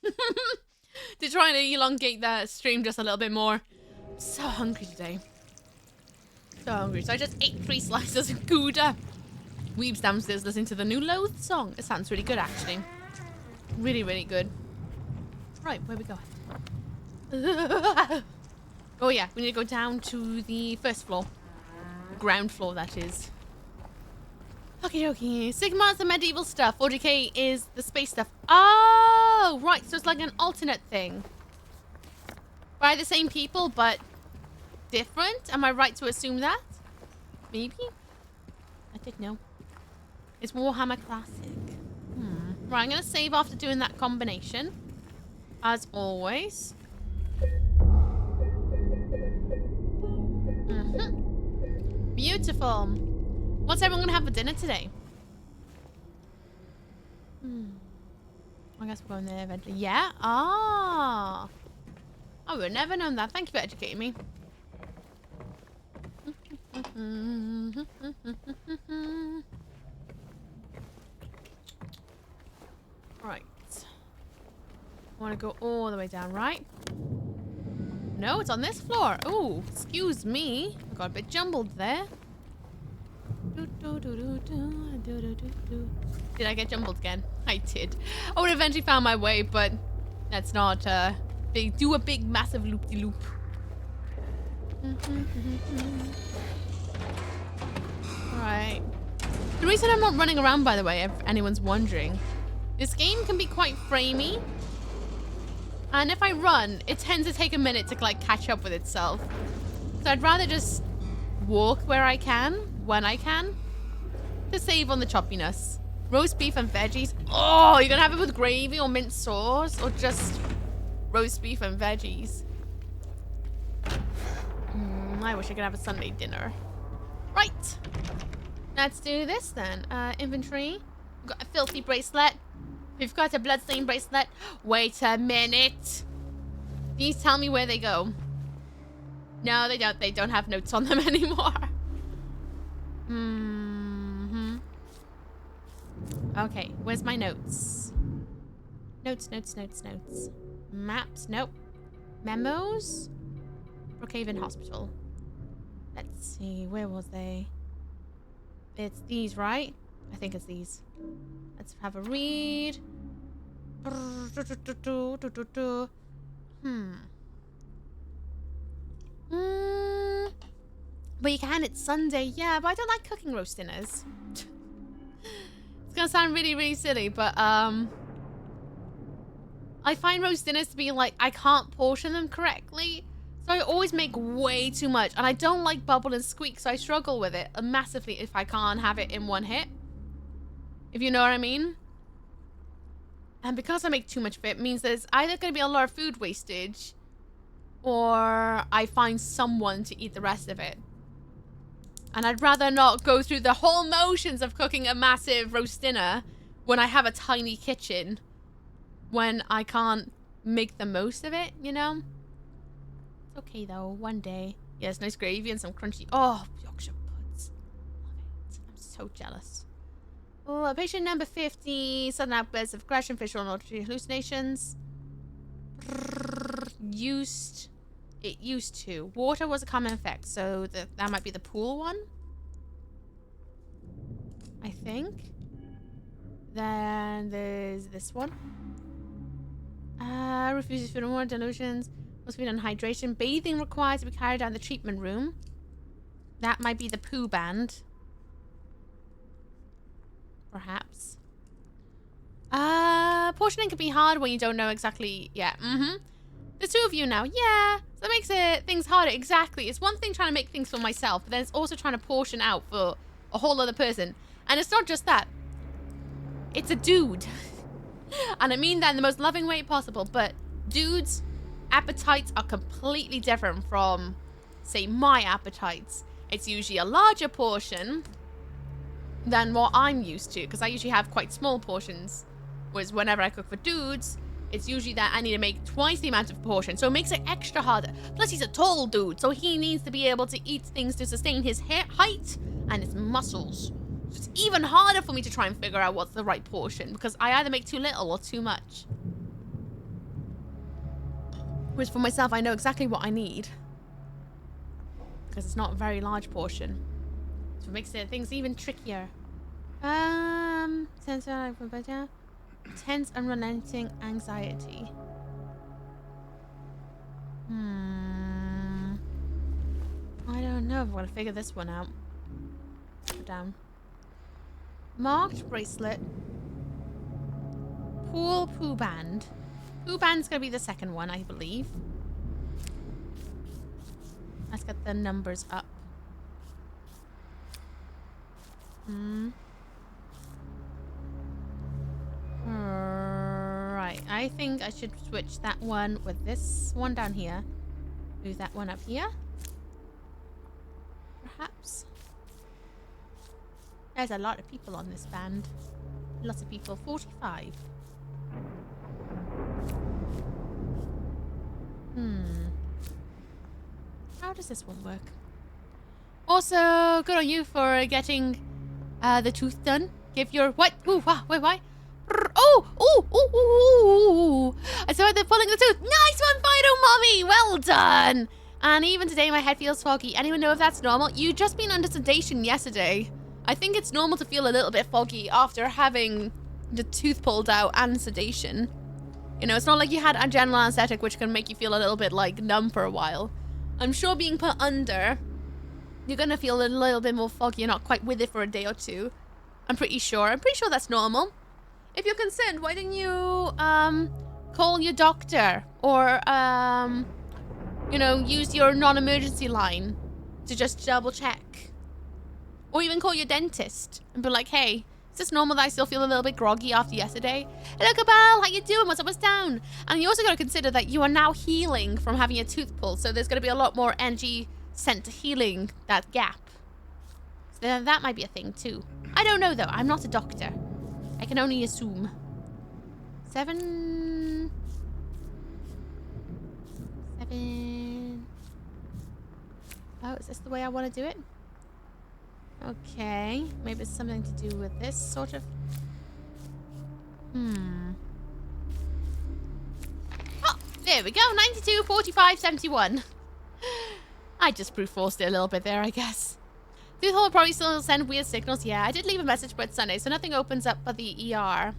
Speaker 2: to try and elongate that stream just a little bit more. I'm so hungry today. So hungry. So I just ate 3 slices of Gouda. Weeb's downstairs listening to the new Loathe song. It sounds really good, actually. Really, really good. Right, where we going? Oh yeah, we need to go down to the first floor. Ground floor, that is. Okie dokie. Sigmar's the medieval stuff. 40k is the space stuff. Oh, right. So it's like an alternate thing. By the same people, but different? Am I right to assume that? Maybe? I don't know. It's Warhammer Classic. Right, I'm going to save after doing that combination. As always. Beautiful. What's everyone gonna have for dinner today? I guess we're going there eventually. Yeah? Ah. I would have never known that. Thank you for educating me. Right. I want to go all the way down, right? No, it's on this floor. Oh, excuse me. I got a bit jumbled there. Did I get jumbled again? I did. I would have eventually found my way, but that's not do a big massive loop-de-loop. Alright. The reason I'm not running around, by the way, if anyone's wondering, this game can be quite framey. And if I run, it tends to take a minute to like catch up with itself. So I'd rather just walk where I can, when I can, to save on the choppiness. Roast beef and veggies. Oh, you're gonna have it with gravy or minced sauce, or just roast beef and veggies? I wish I could have a Sunday dinner. Right. Let's do this then. Inventory. We've got a filthy bracelet. We've got a bloodstained bracelet. Wait a minute. Please tell me where they go. No, they don't. They don't have notes on them anymore. Okay, where's my notes? Notes. Maps, nope. Memos? Brookhaven Hospital. Let's see, where was they? It's these, right? I think it's these. Let's have a read. But you can, it's Sunday. Yeah, but I don't like cooking roast dinners. It's gonna sound really, really silly, but I find roast dinners to be like, I can't portion them correctly. So I always make way too much. And I don't like bubble and squeak, so I struggle with it massively if I can't have it in one hit. If you know what I mean. And because I make too much of it, means there's either going to be a lot of food wastage, or I find someone to eat the rest of it. And I'd rather not go through the whole motions of cooking a massive roast dinner when I have a tiny kitchen, when I can't make the most of it, you know? It's okay though, one day. Yes, nice gravy and some crunchy... Oh, Yorkshire puds. Love it. I'm so jealous. Oh, patient number 50. Sudden outbursts of aggression, visual and auditory hallucinations. It used to. Water was a common effect, so that might be the pool one. I think. Then there's this one. Refuses food and water, delusions. Must be on hydration. Bathing required to be carried down the treatment room. That might be the poo band. Perhaps. Portioning can be hard when you don't know exactly. Yeah, There's 2 of you now. Yeah. So that makes things harder. Exactly. It's one thing trying to make things for myself, but then it's also trying to portion out for a whole other person. And it's not just that. It's a dude. And I mean that in the most loving way possible, but dudes' appetites are completely different from, say, my appetites. It's usually a larger portion than what I'm used to, because I usually have quite small portions. Whereas whenever I cook for dudes, it's usually that I need to make twice the amount of portion, so it makes it extra harder. Plus, he's a tall dude, so he needs to be able to eat things to sustain his height and his muscles. So it's even harder for me to try and figure out what's the right portion, because I either make too little or too much. Whereas for myself, I know exactly what I need, because it's not a very large portion. So it makes things even trickier. Tense unrelenting anxiety. I don't know if I'm gonna figure this one out. Put down. Marked bracelet. Pool poo band. Poo band's gonna be the second one, I believe. Let's get the numbers up. Right, I think I should switch that one with this one down here. Move that one up here. Perhaps. There's a lot of people on this band. Lots of people. 45. How does this one work? Also, good on you for getting the tooth done. Give your what? Ooh, wow, wait, why? Oh! I saw they're pulling the tooth. Nice one, Fido, mommy. Well done. And even today, my head feels foggy. Anyone know if that's normal? You just been under sedation yesterday. I think it's normal to feel a little bit foggy after having the tooth pulled out and sedation. You know, it's not like you had a general anesthetic, which can make you feel a little bit like numb for a while. I'm sure being put under, you're gonna feel a little bit more foggy. You're not quite with it for a day or two. I'm pretty sure that's normal. If you're concerned, why didn't you call your doctor or you know, use your non-emergency line to just double check, or even call your dentist and be like, hey, is this normal that I still feel a little bit groggy after yesterday? Hello, Cabal, how you doing? What's down? And you also got to consider that you are now healing from having a tooth pulled, so there's going to be a lot more energy sent to healing that gap. So that might be a thing too. I don't know though. I'm not a doctor. I can only assume. 7. Oh, is this the way I want to do it? Okay, maybe it's something to do with this sort of. Oh, there we go. 92, 45, 71. I just brute forced it a little bit there, I guess. Tooth hole will probably still send weird signals. Yeah, I did leave a message, but it's Sunday, so nothing opens up but the ER.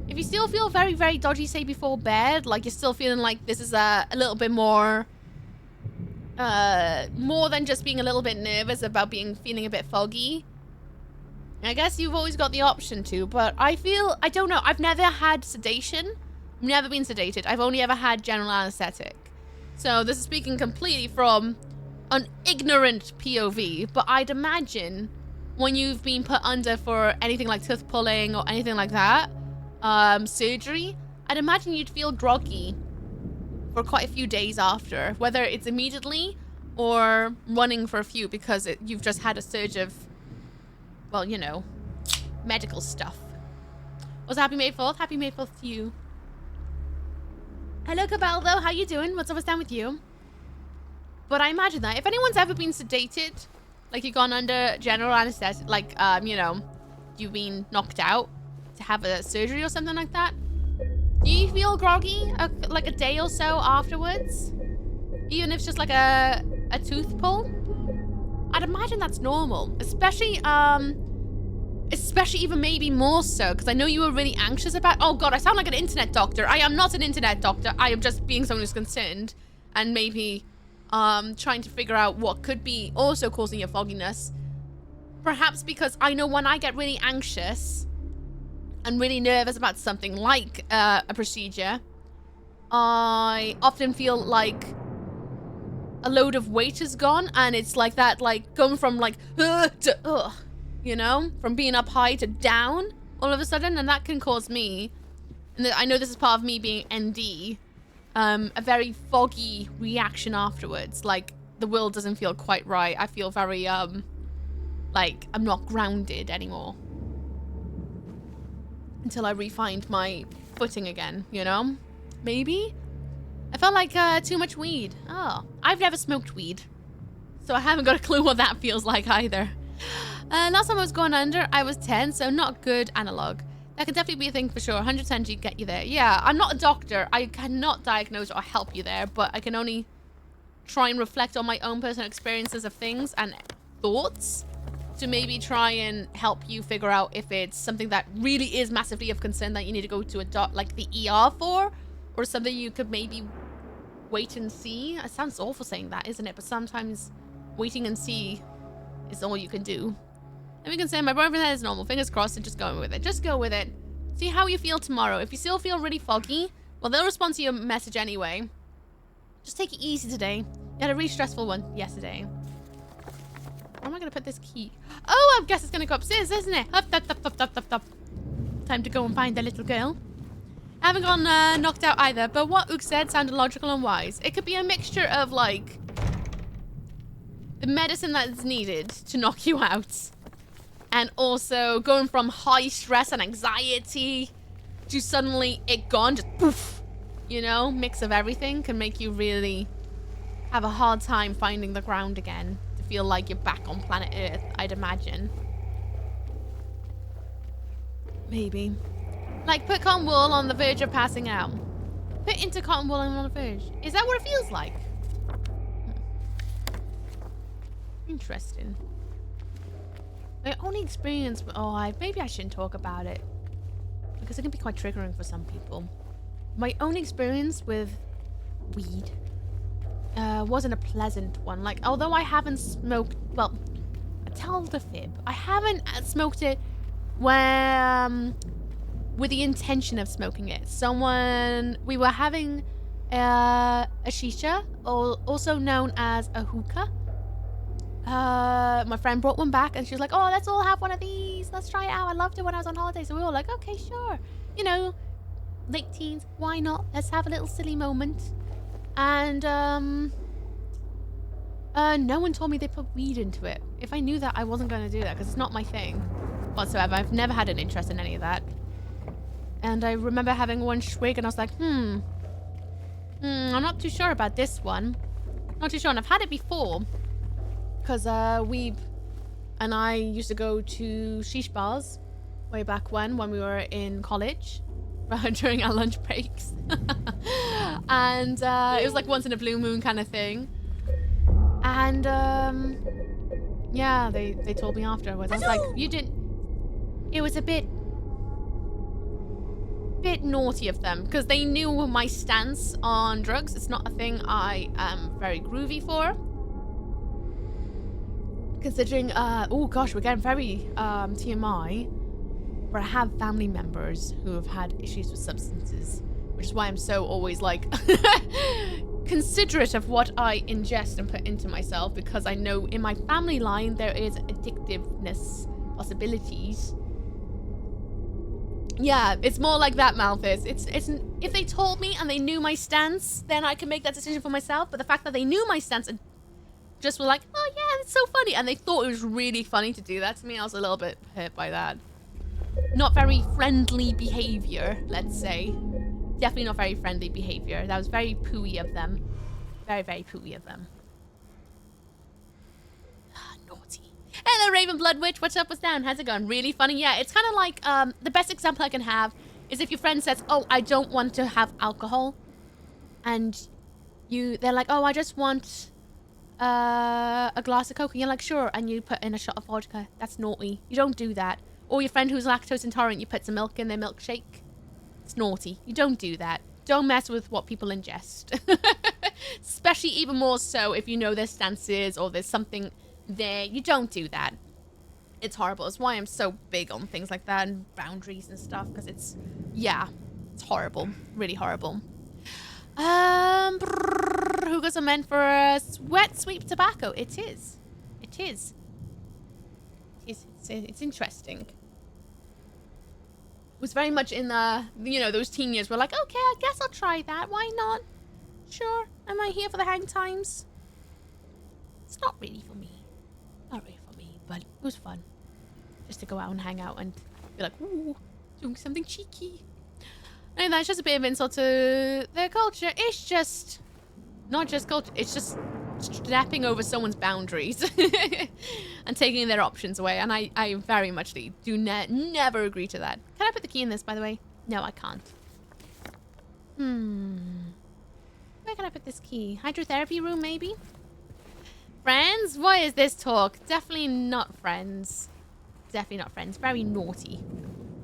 Speaker 2: If you still feel very, very dodgy, say before bed, like you're still feeling like this is a little bit more than just being a little bit nervous about feeling a bit foggy, I guess you've always got the option to, but I don't know, I've never had sedation, never been sedated, I've only ever had general anesthetic. So this is speaking completely from an ignorant POV, but I'd imagine when you've been put under for anything like tooth pulling or anything like that, surgery, I'd imagine you'd feel groggy for quite a few days after, whether it's immediately or running for a few because you've just had a surge of, well, you know, medical stuff. Was happy May 4th? Happy May 4th to you. Hello, Cabal, though. How you doing? What's down with you? But I imagine that if anyone's ever been sedated, like you've gone under general anesthetic, like, you know, you've been knocked out to have a surgery or something like that, do you feel groggy like a day or so afterwards? Even if it's just like a tooth pull? I'd imagine that's normal, especially even maybe more so, because I know you were really anxious about. Oh god, I sound like an internet doctor. I am not an internet doctor. I am just being someone who's concerned and maybe trying to figure out what could be also causing your fogginess. Perhaps because I know when I get really anxious and really nervous about something like a procedure, I often feel like a load of weight is gone, and it's like that, like going from like to you know, from being up high to down all of a sudden, and that can cause me, and I know this is part of me being ND, a very foggy reaction afterwards. Like the world doesn't feel quite right. I feel very like I'm not grounded anymore until I re-find my footing again, you know? Maybe? I felt like too much weed. Oh, I've never smoked weed, so I haven't got a clue what that feels like either. Last time I was going under, I was 10, so not good analog. That could definitely be a thing for sure. 100% you get you there. Yeah, I'm not a doctor. I cannot diagnose or help you there, but I can only try and reflect on my own personal experiences of things and thoughts to maybe try and help you figure out if it's something that really is massively of concern that you need to go to a like the ER for, or something you could maybe wait and see. It sounds awful saying that, isn't it? But sometimes waiting and see is all you can do. And we can say my boyfriend is normal. Fingers crossed and just going with it. Just go with it. See how you feel tomorrow. If you still feel really foggy, well, they'll respond to your message anyway. Just take it easy today. You had a really stressful one yesterday. Where am I going to put this key? Oh, I guess it's going to go upstairs, isn't it? Up. Time to go and find the little girl. I haven't gone knocked out either, but what Ook said sounded logical and wise. It could be a mixture of, like, the medicine that's needed to knock you out. And also going from high stress and anxiety to suddenly it gone, just poof. You know, mix of everything can make you really have a hard time finding the ground again. To feel like you're back on planet Earth, I'd imagine. Maybe. Like, put cotton wool on the verge of passing out. Put into cotton wool on the verge. Is that what it feels like? Interesting. My only experience... Oh, maybe I shouldn't talk about it. Because it can be quite triggering for some people. My only experience with weed wasn't a pleasant one. Like, although I haven't smoked... Well, I tell the fib. I haven't smoked it when... with the intention of smoking it. We were having a shisha, also known as a hookah. My friend brought one back and she was like, oh, let's all have one of these. Let's try it out. I loved it when I was on holiday. So we were all like, okay, sure. You know, late teens, why not? Let's have a little silly moment. And no one told me they put weed into it. If I knew that, I wasn't going to do that because it's not my thing whatsoever. I've never had an interest in any of that. And I remember having one swig and I was like, I'm not too sure about this one. Not too sure. And I've had it before. Because Weeb and I used to go to sheesh bars way back when we were in college during our lunch breaks. And it was like once in a blue moon kind of thing. And yeah, they told me afterwards. I was like, you didn't... It was a bit naughty of them because they knew my stance on drugs. It's not a thing I am very groovy for. Considering, oh gosh, we're getting very TMI, but I have family members who have had issues with substances, which is why I'm so always like considerate of what I ingest and put into myself, because I know in my family line there is addictiveness possibilities. Yeah, it's more like that, Malthus. It's if they told me and they knew my stance, then I can make that decision for myself. But the fact that they knew my stance and just were like, oh yeah, it's so funny, and they thought it was really funny to do that to me, I was a little bit hurt by that. Not very friendly behavior, let's say. Definitely not very friendly behavior. That was very pooey of them. Very, very pooey of them. Naughty. Hello, Raven Blood Witch. What's up? What's down? How's it going? Really funny? Yeah, it's kind of like, the best example I can have is if your friend says, oh, I don't want to have alcohol. And they're like, oh, I just want a glass of Coke. And you're like, sure. And you put in a shot of vodka. That's naughty. You don't do that. Or your friend who's lactose intolerant, you put some milk in their milkshake. It's naughty. You don't do that. Don't mess with what people ingest. Especially even more so if you know their stances or there's something there. You don't do that. It's horrible. It's why I'm so big on things like that and boundaries and stuff. Because it's, yeah, it's horrible. Really horrible. Hookahs are meant for a wet sweep tobacco. It is. It is. It's interesting. It was very much in the, you know, those teen years. We're like, okay, I guess I'll try that. Why not? Sure. Am I here for the hang times? It's not really for me. Not really for me, but it was fun. Just to go out and hang out and be like, ooh, doing something cheeky. And that's just a bit of insult to their culture. It's just, not just culture, it's just stepping over someone's boundaries and taking their options away. And I very much do never agree to that. Can I put the key in this, by the way? No, I can't. Where can I put this key? Hydrotherapy room, maybe? Friends? What is this talk? Definitely not friends. Definitely not friends. Very naughty.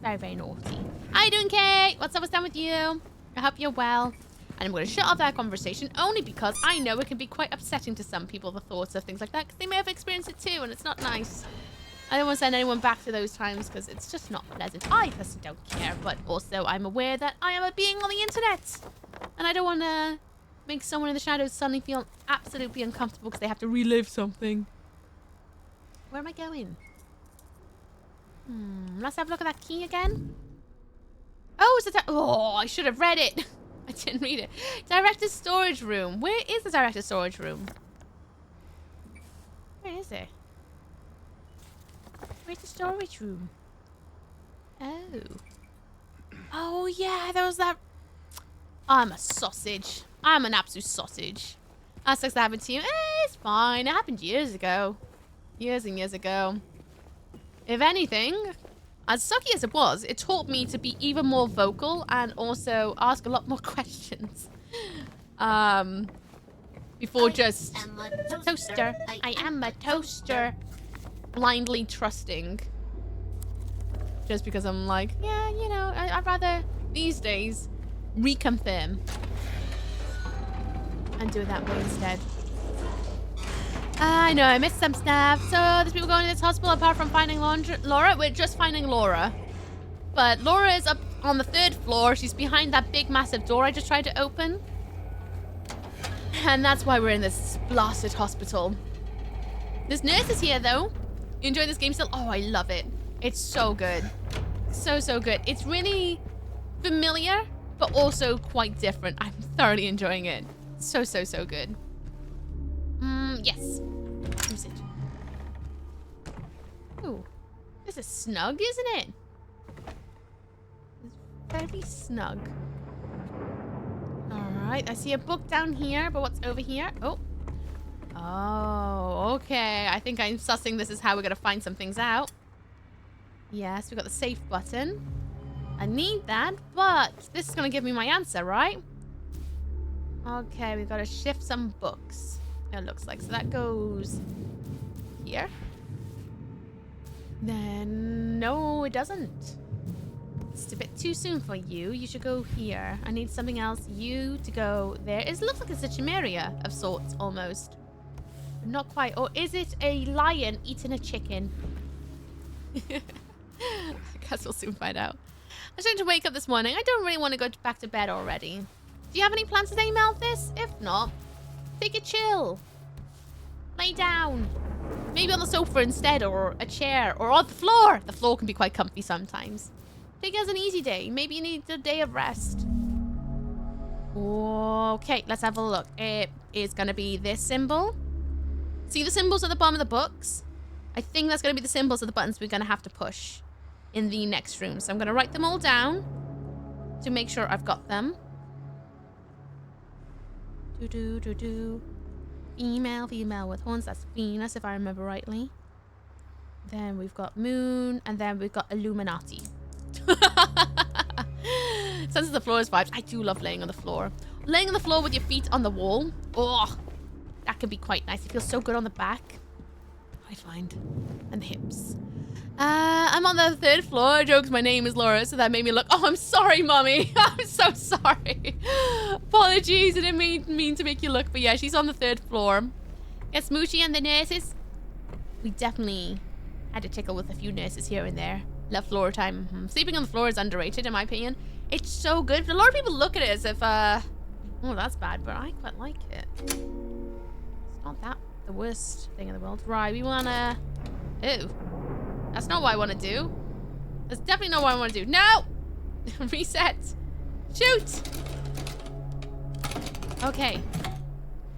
Speaker 2: Very, very naughty. How you doing, Kate? What's up? What's down with you? I hope you're well. And I'm going to shut off that conversation only because I know it can be quite upsetting to some people, the thoughts of things like that, because they may have experienced it too, and it's not nice. I don't want to send anyone back to those times because it's just not pleasant. I personally don't care, but also I'm aware that I am a being on the internet. And I don't want to make someone in the shadows suddenly feel absolutely uncomfortable because they have to relive something. Where am I going? Let's have a look at that key again. Oh, it's oh, I should have read it. I didn't read it. Director's storage room. Where is the director's storage room? Where is it? Where's the storage room? Oh. Oh, yeah, there was that. I'm a sausage. I'm an absolute sausage. That sucks that happened to you. It's fine. It happened years ago. Years and years ago. If anything, as sucky as it was, it taught me to be even more vocal and also ask a lot more questions. Before just toaster. I am a toaster. Blindly trusting. Just because I'm like, yeah, you know, I'd rather these days reconfirm and do it that way instead. I know, I missed some stuff. So there's people going to this hospital apart from finding Laura. We're just finding Laura. But Laura is up on the 3rd floor. She's behind that big, massive door I just tried to open. And that's why we're in this blasted hospital. There's nurses here, though. You enjoy this game still? Oh, I love it. It's so good. So, so good. It's really familiar, but also quite different. I'm thoroughly enjoying it. So, so, so good. Yes. Use it. Ooh. This is snug, isn't it? It's very snug. Alright, I see a book down here, but what's over here? Oh. Oh, okay. I think I'm sussing this is how we're going to find some things out. Yes, we've got the safe button. I need that, but this is going to give me my answer, right? Okay, we've got to shift some books. It looks like. So that goes here. Then, no, it doesn't. It's a bit too soon for you. You should go here. I need something else. You to go there. It looks like it's a chimeria of sorts, almost. Not quite. Or is it a lion eating a chicken? I guess we'll soon find out. I was trying to wake up this morning. I don't really want to go back to bed already. Do you have any plans today, Malthus? If not, take a chill. Lay down. Maybe on the sofa instead, or a chair, or on the floor. The floor can be quite comfy sometimes. Take it as an easy day. Maybe you need a day of rest. Okay, let's have a look. It is going to be this symbol. See the symbols at the bottom of the books? I think that's going to be the symbols of the buttons we're going to have to push in the next room. So I'm going to write them all down to make sure I've got them. Female with horns. That's Venus, if I remember rightly. Then we've got Moon, and then we've got Illuminati. Sense of the floor is vibes. I do love laying on the floor. Laying on the floor with your feet on the wall. Oh, that could be quite nice. It feels so good on the back, I find. And the hips. I'm on the 3rd floor. Jokes, my name is Laura, so that made me look. Oh, I'm sorry, Mommy. I'm so sorry. Apologies, I didn't mean to make you look. But yeah, she's on the 3rd floor. Yes, Smoochy and the nurses. We definitely had to tickle with a few nurses here and there. Love floor time. Sleeping on the floor is underrated, in my opinion. It's so good. A lot of people look at it as if, oh, that's bad, but I quite like it. It's not that the worst thing in the world. Right, we wanna... Ew. That's not what I want to do. That's definitely not what I want to do. No! Reset. Shoot! Okay.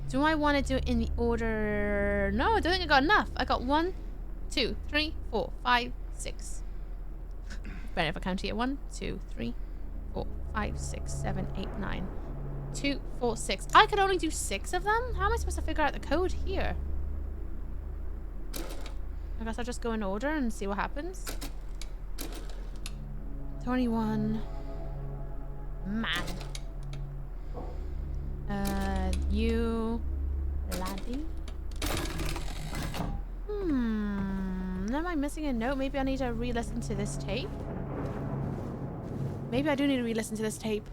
Speaker 2: Do I want to do it in the order... No, I don't think I got enough. I got 1, 2, 3, 4, 5, 6. Better if I count here. 1, 2, 3, 4, 5, 6, 7, 8, 9. 2, 4, 6. I could only do 6 of them? How am I supposed to figure out the code here? I guess I'll just go in order and see what happens. 21. Man. You... Laddie? Am I missing a note? Maybe I need to re-listen to this tape? Maybe I do need to re-listen to this tape.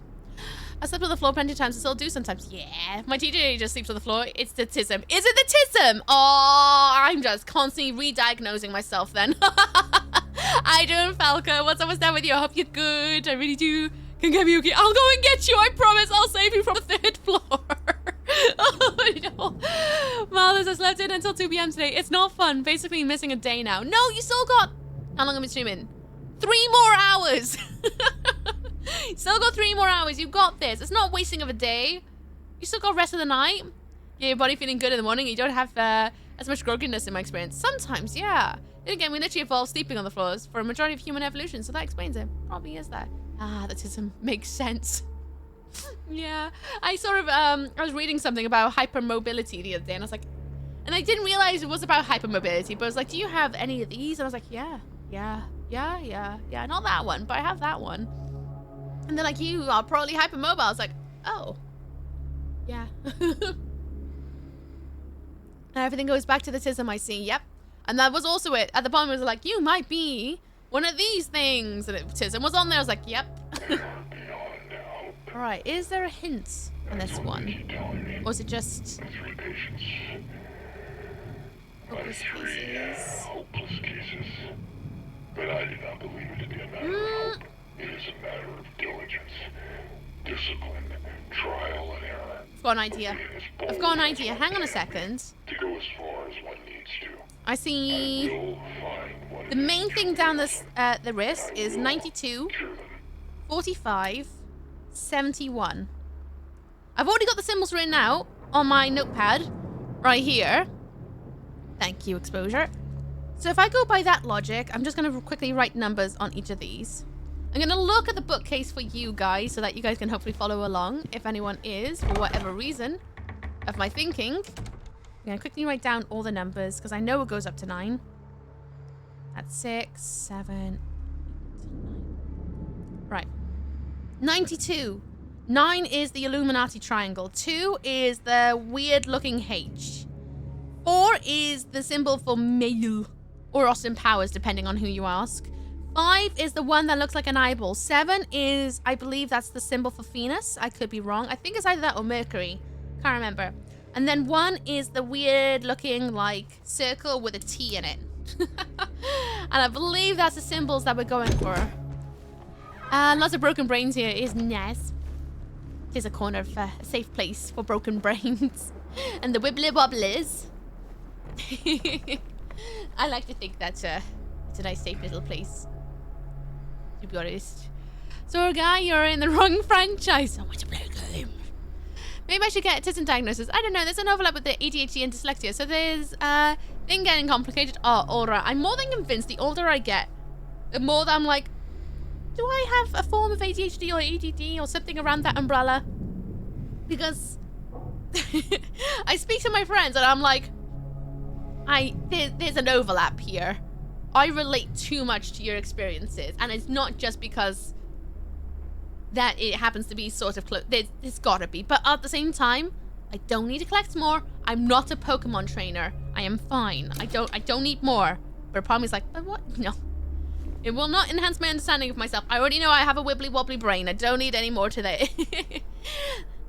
Speaker 2: I slept on the floor plenty of times and still do sometimes. Yeah, my TJ just sleeps on the floor. It's the tism. Is it the tism? Oh, I'm just constantly re-diagnosing myself then. I do, Falco. What's up with that with you? I hope you're good. I really do. Can get me okay. I'll go and get you. I promise. I'll save you from the 3rd floor. Oh, no. Mothers, I slept in until 2 p.m. today. It's not fun. Basically missing a day now. No, you still got... How long have I been streaming? 3 more hours. Still got 3 more hours. You got this. It's not wasting of a day. You still got rest of the night. Yeah, your body feeling good in the morning. You don't have as much grogginess in my experience. Sometimes, yeah. Then again, we literally evolved sleeping on the floors for a majority of human evolution, so that explains it. Probably is that. Ah, that doesn't make sense. Yeah. I sort of, I was reading something about hypermobility the other day, and I was like... And I didn't realize it was about hypermobility, but I was like, do you have any of these? And I was like, yeah. Not that one, but I have that one. And they're like, you are probably hypermobile. I was like, oh. Yeah. Everything goes back to the tism I see. Yep. And that was also it. At the bottom it was like, you might be one of these things. And tism was on there. I was like, yep. Alright, is there a hint on this one? Or is it just... Hopeless cases.
Speaker 8: But I do not believe it to be a matter of hope. It is a matter of diligence, discipline, trial and error.
Speaker 2: I've got an idea. I've got an idea. Hang on a second.
Speaker 8: To go as far as one needs to.
Speaker 2: I see. The main thing down this the wrist is 92, 45, 71. I've already got the symbols written out on my notepad right here. Thank you, exposure. So if I go by that logic, I'm just going to quickly write numbers on each of these. I'm going to look at the bookcase for you guys so that you guys can hopefully follow along if anyone is, for whatever reason, of my thinking. I'm going to quickly write down all the numbers because I know it goes up to 9. That's 6, 7, 8, 9. Right. 92. 9 is the Illuminati triangle. 2 is the weird looking H. 4 is the symbol for male or Austin Powers, depending on who you ask. 5 is the one that looks like an eyeball. 7 is, I believe that's the symbol for Venus. I could be wrong. I think it's either that or Mercury. Can't remember. And then 1 is the weird looking like circle with a T in it. And I believe that's the symbols that we're going for. Lots of broken brains here is nice. It is a corner of a safe place for broken brains. And the wibbly wobblers. I like to think that's it's a nice safe little place, to be honest. So guy, you're in the wrong franchise. I want to play a game. Maybe I should get autism diagnosis. I don't know, there's an overlap with the ADHD and dyslexia, so there's thing getting complicated. Oh, alright. I'm more than convinced the older I get, the more that I'm like, do I have a form of ADHD or ADD or something around that umbrella? Because I speak to my friends and I'm like, there's an overlap here. I relate too much to your experiences, and it's not just because that it happens to be sort of close. There's gotta be, but at the same time, I don't need to collect more. I'm not a Pokemon trainer. I am fine. I don't need more. But the problem is like, but what? No, it will not enhance my understanding of myself. I already know I have a wibbly wobbly brain. I don't need any more today.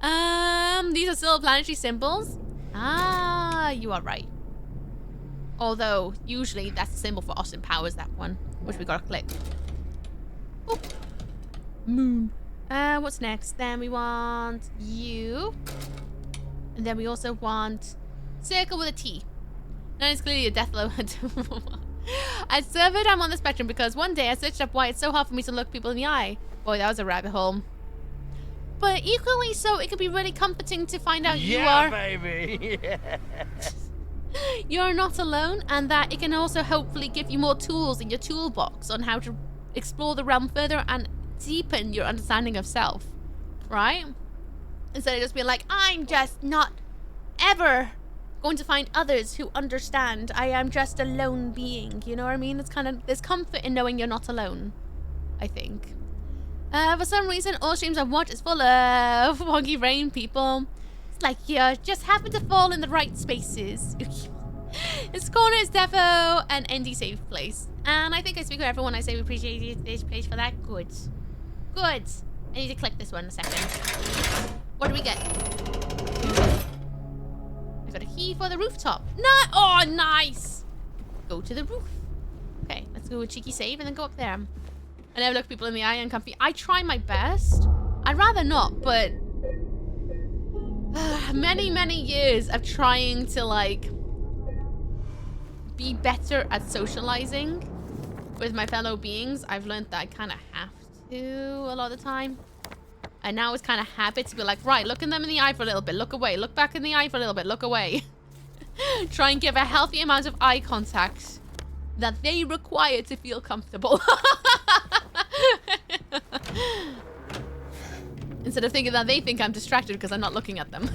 Speaker 2: These are still planetary symbols. Ah, you are right. Although, usually that's the symbol for Austin Powers, that one. Which we gotta click. Oop. Moon. What's next? Then we want you. And then we also want circle with a T. That is clearly a death blow. I discovered I'm on the spectrum because one day I searched up why it's so hard for me to look people in the eye. Boy, that was a rabbit hole. But equally so, it can be really comforting to find out you are...
Speaker 3: baby!
Speaker 2: You're not alone, and that it can also hopefully give you more tools in your toolbox on how to explore the realm further and deepen your understanding of self, right? Instead of just being like, I'm just not ever going to find others who understand. I am just a lone being. You know what I mean? It's kind of, there's comfort in knowing you're not alone, I think. For some reason, all streams I've watched is full of foggy rain people. It's like you just happen to fall in the right spaces. This corner is defo an ND safe place. And I think I speak for everyone. I say we appreciate this place for that. Good. Good. I need to click this one in a second. What do we get? I got a key for the rooftop. No! Oh, nice! Go to the roof. Okay, let's go with cheeky save and then go up there. I never look people in the eye and comfy. I try my best. I'd rather not, but many years of trying to like be better at socializing with my fellow beings, I've learned that I kind of have to a lot of the time. And now it's kind of habit to be like, right, look at them in the eye for a little bit, look away, look back in the eye for a little bit, look away. Try and give a healthy amount of eye contact that they require to feel comfortable. Instead of thinking that they think I'm distracted because I'm not looking at them.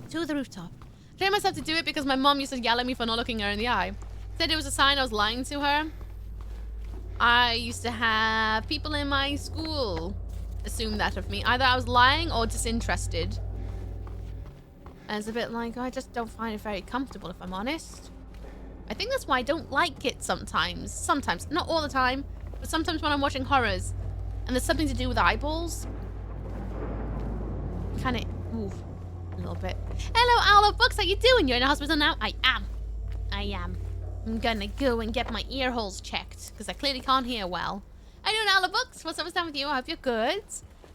Speaker 2: To the rooftop. I trained myself to do it because my mom used to yell at me for not looking her in the eye. Said it was a sign I was lying to her. I used to have people in my school assume that of me. Either I was lying or disinterested. And it's a bit like, I just don't find it very comfortable, if I'm honest. I think that's why I don't like it sometimes. Sometimes. Not all the time. But sometimes when I'm watching horrors and there's something to do with eyeballs. Kind of move a little bit. Hello, Owl of Books. How you doing? You're in the hospital now? I am. I'm gonna go and get my ear holes checked because I clearly can't hear well. How you doing, Owl of Books? What's up with you? I hope you're good.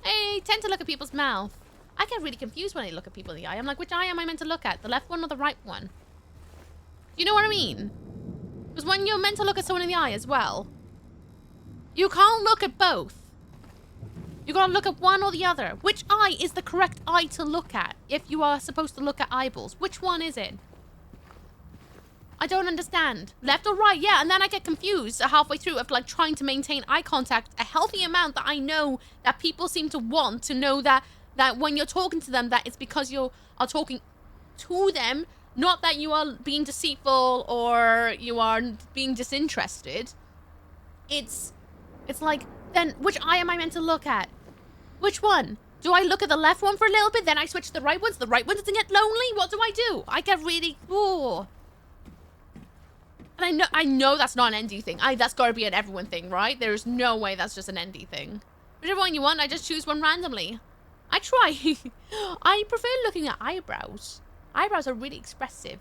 Speaker 2: I tend to look at people's mouth. I get really confused when I look at people in the eye. I'm like, which eye am I meant to look at? The left one or the right one? You know what I mean? Because when you're meant to look at someone in the eye as well, you can't look at both. You gotta look at one or the other. Which eye is the correct eye to look at if you are supposed to look at eyeballs? Which one is it? I don't understand. Left or right? Yeah, and then I get confused halfway through of like trying to maintain eye contact a healthy amount that I know that people seem to want to know that when you're talking to them, that it's because you are talking to them, not that you are being deceitful or you are being disinterested. It's like, then which eye am I meant to look at? Which one? Do I look at the left one for a little bit, then I switch to the right one so the right one doesn't get lonely? What do I do? I get really, ooh. And I know that's not an ND thing. That's gotta be an everyone thing, right? There's no way that's just an ND thing. Whichever one you want, I just choose one randomly. I try. I prefer looking at eyebrows. Eyebrows are really expressive.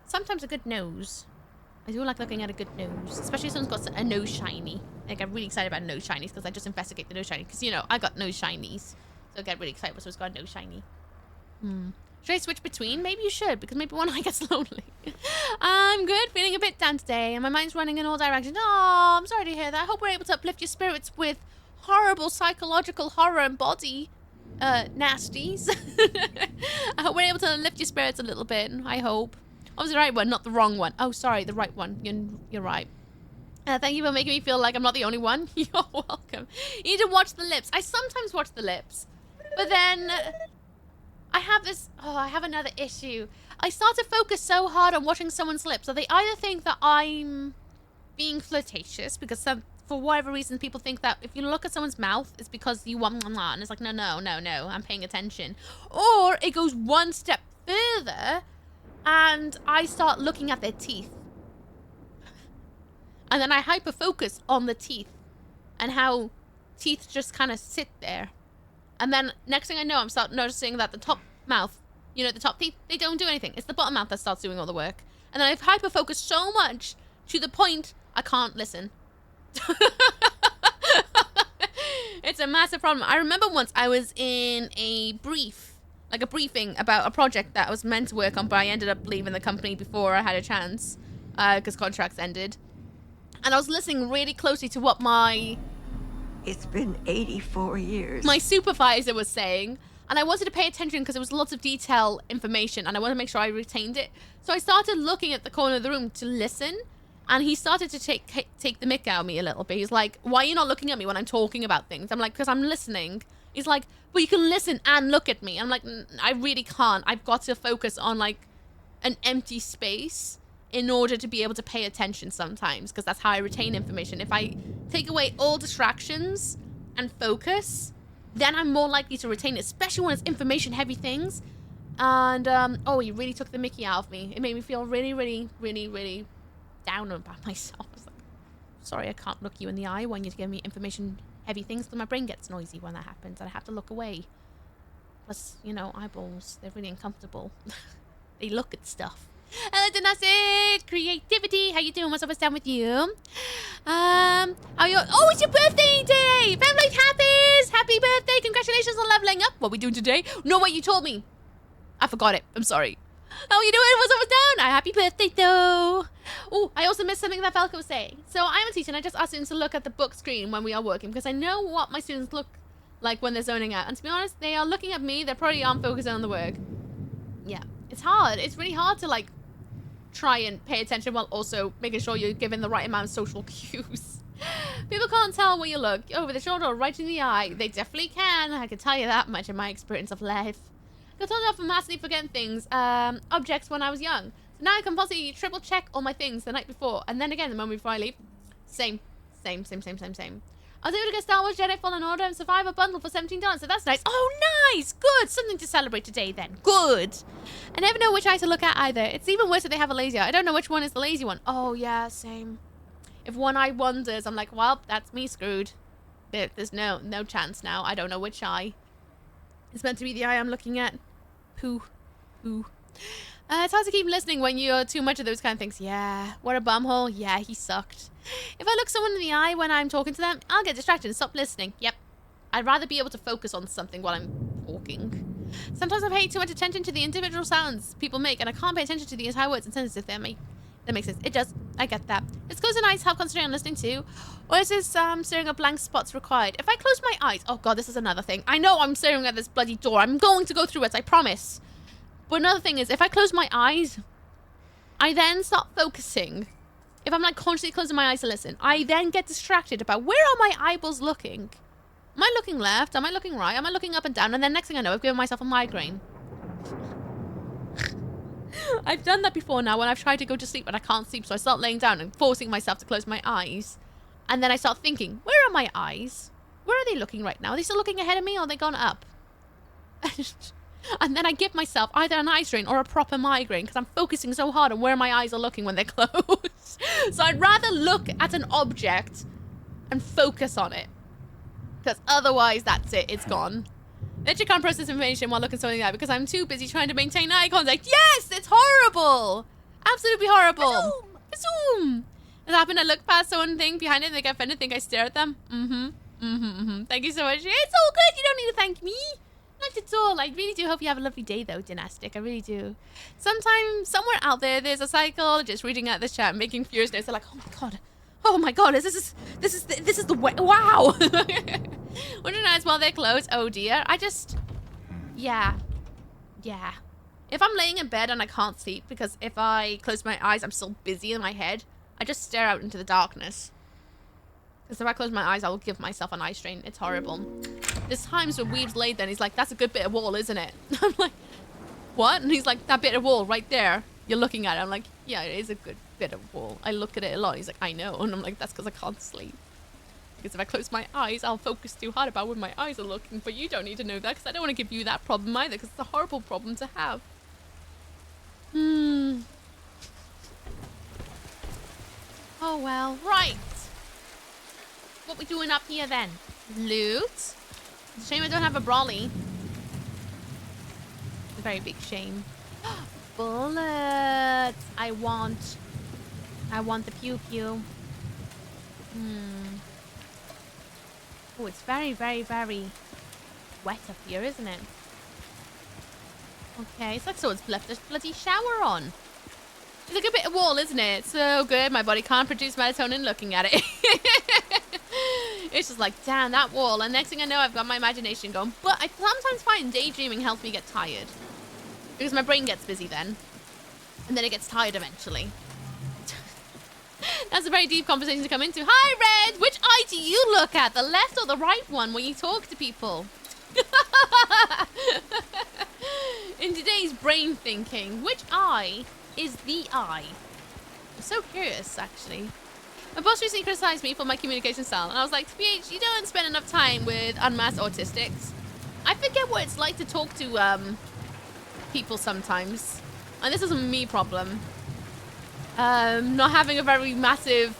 Speaker 2: Sometimes a good nose. I do like looking at a good nose, especially if someone's got a nose shiny. I get really excited about nose shinies because I just investigate the nose shiny. Because, you know, I got nose shinies. So I get really excited when someone's got a nose shiny. Should I switch between? Maybe you should, because maybe one eye gets lonely. I'm good, feeling a bit down today, and my mind's running in all directions. Oh, I'm sorry to hear that. I hope we're able to uplift your spirits with horrible psychological horror and body nasties. I hope we're able to lift your spirits a little bit, I hope. Obviously the right one, not the wrong one. Oh, sorry, the right one. You're right. Thank you for making me feel like I'm not the only one. You're welcome. You need to watch the lips. I sometimes watch the lips, but then I have another issue. I start to focus so hard on watching someone's lips that they either think that I'm being flirtatious because for whatever reason people think that if you look at someone's mouth it's because you want, and it's like no, I'm paying attention. Or it goes one step further and I start looking at their teeth. And then I hyper-focus on the teeth and how teeth just kind of sit there. And then next thing I know, I'm start noticing that the top mouth, you know, the top teeth, they don't do anything. It's the bottom mouth that starts doing all the work. And then I've hyper-focused so much to the point I can't listen. It's a massive problem. I remember once I was in a briefing about a project that I was meant to work on, but I ended up leaving the company before I had a chance because contracts ended. And I was listening really closely to what
Speaker 12: It's been 84 years.
Speaker 2: my supervisor was saying. And I wanted to pay attention because there was lots of detail information and I wanted to make sure I retained it. So I started looking at the corner of the room to listen. And he started to take the mick out of me a little bit. He's like, why are you not looking at me when I'm talking about things? I'm like, because I'm listening. He's like, but you can listen and look at me. I'm like, I really can't. I've got to focus on like an empty space in order to be able to pay attention sometimes, because that's how I retain information. If I take away all distractions and focus, then I'm more likely to retain it, especially when it's information heavy things. And oh, he really took the mickey out of me. It made me feel really, really, really, really down about myself. I was like, sorry, I can't look you in the eye when you give me information heavy things, because my brain gets noisy when that happens and I have to look away. Plus, you know, eyeballs, they're really uncomfortable. They look at stuff. Dynastic creativity, how you doing? What's up? What's down with you? How you? Oh, it's your birthday today! Family happy birthday! Congratulations on leveling up. What are we doing today? No, wait, you told me. I forgot it. I'm sorry. How you doing? What's up? What's down? Happy birthday, though. Oh, I also missed something that Falco was saying. So I'm a teacher, and I just ask students to look at the book screen when we are working, because I know what my students look like when they're zoning out. And to be honest, they are looking at me. They probably aren't focusing on the work. Yeah, it's hard. It's really hard to like try and pay attention while also making sure you're given the right amount of social cues. People can't tell where you look, over the shoulder or right in the eye. They definitely can. I can tell you that much in my experience of life. I got told off for massively forgetting things, objects when I was young. So now I can possibly triple check all my things the night before, and then again the moment before I leave. Same. I was able to get Star Wars Jedi Fallen Order and Survivor bundle for $17, so that's nice. Oh, nice! Good! Something to celebrate today, then. Good! I never know which eye to look at, either. It's even worse if they have a lazy eye. I don't know which one is the lazy one. Oh, yeah, same. If one eye wanders, I'm like, well, that's me screwed. There's no chance now. I don't know which eye. It's meant to be the eye I'm looking at. Pooh. It's hard to keep listening when you're too much of those kind of things. Yeah. What a bumhole. Yeah, he sucked. If I look someone in the eye when I'm talking to them, I'll get distracted and stop listening. Yep. I'd rather be able to focus on something while I'm talking. Sometimes I pay too much attention to the individual sounds people make, and I can't pay attention to the entire words and sentences that makes sense. It does. I get that. It's close and eyes help concentrate on listening too. Or is this staring at blank spots required? If I close my eyes... Oh god, this is another thing. I know I'm staring at this bloody door. I'm going to go through it, I promise. But another thing is, if I close my eyes, I then start focusing. If I'm like constantly closing my eyes to listen, I then get distracted about where are my eyeballs looking? Am I looking left? Am I looking right? Am I looking up and down? And then next thing I know, I've given myself a migraine. I've done that before now when I've tried to go to sleep and I can't sleep, so I start laying down and forcing myself to close my eyes. And then I start thinking, where are my eyes? Where are they looking right now? Are they still looking ahead of me or are they gone up? And then I give myself either an eye strain or a proper migraine because I'm focusing so hard on where my eyes are looking when they're closed. So I'd rather look at an object and focus on it. Because otherwise, that's it. It's gone. Literally can't process information while looking something like that because I'm too busy trying to maintain eye contact. Yes! It's horrible! Absolutely horrible. Zoom! It happened. I look past someone thing behind it and they get offended, think I stare at them. Thank you so much. It's all good. You don't need to thank me. Not at all. I really do hope you have a lovely day, though, Dynastic. I really do. Sometime, somewhere out there's a psychologist reading out this chat and making furious notes. They're like, oh my god, this is the way. Wow. Wouldn't it as well they're closed? Oh dear. Yeah. If I'm laying in bed and I can't sleep, because if I close my eyes, I'm still busy in my head, I just stare out into the darkness. Because if I close my eyes, I will give myself an eye strain. It's horrible. There's times when Weeb's laid there and he's like, that's a good bit of wall, isn't it? I'm like, what? And he's like, that bit of wall right there. You're looking at it. I'm like, yeah, it is a good bit of wall. I look at it a lot. He's like, I know. And I'm like, that's because I can't sleep. Because if I close my eyes, I'll focus too hard about where my eyes are looking. But you don't need to know that because I don't want to give you that problem either because it's a horrible problem to have. Oh, well. Right. What we doing up here then? Loot. It's a shame I don't have a brolly. It's a very big shame. Bullets. I want the pew pew. Oh, it's very, very, very wet up here, isn't it? Okay, it's like someone's left a bloody shower on. It's like a bit of wall, isn't it? So good, my body can't produce melatonin looking at it. It's just like, damn, that wall. And next thing I know, I've got my imagination going. But I sometimes find daydreaming helps me get tired. Because my brain gets busy then. And then it gets tired eventually. That's a very deep conversation to come into. Hi, Red! Which eye do you look at? The left or the right one when you talk to people? In today's brain thinking, which eye is the eye? I'm so curious, actually. My boss recently criticized me for my communication style, and I was like, TBH, you don't spend enough time with unmasked autistics. I forget what it's like to talk to people sometimes. And this is a me problem. Not having a very massive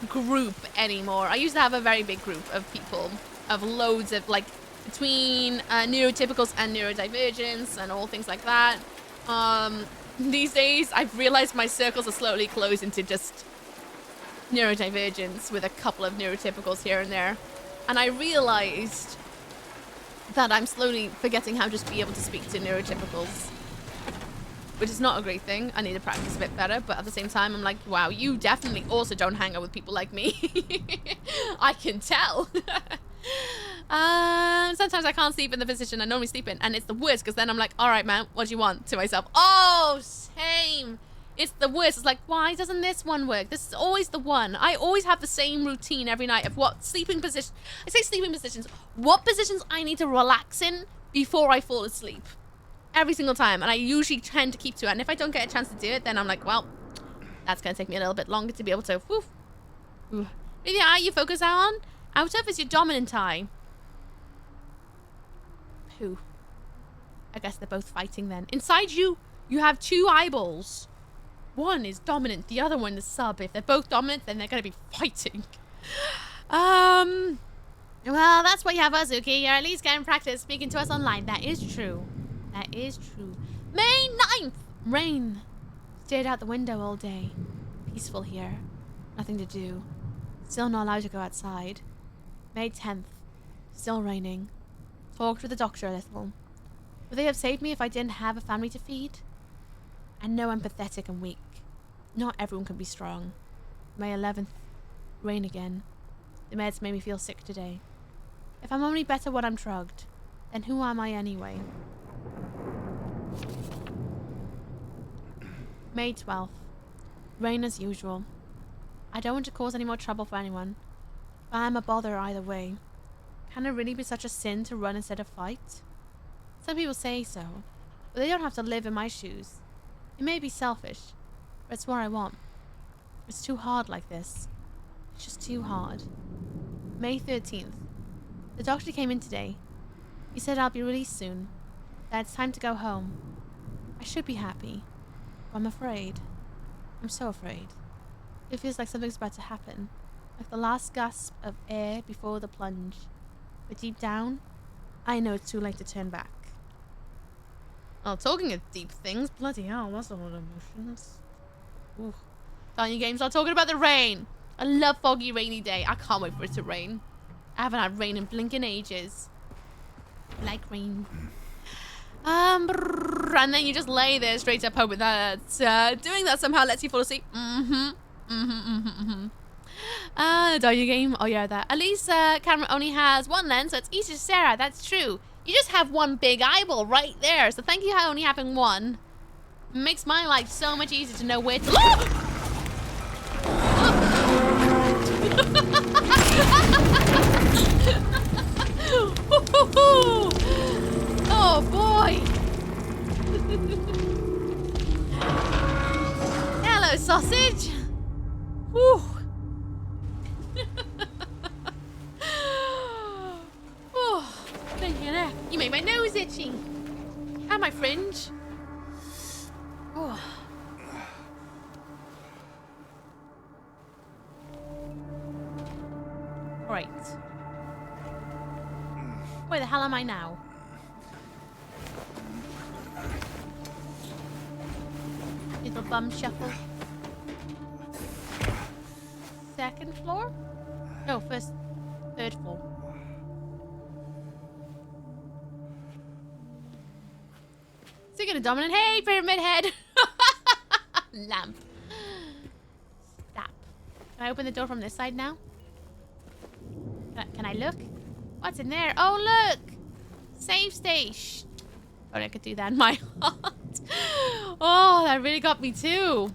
Speaker 2: group anymore. I used to have a very big group of people, of loads of, like, between neurotypicals and neurodivergents and all things like that. These days, I've realized my circles are slowly closing to just neurodivergence with a couple of neurotypicals here and there. And I realized that I'm slowly forgetting how to just be able to speak to neurotypicals, which is not a great thing. I need to practice a bit better, but at the same time, I'm like, wow, you definitely also don't hang out with people like me. I can tell. Sometimes I can't sleep in the position I normally sleep in, and it's the worst, because then I'm like, all right, man, what do you want? To myself, oh, same. It's the worst. It's like, why doesn't this one work? This is always the one. I always have the same routine every night of what sleeping position. I say sleeping positions. What positions I need to relax in before I fall asleep. Every single time. And I usually tend to keep to it. And if I don't get a chance to do it, then I'm like, well, that's going to take me a little bit longer to be able to. Woof. Maybe the eye you focus out of is your dominant eye. Pooh. I guess they're both fighting then. Inside you, you have two eyeballs. One is dominant, the other one is sub. If they're both dominant, then they're going to be fighting. Well, that's why you have us, Ooky. You're at least getting practice speaking to us online. That is true. That is true. May 9th. Rain. Stared out the window all day. Peaceful here. Nothing to do. Still not allowed to go outside. May 10th. Still raining. Talked with the doctor a little. Would they have saved me if I didn't have a family to feed? I know I'm pathetic and weak. Not everyone can be strong. May 11th. Rain again. The meds made me feel sick today. If I'm only better when I'm drugged, then who am I anyway? May 12th. Rain as usual. I don't want to cause any more trouble for anyone, but I'm a bother either way. Can it really be such a sin to run instead of fight? Some people say so, but they don't have to live in my shoes. It may be selfish, but it's what I want. It's too hard like this. It's just too hard. May 13th. The doctor came in today. He said I'll be released soon, that it's time to go home. I should be happy, but I'm afraid. I'm so afraid. It feels like something's about to happen, like the last gasp of air before the plunge. But deep down, I know it's too late to turn back. Oh, talking of deep things, bloody hell, that's a lot of emotions. Ooh. Tanya Games are talking about the rain. I love foggy, rainy day. I can't wait for it to rain. I haven't had rain in blinking ages. I like rain. And then you just lay there straight up hoping that doing that somehow lets you fall asleep. Tanya Game. Oh yeah, that. At least camera only has one lens, so it's easy to stare at. That's true. You just have one big eyeball right there, so thank you for only having one. It makes my life so much easier to know where to look. Oh boy. Hello, sausage. Whew. Oh, thank you. You made my nose itchy. And my fringe. Oh. Right. Where the hell am I now? Little bum shuffle. Second floor? No, third floor. So you're gonna dominant. Hey, pyramid head! Lamp. Stop. Can I open the door from this side now? Can I look? What's in there? Oh, look! Save station. Oh, I could do that in my heart. Oh, that really got me too.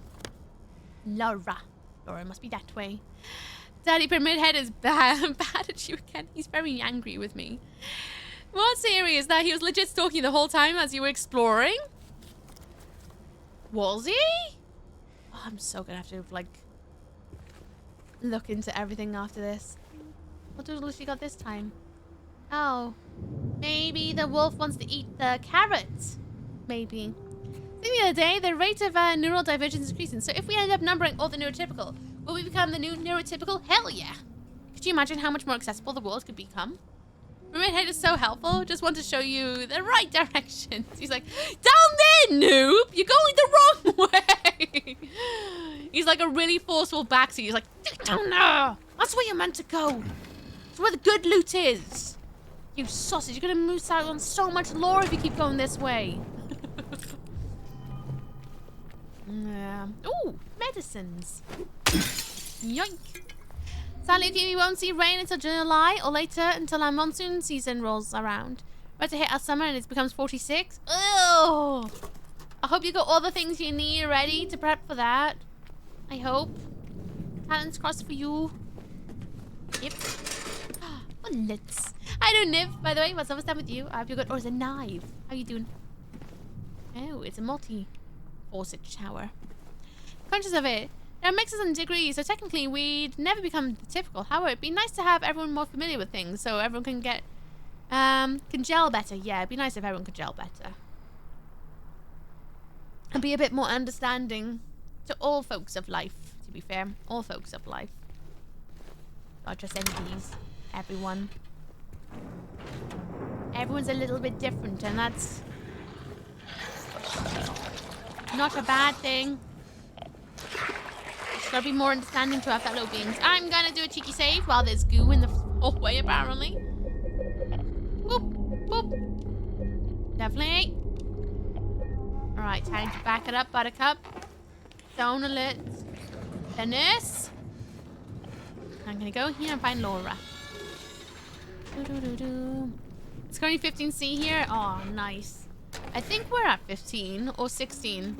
Speaker 2: Laura. Laura, it must be that way. Daddy Pyramid Head is bad at you again. He's very angry with me. What's serious that he was legit stalking the whole time as you were exploring? Was he? Oh, I'm so gonna have to, like, look into everything after this. What doodle she got this time? Oh. Maybe the wolf wants to eat the carrot. Maybe. The other day, the rate of neural divergence is increasing. So if we end up numbering all the neurotypical, will we become the new neurotypical? Hell yeah. Could you imagine how much more accessible the world could become? Roommate Head is so helpful. Just want to show you the right directions. He's like, down there, noob! You're going the wrong way! He's like a really forceful backseat. He's like, down there! That's where you're meant to go. It's where the good loot is. You sausage, you're gonna miss out on so much lore if you keep going this way. Yeah. Ooh, medicines. Yoink. Sadly, we won't see rain until July or later until our monsoon season rolls around. About to hit our summer and it becomes 46. Oh, I hope you got all the things you need ready to prep for that. I hope. Talents crossed for you. Yep. Bullets. I don't Niv, by the way. What's up with you? I hope you got. Or is it knife? How you doing? Oh, it's a multi-faucet shower. Conscious of it. There are mixes and degrees, so technically we'd never become the typical. However, it'd be nice to have everyone more familiar with things, so everyone can get can gel better. Yeah, it'd be nice if everyone could gel better. And be a bit more understanding to all folks of life, to be fair. All folks of life. Not just NPs. Everyone. Everyone's a little bit different, and that's not a bad thing. Just gotta be more understanding to our fellow beings. I'm gonna do a cheeky save while there's goo in the hallway, apparently. Boop, boop. Definitely. Alright, time to back it up, Buttercup. Don't alert. Dennis. I'm gonna go here and find Laura. It's currently 15C here. Oh, nice. I think we're at 15 or 16.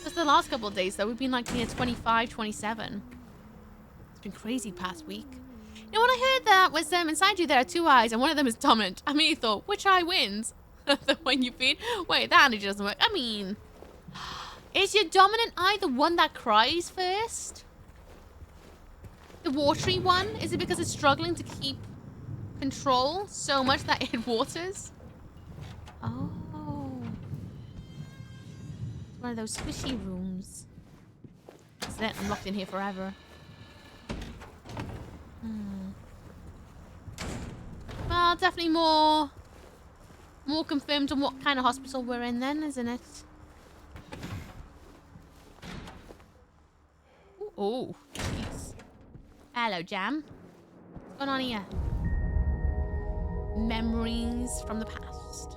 Speaker 2: Just the last couple of days, though, we've been like near 25, 27. It's been crazy past week. You know, when I heard that was inside you there are two eyes and one of them is dominant, I immediately thought, which eye wins? The one you feed? Wait, that energy doesn't work. I mean, is your dominant eye the one that cries first? The watery one? Is it because it's struggling to keep control so much that it waters? Oh. It's one of those squishy rooms. Isn't it? I'm locked in here forever. Well, definitely more confirmed on what kind of hospital we're in then, isn't it? Oh, jeez. Hello, Jam. What's going on here? Memories from the past.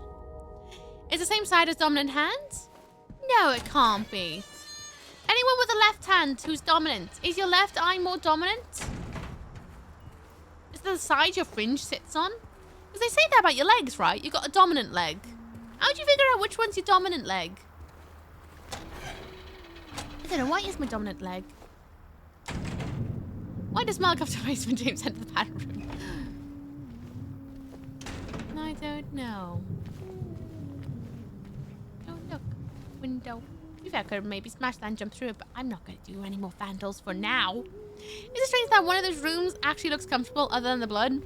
Speaker 2: Is the same side as dominant hand? No, it can't be. Anyone with a left hand who's dominant. Is your left eye more dominant? Is the side your fringe sits on? Because they say that about your legs, right? You've got a dominant leg. How do you figure out which one's your dominant leg? I don't know. Why is my dominant leg? Why does Mark have to basement James enter the bathroom? I don't know. Oh, look. Window. If I could maybe smash that and jump through it, but I'm not going to do any more vandals for now. Is it strange that one of those rooms actually looks comfortable other than the blood?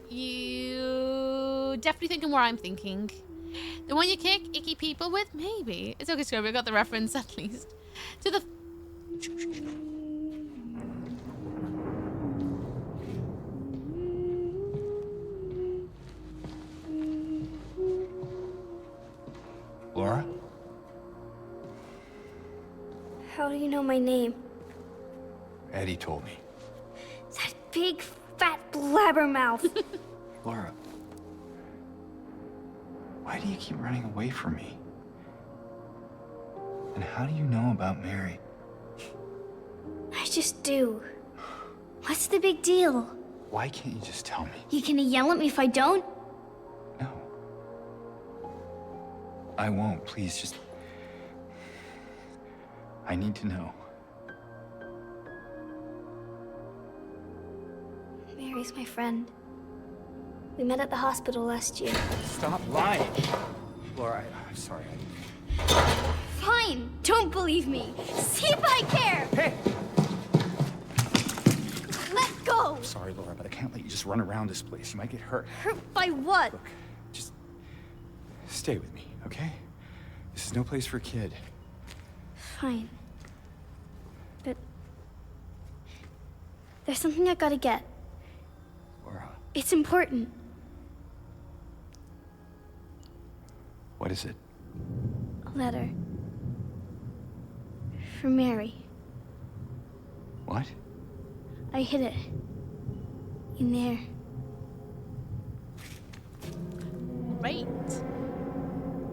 Speaker 2: You definitely thinking where I'm thinking. The one you kick icky people with? Maybe. It's okay, Scrubby. I got the reference at least. To the...
Speaker 5: Laura?
Speaker 11: How do you know my name?
Speaker 5: Eddie told me.
Speaker 11: That big, fat blabbermouth.
Speaker 5: Laura, why do you keep running away from me? And how do you know about Mary?
Speaker 11: I just do. What's the big deal?
Speaker 5: Why can't you just tell me?
Speaker 11: You gonna yell at me if I don't?
Speaker 5: No. I won't, please, just... I need to know.
Speaker 11: Mary's my friend. We met at the hospital last year.
Speaker 5: Stop lying. Laura, I'm sorry.
Speaker 11: Fine, don't believe me. See if I care.
Speaker 5: Hey!
Speaker 11: Let go.
Speaker 5: I'm sorry, Laura, but I can't let you just run around this place. You might get hurt.
Speaker 11: Hurt by what?
Speaker 5: Look, just stay with me, okay? This is no place for a kid.
Speaker 11: Fine. But there's something I gotta get.
Speaker 5: Laura,
Speaker 11: It's important.
Speaker 5: what is it?
Speaker 11: A letter. From Mary.
Speaker 5: What?
Speaker 11: I hid it. In there.
Speaker 2: Great.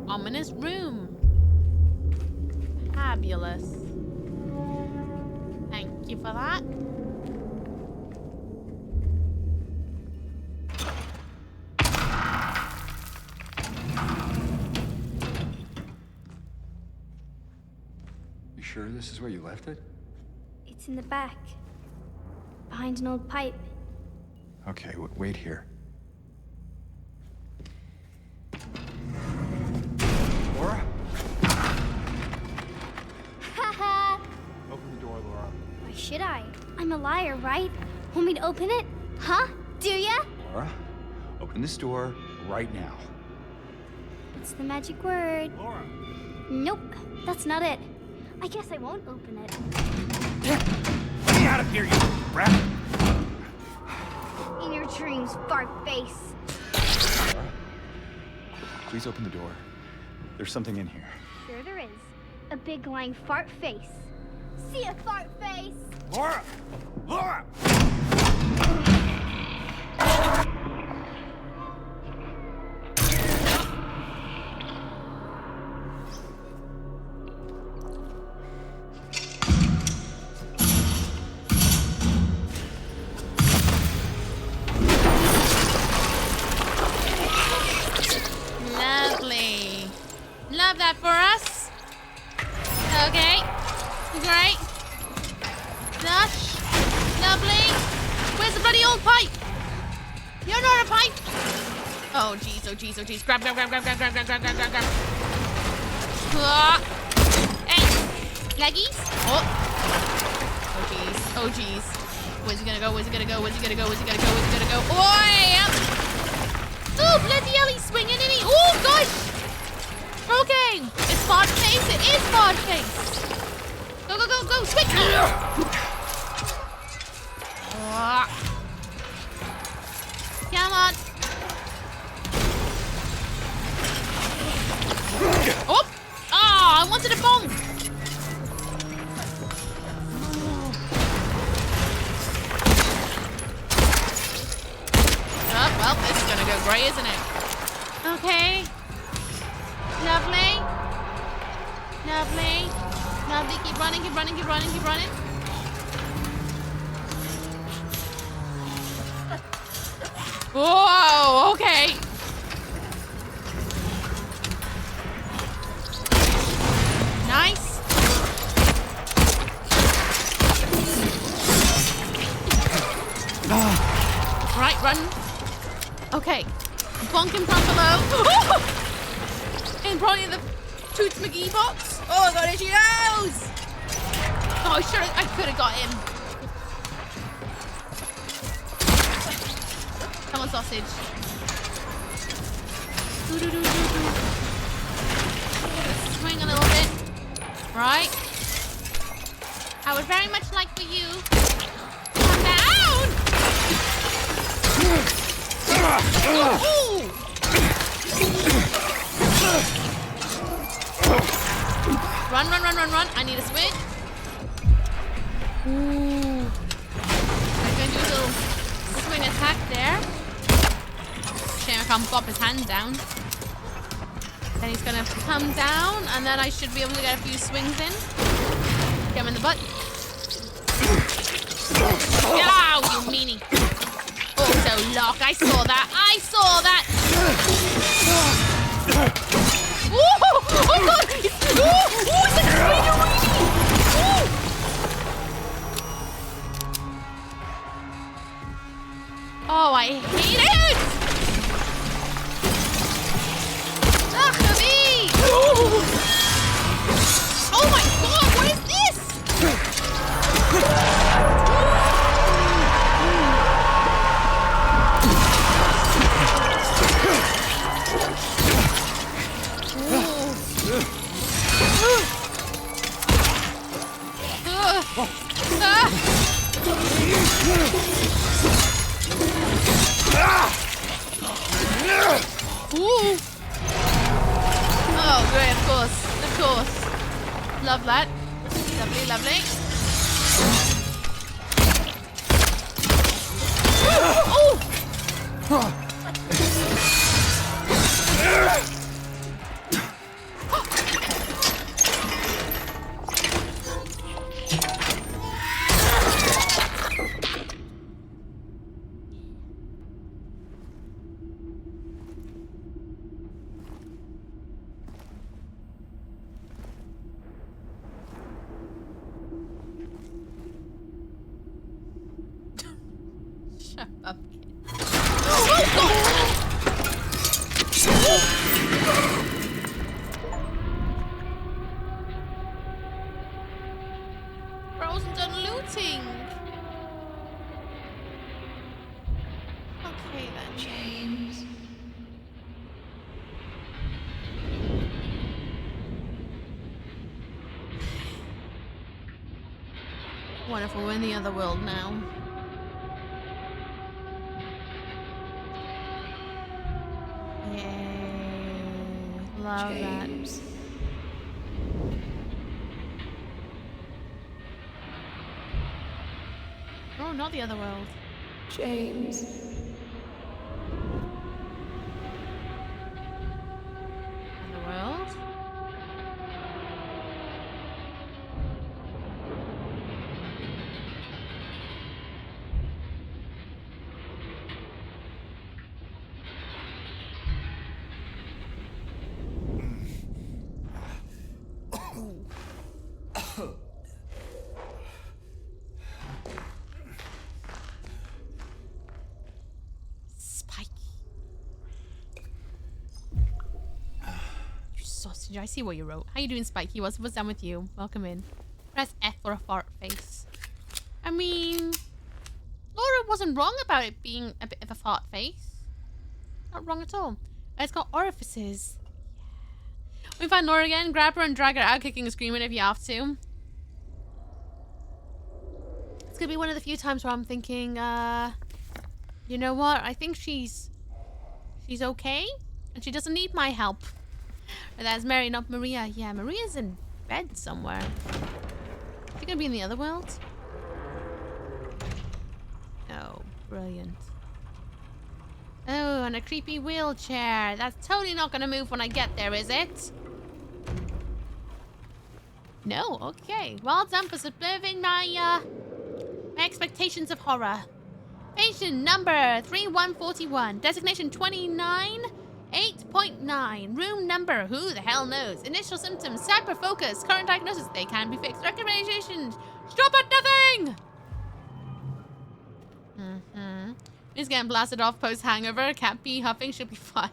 Speaker 2: Ominous room. Fabulous. Thank you for that.
Speaker 5: You sure this is where you left it?
Speaker 11: It's in the back. Behind an old pipe.
Speaker 5: Okay, wait here. Laura?
Speaker 11: Haha!
Speaker 5: Open the door, Laura.
Speaker 11: Why should I? I'm a liar, right? Want me to open it? Huh? Do ya?
Speaker 5: Laura, open this door right now.
Speaker 11: What's the magic word?
Speaker 5: Laura!
Speaker 11: Nope, that's not it. I guess I won't open it.
Speaker 5: Get me out of here, you rat!
Speaker 11: In your dreams, fart face.
Speaker 5: Laura, please open the door. There's something in here.
Speaker 11: Sure there is. A big lying fart face. See a fart face?
Speaker 5: Laura! Laura!
Speaker 2: Lovely. Love that for us. Okay. Great. Lush. Lovely. Where's the bloody old pipe? You're not a pipe. Oh jeez, oh jeez, oh jeez. Grab. Hey. Leggies. Oh jeez. Where's he gonna go? Where's he gonna go? Oh, yeah. Oh, bloody hell, he's swinging, isn't he? Oh, gosh! Okay, it's fart face. It is fart face. Go, swing! Oh. Come on. Oh! Ah, I wanted a bomb. Oh, well, this is gonna go great, isn't it? Okay. Lovely. Keep running. Whoa, okay. Nice. Right, run. Okay. Bonk him from below. In probably the Toots McGee box. Oh, I got itchy nose. Oh, sure, I could have got him. Come on, sausage. Swing a little bit. Right. I would very much like for you to come down. Ooh. Run. I need a switch. Ooh. I'm going to do a little swing attack there. Shame I can't pop his hand down. Then he's going to come down, and then I should be able to get a few swings in. Get him in the butt. Get out, you meanie. Also lock. I saw that. Ooh, oh god! Ooh, it's a weenie. I hate it! Ugh, me! Oh my god, what is this? Ooh. Oh, great, of course. Love that. Lovely, lovely. Oh! Shut up, kid. Oh, God! Bro's done looting. Okay then. James. What if we're in the other world now? Yay. Love James. That. Oh, not the other world.
Speaker 6: James.
Speaker 2: Other world? Sausage, I see what you wrote. How you doing, Spiky? What's done with you? Welcome in. Press F for a fart face. I mean, Laura wasn't wrong about it being a bit of a fart face. Not wrong at all. It's got orifices. Yeah. We find Laura again. Grab her and drag her out, kicking and screaming if you have to. It's gonna be one of the few times where I'm thinking, you know what? I think she's okay, and she doesn't need my help. That's Mary, not Maria. Yeah, Maria's in bed somewhere. Is she gonna be in the other world? Oh, brilliant. Oh, and a creepy wheelchair. That's totally not gonna move when I get there, is it? No, okay. Well done for subverting my expectations of horror. Patient number 3141. Designation 29.8.9. Room number, who the hell knows? Initial symptoms, cyber focus. Current diagnosis, they can be fixed. Recommendations, stop at nothing! He's getting blasted off post-hangover. Can't be huffing, she'll be fine.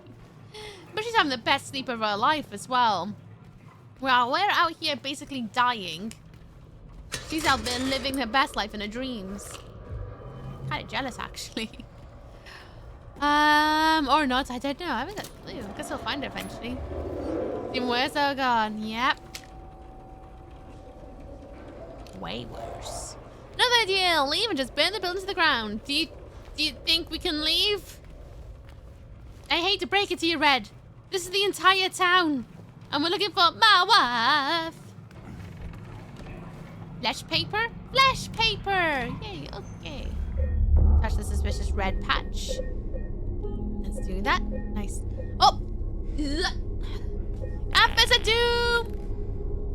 Speaker 2: But she's having the best sleep of her life as well. Well, we're out here basically dying. She's out there living her best life in her dreams. Kind of jealous, actually. Or not, I don't know. I haven't got a clue. I guess I'll find her eventually. Even worse, oh god. Yep. Way worse. Another deal. Leave and just burn the building to the ground. Do you think we can leave? I hate to break it to you, Red. This is the entire town. And we're looking for my wife. Flesh paper? Flesh paper! Yay, okay. Touch the suspicious red patch. Let's do that. Nice. Oh! Adverts are due!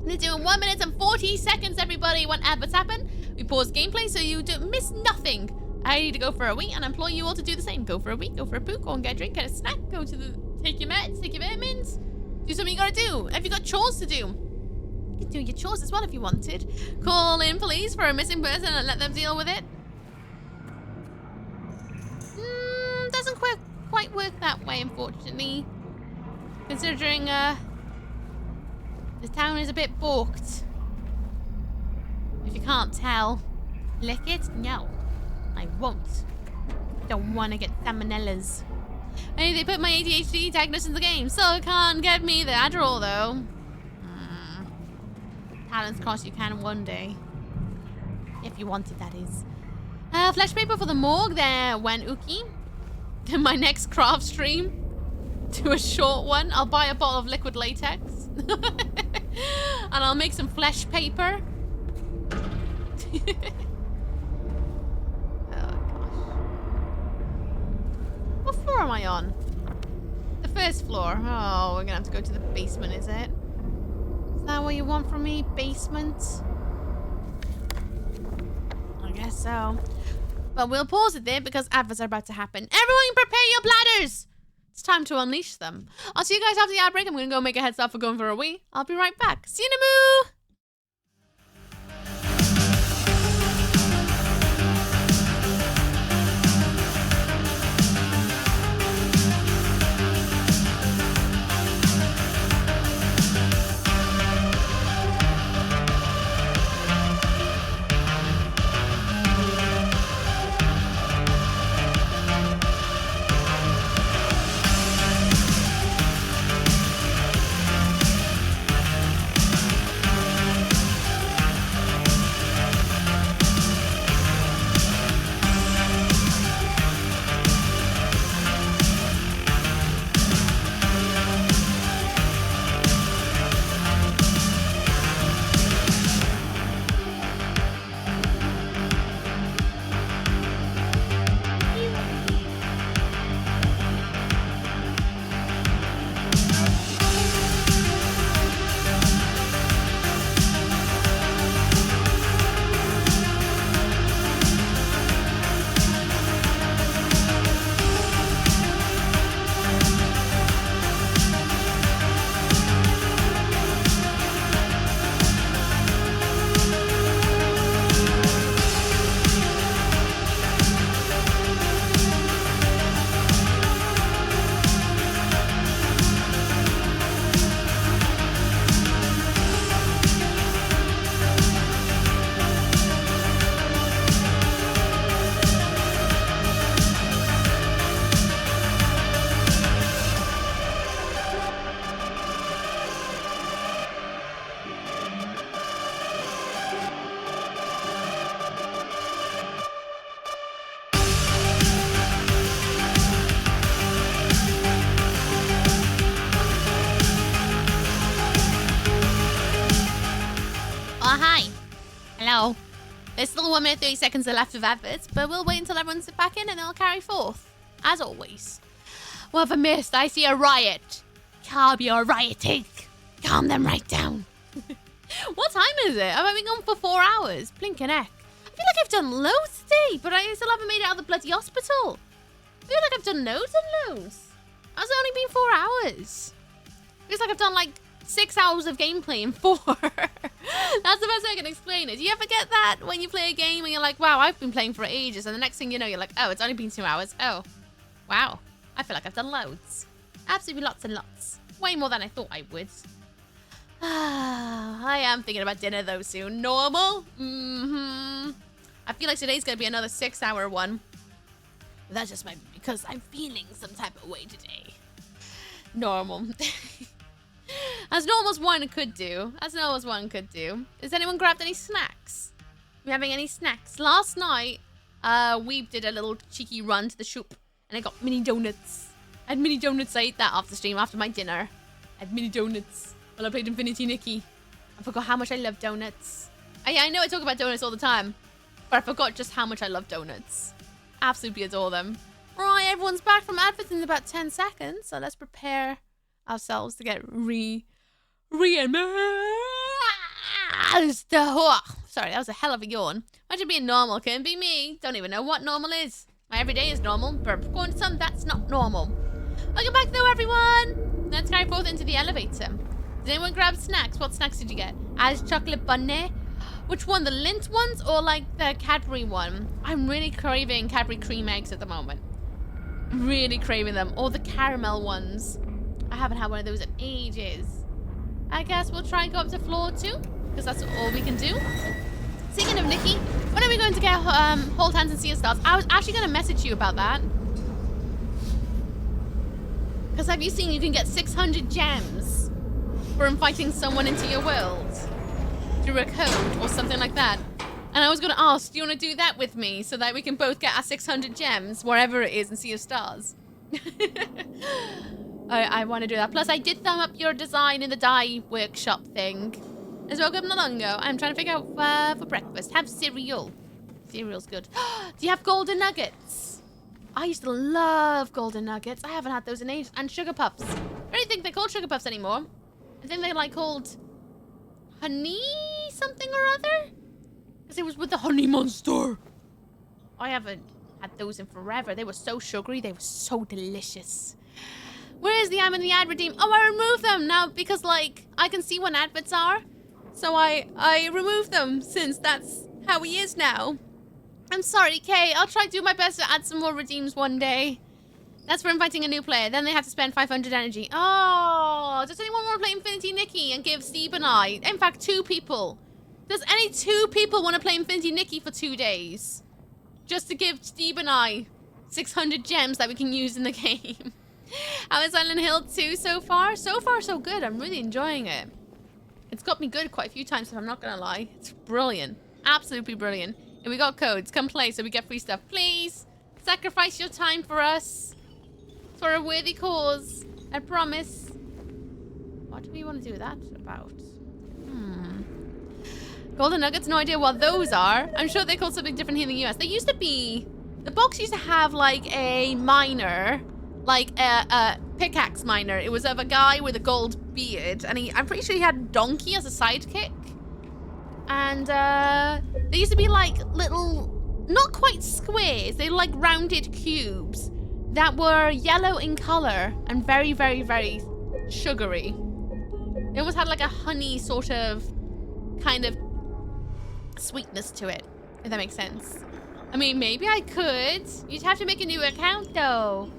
Speaker 2: They're due in 1 minute and 40 seconds, everybody. When adverts happen, we pause gameplay so you don't miss nothing. I need to go for a wee and implore you all to do the same. Go for a wee, go for a poo, go and get a drink, get a snack, go to the... Take your meds, take your vitamins. Do something you gotta do. Have you got chores to do? You could do your chores as well if you wanted. Call in police for a missing person and let them deal with it. quite work that way, unfortunately. Considering, the town is a bit balked. If you can't tell. Lick it? No. I won't. Don't want to get salmonellas. Hey, they put my ADHD diagnosis in the game, so can't get me the Adderall, though. Talents cross you can one day. If you want it, that is. Flesh paper for the morgue there, when Ooky. My next craft stream. To a short one. I'll buy a bottle of liquid latex. And I'll make some flesh paper. Oh, gosh. What floor am I on? The first floor. Oh, we're gonna have to go to the basement, is it? Is that what you want from me? Basement? I guess so. But we'll pause it there because adverts are about to happen. Everyone prepare your bladders! It's time to unleash them. I'll see you guys after the outbreak. I'm gonna go make a head start for going for a wee. I'll be right back. See you in a moo! Hello. There's still 1 minute 30 seconds left of adverts, but we'll wait until everyone's back in and then I'll carry forth. As always. What have I missed? I see a riot. Calm your rioting. Calm them right down. What time is it? I've been gone for 4 hours. Blinking heck. I feel like I've done loads today, but I still haven't made it out of the bloody hospital. I feel like I've done loads and loads. How's it only been 4 hours? Feels like I've done like 6 hours of gameplay in 4. That's the best way I can explain it. Do you ever get that when you play a game and you're like, wow, I've been playing for ages, and the next thing you know, you're like, oh, it's only been 2 hours. Oh, wow. I feel like I've done loads. Absolutely lots and lots. Way more than I thought I would. I am thinking about dinner though soon. Normal? I feel like today's gonna be another 6-hour one. But that just might be because I'm feeling some type of way today. Normal. As normal as one could do. As normal as one could do. Has anyone grabbed any snacks? Are we having any snacks? Last night, we did a little cheeky run to the shop and I got mini donuts. I had mini donuts. I ate that after stream, after my dinner. I had mini donuts while I played Infinity Nikki. I forgot how much I love donuts. I know I talk about donuts all the time, but I forgot just how much I love donuts. Absolutely adore them. Right, everyone's back from adverts in about 10 seconds, so let's prepare ourselves to get Sorry, that was a hell of a yawn. Imagine being normal. Couldn't be me. Don't even know what normal is. My everyday is normal, but according to some, that's not normal. Welcome back though, everyone. Let's carry forth into the elevator. Did anyone grab snacks? What snacks did you get? Alice chocolate bunny. Which one? The Lindt ones or like the Cadbury one? I'm really craving Cadbury cream eggs at the moment. Really craving them. Or the caramel ones. I haven't had one of those in ages. I guess we'll try and go up to floor 2, because that's all we can do. Speaking of Nikki, when are we going to get hold hands and see your stars? I was actually going to message you about that. Because have you seen you can get 600 gems for inviting someone into your world through a code or something like that? And I was going to ask, do you want to do that with me so that we can both get our 600 gems wherever it is and see your stars? I want to do that. Plus, I did thumb up your design in the dye workshop thing. As well, good Nalongo. I'm trying to figure out for breakfast. Have cereal. Cereal's good. Do you have golden nuggets? I used to love golden nuggets. I haven't had those in ages. And sugar puffs. I don't think they're called sugar puffs anymore. I think they're like called honey something or other. Because it was with the honey monster. I haven't had those in forever. They were so sugary. They were so delicious. Where is the I'm in the ad redeem? Oh, I removed them now because, like, I can see when adverts are. So I removed them since that's how he is now. I'm sorry, Kay. I'll try to do my best to add some more redeems one day. That's for inviting a new player. Then they have to spend 500 energy. Oh, does anyone want to play Infinity Nikki and give Steve and I? In fact, 2 people. Does any 2 people want to play Infinity Nikki for 2 days? Just to give Steve and I 600 gems that we can use in the game. How is Silent Hill 2 so far? So far, so good. I'm really enjoying it. It's got me good quite a few times, if I'm not going to lie. It's brilliant. Absolutely brilliant. And we got codes. Come play so we get free stuff. Please, sacrifice your time for us. For a worthy cause. I promise. What do we want to do that about? Golden nuggets, no idea what those are. I'm sure they're called something different here in the US. They used to be... The box used to have, like, a miner. Like, a pickaxe miner. It was of a guy with a gold beard. And I'm pretty sure he had a donkey as a sidekick. And, they used to be, like, little... Not quite squares. They were, like, rounded cubes. That were yellow in color. And very, very, very sugary. They almost had, like, a honey sort of... Kind of... sweetness to it, if that makes sense. I mean, maybe I could. You'd have to make a new account, though.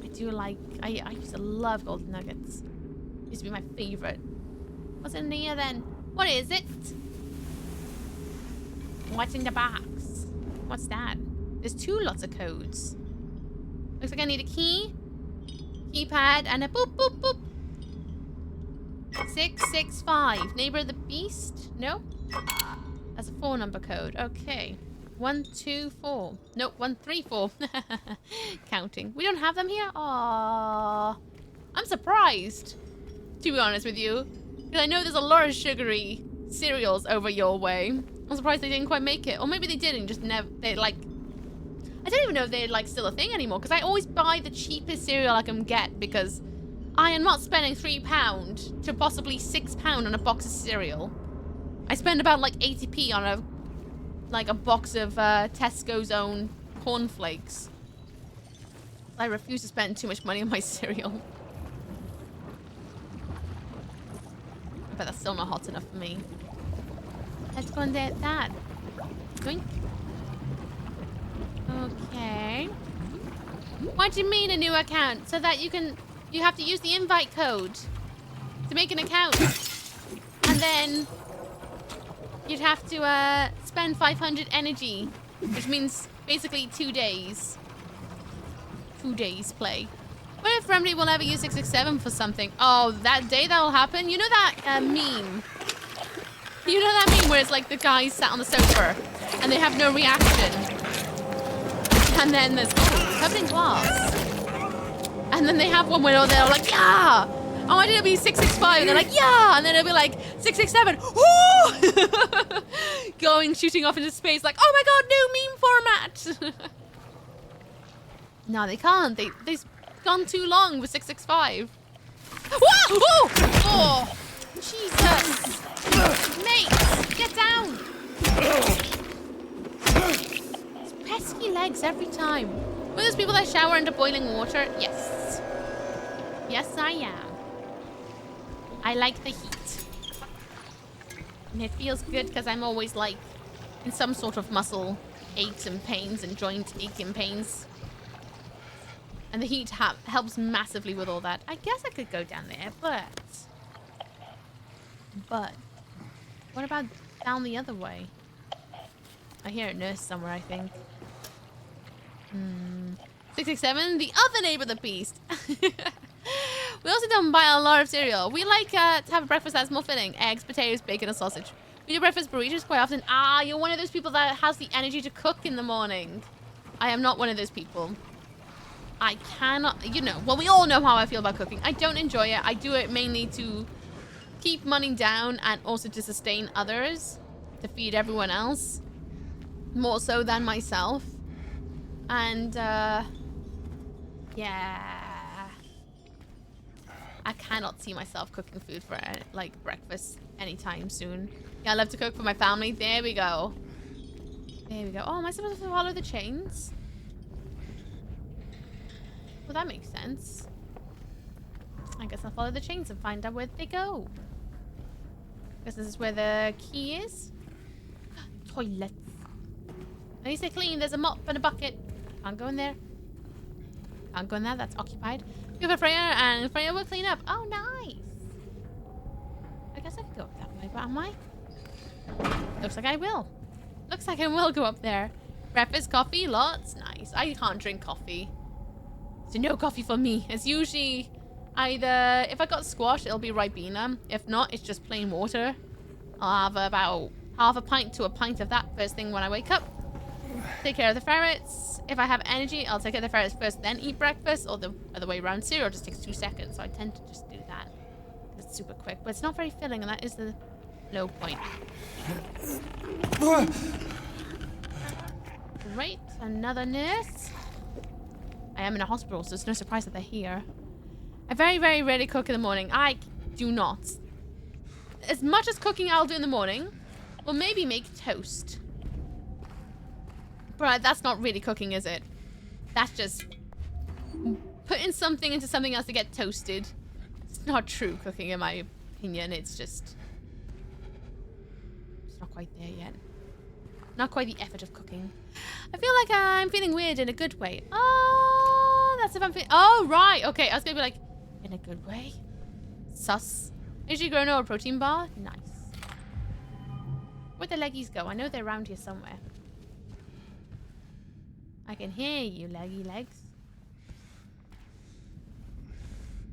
Speaker 2: I do like... I used to love golden nuggets. Used to be my favorite. What's in here, then? What is it? What's in the box? What's that? There's 2 lots of codes. Looks like I need a key, keypad, and a boop, boop, boop. 665. Neighbor of the Beast? No? That's a 4-number code. Okay. 124. Nope, 134. Counting. We don't have them here? Aww. I'm surprised, to be honest with you. Because I know there's a lot of sugary cereals over your way. I'm surprised they didn't quite make it. Or maybe they did and just never... They, like... I don't even know if they're, like, still a thing anymore. Because I always buy the cheapest cereal I can get. Because I am not spending £3 to possibly £6 on a box of cereal. I spend about, like, 80p on a box of Tesco's own cornflakes. I refuse to spend too much money on my cereal. I bet that's still not hot enough for me. Let's go and get that. Doink. Okay. What do you mean a new account? So that you have to use the invite code to make an account. And then you'd have to spend 500 energy, which means basically 2 days. 2 days play. What if Remedy will ever use 667 for something? Oh, that day that'll happen? You know that meme? You know that meme where it's like the guy sat on the sofa and they have no reaction? And then there's covered in glass. And then they have one where they're like, yeah! I want it to be 665, and they're like, yeah! And then it'll be like, 667, woo! Shooting off into space like, oh my god, new meme format! No, they can't. They've gone too long with 665. Whoa! Oh! Oh! Jesus! Mate! Get down! It's pesky legs every time. Were those people that shower under boiling water? Yes. Yes, I am. I like the heat. And it feels good because I'm always like in some sort of muscle aches and pains and joint ache and pains. And the heat helps massively with all that. I guess I could go down there, but what about down the other way? I hear a nurse somewhere, I think. 667, the other neighbor of the beast. We also don't buy a lot of cereal. We like to have a breakfast that's more filling. Eggs, potatoes, bacon, and sausage. We do breakfast burritos quite often. Ah, you're one of those people that has the energy to cook in the morning. I am not one of those people. I cannot, you know, well, we all know how I feel about cooking. I don't enjoy it. I do it mainly to keep money down and also to sustain others, to feed everyone else, more so than myself. And, yeah. I cannot see myself cooking food for, like, breakfast anytime soon. Yeah, I love to cook for my family. There we go. There we go. Oh, am I supposed to follow the chains? Well, that makes sense. I guess I'll follow the chains and find out where they go. I guess this is where the key is. Toilets. At least they're clean. There's a mop and a bucket. Can't go in there. Can't go in there. That's occupied. We have a Freya, and Freya will clean up. Oh, nice. I guess I could go up that way, but am I? Looks like I will. Looks like I will go up there. Breakfast, coffee, lots. Nice. I can't drink coffee. So no coffee for me. It's usually either, if I got squash, it'll be Ribena. If not, it's just plain water. I'll have about half a pint to a pint of that first thing when I wake up. Take care of the ferrets. If I have energy, I'll take care of the ferrets first, then eat breakfast, or the other way around. Cereal just takes 2 seconds, so I tend to just do that. It's super quick, but it's not very filling, and that is the low point. Great, another nurse. I am in a hospital, so it's no surprise that they're here. I very, very rarely cook in the morning. I do not. As much as cooking I'll do in the morning, will maybe make toast. But that's not really cooking, is it? That's just putting something into something else to get toasted. It's not true cooking, in my opinion. It's not quite there yet. Not quite the effort of cooking. I feel like I'm feeling weird in a good way. Oh, that's if I'm feeling... Oh, right. Okay, I was going to be like, in a good way? Sus. Usually granola protein bar. Nice. Where'd the leggies go? I know they're around here somewhere. I can hear you, leggy legs.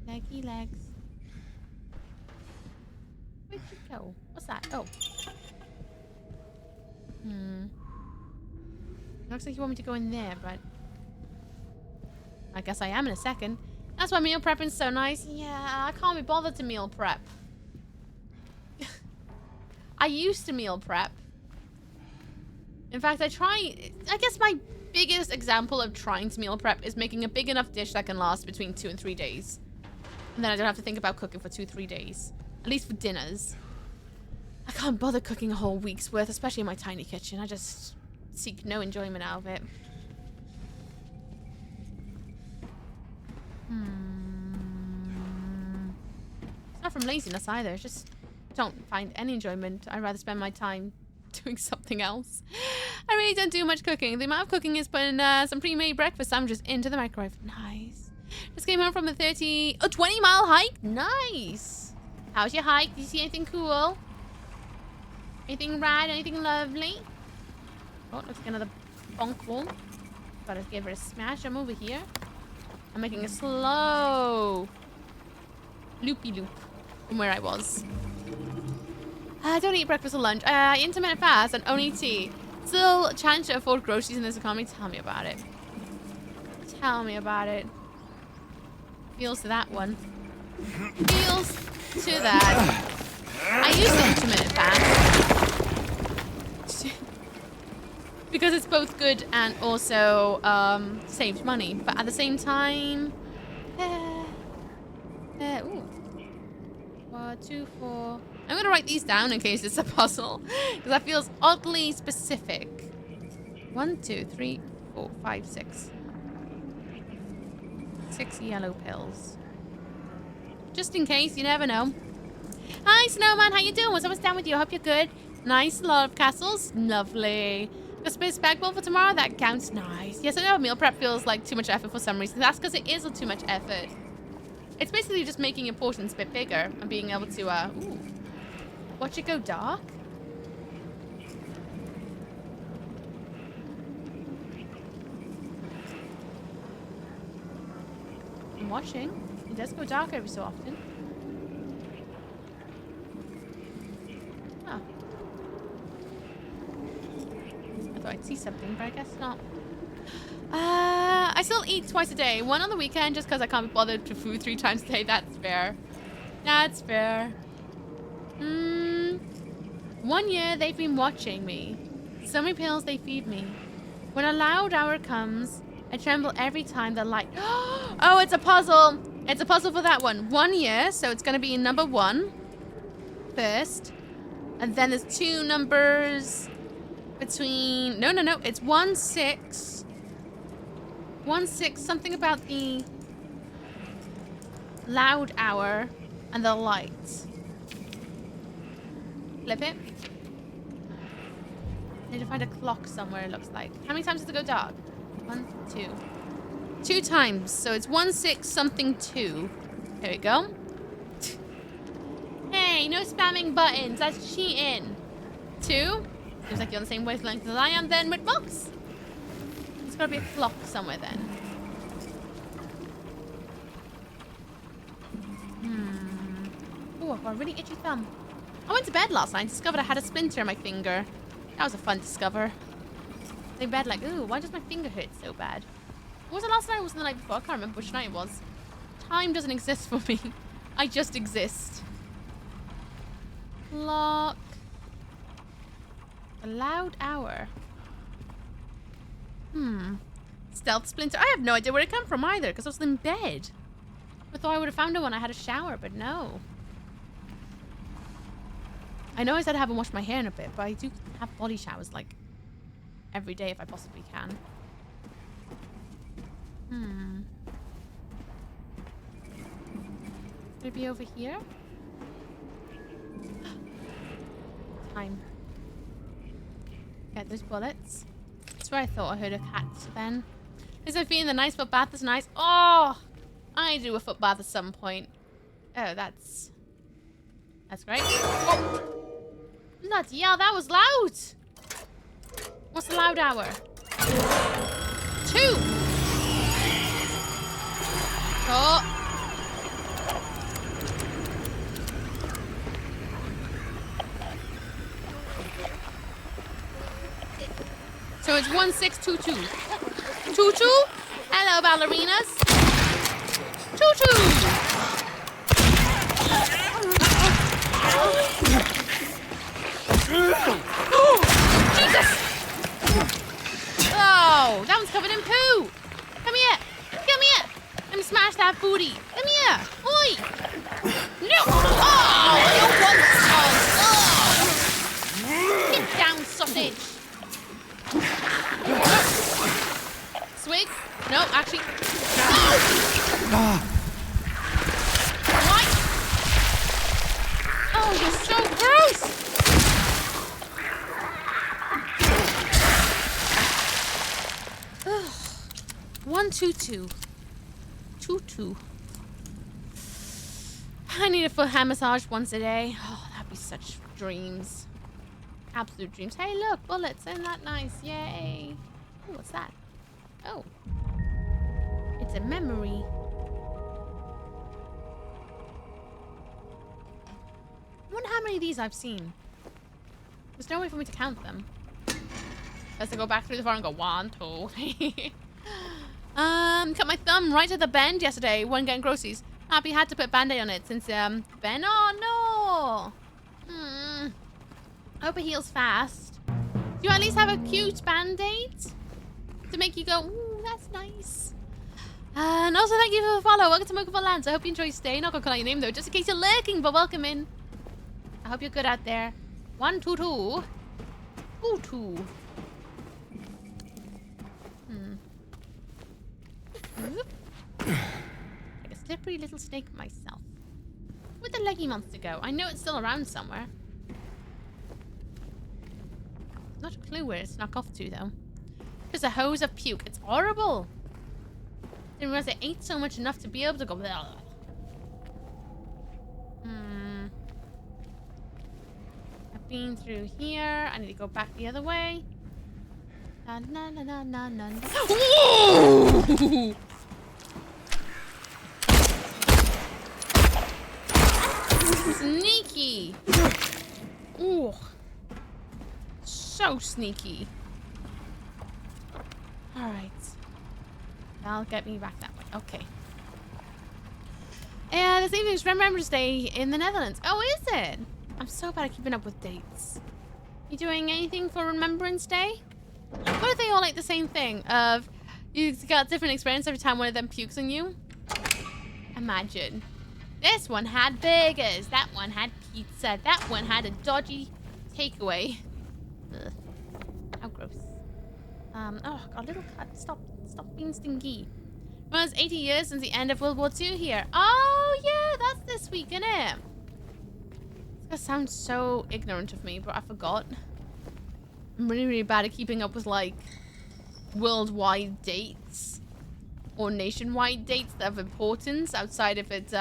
Speaker 2: Leggy legs. Where'd you go? What's that? Oh. Looks like you want me to go in there, but I guess I am in a second. That's why meal prepping's so nice. Yeah, I can't be bothered to meal prep. I used to meal prep. In fact, I guess my biggest example of trying to meal prep is making a big enough dish that can last between 2 and 3 days. And then I don't have to think about cooking for 2-3 days. At least for dinners. I can't bother cooking a whole week's worth, especially in my tiny kitchen. I just seek no enjoyment out of it. It's not from laziness either. It's just don't find any enjoyment. I'd rather spend my time doing something else. I really don't do much cooking. The amount of cooking is putting some pre-made breakfast sandwiches into the microwave. Nice. Just came home from the 20-mile hike. Nice. How's your hike? Did you see anything cool? Anything rad? Anything lovely? Oh, looks like another bonk wall. Gotta give it a smash. I'm over here. I'm making a slow loopy loop from where I was. I don't eat breakfast or lunch. Intermittent fast and only tea. Still a challenge to afford groceries in this economy. Tell me about it. Tell me about it. Feels to that one. Feels to that. I use the intermittent fast. Because it's both good and also saves money. But at the same time... ooh. 1, 2, 4... I'm going to write these down in case it's a puzzle. Because that feels oddly specific. 1, 2, 3, 4, 5, 6. 6 yellow pills. Just in case, you never know. Hi, Snowman. How you doing? What's down with you? I hope you're good. Nice. A lot of castles. Lovely. The space spag bowl for tomorrow? That counts. Nice. Yes, I know meal prep feels like too much effort for some reason. That's because it is too much effort. It's basically just making your portions a bit bigger and being able to, ooh. Watch it go dark? I'm watching. It does go dark every so often. Oh. I thought I'd see something, but I guess not. I still eat twice a day. One on the weekend just because I can't be bothered to food 3 times a day. That's fair. That's fair. 1 year they've been watching me. So many pills they feed me. When a loud hour comes, I tremble every time the light... Oh, it's a puzzle. It's a puzzle for that one. 1 year, so it's going to be number 1 first. And then there's 2 numbers between... No. It's 1, 6... 1, 6, something about the loud hour and the light. Flip it. Need to find a clock somewhere, it looks like. How many times does it go dark? 1, 2. 2 times. So it's 1, 6, something 2. There we go. Hey, no spamming buttons. That's cheating. 2. Seems like you're on the same wavelength as I am then with Mox. There's got to be a clock somewhere then. Oh, I've got a really itchy thumb. I went to bed last night and discovered I had a splinter in my finger. That was a fun discover. In bed like, ooh, why does my finger hurt so bad? Was it last night or was it the night before? I can't remember which night it was. Time doesn't exist for me. I just exist. Clock. A loud hour. Stealth splinter. I have no idea where it came from either because I was in bed. I thought I would have found it when I had a shower, but no. I know I said I haven't washed my hair in a bit, but I do have body showers like every day if I possibly can. Could it be over here? Time. Get those bullets. That's where I thought I heard a cat then. Is I feeling the nice foot bath is nice? Oh, I do a foot bath at some point. Oh, that's great. Oh, bloody hell, that was loud. What's the loud hour? 2. Oh. So it's 1622. 22? Hello, ballerinas. 22. Jesus! Oh, that one's covered in poo. Come here. Come here. Let me smash that booty. Come here. Oi. No. Oh, you want some. Oh. Get down, sausage. Swig? No, actually. Oh! What? Oh, you're so gross! 122. 22. I need a foot hand massage once a day. Oh, that'd be such dreams. Absolute dreams. Hey, look, bullets. Isn't that nice? Yay. Ooh, what's that? Oh. It's a memory. I wonder how many of these I've seen. There's no way for me to count them. Unless I go back through the far and go 1, 2, 3. Cut my thumb right at the bend yesterday when getting groceries. Happy had to put a band-aid on it since Ben. Oh no. I hope it heals fast. Do you at least have a cute band-aid to make you go, ooh, that's nice. And also thank you for the follow. Welcome to Mokable Lands. I hope you enjoy staying. Not gonna call out your name though, just in case you're lurking, but welcome in. I hope you're good out there. 1, 2, 2. 2, 2. Like a slippery little snake myself. Where'd the leggy monster go? I know it's still around somewhere. Not a clue. clue where it snuck off to, though. Just a hose of puke. It's horrible. Didn't realize I ate so much enough to be able to go... Blah. I've been through here. I need to go back the other way. Na na na na na na. Whoa! Sneaky. Ooh. So sneaky. Alright. That'll get me back that way. Okay. And this evening's Remembrance Day in the Netherlands. Oh, is it? I'm so bad at keeping up with dates. You doing anything for Remembrance Day? What if they all like the same thing? Of you got different experience every time one of them pukes on you? Imagine. This one had burgers. That one had pizza. That one had a dodgy takeaway. Ugh. How gross. Oh, God, little cut. Stop being stinky. Well, it's 80 years since the end of World War II here. Oh, yeah, that's this week, isn't it? It's gonna sound so ignorant of me, but I forgot. I'm really, really bad at keeping up with, like, worldwide dates. Or nationwide dates that have importance outside if it's,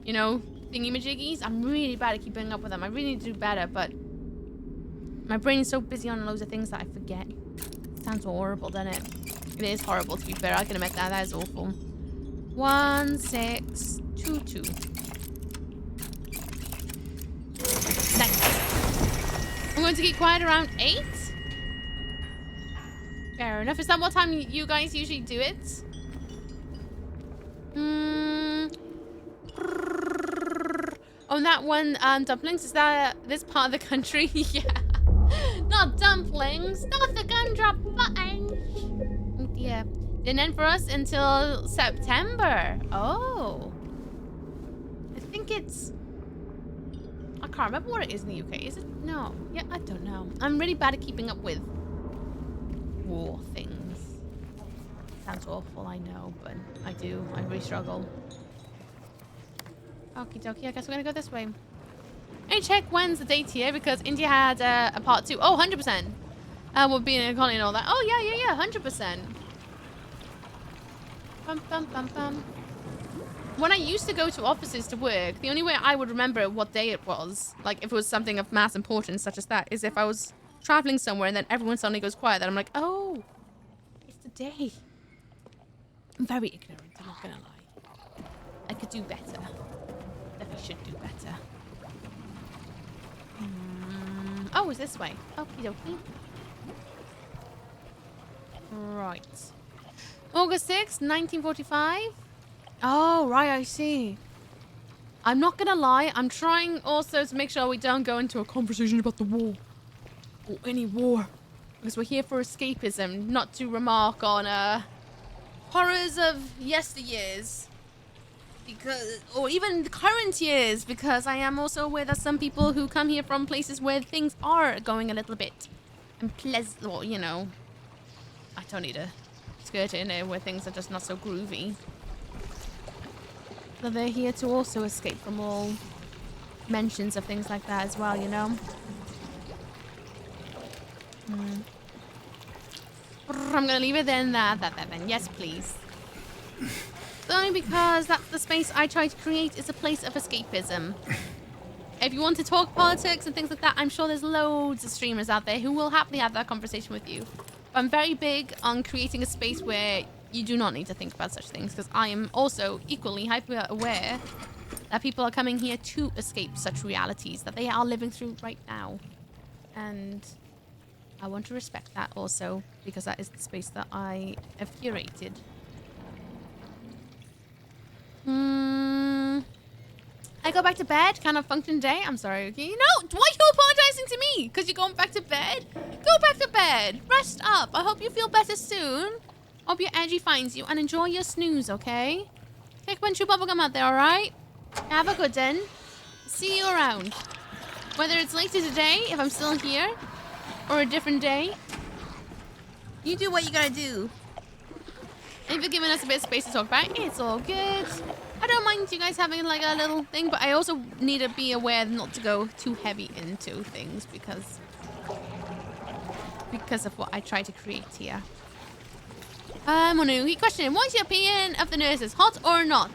Speaker 2: you know, thingy-majiggies. I'm really bad at keeping up with them. I really need to do better, but my brain is so busy on loads of things that I forget. It sounds horrible, doesn't it? It is horrible, to be fair. I can admit that. That is awful. 1622. Nice. I'm going to get quiet around 8. Fair enough. Is that what time you guys usually do it? Oh, that one, dumplings, is that this part of the country? Yeah. Not dumplings, not the gumdrop buttons. Oh dear. Didn't end for us until September. Oh. I think it's... I can't remember what it is in the UK. Is it? No. Yeah, I don't know. I'm really bad at keeping up with war things. Sounds awful, I know, but I do. I really struggle. Okie dokie, I guess we're gonna go this way. Let me check when's the date here, because India had a part 2. Oh, 100%. We'll be in a colony and all that. Oh, yeah, 100%. Bum, bum, bum, bum. When I used to go to offices to work, the only way I would remember what day it was, like if it was something of mass importance such as that, is if I was traveling somewhere and then everyone suddenly goes quiet. Then I'm like, oh, it's the day. I'm very ignorant, I'm not gonna lie. I could do better. Definitely should do better. Oh, it's this way. Okie dokie. Right. August 6th, 1945. Oh, right, I see. I'm not gonna lie, I'm trying also to make sure we don't go into a conversation about the war. Or any war. Because we're here for escapism, not to remark on horrors of yesteryears. Because, or even the current years, because I am also aware that some people who come here from places where things are going a little bit unpleasant, or, you know, I don't need to skirt in there where things are just not so groovy. So they're here to also escape from all mentions of things like that as well, you know? I'm gonna leave it then, that then. Yes, please. Only because that's the space I try to create, is a place of escapism. If you want to talk politics and things like that, I'm sure there's loads of streamers out there who will happily have that conversation with you. But I'm very big on creating a space where you do not need to think about such things, because I am also equally hyper aware that people are coming here to escape such realities that they are living through right now. And I want to respect that also, because that is the space that I have curated. I go back to bed. Cannot function today. I'm sorry, okay? No! Why are you apologizing to me? Because you're going back to bed? Go back to bed. Rest up. I hope you feel better soon. Hope your energy finds you. And enjoy your snooze, okay? Take one chew bubblegum out there, alright? Have a good one. See you around. Whether it's later today, if I'm still here, or a different day, you do what you gotta do. And if you're giving us a bit of space to talk about, it's all good. I don't mind you guys having like a little thing, but I also need to be aware not to go too heavy into things, because because of what I try to create here. Missooky question. What's your opinion of the nurses? Hot or not?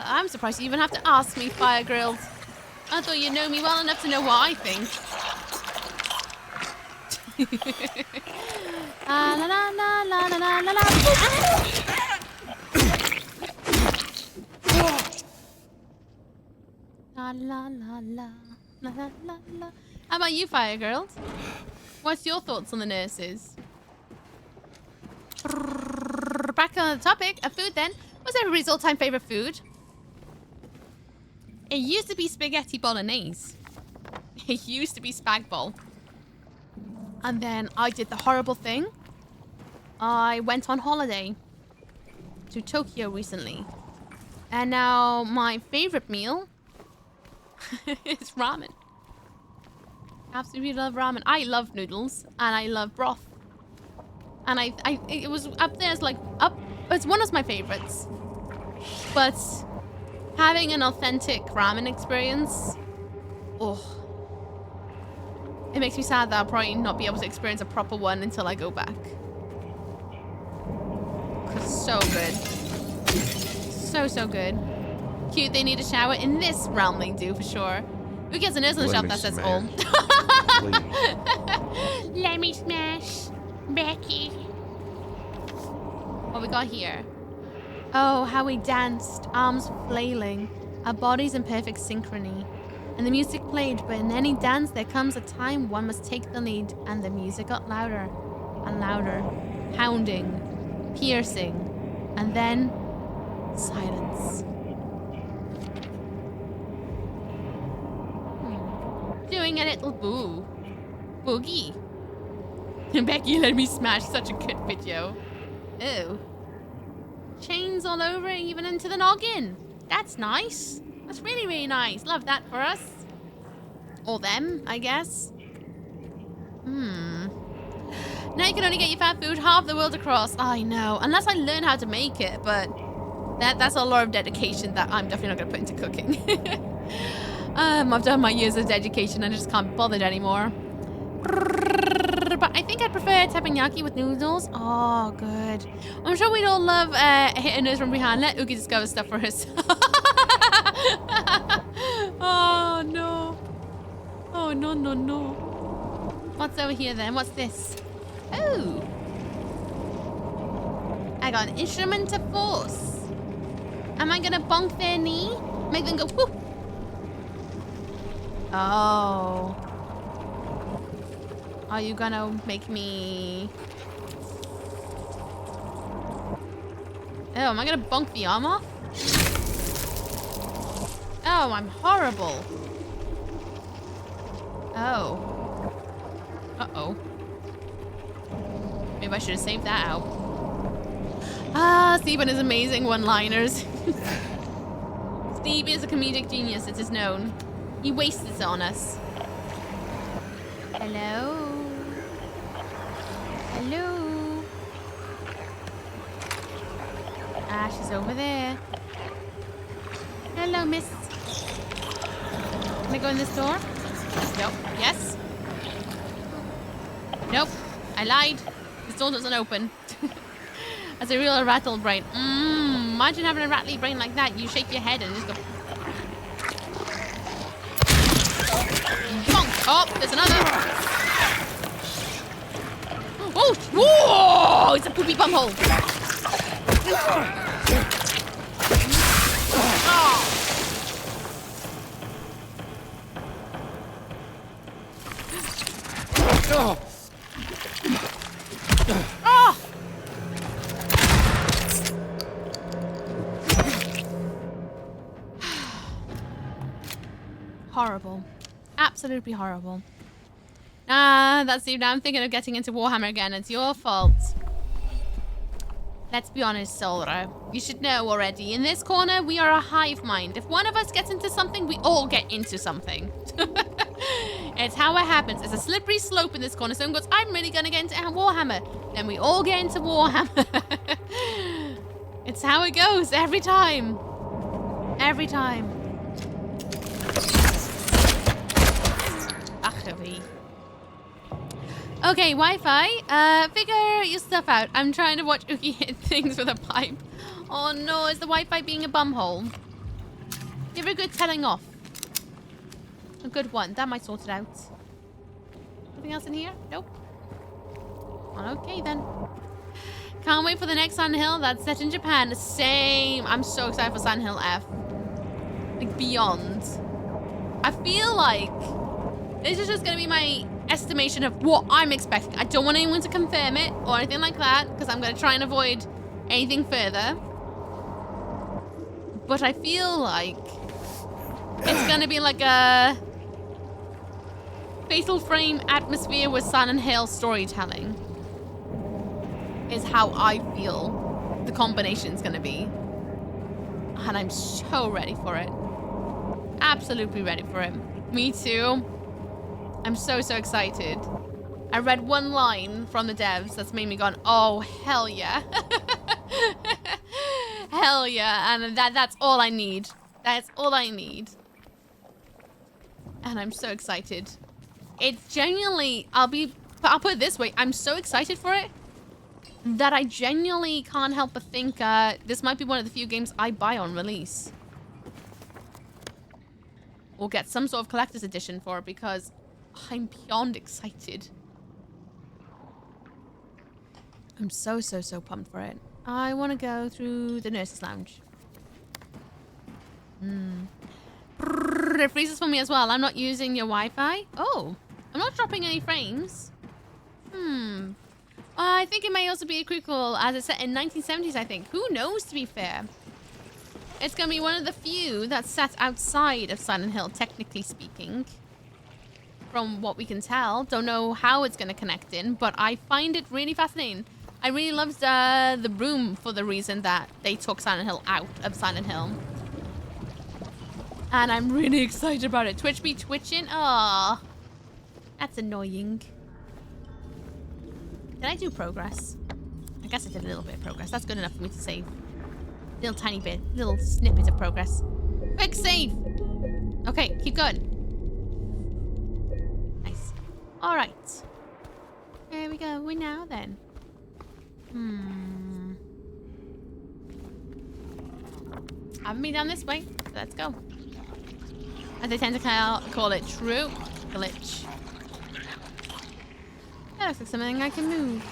Speaker 2: I'm surprised you even have to ask me, Fire Grilled. I thought you know me well enough to know what I think. La la la la la la la la. La la la la la la la. How about you, Fire Girl? What's your thoughts on the nurses? Back on the topic of food then. What's everybody's all-time favorite food? It used to be spaghetti bolognese. It used to be spag bol. And then I did the horrible thing. I went on holiday to Tokyo recently. And now my favorite meal is ramen. Absolutely love ramen. I love noodles and I love broth. And it was up there as like it's one of my favorites. But having an authentic ramen experience, it makes me sad that I'll probably not be able to experience a proper one until I go back. Cause so good. So good. Cute, they need a shower. In this realm they do for sure. Who gets a nurse on the shelf? That says all. Let me smash. Becky. What we got here? Oh, how we danced, arms flailing, our bodies in perfect synchrony. And the music played, but in any dance there comes a time one must take the lead, and the music got louder and louder, pounding, piercing, and then silence. Doing a little boogie. Becky, let me smash. Such a good video. Ew. Chains all over, even into the noggin. That's nice. That's really, really nice. Love that for us. Or them, I guess. Now you can only get your fat food half the world across. I know. Unless I learn how to make it, but that's a lot of dedication that I'm definitely not going to put into cooking. I've done my years of dedication and I just can't be bothered anymore. But I think I'd prefer teppanyaki with noodles. Oh, good. I'm sure we'd all love hitting us from behind. Let Ooky discover stuff for herself. Oh, no. Oh, no, no, no. What's over here then? What's this? Oh. I got an instrument of force. Am I going to bonk their knee? Make them go whoop. Oh. Are you gonna make me... Oh, am I gonna bonk the arm off? Oh, I'm horrible. Oh. Uh-oh. Maybe I should have saved that out. Ah, Steve and his amazing one-liners. Steve is a comedic genius, it is known. He wastes it on us. Hello? Hello? Ah, she's over there. Hello, miss. Can I go in this door? Nope. Yes? Nope. I lied. This door doesn't open. That's a real rattle brain. Imagine having a rattly brain like that. You shake your head and just go... Bonk. Oh, there's another. Oh, whoa! It's a poopy bumhole. Oh. Oh. Horrible. Absolutely horrible. That's you. Now I'm thinking of getting into Warhammer again. It's your fault. Let's be honest, Solra. You should know already. In this corner, we are a hive mind. If one of us gets into something, we all get into something. It's how it happens. It's a slippery slope in this corner. Someone goes, I'm really going to get into Warhammer. Then we all get into Warhammer. It's how it goes every time. Every time. over here. Okay, Wi-Fi. Figure your stuff out. I'm trying to watch Ooky hit things with a pipe. Oh no, is the Wi-Fi being a bumhole? Give her a good telling off. A good one. That might sort it out. Anything else in here? Nope. Okay then. Can't wait for the next Silent Hill that's set in Japan. Same. I'm so excited for Silent Hill F. Like beyond. I feel like this is just gonna be my estimation of what I'm expecting. I don't want anyone to confirm it or anything like that because I'm gonna try and avoid anything further. But I feel like it's gonna be like a Fatal Frame atmosphere with Silent Hill storytelling. Is how I feel the combination's gonna be. And I'm so ready for it. Absolutely ready for it. Me too. I'm so excited. I read one line from the devs that's made me go, oh, hell yeah. Hell yeah. And that's all I need. That's all I need. And I'm so excited. It's genuinely, I'll put it this way. I'm so excited for it that I genuinely can't help but think this might be one of the few games I buy on release. Or get some sort of collector's edition for it because I'm beyond excited. I'm so pumped for it. I want to go through the nurse's lounge. It freezes for me as well. I'm not using your Wi-Fi. Oh, I'm not dropping any frames. I think it may also be a prequel as it's set in 1970s, I think. Who knows, to be fair. It's going to be one of the few that's set outside of Silent Hill, technically speaking. From what we can tell. Don't know how it's going to connect in, but I find it really fascinating. I really loved the room for the reason that they took Silent Hill out of Silent Hill. And I'm really excited about it. Twitch be twitching? Aww. That's annoying. Did I do progress? I guess I did a little bit of progress. That's good enough for me to save. Little tiny bit. Little snippet of progress. Quick save! Okay, keep going. Nice. Alright. Where are we going now then? I haven't been down this way. Let's go. As they tend to call it, true glitch. That looks like something I can move.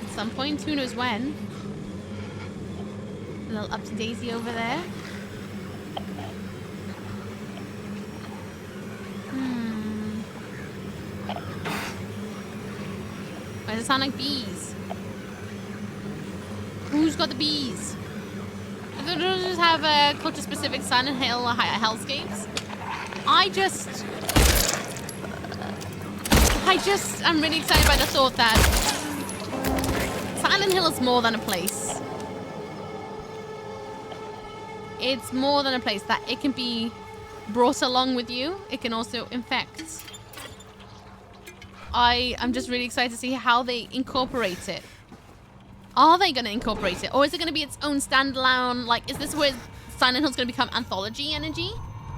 Speaker 2: At some point, who knows when. A little up to Daisy over there. Why does it sound like bees? Who's got the bees? I don't just have a culture-specific Silent Hill hellscapes. I'm really excited by the thought that Silent Hill is more than a place. It's more than a place that it can be brought along with you. It can also infect. I'm just really excited to see how they incorporate it. Are they going to incorporate it? Or is it going to be its own standalone? Like, is this where Silent Hill's going to become anthology energy?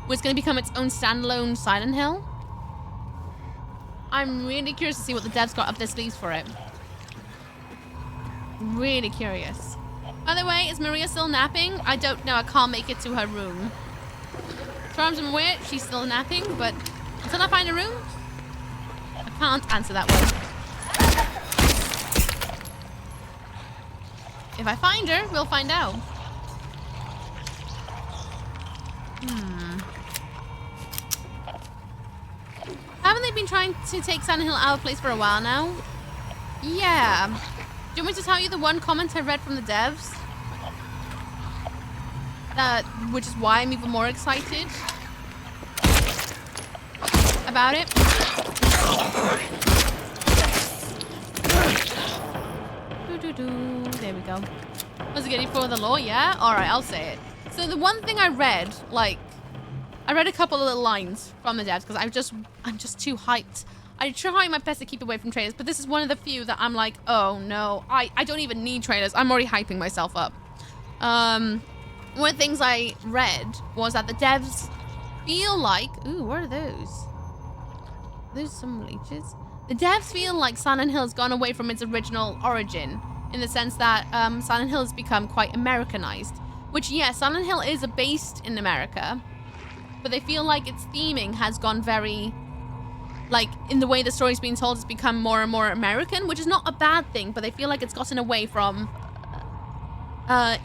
Speaker 2: Where it's going to become its own standalone Silent Hill? I'm really curious to see what the devs got up their sleeves for it. Really curious. By the way, is Maria still napping? I don't know. I can't make it to her room. As far as I'm aware, she's still napping, but until I find a room, I can't answer that one. If I find her, we'll find out. Haven't they been trying to take Silent Hill out of place for a while now? Yeah. Do you want me to tell you the one comment I read from the devs? Which is why I'm even more excited about it. There we go. Was it getting for the law? Yeah? Alright, I'll say it. So the one thing I read, like, I read a couple of little lines from the devs because I'm just too hyped. I try my best to keep away from trailers, but this is one of the few that I'm like, oh no, I don't even need trailers. I'm already hyping myself up. One of the things I read was that the devs feel like, ooh, what are those? There's some leeches. The devs feel like Silent Hill has gone away from its original origin, in the sense that Silent Hill has become quite Americanized. Which, yes, Silent Hill is based in America, but they feel like its theming has gone very, like, in the way the story's being told, it's become more and more American, which is not a bad thing, but they feel like it's gotten away from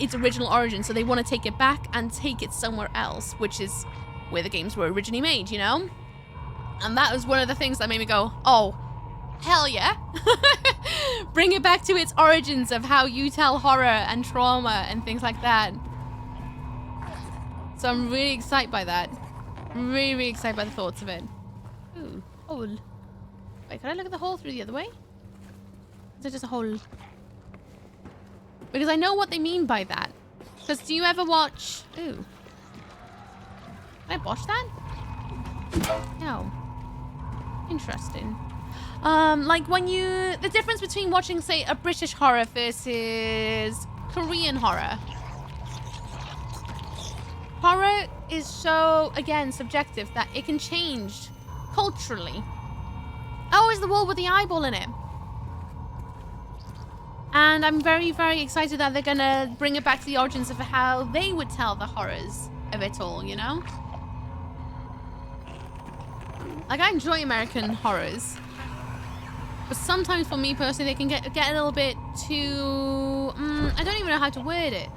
Speaker 2: its original origin, so they want to take it back and take it somewhere else, which is where the games were originally made, you know? And that was one of the things that made me go, oh, hell yeah. Bring it back to its origins of how you tell horror and trauma and things like that. So I'm really excited by that. Really, really excited by the thoughts of it. Ooh, hole. Wait, can I look at the hole through the other way? Is it just a hole? Because I know what they mean by that. Because do you ever watch... Ooh. Can I watch that? No. Interesting. Like when you... The difference between watching, say, a British horror versus Korean horror. Horror is so, again, subjective that it can change culturally. Oh, is the wall with the eyeball in it? And I'm very, very excited that they're gonna bring it back to the origins of how they would tell the horrors of it all, you know? Like, I enjoy American horrors. But sometimes, for me personally, they can get a little bit too... I don't even know how to word it.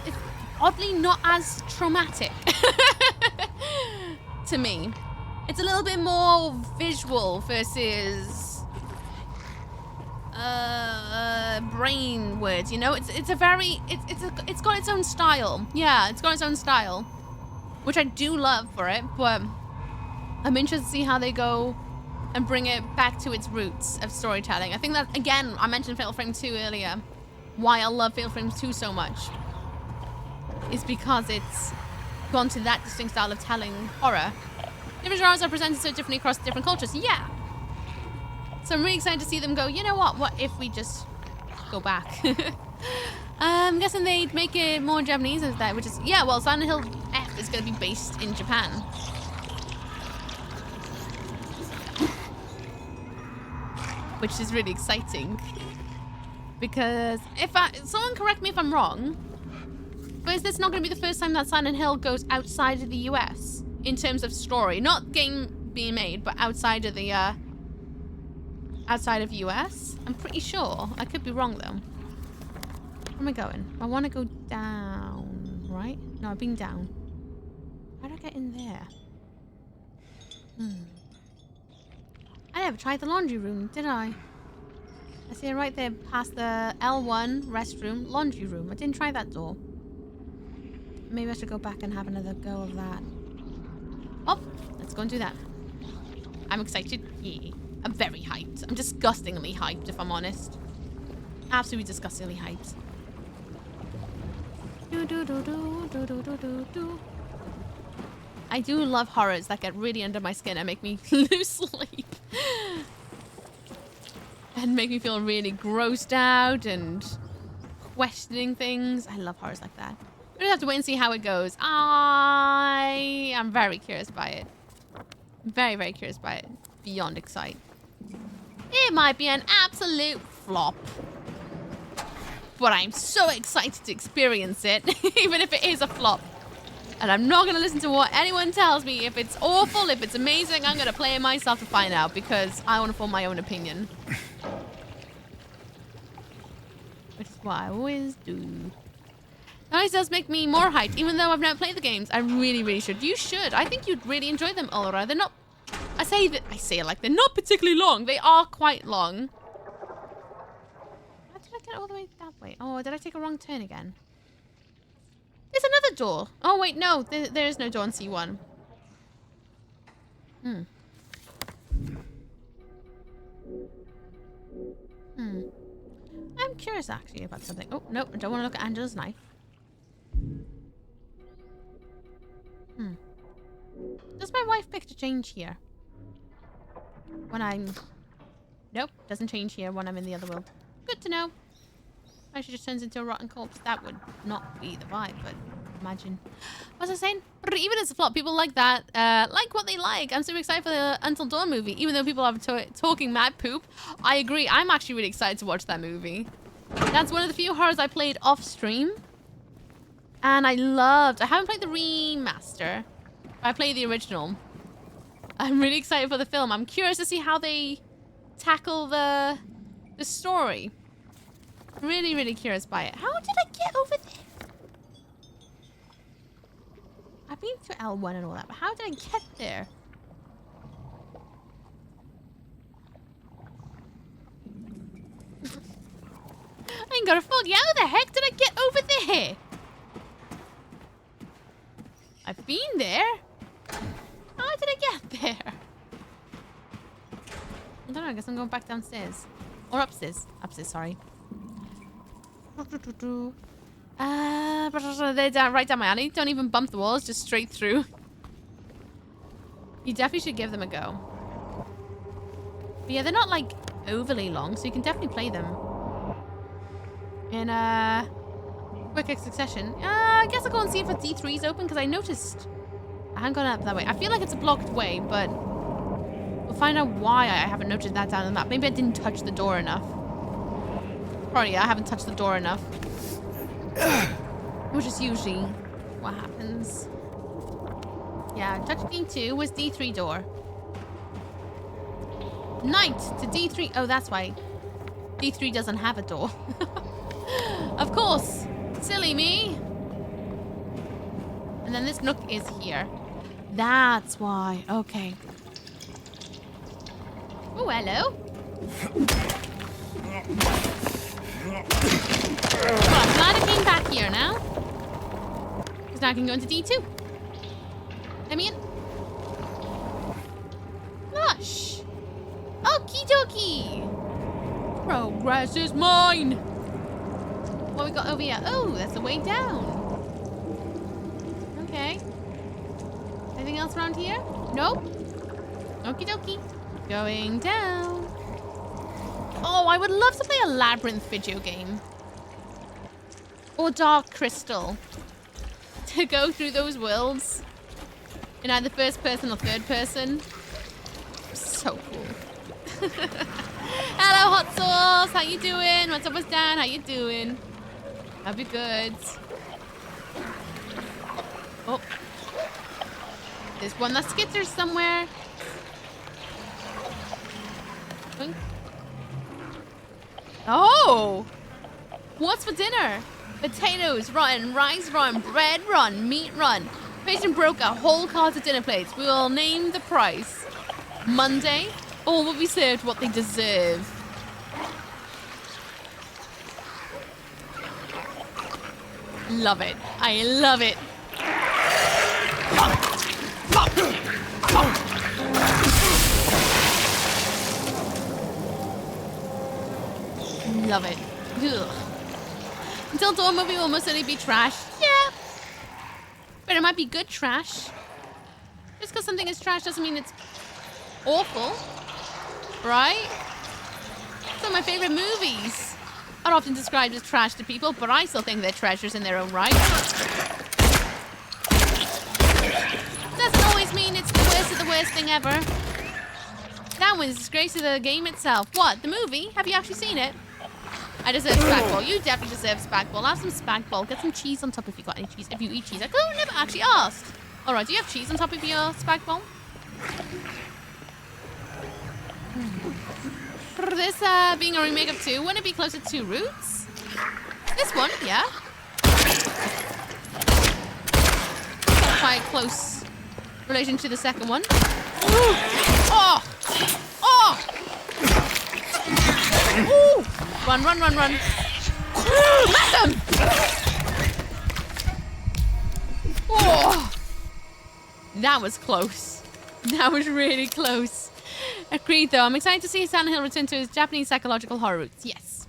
Speaker 2: It's oddly not as traumatic to me. It's a little bit more visual versus brain words, you know? It's got its own style. Yeah, it's got its own style, which I do love for it, but I'm interested to see how they go and bring it back to its roots of storytelling. I think that, again, I mentioned Fatal Frame 2 earlier. Why I love Fatal Frame 2 so much is because it's gone to that distinct style of telling horror. Different genres are presented so differently across different cultures. Yeah. So I'm really excited to see them go, you know what? What if we just go back? I'm guessing they'd make it more Japanese as that, which is... Yeah, well, Silent Hill F is going to be based in Japan. Which is really exciting. Because someone correct me if I'm wrong, but is this not going to be the first time that Silent Hill goes outside of the US in terms of story? Not game being made, but outside of the outside of US? I'm pretty sure. I could be wrong though. Where am I going? I want to go down, right? No, I've been down. How do I get in there? I never tried the laundry room, did I? I see it right there past the L1 restroom, laundry room. I didn't try that door. Maybe I should go back and have another go of that. Oh, let's go and do that. I'm excited. Yeah. I'm very hyped. I'm disgustingly hyped, if I'm honest. Absolutely disgustingly hyped. I do love horrors that get really under my skin and make me lose sleep. And make me feel really grossed out and questioning things. I love horrors like that. We just have to wait and see how it goes. I am very curious by it. Very, very curious by it. Beyond excited. It might be an absolute flop. But I'm so excited to experience it, even if it is a flop. And I'm not going to listen to what anyone tells me. If it's awful, if it's amazing, I'm going to play it myself to find out, because I want to form my own opinion. Which is what I always do. It does make me more hyped, even though I've never played the games. I really, really should. You should. I think you'd really enjoy them, Ulra. They're not... I say it like they're not particularly long. They are quite long. How did I get all the way that way? Oh, did I take a wrong turn again? There's another door. Oh, wait, no. There is no door on C1. I'm curious, actually, about something. Oh, no. I don't want to look at Angela's knife. Does my wife picture change here? When I'm... Nope. Doesn't change here when I'm in the other world. Good to know. She just turns into a rotten corpse. That would not be the vibe, but Imagine. What was I saying? Even as a flop, people like that, like what they like. I'm super excited for the Until Dawn movie, even though people are talking mad poop. I agree. I'm actually really excited to watch that movie. That's one of the few horrors I played off stream. And I haven't played the remaster. I played the original. I'm really excited for the film. I'm curious to see how they tackle the story. Really, really curious by it. How did I get over there? I've been to L1 and all that, but how did I get there? I ain't got a fuck. How the heck did I get over there? I've been there. How did I get there? I don't know. I guess I'm going back downstairs. Or upstairs. Upstairs, sorry. They're down, right down my alley. Don't even bump the walls. Just straight through. You definitely should give them a go. But yeah, they're not like overly long, so you can definitely play them in quick succession. I guess I'll go and see if a D3 is open, because I noticed I haven't gone up that way. I feel like it's a blocked way, but we'll find out why I haven't noticed that down on the map. Maybe I didn't touch the door enough. Probably, I haven't touched the door enough. Which is usually what happens. Yeah, touch D2. Where's D3 door? Knight to D3. Oh, that's why. D3 doesn't have a door. Of course. Silly me. And then this nook is here. That's why. Okay. Oh, hello. Well, I'm glad I came back here now. Because now I can go into D2. Let me in. Lush. Okie dokie. Progress is mine. What we got over here? Oh, that's the way down. Okay. Anything else around here? Nope. Okie dokie. Going down. Oh, I would love to play a Labyrinth video game. Or Dark Crystal. To go through those worlds. In either first person or third person. So cool. Hello, Hot Sauce. How you doing? What's up, what's down? How you doing? Hope you're good. Oh. There's one that skitters somewhere. Boink. Oh! What's for dinner? Potatoes run, rice run, bread run, meat run. Patient broke a whole cart of dinner plates. We will name the price. Monday, all will be served what they deserve. Love it. I love it. Love it. Ugh. Until Dawn movie will most certainly be trash. Yeah. But it might be good trash. Just because something is trash doesn't mean it's awful. Right? Some of my favorite movies are often described as trash to people, but I still think they're treasures in their own right. Doesn't always mean it's the worst of the worst thing ever. That was a disgrace to the game itself. What? The movie? Have you actually seen it? I deserve Spagball. You definitely deserve Spagball. Have some Spagball. Get some cheese on top if you got any cheese. If you eat cheese. I never actually asked. Alright, do you have cheese on top of your Spagball? This being a remake of 2, wouldn't it be closer to Roots? This one, yeah. Quite close relation to the second one. Oh! Oh! Ooh! Run, run, run, run. Let them! Oh! That was close. That was really close. Agreed, though. I'm excited to see Silent Hill return to his Japanese psychological horror roots. Yes.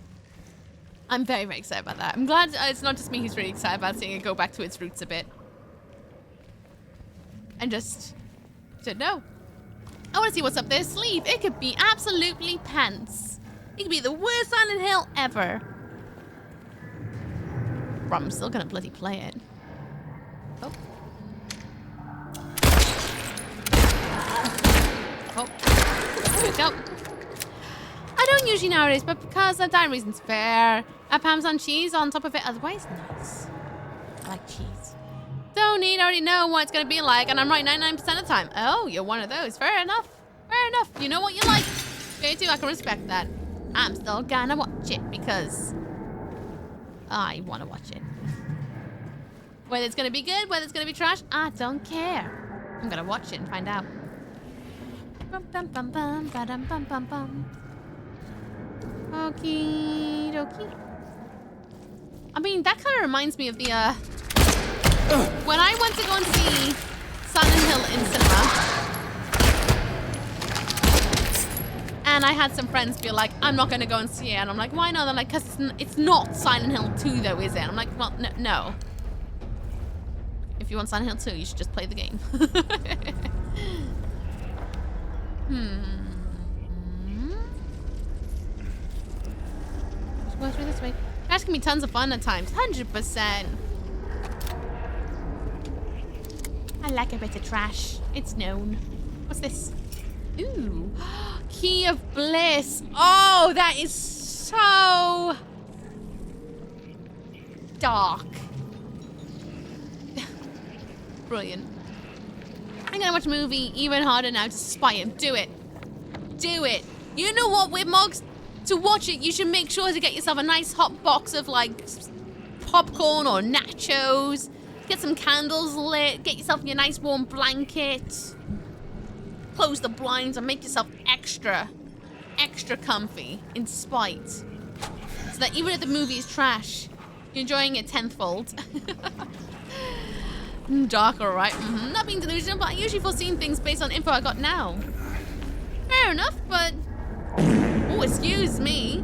Speaker 2: I'm very, very excited about that. I'm glad it's not just me who's really excited about seeing it go back to its roots a bit. And just said no. I want to see what's up their sleeve. It could be absolutely pants. It could be the worst Silent Hill ever. But I'm still gonna bloody play it. Oh. Oh. There we go. I don't usually nowadays, but because of that reason's fair. Parmesan cheese on top of it, otherwise nice. I like cheese. Don't need, already know what it's gonna be like, and I'm right 99% of the time. Oh, you're one of those. Fair enough. Fair enough. You know what you like. Me too, I can respect that. I'm still gonna watch it because I wanna watch it. Whether it's gonna be good, whether it's gonna be trash, I don't care. I'm gonna watch it and find out. Bum bum bum bum ba-dum bum bum bum. Okie dokie. I mean, that kind of reminds me of the when I went to go and see Silent Hill in cinema. And I had some friends be like, I'm not going to go and see it. And I'm like, why not? They're like, because it's not Silent Hill 2 though, is it? And I'm like, well, no. If you want Silent Hill 2, you should just play the game. Just go through this way. Trash can be tons of fun at times. 100%. I like a bit of trash. It's known. What's this? Ooh. Key of Bliss. Oh, that is so dark. Brilliant. I'm gonna watch a movie even harder now to spy him. Do it. Do it. You know what, Whitmogs? To watch it, you should make sure to get yourself a nice hot box of like popcorn or nachos. Get some candles lit. Get yourself your nice warm blanket. Close the blinds and make yourself extra comfy in spite. So that even if the movie is trash, you're enjoying it tenfold. Dark, alright. Not being delusional, but I usually foreseen things based on info I got now. Fair enough, but... Oh, excuse me.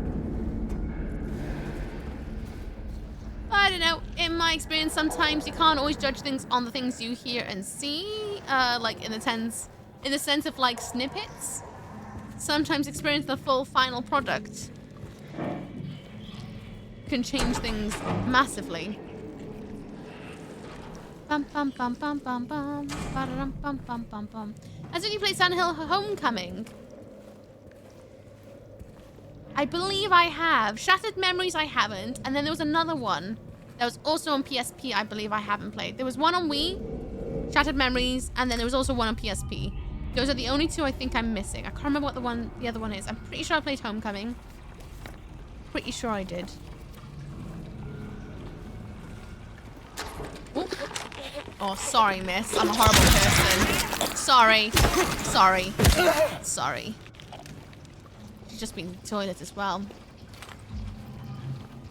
Speaker 2: I don't know. In my experience, sometimes you can't always judge things on the things you hear and see. Like in the sense of like snippets. Sometimes experience the full final product can change things massively. Bum bum bum bum bum bum bum bum bum bum bum. As when you play Silent Hill Homecoming. I believe I have. Shattered Memories I haven't. And then there was another one that was also on PSP I believe I haven't played. There was one on Wii, Shattered Memories, and then there was also one on PSP. Those are the only two I think I'm missing. I can't remember what the other one is. I'm pretty sure I played Homecoming. Pretty sure I did. Ooh. Oh, sorry, miss. I'm a horrible person. Sorry. Sorry. Sorry. She's just been to the toilet as well.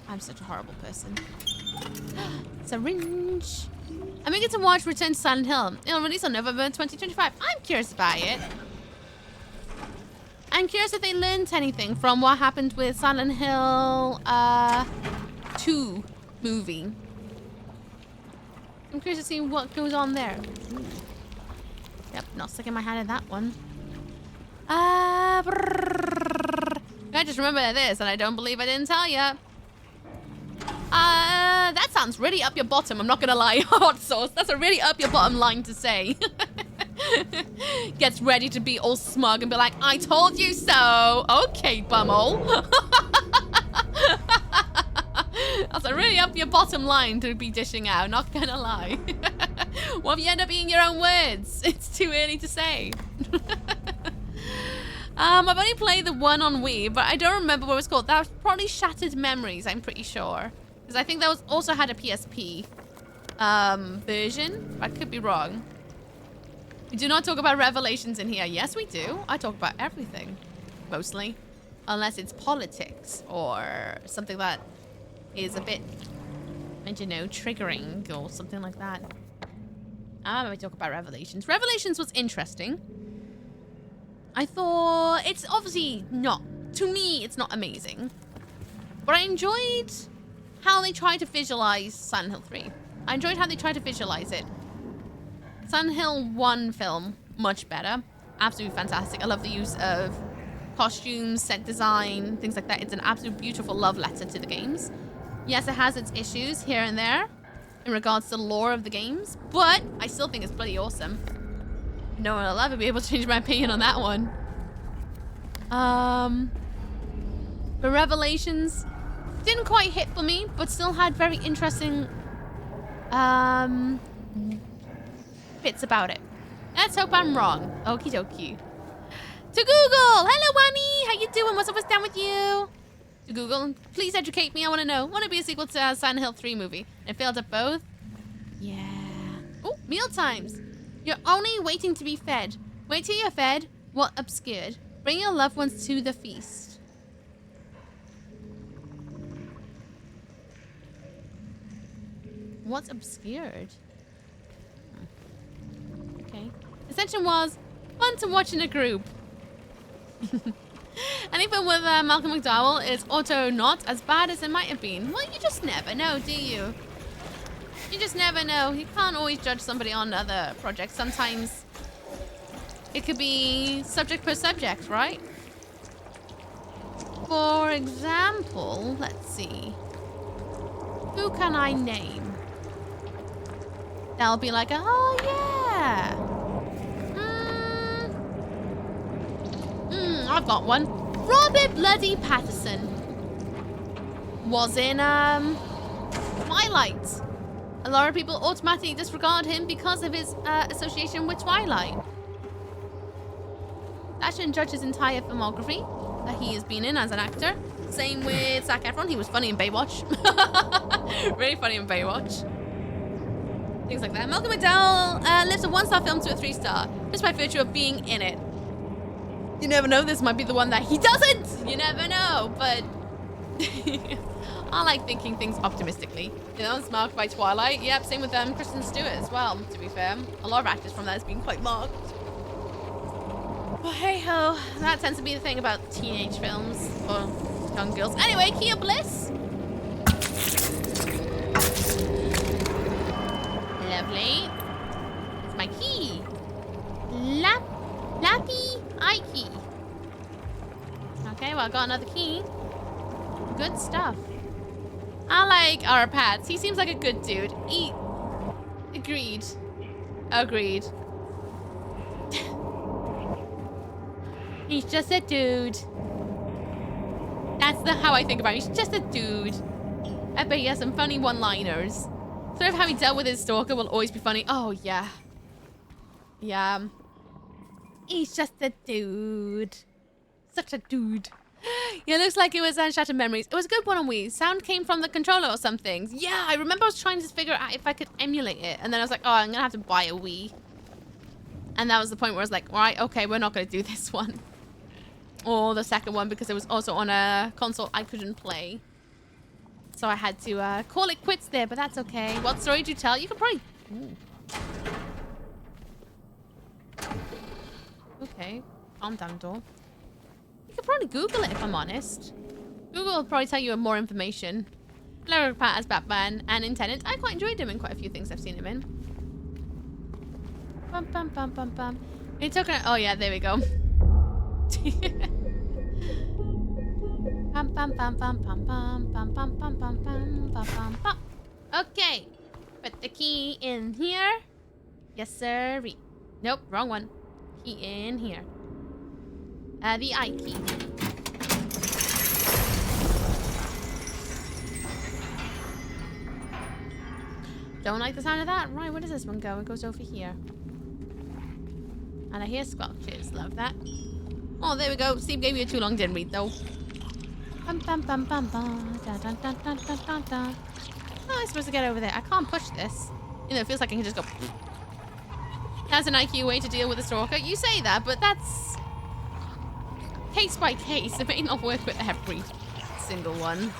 Speaker 2: I'm such a horrible person. Syringe. I'm eager to watch Return to Silent Hill. It'll release on November 2025. I'm curious about it. I'm curious if they learned anything from what happened with Silent Hill 2 movie. I'm curious to see what goes on there. Ooh. Yep, not sticking my hand in that one. I just remember this, and I don't believe I didn't tell ya. That sounds really up your bottom, I'm not gonna lie. Hot sauce, that's a really up your bottom line to say. Gets ready to be all smug and be like, I told you so. Okay, bumhole. That's a really up your bottom line to be dishing out, not gonna lie. What if you end up eating your own words? It's too early to say. I've only played the one on Wii, but I don't remember what it was called. That was probably Shattered Memories, I'm pretty sure. Because I think that was also had a PSP version. I could be wrong. We do not talk about Revelations in here. Yes, we do. I talk about everything, mostly. Unless it's politics or something that is a bit, I don't know, triggering or something like that. I talk about Revelations. Revelations was interesting. I thought it's obviously not, to me, it's not amazing. But I enjoyed how they tried to visualize Silent Hill 3. I enjoyed how they tried to visualize it. Silent Hill 1 film, much better. Absolutely fantastic. I love the use of costumes, set design, things like that. It's an absolute beautiful love letter to the games. Yes, it has its issues here and there. in regards to the lore of the games, but I still think it's bloody awesome. No one will ever be able to change my opinion on that one. The Revelations didn't quite hit for me, but still had very interesting bits about it. Let's hope I'm wrong. Okie dokie. To Google! Hello, Whammy! How you doing? What's up? What's down with you? To Google, please educate me. I want to know. Want to be a sequel to Silent Hill 3 movie? It failed at both? Yeah. Oh, meal times. You're only waiting to be fed. Wait till you're fed. What obscured? Bring your loved ones to the feast. What's obscured? Okay. The session was fun to watch in a group. And even with Malcolm McDowell, it's auto not as bad as it might have been. Well, you just never know, do you? You just never know. You can't always judge somebody on other projects. Sometimes it could be subject per subject, right? For example, let's see. Who can I name? They'll be like, oh yeah. I've got one. Robert bloody Patterson was in Twilight. A lot of people automatically disregard him because of his association with Twilight. That shouldn't judge his entire filmography that he has been in as an actor. Same with Zac Efron. He was funny in Baywatch. Really funny in Baywatch. Things like that. Malcolm McDowell lifts a 1-star film to a 3-star just by virtue of being in it. You never know, this might be the one that he doesn't. You never know, but I like thinking things optimistically. You know, it's marked by Twilight. Yep, same with Kristen Stewart as well, to be fair. A lot of actors from that has been quite marked. But hey ho, that tends to be the thing about teenage films for young girls. Anyway, Kia Bliss. Lovely. It's my key. Lappy eye key. Okay, well, I got another key. Good stuff. I like our Pats. He seems like a good dude. Agreed. Agreed. He's just a dude. That's how I think about it. He's just a dude. I bet he has some funny one-liners. Sort of how he dealt with his stalker will always be funny. Oh, yeah. Yeah. He's just a dude. Such a dude. Yeah, it looks like it was Shattered Memories. It was a good one on Wii. Sound came from the controller or something. Yeah, I remember I was trying to figure out if I could emulate it. And then I was like, oh, I'm going to have to buy a Wii. And that was the point where I was like, all right, okay, we're not going to do this one. Or the second one, because it was also on a console I couldn't play. So I had to call it quits there, but that's okay. What story did you tell? You could probably... Ooh. Okay, calm down, door. You could probably Google it if I'm honest. Google will probably tell you more information. Larry Pat as Batman and in Tenet. I quite enjoyed him in quite a few things I've seen him in. Bum bum bum bum bum. It took a... Oh yeah, there we go. Bum bum bum bum bum bum bum bum bum bum bum bum bum. Okay, put the key in here. Yes, sir. Nope, wrong one. Key in here. The I key. Don't like the sound of that. Right, where does this one go? It goes over here. And I hear squelches. Love that. Oh, there we go. Steve gave you a too long didn't read though. Bum bum bum bum bum. Da, da, da, da, da, da, da. How am I supposed to get over there? I can't push this. You know, it feels like I can just go. That's an IQ way to deal with a stalker. You say that, but that's case by case. It may not work with every single one.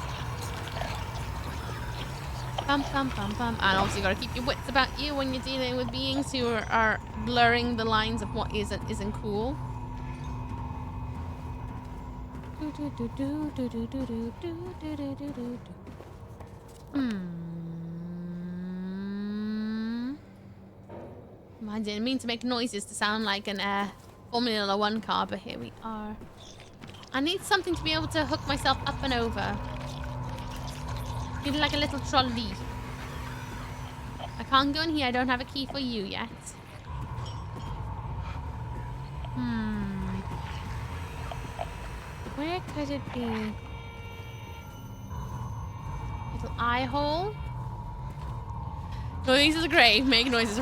Speaker 2: Bum bum bum bum. And obviously you gotta keep your wits about you when you're dealing with beings who are blurring the lines of what is and isn't cool. I didn't mean to make noises to sound like an Formula 1 car, but here we are. I need something to be able to hook myself up and over. Need like a little trolley. can't go in here. I don't have a key for you yet. Where could it be? Little eye hole. Noises are great. Make noises.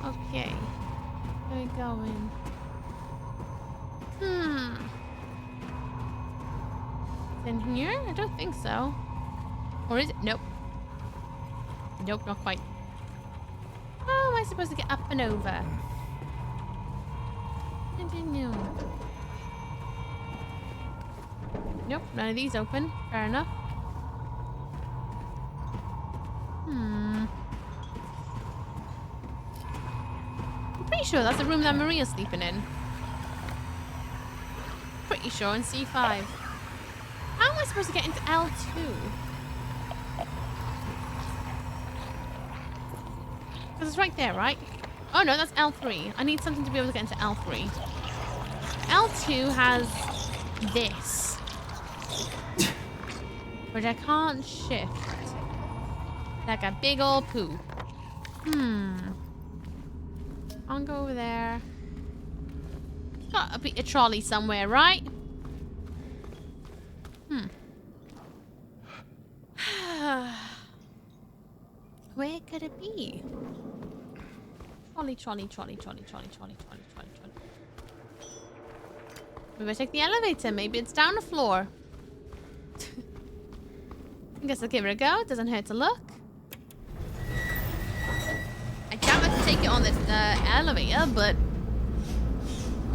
Speaker 2: Okay. Where are we going? In here? I don't think so. Or is it? Nope. Nope, not quite. How am I supposed to get up and over? I don't know. Nope, none of these open. Fair enough. I'm pretty sure that's the room that Maria's sleeping in. Pretty sure in C5. How am I supposed to get into L2? Because it's right there, right? Oh no, that's L3. I need something to be able to get into L3. L2 has this. Which I can't shift. Like a big old poo. I'll go over there. Gotta be a trolley somewhere, right? Where could it be? Trolley. We better take the elevator. Maybe it's down the floor. I guess I'll give it a go. It doesn't hurt to look. I can't have to take it on the elevator, but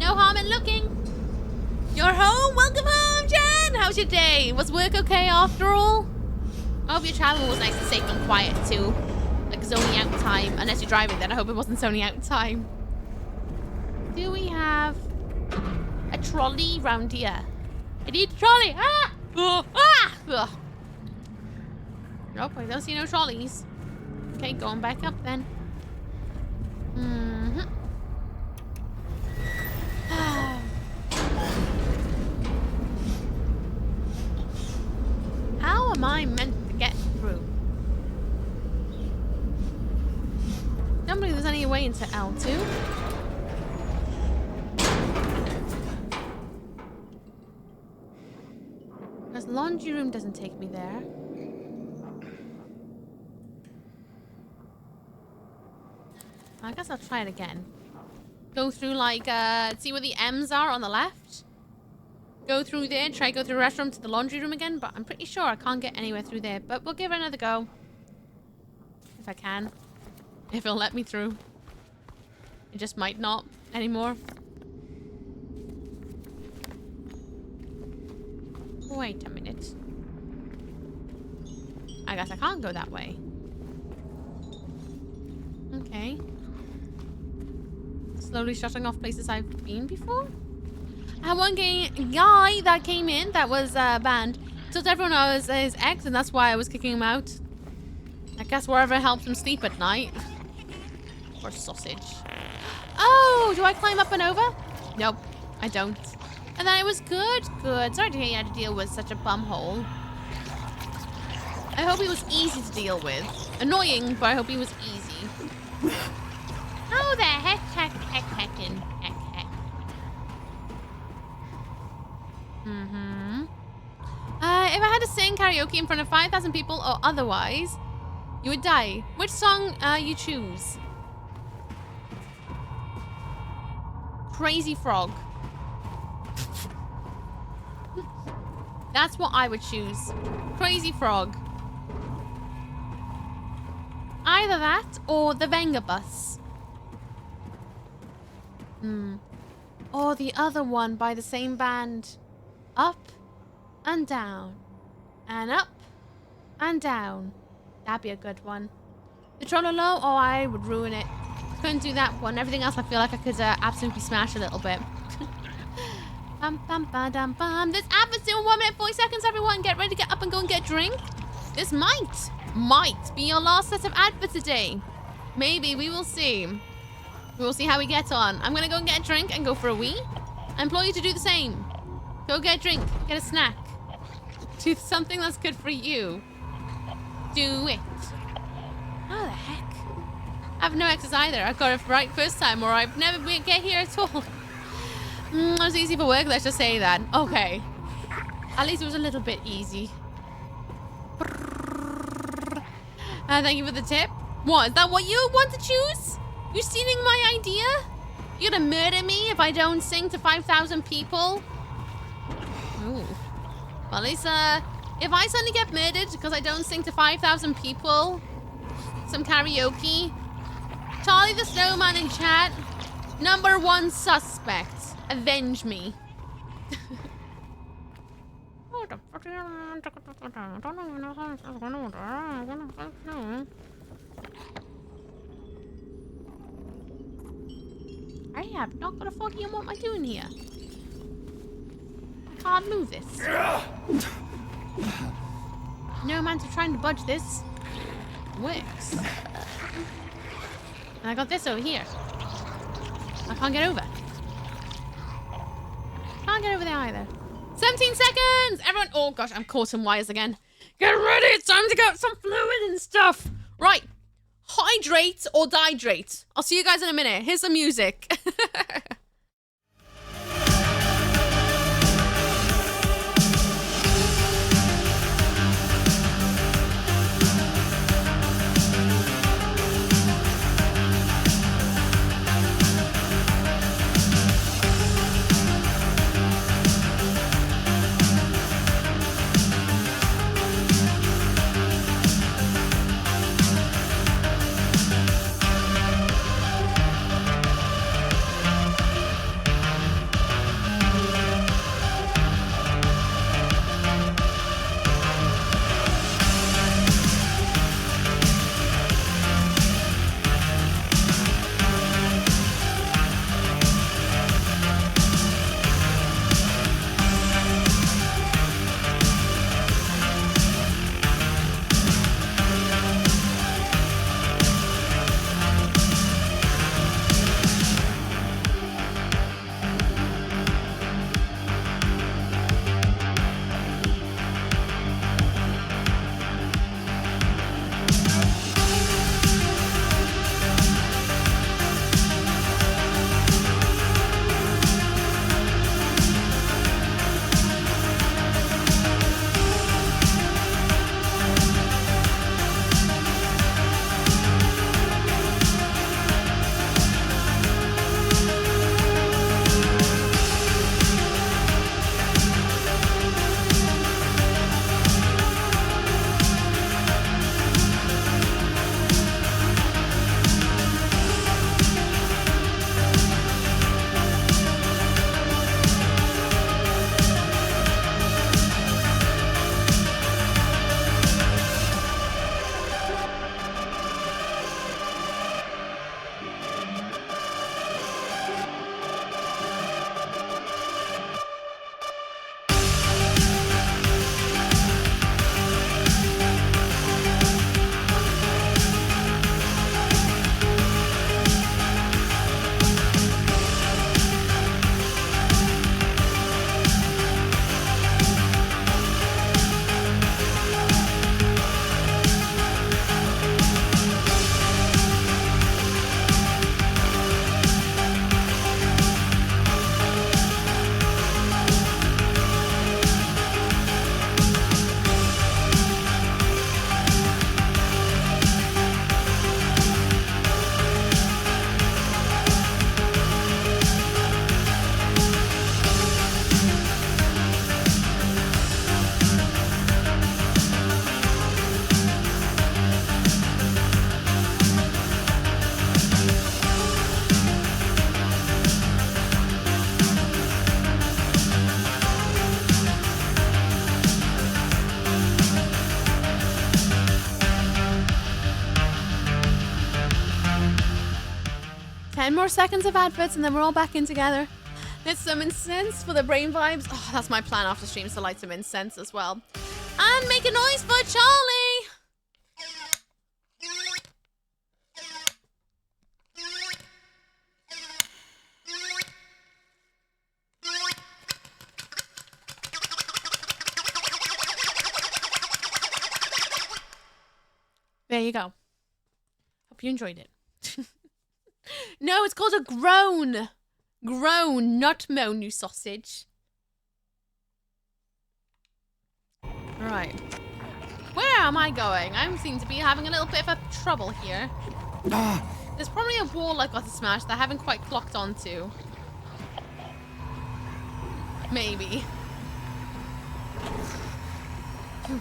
Speaker 2: no harm in looking. You're home. Welcome home, Jen. How's your day? Was work okay after all? I hope your travel was nice and safe and quiet too. Like zoning out time. Unless you're driving, then I hope it wasn't zoning out time. Do we have a trolley round here? I need a trolley. Ah! Ugh. Nope, I don't see no trolleys. Okay, going back up then. How am I meant to get through? Don't believe there's any way into L2. Because laundry room doesn't take me there. I guess I'll try it again. Go through like, see where the M's are on the left? Go through there, try to go through the restroom to the laundry room again, but I'm pretty sure I can't get anywhere through there. But we'll give it another go. If I can. If it'll let me through. It just might not anymore. Wait a minute. I guess I can't go that way. Okay. Slowly shutting off places I've been before. I had one guy that came in that was banned. Told everyone I was his ex, and that's why I was kicking him out. I guess wherever helps him sleep at night. Or sausage. Oh, do I climb up and over? Nope, I don't. And then it was good. Sorry to hear you had to deal with such a bumhole. I hope he was easy to deal with. Annoying, but I hope he was easy. How the heck. If I had to sing karaoke in front of 5,000 people or otherwise, you would die. Which song you choose? Crazy Frog. That's what I would choose. Crazy Frog. Either that or the Venga Bus. Or the other one by the same band. Up and down. And up and down. That'd be a good one. The Trollolo, oh, I would ruin it. Couldn't do that one. Everything else I feel like I could absolutely smash a little bit. Bum, bum, ba, dum, bum. This app is doing 1 minute 40 seconds, everyone. Get ready to get up and go and get a drink. This might be your last set of ad for today. Maybe, we will see. We will see how we get on. I'm gonna go and get a drink and go for a wee. I implore you to do the same. Go get a drink, get a snack. Do something that's good for you. Do it. How the heck? I have no X's either. I got it right first time, or I've never been get here at all. It was easy for work, let's just say that. Okay. At least it was a little bit easy. Thank you for the tip. What, is that what you want to choose? You stealing my idea? You're gonna murder me if I don't sing to 5,000 people? Ooh. Well, at least, if I suddenly get murdered because I don't sing to 5,000 people, some karaoke, Charlie the Snowman in chat, #1 suspect. Avenge me. I have not got a foggy on what am I doing here. I can't move this. No man to trying to budge this. Works. And I got this over here. I can't get over. Can't get over there either. 17 seconds! Everyone, oh gosh, I'm caught in wires again. Get ready, it's time to get some fluid and stuff. Right, hydrate or dihydrate. I'll see you guys in a minute. Here's some music. More seconds of adverts and then we're all back in together. Let's some incense for the brain vibes. Oh, that's my plan after stream, to light some incense as well. And make a noise for Charlie. There you go. Hope you enjoyed it. No, it's called a groan. Groan, not moan, you sausage. Right. Where am I going? I seem to be having a little bit of a trouble here. There's probably a wall I've got to smash that I haven't quite clocked onto. Maybe.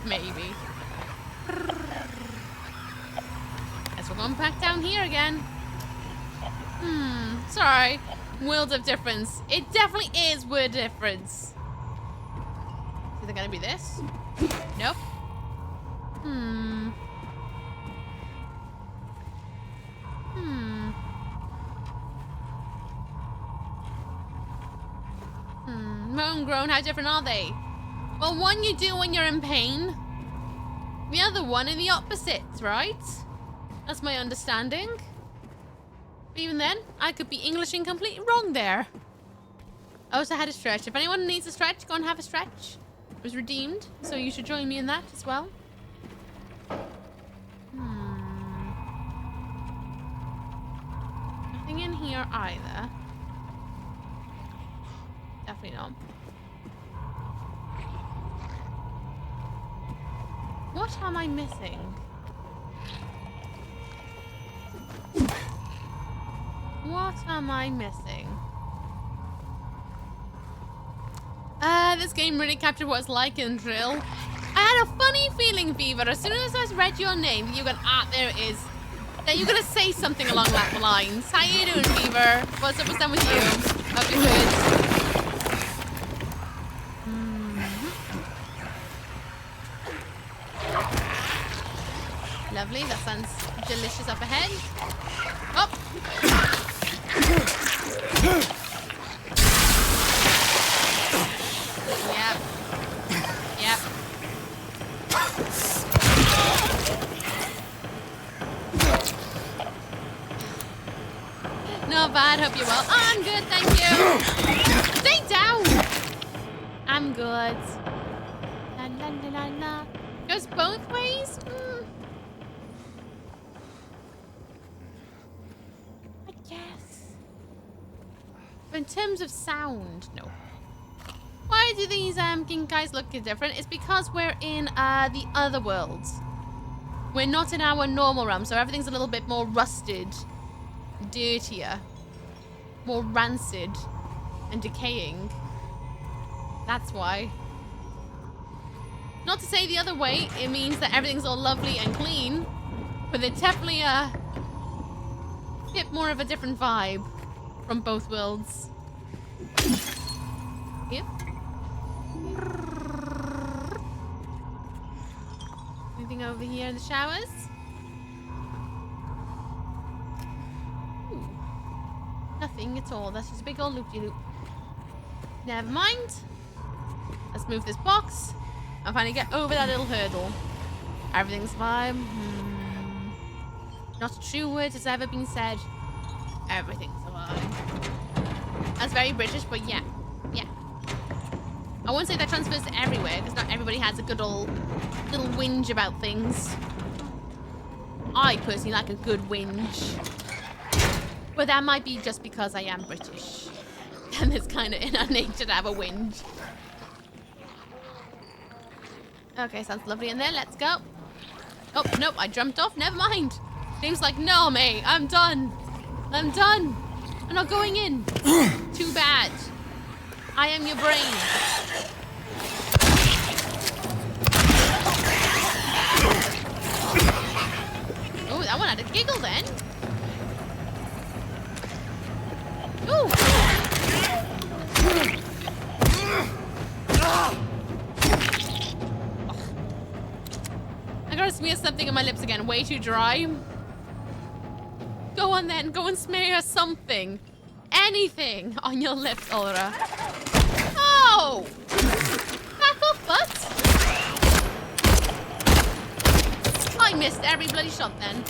Speaker 2: Maybe. Guess we're going back down here again. Sorry. World of difference. It definitely is world difference. Is it gonna be this? Nope. Moan, groan, how different are they? Well, one you do when you're in pain. The other one in the opposite, right? That's my understanding. But even then, I could be Englishing completely wrong there. I also had a stretch. If anyone needs a stretch, go and have a stretch. It was redeemed, so you should join me in that as well. Nothing in here either. Definitely not. What am I missing? What am I missing? This game really captured what it's like in Drill. I had a funny feeling, Fever, as soon as I read your name, you're gonna, there it is. That you're gonna say something along that lines. How you doing, Fever? What's up with you? Hope you're good. Lovely, that sounds delicious up ahead. Oh! Yep. Yep. Not bad, hope you're well. Oh, I'm good, thank you. Stay down! I'm good. La la la la la. Goes both ways? I guess. But in terms of sound, no. Why do these king guys look different? It's because we're in the other worlds. We're not in our normal realm, so everything's a little bit more rusted, dirtier, more rancid and decaying. That's why. Not to say the other way, it means that everything's all lovely and clean, but it's definitely a bit more of a different vibe from both worlds. Yep. Anything over here in the showers? Ooh. Nothing at all. That's just a big old loop-de-loop. Never mind. Let's move this box and finally get over that little hurdle. Everything's fine. Not a true word has ever been said. Everything's fine. That's very British, but yeah. Yeah. I won't say that transfers to everywhere, because not everybody has a good old little whinge about things. I personally like a good whinge. But that might be just because I am British. And it's kind of in our nature to have a whinge. Okay, sounds lovely in there. Let's go. Oh, nope, I jumped off. Never mind. Game's like, no, mate, I'm done. I'm done. I'm not going in. Too bad. I am your brain. Oh, that one had a giggle then. Ooh. I gotta smear something on my lips again. Way too dry. Go on then. Go and smear something. Anything on your lips, Ulra. Oh! Back off, butt. I missed every bloody shot then.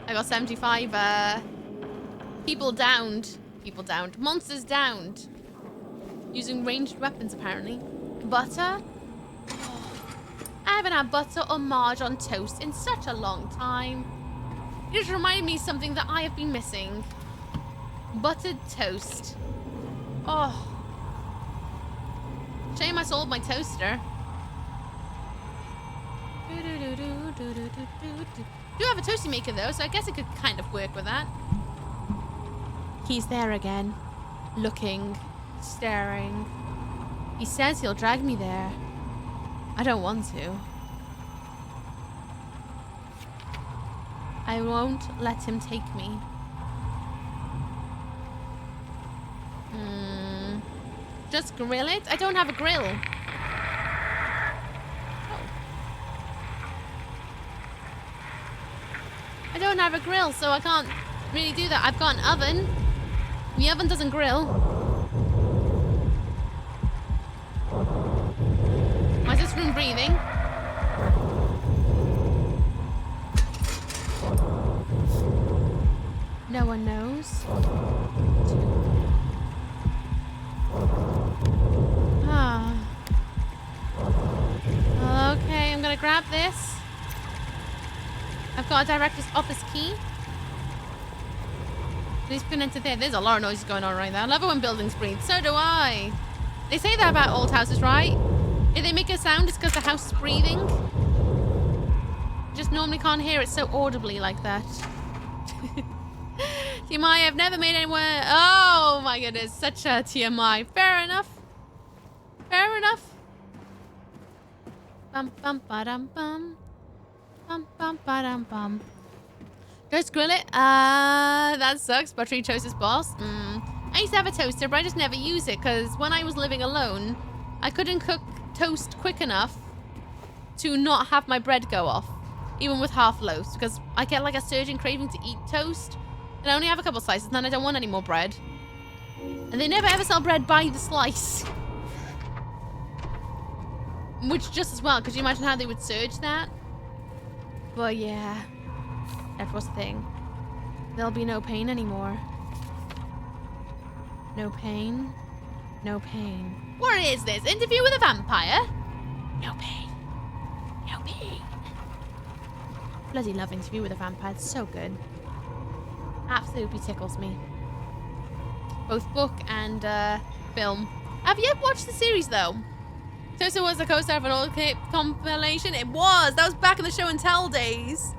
Speaker 2: I got 75 people downed. People downed. Monsters downed. Using ranged weapons, apparently. Butter? haven't had butter or marge on toast in such a long time. It just reminded me of something that I have been missing. Buttered toast. Oh. Shame I sold my toaster. Do have a toasty maker though, so I guess it could kind of work with that. He's there again. Looking. Staring. He says he'll drag me there. I don't want to. I won't let him take me. Just grill it? I don't have a grill. Oh. I don't have a grill, so I can't really do that. I've got an oven. The oven doesn't grill. Why is this room breathing? No one knows. Okay, I'm gonna grab this. I've got a director's office key. Please connect to there. There's a lot of noises going on right there. I love it when buildings breathe. So do I. They say that about old houses, right? If they make a sound, it's because the house is breathing. Just normally can't hear it so audibly like that. TMI, I've never made anyone. Oh my goodness, such a TMI. Fair enough. Fair enough. Bum bum ba dum bum. Bum bum ba dum bum. Just grill it. That sucks. Buttery toast is boss. I used to have a toaster, but I just never use it because when I was living alone, I couldn't cook toast quick enough to not have my bread go off, even with half loaves, because I get like a surging craving to eat toast, and I only have a couple slices, and then I don't want any more bread. And they never ever sell bread by the slice. Which just as well, could you imagine how they would surge that? But yeah, that was the thing. There'll be no pain anymore. No pain. No pain. What is this? Interview with a vampire? No pain. No pain. Bloody love Interview with a Vampire. It's so good. Absolutely tickles me. Both book and film. Have you ever watched the series though? Toaster was the co-star of an old compilation. It was. That was back in the show and tell days.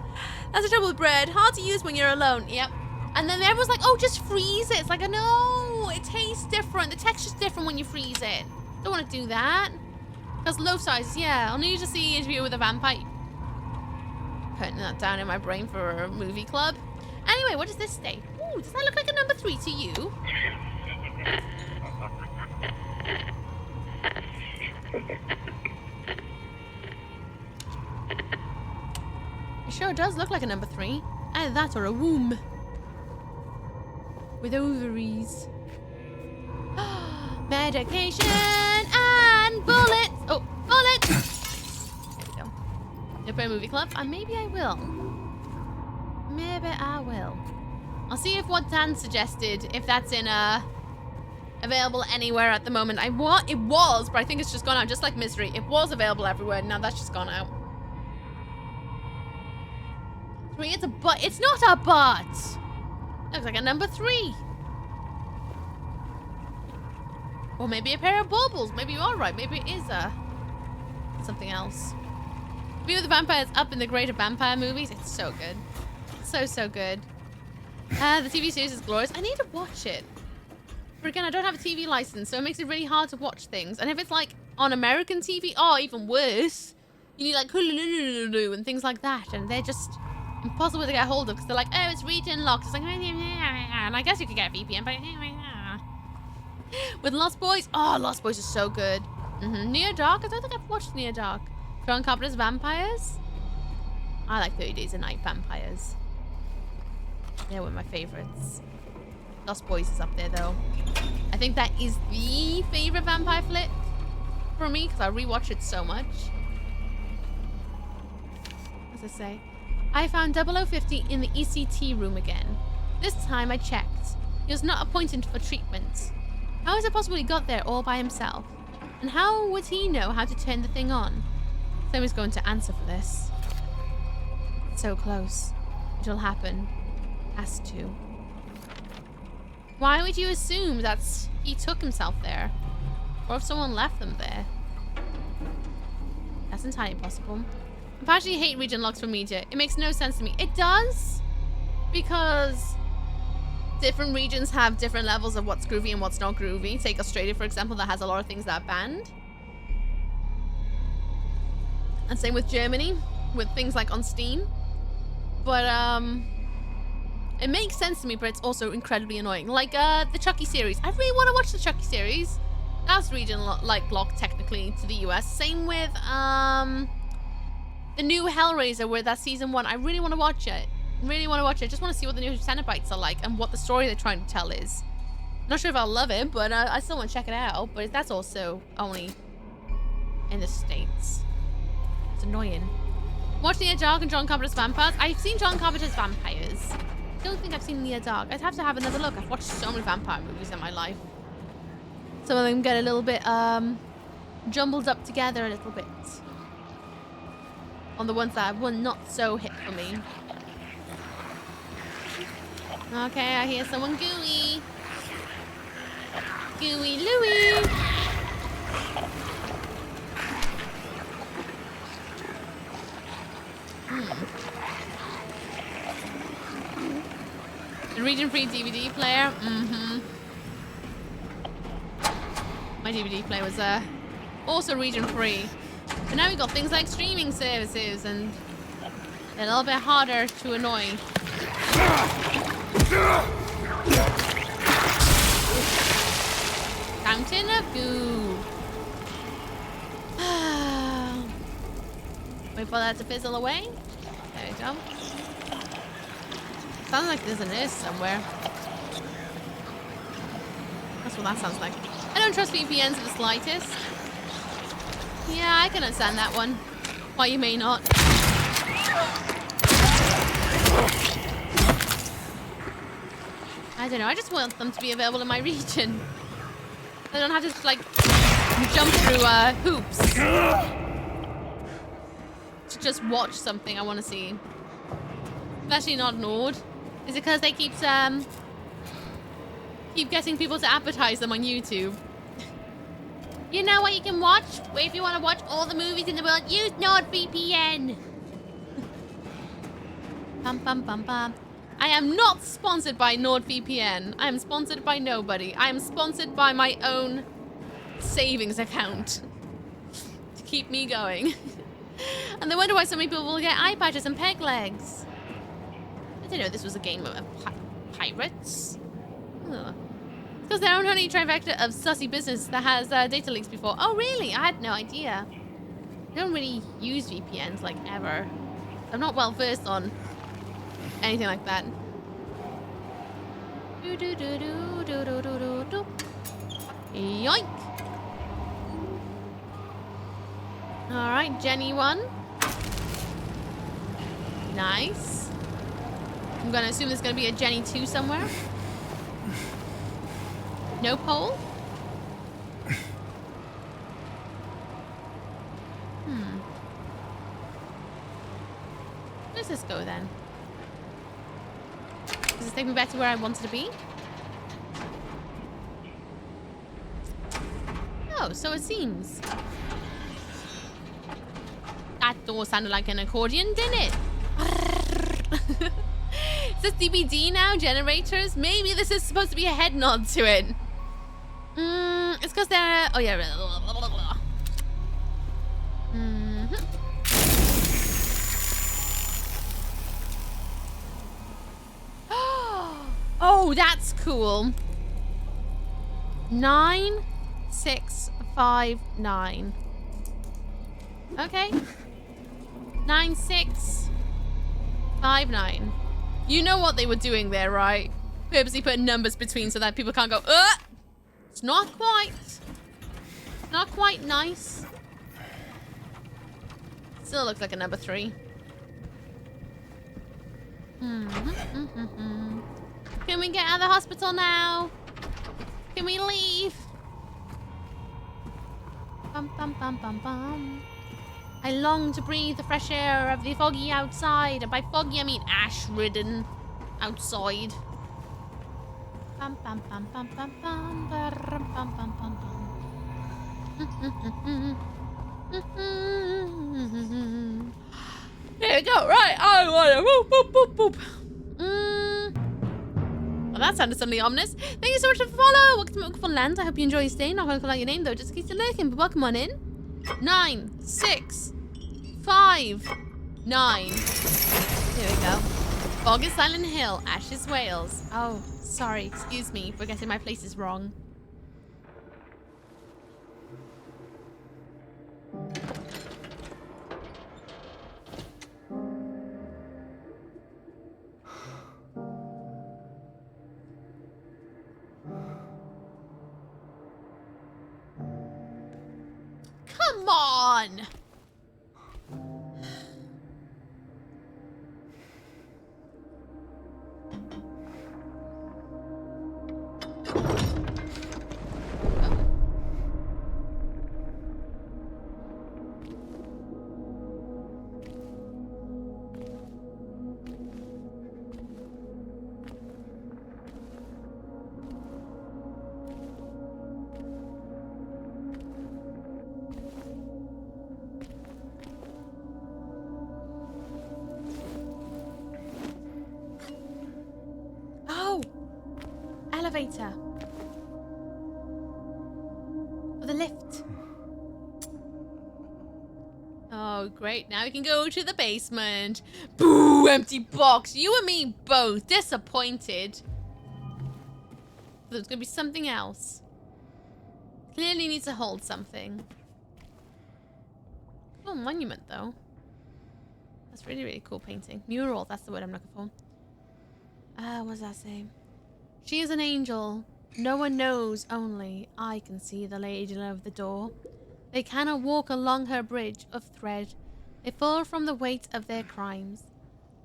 Speaker 2: That's the trouble with bread. Hard to use when you're alone. Yep. And then everyone's like, oh, just freeze it. It's like, no, it tastes different. The texture's different when you freeze it. Don't want to do that. Because loaf sizes, yeah. I'll need to see Interview with a Vampire. Putting that down in my brain for a movie club. Anyway, what does this say? Ooh, does that look like a number 3 to you? It sure does look like a number 3. Either that or a womb. With ovaries. Medication and bullets. Oh, bullets! There we go. If we're a movie club, and maybe I will. Maybe I will. I'll see if what Dan suggested, if that's in available anywhere at the moment. It was, but I think it's just gone out, just like Misery. It was available everywhere, now that's just gone out. 3, it's a butt. It's not a butt. Looks like a number 3. Or maybe a pair of baubles. Maybe you are right. Maybe it is something else. View of the Vampires up in the greater vampire movies. It's so good. So, so good. The TV series is glorious. I need to watch it. But again, I don't have a TV license, so it makes it really hard to watch things. And if it's like on American TV, oh, even worse. You need like Hulu and things like that. And they're just impossible to get hold of because they're like, oh, it's region locked. It's like, and I guess you could get a VPN, but with Lost Boys, oh, Lost Boys is so good. Near Dark, I don't think I've watched Near Dark. John Carpenter's Vampires. I like 30 Days a Night Vampires. They're one of my favorites. Lost Boys is up there though. I think that is the favorite vampire flick for me because I rewatch it so much. What's it say? I found 0050 in the ECT room again. This time I checked. He was not appointed for treatment. How is it possible he got there all by himself? And how would he know how to turn the thing on? Somebody's going to answer for this. So close. It'll happen. Has to. Why would you assume that he took himself there? Or if someone left them there? That's entirely possible. I actually hate region locks for media. It makes no sense to me. It does, because different regions have different levels of what's groovy and what's not groovy. Take Australia, for example, that has a lot of things that are banned. And same with Germany, with things like on Steam. But, it makes sense to me, but it's also incredibly annoying. Like, the Chucky series. I really want to watch the Chucky series. That's region locked technically to the US. Same with, the new Hellraiser, where that's season 1. I really want to watch it. Really want to watch it. I just want to see what the new Cenobites are like and what the story they're trying to tell is. Not sure if I'll love it, but I still want to check it out. But that's also only in the States. It's annoying. Watch Near Dark and John Carpenter's Vampires. I've seen John Carpenter's Vampires. I don't think I've seen Near Dark. I'd have to have another look. I've watched so many vampire movies in my life. Some of them get a little bit jumbled up together a little bit. On the ones that were not so hit for me. Okay, I hear someone gooey. Gooey Louie. The region-free DVD player. My DVD player was also region-free. But now we got things like streaming services and a little bit harder to annoy. Fountain of goo. Wait for that to fizzle away. There we go. Sounds like there's a nurse somewhere. That's what that sounds like. I don't trust VPNs in the slightest. Yeah, I can understand that one. Why you may not. I don't know, I just want them to be available in my region. I don't have to, like, jump through hoops to just watch something I want to see. Especially not Nord. Is it because they keep getting people to advertise them on YouTube? You know what you can watch? If you want to watch all the movies in the world, use NordVPN. Bum bum bum bum. I am not sponsored by NordVPN. I am sponsored by nobody. I am sponsored by my own savings account to keep me going. And they wonder why so many people will get eye patches and peg legs. I didn't know this was a game of pirates. Ugh. It's because their own honey trifecta of sussy business that has data leaks before. Oh, really? I had no idea. I don't really use VPNs, like, ever. I'm not well versed on anything like that. Do do do do do do do do do. Yoink! Alright, Jenny 1. Nice. I'm gonna assume there's gonna be a Jenny 2 somewhere. No pole? Where does this go then? Does this take me back to where I wanted to be? Oh, so it seems. That door sounded like an accordion, didn't it? Is this DBD now? Generators? Maybe this is supposed to be a head nod to it. It's because they're... Oh, yeah. Oh, that's cool. 9659. Okay. 9659. You know what they were doing there, right? Purposely putting numbers between so that people can't go, It's not quite. Not quite nice. Still looks like a number 3. Can we get out of the hospital now? Can we leave? Bum bum bum bum bum. I long to breathe the fresh air of the foggy outside. And by foggy, I mean ash-ridden outside. Bum, bum, bum, bum, bum, bum, bum, bum, bum, bum, bum. There we go. Right. I want to boop, boop, boop, boop. Well, that sounded suddenly ominous. Thank you so much for the follow. Welcome to Wonderful Land. I hope you enjoy your stay. Not going to call out your name, though, just in case you're lurking. But welcome on in. 9, 6, 5, 9. Here we go. Fog is Silent Hill. Ash is Wales. Oh, sorry. Excuse me for getting my places wrong. Come on! Oh! Elevator. Or the lift. Oh, great. Now we can go to the basement. Boo! Empty box. You and me both. Disappointed. There's gonna be something else. Clearly needs to hold something. Oh, monument, though. That's really, really cool painting. Mural. That's the word I'm looking for. What does that say? She is an angel. No one knows, only I can see the lady of the door. They cannot walk along her bridge of thread. They fall from the weight of their crimes.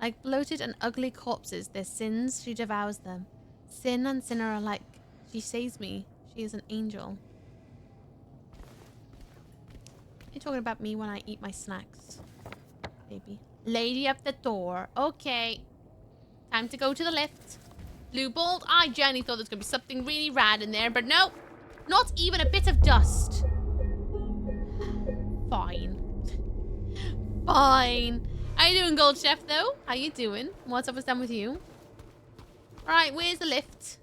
Speaker 2: Like bloated and ugly corpses, their sins, she devours them. Sin and sinner alike. She saves me. She is an angel. You're talking about me when I eat my snacks. Maybe. Lady of the door. Okay. Time to go to the lift. Blue bolt. I genuinely thought there was going to be something really rad in there, but no. Not even a bit of dust. Fine. Fine. How you doing, Gold Chef, though? How you doing? What's up with them with you? Right, where's the lift?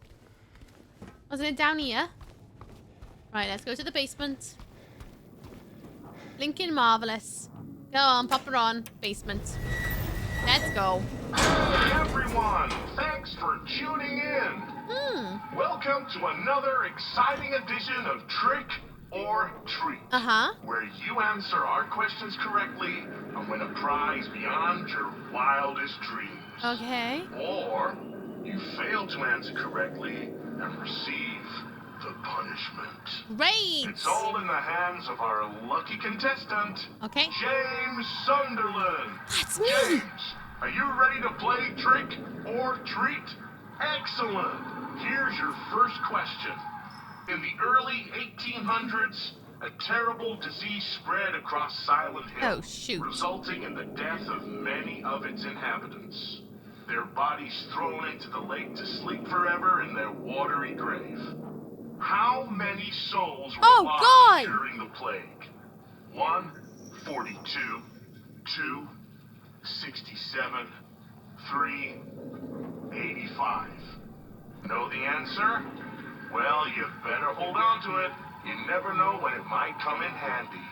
Speaker 2: Wasn't it down here? Right, let's go to the basement. Blinking marvelous. Go on, pop her on. Basement. Let's go.
Speaker 8: Hey everyone! Thanks for tuning in. Welcome to another exciting edition of Trick or Treat. Where you answer our questions correctly and win a prize beyond your wildest dreams.
Speaker 2: Okay.
Speaker 8: Or you fail to answer correctly and receive the punishment.
Speaker 2: Great!
Speaker 8: It's all in the hands of our lucky contestant,
Speaker 2: okay.
Speaker 8: James Sunderland.
Speaker 2: That's me!
Speaker 8: James, are you ready to play Trick or Treat? Excellent! Here's your first question. In the early 1800s, a terrible disease spread across Silent Hill, resulting in the death of many of its inhabitants. Their bodies thrown into the lake to sleep forever in their watery grave. How many souls were lost during the plague? 1, 42, 2, 67, 3, 85. Know the answer? Well, you better hold on to it. You never know when it might come in handy.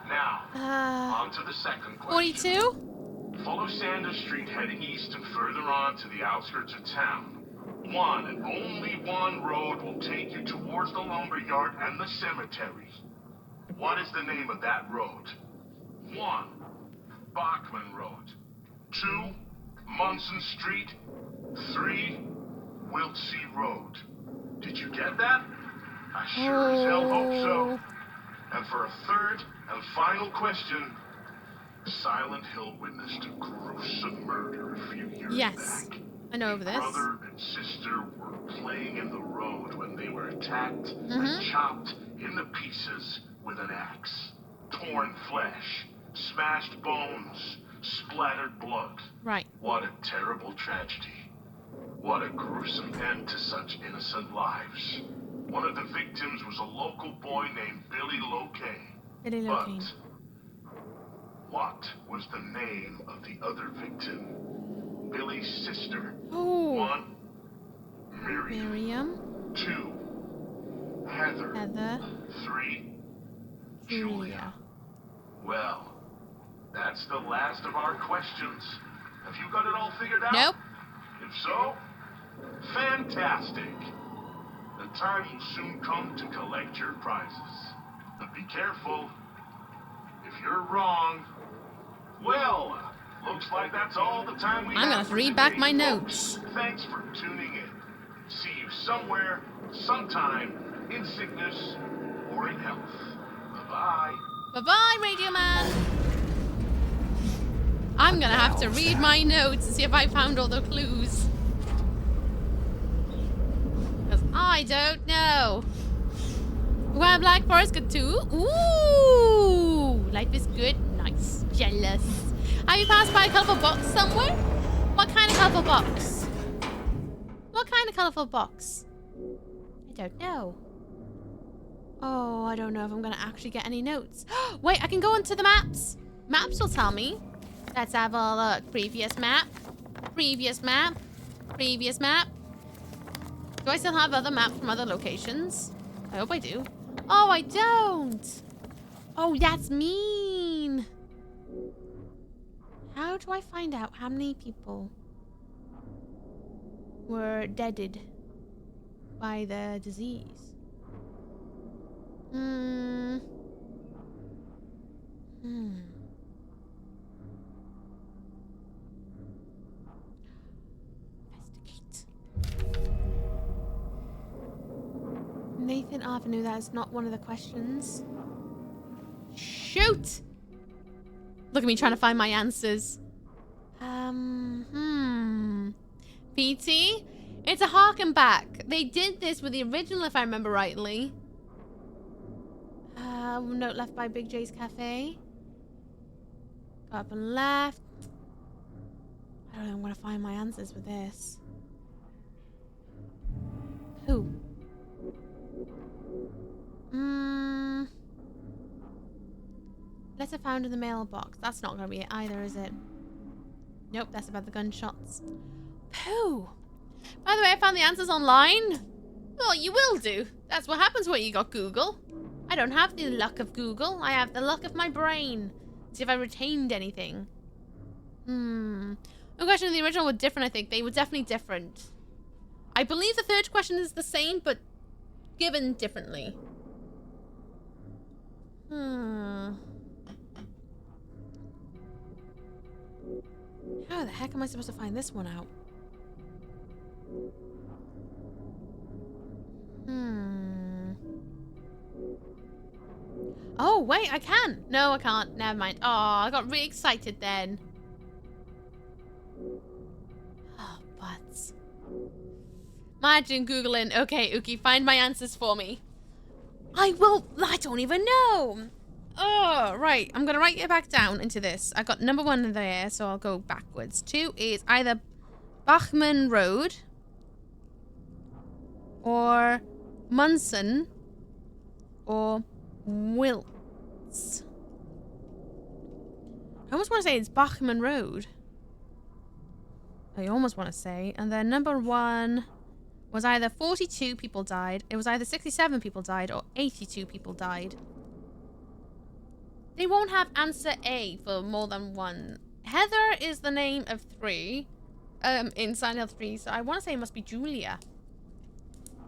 Speaker 8: Now, on to the second question.
Speaker 2: 42?
Speaker 8: Follow Sanders Street heading east and further on to the outskirts of town. One and only one road will take you towards the lumberyard and the cemetery. What is the name of that road? 1, Bachman Road. 2, Munson Street. 3, Wiltsey Road. Did you get that? I sure as hell hope so. And for a third and final question, Silent Hill witnessed a gruesome murder a few years back.
Speaker 2: I know of this.
Speaker 8: Brother and sister were playing in the road when they were attacked and chopped into pieces with an axe. Torn flesh, Smashed bones, splattered blood.
Speaker 2: Right.
Speaker 8: What a terrible tragedy. What a gruesome end to such innocent lives. One of the victims was a local boy named Billy Locane.
Speaker 2: Billy Locane.
Speaker 8: But what was the name of the other victim? Billy's sister.
Speaker 2: Oh.
Speaker 8: 1, Miriam.
Speaker 2: Miriam.
Speaker 8: 2, Heather.
Speaker 2: Heather.
Speaker 8: 3,
Speaker 2: Julia.
Speaker 8: Well, that's the last of our questions. Have you got it all figured out?
Speaker 2: Nope.
Speaker 8: If so, fantastic. The time will soon come to collect your prizes. But be careful. If you're wrong, well, looks like that's all the time we have.
Speaker 2: I'm gonna have to read back my notes.
Speaker 8: Thanks for tuning in. See you somewhere, sometime, in sickness or in health. Bye-bye.
Speaker 2: Bye-bye, Radio Man. I'm gonna have to read my notes and see if I found all the clues. Because I don't know. Well, Black Forest good too. Ooh, life is good. Nice. Jealous. Have you passed by a colourful box somewhere? What kind of colourful box? What kind of colourful box? I don't know. Oh, I don't know if I'm gonna actually get any notes. Wait, I can go into the maps. Maps will tell me. Let's have a look. Previous map. Previous map. Previous map. Do I still have other maps from other locations? I hope I do. Oh, I don't. Oh, that's mean. How do I find out how many people were deaded by the disease? Investigate. Nathan Avenue, that is not one of the questions. Shoot! Look at me trying to find my answers. PT? It's a harken back. They did this with the original, if I remember rightly. Note left by Big J's Cafe. Go up and left. I don't know, I'm gonna find my answers with this. Who? Letter found in the mailbox. That's not gonna be it either, is it? Nope, that's about the gunshots. Pooh! By the way, I found the answers online. Well, you will do. That's what happens when you got Google. I don't have the luck of Google. I have the luck of my brain. See if I retained anything. The question and the original were different, I think. They were definitely different. I believe the third question is the same, but given differently. How the heck am I supposed to find this one out? Oh, wait, I can. No, I can't. Never mind. Oh, I got really excited then. Oh, butts. Imagine Googling, okay, Ooky, find my answers for me. I don't even know. Oh, right. I'm going to write it back down into this. I got number 1 there, so I'll go backwards. 2 is either Bachman Road or Munson or Wilts. I almost want to say it's Bachman Road. I almost want to say. And then number 1 was either 42 people died, it was either 67 people died, or 82 people died. They won't have answer A for more than 1. Heather is the name of 3 in Silent Hill 3, so I want to say it must be Julia.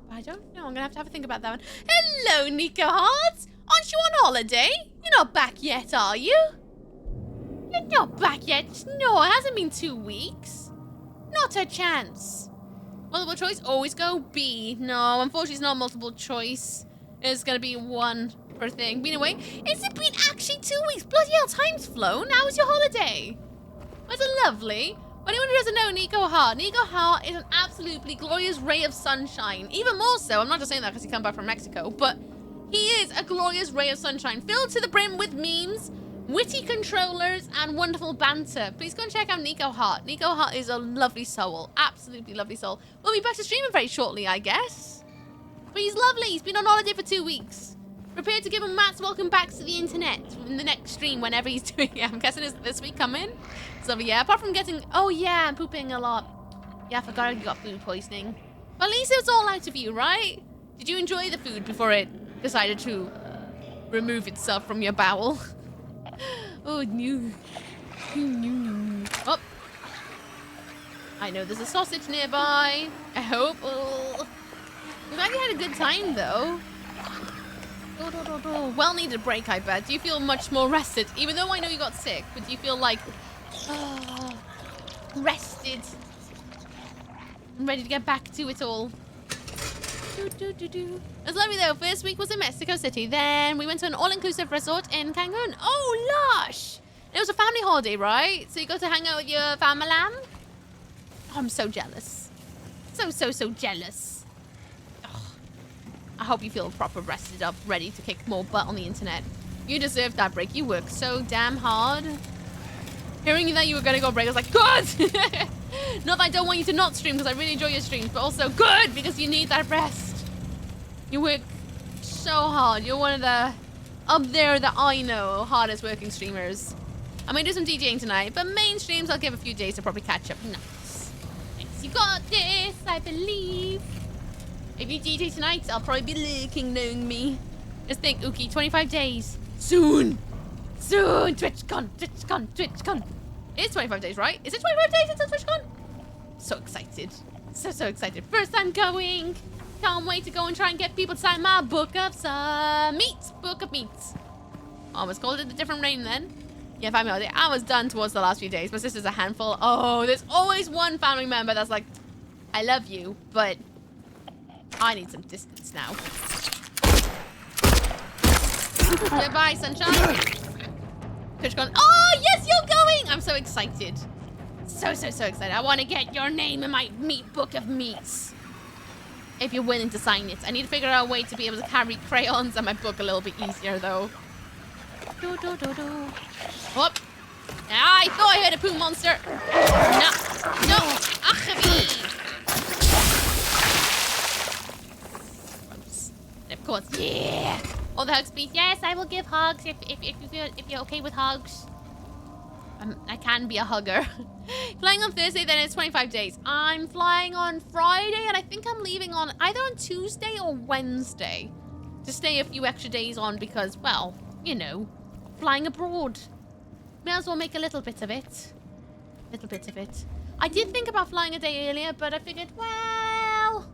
Speaker 2: But I don't know. I'm going to have a think about that one. Hello, Nico Hart. Aren't you on holiday? You're not back yet, are you? You're not back yet. No, it hasn't been 2 weeks. Not a chance. Multiple choice, always go B. No, unfortunately it's not multiple choice. It's going to be 1 per thing. But anyway, it's been actually 2 weeks. Bloody hell, time's flown. How was your holiday? Was it lovely? For anyone who doesn't know Nico Hart is an absolutely glorious ray of sunshine. Even more so, I'm not just saying that because he come back from Mexico, but he is a glorious ray of sunshine, filled to the brim with memes, witty controllers and wonderful banter. Please go and check out Nico Hart. Nico Hart is a lovely soul. Absolutely lovely soul. We'll be back to streaming very shortly, I guess. But he's lovely. He's been on holiday for 2 weeks. Prepare to give him Matt's welcome back to the internet in the next stream whenever he's doing it. I'm guessing it's this week coming. So yeah, apart from getting... Oh yeah, I'm pooping a lot. Yeah, I forgot you got food poisoning. But at least it was all out of you, right? Did you enjoy the food before it decided to remove itself from your bowel? Oh, no. Oh. I know there's a sausage nearby. I hope. Oh. We've actually had a good time, though. Well-needed break, I bet. Do you feel much more rested? Even though I know you got sick, but do you feel like... rested? I'm ready to get back to it all. It was lovely though. First week was in Mexico City. Then we went to an all-inclusive resort in Cancun. Oh, lush! It was a family holiday, right? So you got to hang out with your family. Oh, I'm so jealous. So jealous. Ugh. I hope you feel proper rested up, ready to kick more butt on the internet. You deserve that break. You work so damn hard. Hearing that you were gonna go break, I was like, good! Not that I don't want you to not stream, because I really enjoy your streams, but also good, because you need that rest. You work so hard. You're one of the, up there that I know, hardest working streamers. I may do some DJing tonight, but main streams, I'll give a few days to probably catch up. Nice. Nice. You got this, I believe. If you DJ tonight, I'll probably be lurking, knowing me. Just think, Ooky, 25 days. Soon. Soon. TwitchCon. It's 25 days, right? Is it 25 days until TwitchCon? So excited. So excited. First time going. Can't wait to go and try and get people to sign my book of meats. Book of meats. Almost called it a different name then. Yeah, family holiday. I was done towards the last few days. My sister's a handful. Oh, there's always one family member that's like, I love you, but I need some distance now. Goodbye, sunshine. TwitchCon. Oh, yes, you're going! I'm so excited. So excited. I want to get your name in my meat book of meats. If you're willing to sign it. I need to figure out a way to be able to carry crayons on my book a little bit easier, though. Oh. I thought I heard a poo monster. No. Achabi. Of course, yeah. All the hugs, please. Yes, I will give hugs if you're okay with hugs. I can be a hugger. Flying on Thursday, then it's 25 days. I'm flying on Friday, and I think I'm leaving on either on Tuesday or Wednesday to stay a few extra days on because, well, you know, flying abroad. May as well make a little bit of it. I did think about flying a day earlier, but I figured, well,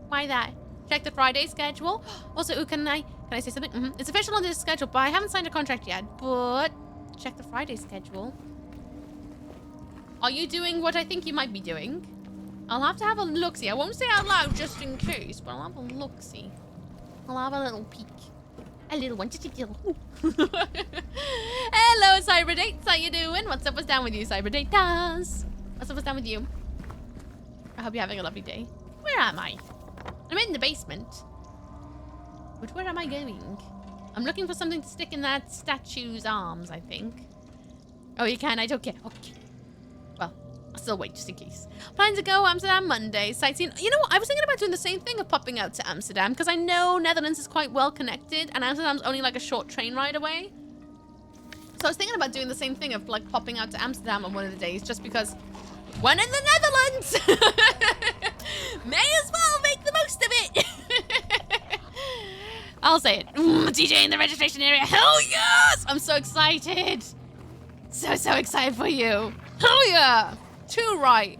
Speaker 2: why that? Check the Friday schedule. Also, ooh, can I say something? It's official on this schedule, but I haven't signed a contract yet. But check the Friday schedule. Are you doing what I think you might be doing? I'll have to have a look-see. I won't say out loud just in case, but I'll have a look-see. I'll have a little peek. A little one, just a little. Hello, Cyberdates. How you doing? What's up? What's down with you, Cyberdates? What's up? What's down with you? I hope you're having a lovely day. Where am I? I'm in the basement. But where am I going? I'm looking for something to stick in that statue's arms, I think. Oh, you can? I don't care. Okay. Well, I'll still wait just in case. Plan to go Amsterdam Monday. Sightseeing. You know what? I was thinking about doing the same thing of popping out to Amsterdam because I know Netherlands is quite well connected and Amsterdam's only like a short train ride away. So I was thinking about doing the same thing of like popping out to Amsterdam on one of the days just because when in the Netherlands, may as well make the most of it. I'll say it. DJ in the registration area. Hell yes! I'm so excited. So excited for you. Hell yeah. Too right.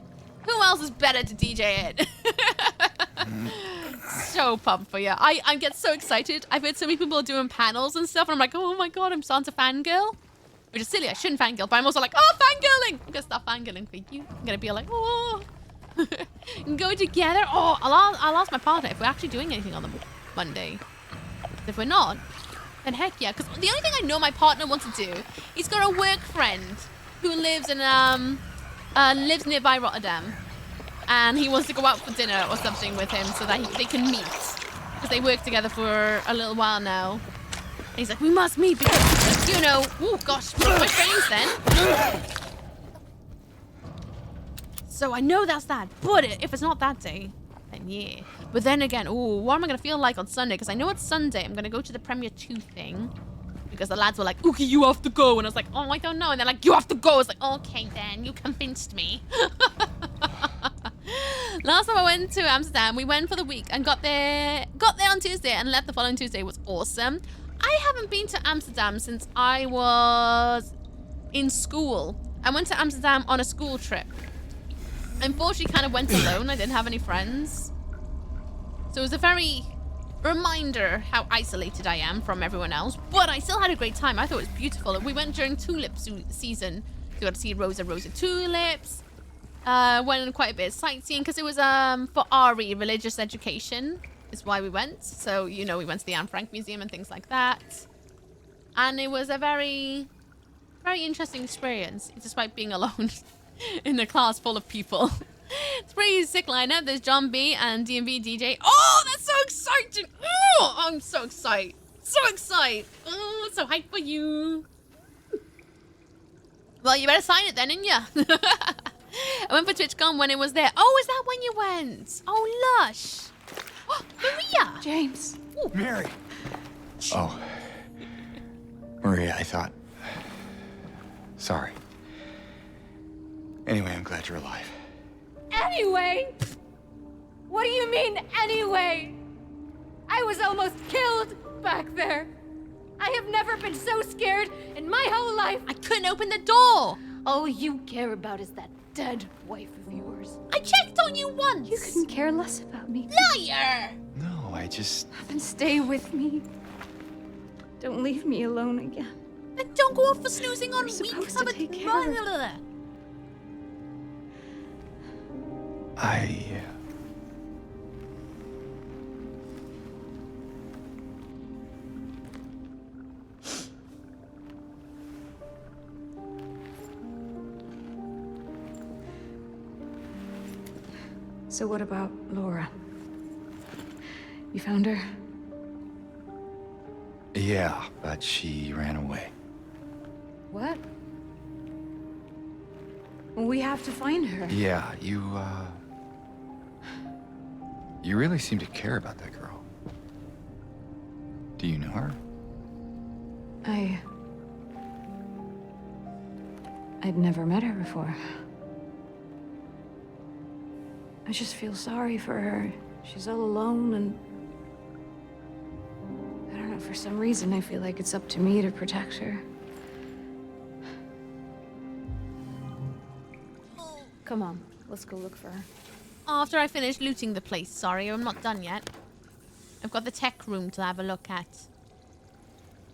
Speaker 2: Who else is better to DJ it? So pumped for you. I get so excited. I've heard so many people doing panels and stuff, and I'm like, oh my god, I'm starting to fangirl. Which is silly, I shouldn't fangirl, but I'm also like, oh, fangirling! I'm gonna start fangirling for you. I'm gonna be like, oh. Go together. Oh, I'll ask my partner if we're actually doing anything on the Monday. If we're not, then heck yeah. Because the only thing I know my partner wants to do, he's got a work friend who lives in lives nearby Rotterdam, and he wants to go out for dinner or something with him so that they can meet because they work together for a little while now. And he's like, we must meet because, you know, oh gosh, my frames then. So I know that's that, but if it's not that day, then yeah. But then again, oh, what am I gonna feel like on Sunday? Because I know it's Sunday. I'm gonna go to the Premiere 2 thing. Because the lads were like, Ookie, you have to go. And I was like, oh, I don't know. And they're like, you have to go. I was like, okay, then. You convinced me. Last time I went to Amsterdam, we went for the week and got there on Tuesday and left the following Tuesday. It was awesome. I haven't been to Amsterdam since I was in school. I went to Amsterdam on a school trip. Unfortunately, kind of went alone. I didn't have any friends. So it was a very reminder how isolated I am from everyone else. But I still had a great time. I thought it was beautiful. We went during tulip season. So we got to see Rosa tulips. Went on quite a bit of sightseeing because it was for RE, religious education, is why we went. So, you know, we went to the Anne Frank Museum and things like that. And it was a very, very interesting experience, despite being alone in a class full of people. It's pretty sick lineup. There's John B and DMV DJ. Oh, that's so exciting. Oh, I'm so excited. So excited. Oh, so hyped for you. Well, you better sign it then, didn't ya? I went for TwitchCon when it was there. Oh, is that when you went? Oh, lush. Oh, Maria.
Speaker 6: James.
Speaker 2: Ooh.
Speaker 5: Mary. Oh. Maria, I thought. Sorry. Anyway, I'm glad you're alive.
Speaker 13: Anyway? What do you mean, anyway? I was almost killed back there. I have never been so scared in my whole life.
Speaker 2: I couldn't open the door.
Speaker 13: All you care about is that dead wife of yours.
Speaker 2: I checked on you once.
Speaker 6: You couldn't care less about me.
Speaker 2: Liar.
Speaker 5: No, I just...
Speaker 6: Then stay with me. Don't leave me alone again.
Speaker 2: And don't go off for snoozing on
Speaker 6: We're
Speaker 2: weak
Speaker 6: supposed to
Speaker 2: covered
Speaker 6: take care of
Speaker 2: mother.
Speaker 6: So what about Laura? You found her?
Speaker 5: Yeah, but she ran away.
Speaker 6: What? Well, we have to find her.
Speaker 5: Yeah, you really seem to care about that girl. Do you know her?
Speaker 6: I'd never met her before. I just feel sorry for her. She's all alone and... I don't know, for some reason I feel like it's up to me to protect her. Come on, let's go look for her.
Speaker 2: After I finish looting the place, sorry, I'm not done yet. I've got the tech room to have a look at.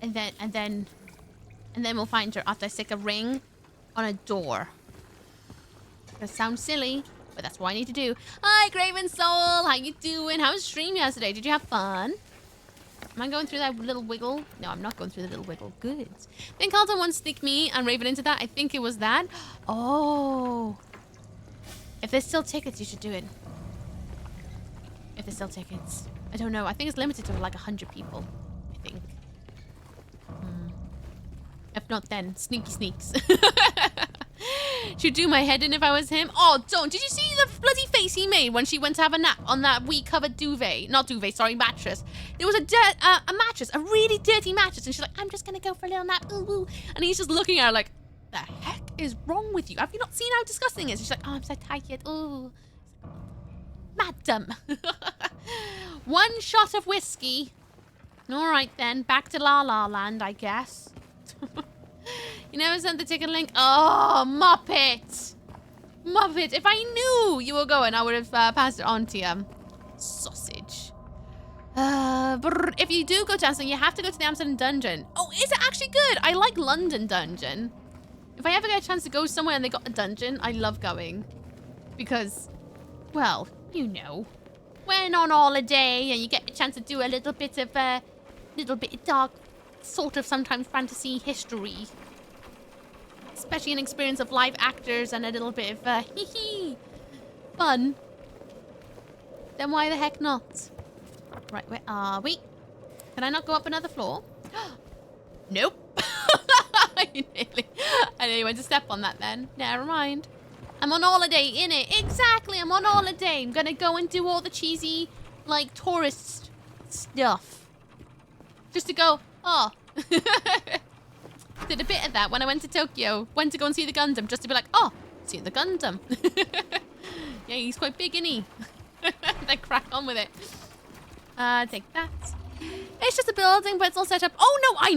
Speaker 2: And then we'll find her after I stick a ring on a door. That sounds silly, but that's what I need to do. Hi, Graven Soul, how you doing? How was stream yesterday? Did you have fun? Am I going through that little wiggle? No, I'm not going through the little wiggle. Good. Then Carlton wants to sneak me and Raven into that. I think it was that. Oh. If there's still tickets, you should do it. If there's still tickets. I don't know. I think it's limited to like 100 people. I think. If not, then sneaky sneaks. Should do my head in if I was him. Oh, don't. Did you see the bloody face he made when she went to have a nap on that wee-covered duvet? Not duvet, sorry, mattress. There was a mattress, a really dirty mattress. And she's like, I'm just going to go for a little nap. Ooh, ooh. And he's just looking at her like, the heck is wrong with you? Have you not seen how disgusting it is? She's like, oh, I'm so tired. Ooh. Madam. One shot of whiskey. All right, then. Back to La La Land, I guess. You never sent the ticket link? Oh, Muppet. Muppet. If I knew you were going, I would have passed it on to you. Sausage. If you do go to Amsterdam, you have to go to the Amsterdam dungeon. Oh, is it actually good? I like London dungeon. If I ever get a chance to go somewhere and they got a dungeon, I love going. Because, well, you know. When on holiday and you get a chance to do a little bit of dark, sort of sometimes fantasy history. Especially an experience of live actors and a little bit of fun. Then why the heck not? Right, where are we? Can I not go up another floor? Nope. I nearly went to step on that then. Never mind. I'm on holiday, innit? Exactly, I'm on holiday. I'm gonna go and do all the cheesy, like, tourist stuff. Just to go, oh. Did a bit of that when I went to Tokyo. Went to go and see the Gundam, just to be like, oh, see the Gundam. Yeah, he's quite big, isn't he? Then crack on with it. Take that. It's just a building, but it's all set up. Oh, no, I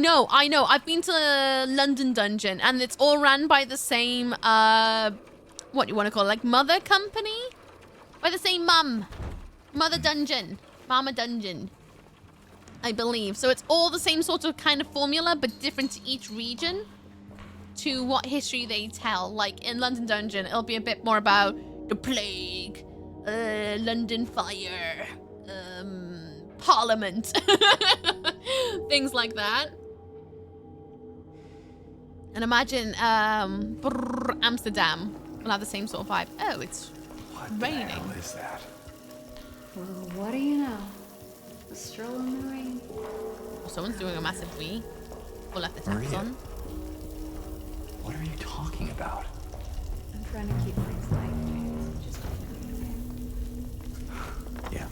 Speaker 2: know. I've been to London Dungeon, and it's all ran by the same, what do you want to call it? Like, mother company? By the same mum. Mother Dungeon. Mama Dungeon. I believe. So it's all the same sort of kind of formula, but different to each region to what history they tell. Like, in London Dungeon, it'll be a bit more about the plague, London fire, Parliament, things like that. And imagine Amsterdam will have the same sort of vibe. Oh, it's raining.
Speaker 5: What the hell is that?
Speaker 6: Well, what do you know? A stroll in the rain.
Speaker 2: Someone's doing a massive wee. We'll let the taps
Speaker 5: Maria.
Speaker 2: on.
Speaker 5: What are you talking about?
Speaker 6: I'm trying to keep things light, James. Just
Speaker 5: Yeah.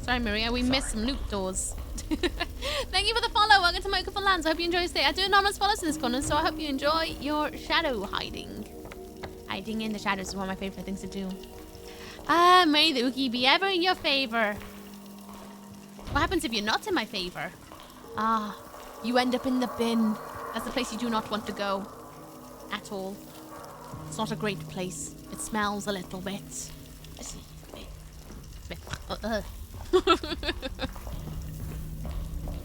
Speaker 2: Sorry, Maria, we missed some loot doors. Thank you for the follow. Welcome to Mocha for Lands. I hope you enjoy your stay. I do anonymous follows in this corner, so I hope you enjoy your shadow hiding. Hiding in the shadows is one of my favorite things to do. May the Ookie be ever in your favor. What happens if you're not in my favor? You end up in the bin. That's the place you do not want to go. At all. It's not a great place. It smells a little bit. It's a bit.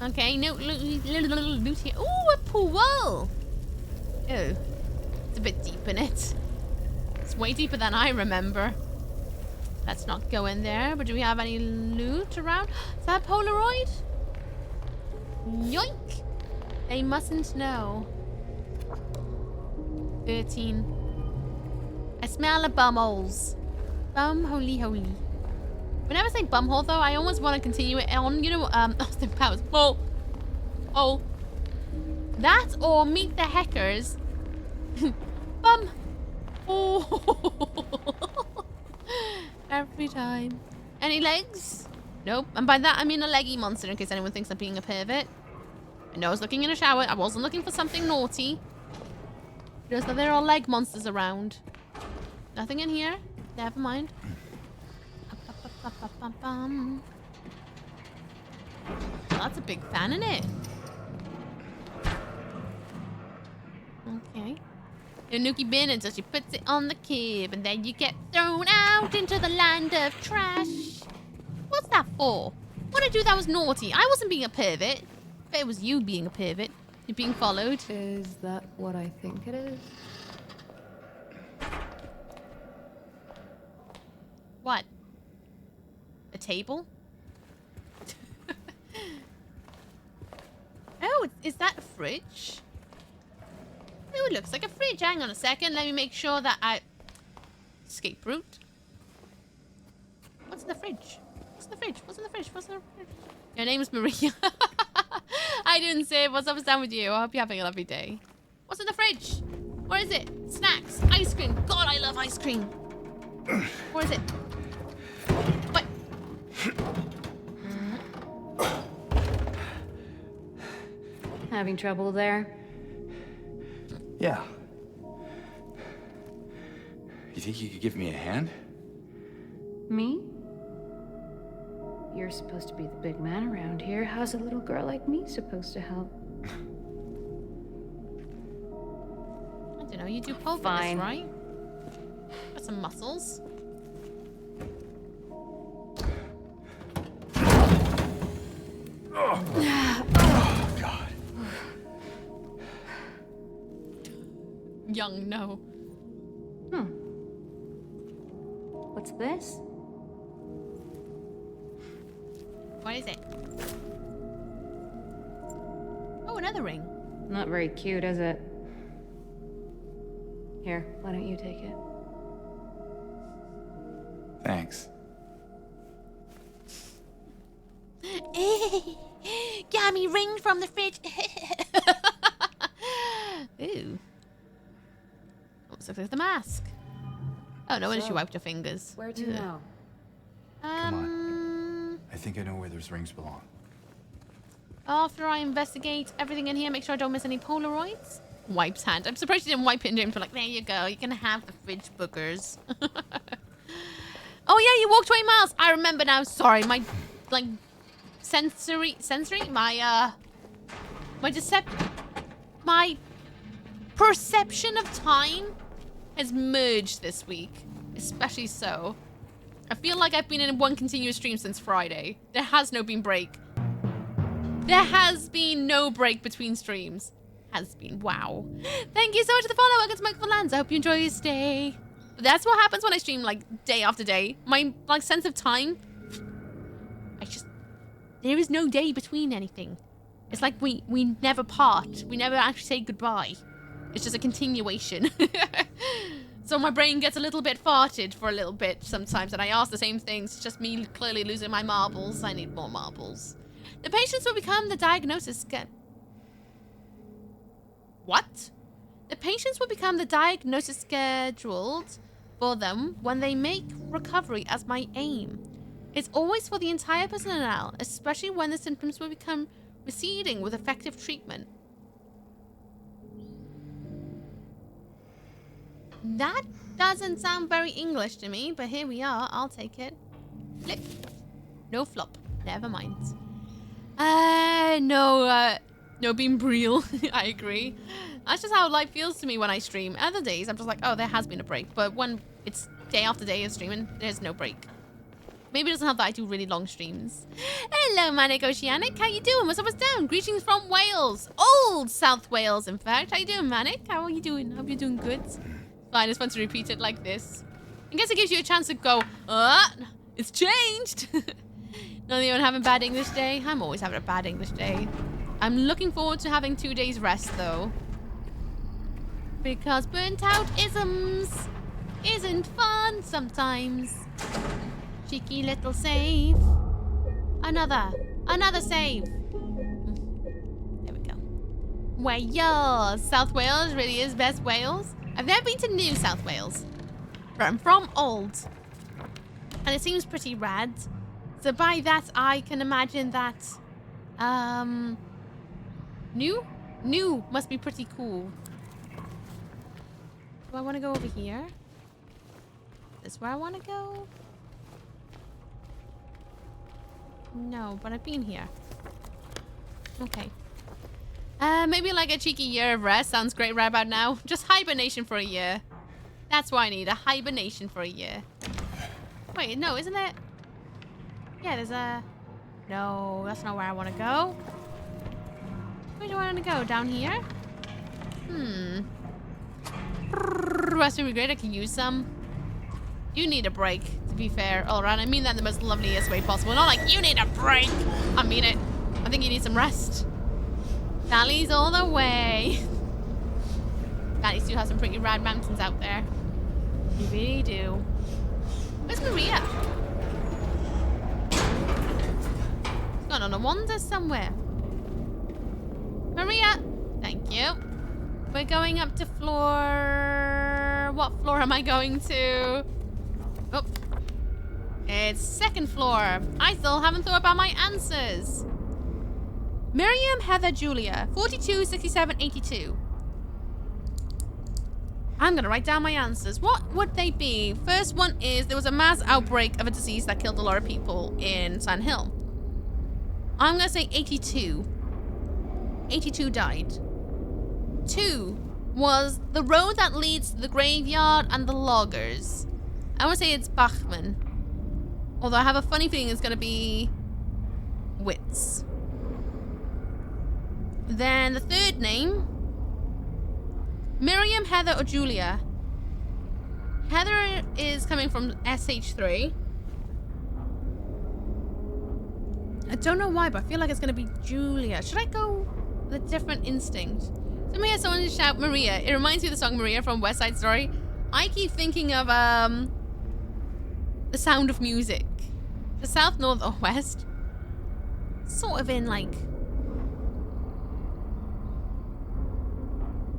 Speaker 2: Okay, no little loot here. Ooh, a pool. Oh, it's a bit deep in it. It's way deeper than I remember. Let's not go in there. But do we have any loot around? Is that a Polaroid? Yoink! They mustn't know. 13. I smell a bumholes. Bum holy holy. Whenever I say bumhole though, I almost want to continue it on, you know, Austin Powers. Oh. That or meet the Heckers. Bum. Oh. Every time. Any legs? Nope. And by that I mean a leggy monster in case anyone thinks I'm being a pervert. I know I was looking in a shower. I wasn't looking for something naughty. Just that there are leg monsters around. Nothing in here. Never mind. Well, that's a big fan, isn't it? Okay. Nuki bin until she puts it on the kib, and then you get thrown out into the land of trash. What's that for? What did I do that was naughty? I wasn't being a pervert. But it was you being a pervert. You're being followed.
Speaker 6: Is that what I think it is?
Speaker 2: What? A table? Oh, is that a fridge? Oh, it looks like a fridge. Hang on a second. Let me make sure that I... Escape route. What's in the fridge? What's in the fridge? What's in the fridge? What's in the fridge? Your name's Maria. I didn't say it. What's up and down with you? I hope you're having a lovely day. What's in the fridge? Where is it? Snacks. Ice cream. God, I love ice cream. Where is it? What?
Speaker 6: Having trouble there?
Speaker 5: Yeah. You think you could give me a hand?
Speaker 6: Me? You're supposed to be the big man around here. How's a little girl like me supposed to help?
Speaker 2: I don't know. You do pole fitness, right? Got some muscles.
Speaker 5: Oh, God.
Speaker 2: Young, no.
Speaker 6: What's this?
Speaker 2: What is it? Oh, another ring.
Speaker 6: Not very cute, is it? Here, why don't you take it?
Speaker 5: Thanks.
Speaker 2: Got me ring from the fridge. looks like the mask. Oh, no wonder she wiped her fingers.
Speaker 10: Where to now?
Speaker 5: Come on. I think I know where those rings belong.
Speaker 2: After I investigate everything in here, make sure I don't miss any Polaroids. Wipes hand. I'm surprised she didn't wipe it in James. Like, there you go. You can have the fridge boogers. Oh yeah, you walked 20 miles. I remember now. Sorry, my like my perception of time has merged this week, especially so. I feel like I've been in one continuous stream since Friday. There has been break. There has been no break between streams. Has been. Wow. Thank you so much for the follow. Welcome to Michael Lands. I hope you enjoy your stay. That's what happens when I stream like day after day. My like sense of time. There is no day between anything. It's like we never part. We never actually say goodbye. It's just a continuation. So my brain gets a little bit farted for a little bit sometimes, and I ask the same things. It's just me clearly losing my marbles. I need more marbles. The patients will become the diagnosis. What? The patients will become the diagnosis scheduled for them when they make recovery as my aim. It's always for the entire personnel, especially when the symptoms will become receding with effective treatment. That doesn't sound very English to me, but here we are. I'll take it. Flip. No flop. Never mind. No being real. I agree. That's just how life feels to me when I stream. Other days, I'm just like, oh, there has been a break. But when it's day after day of streaming, there's no break. Maybe it doesn't help that I do really long streams. Hello, Manic Oceanic. How you doing? What's up, what's down? Greetings from Wales. Old South Wales, in fact. How you doing, Manic? How are you doing? Hope you're doing good. Fine, it's fun to repeat it like this. I guess it gives you a chance to go, it's changed. None of you having a bad English day? I'm always having a bad English day. I'm looking forward to having 2 days rest, though. Because burnt out isms isn't fun sometimes. Cheeky little save. Another save. There we go. Wales. South Wales really is best Wales. I've never been to New South Wales. But I'm from Old. And it seems pretty rad. So by that, I can imagine that, New must be pretty cool. Do I want to go over here? Is this where I want to go? No, but I've been here. Okay. Maybe like a cheeky year of rest sounds great right about now. Just hibernation for a year. That's what I need, a hibernation for a year. Wait, no, isn't it? Yeah, there's a... No, that's not where I want to go. Where do I want to go? Down here? Rest would be great. I can use some. You need a break, to be fair. All right, I mean that in the most loveliest way possible. Not like, you need a break. I mean it. I think you need some rest. Valleys all the way. Valleys do have some pretty rad mountains out there. You really do. Where's Maria? She's gone on a wander somewhere. Maria! Thank you. We're going up to floor... What floor am I going to? Oh. It's second floor. I still haven't thought about my answers. Miriam, Heather, Julia. 42, 67, 82. I'm gonna write down my answers. What would they be? First one is there was a mass outbreak of a disease that killed a lot of people in Sand Hill. I'm gonna say 82. 82 died. 2 was the road that leads to the graveyard and the loggers. I want to say it's Bachman. Although I have a funny feeling it's gonna be Wits. Then the third name, Miriam, Heather, or Julia. Heather is coming from SH3. I don't know why, but I feel like it's going to be Julia. Should I go with a different instinct? Somebody has someone to shout Maria. It reminds me of the song Maria from West Side Story. I keep thinking of The Sound of Music. The south, north, or west. Sort of in like...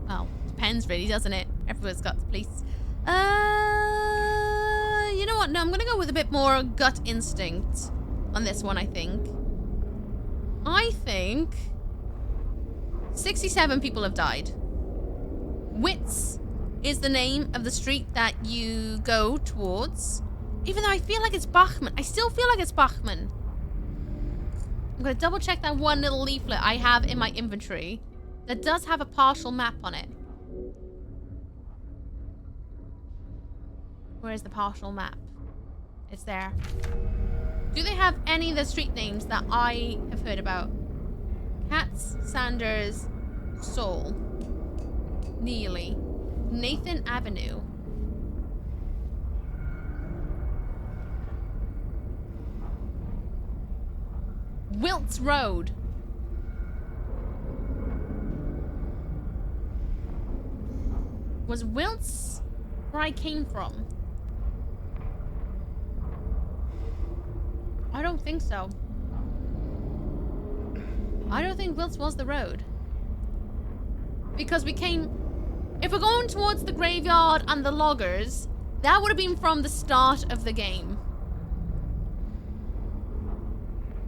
Speaker 2: Well, depends really, doesn't it? Everyone's got the police. You know what? No, I'm gonna go with a bit more gut instinct on this one, I think. I think 67 people have died. Wits is the name of the street that you go towards. Even though I feel like it's Bachman. I still feel like it's Bachman. I'm gonna double check that one little leaflet I have in my inventory that does have a partial map on it. Where is the partial map? It's there. Do they have any of the street names that I have heard about? Katz, Sanders, Seoul, Neely, Nathan Avenue. Wiltz Road. Was Wiltz where I came from? I don't think so. I don't think Wiltz was the road. Because we came... If we're going towards the graveyard and the loggers, that would have been from the start of the game.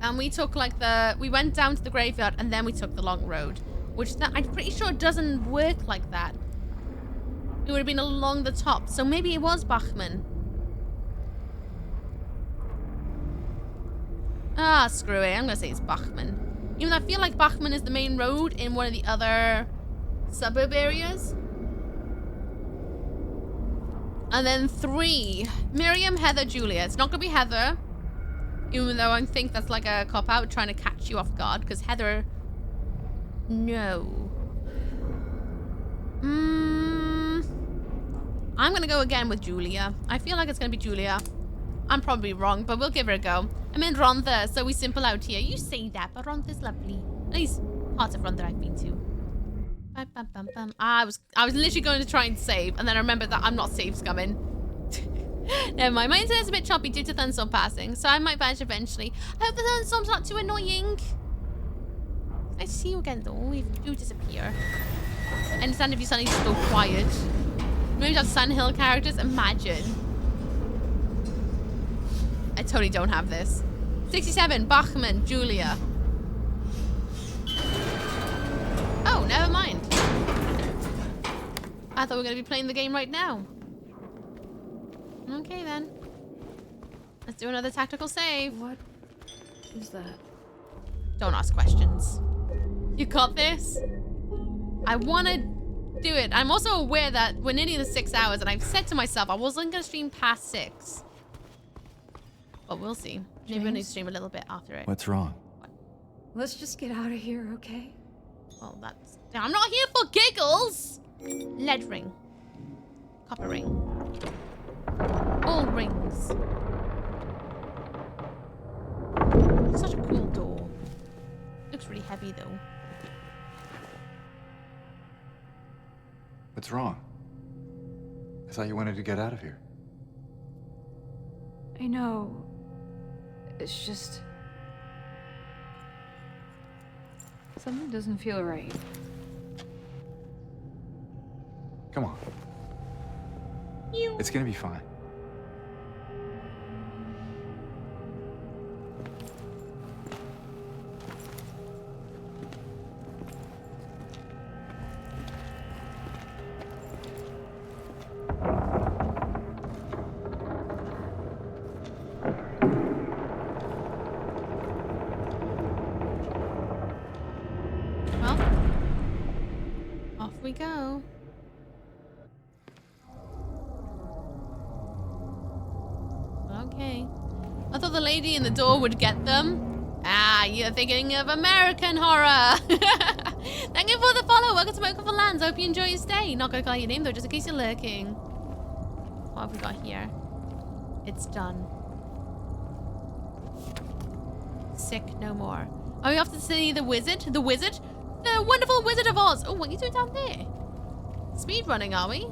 Speaker 2: And we took like the... We went down to the graveyard and then we took the long road. Which I'm pretty sure doesn't work like that. It would have been along the top. So maybe it was Bachman. Ah, screw it. I'm gonna say it's Bachman. Even though I feel like Bachman is the main road in one of the other suburb areas. And then 3. Miriam, Heather, Julia. It's not gonna be Heather. Even though I think that's like a cop-out trying to catch you off guard. Because Heather... No. I'm gonna go again with Julia. I feel like it's gonna be Julia. I'm probably wrong, but we'll give her a go. I'm in Rhondda, so we simple out here. You say that, but Rhondda's lovely. At least parts of Rhondda I've been to. Bum, bum, bum, bum. I was literally going to try and save, and then I remembered that I'm not save scumming. Never mind. My internet's a bit choppy due to thunderstorm passing, so I might vanish eventually. I hope the thunderstorm's not too annoying. Nice to see you again, though. If you do disappear. I understand if you suddenly just go quiet. Maybe just Sandhill characters. Imagine. I totally don't have this. 67, Bachman, Julia. Oh, never mind. I thought we were going to be playing the game right now. Okay, then. Let's do another tactical save.
Speaker 6: What is that?
Speaker 2: Don't ask questions. You got this? I want to do it. I'm also aware that we're nearly in the 6 hours, and I've said to myself I wasn't going to stream past 6. But we'll see. Maybe we'll need to stream a little bit after it.
Speaker 5: What's wrong?
Speaker 2: What?
Speaker 6: Let's just get out of here, okay?
Speaker 2: Well, that's... I'm not here for giggles! Lead ring. Copper ring. All rings. Such a cool door. Looks really heavy, though.
Speaker 5: What's wrong? I thought you wanted to get out of here.
Speaker 6: I know. It's just... something doesn't feel right.
Speaker 5: Come on. It's gonna be fine.
Speaker 2: Well, off we go. Okay. I thought the lady in the door would get them. Ah, you're thinking of American horror. Thank you for the follow. Welcome to Welcome for Lands. I hope you enjoy your stay. Not gonna call your name though, just in case you're lurking. What have we got here? It's done. Sick no more. Are we off to see the wizard? The wizard? The wonderful Wizard of Oz. Oh, what are you doing down there? Speed running, are we?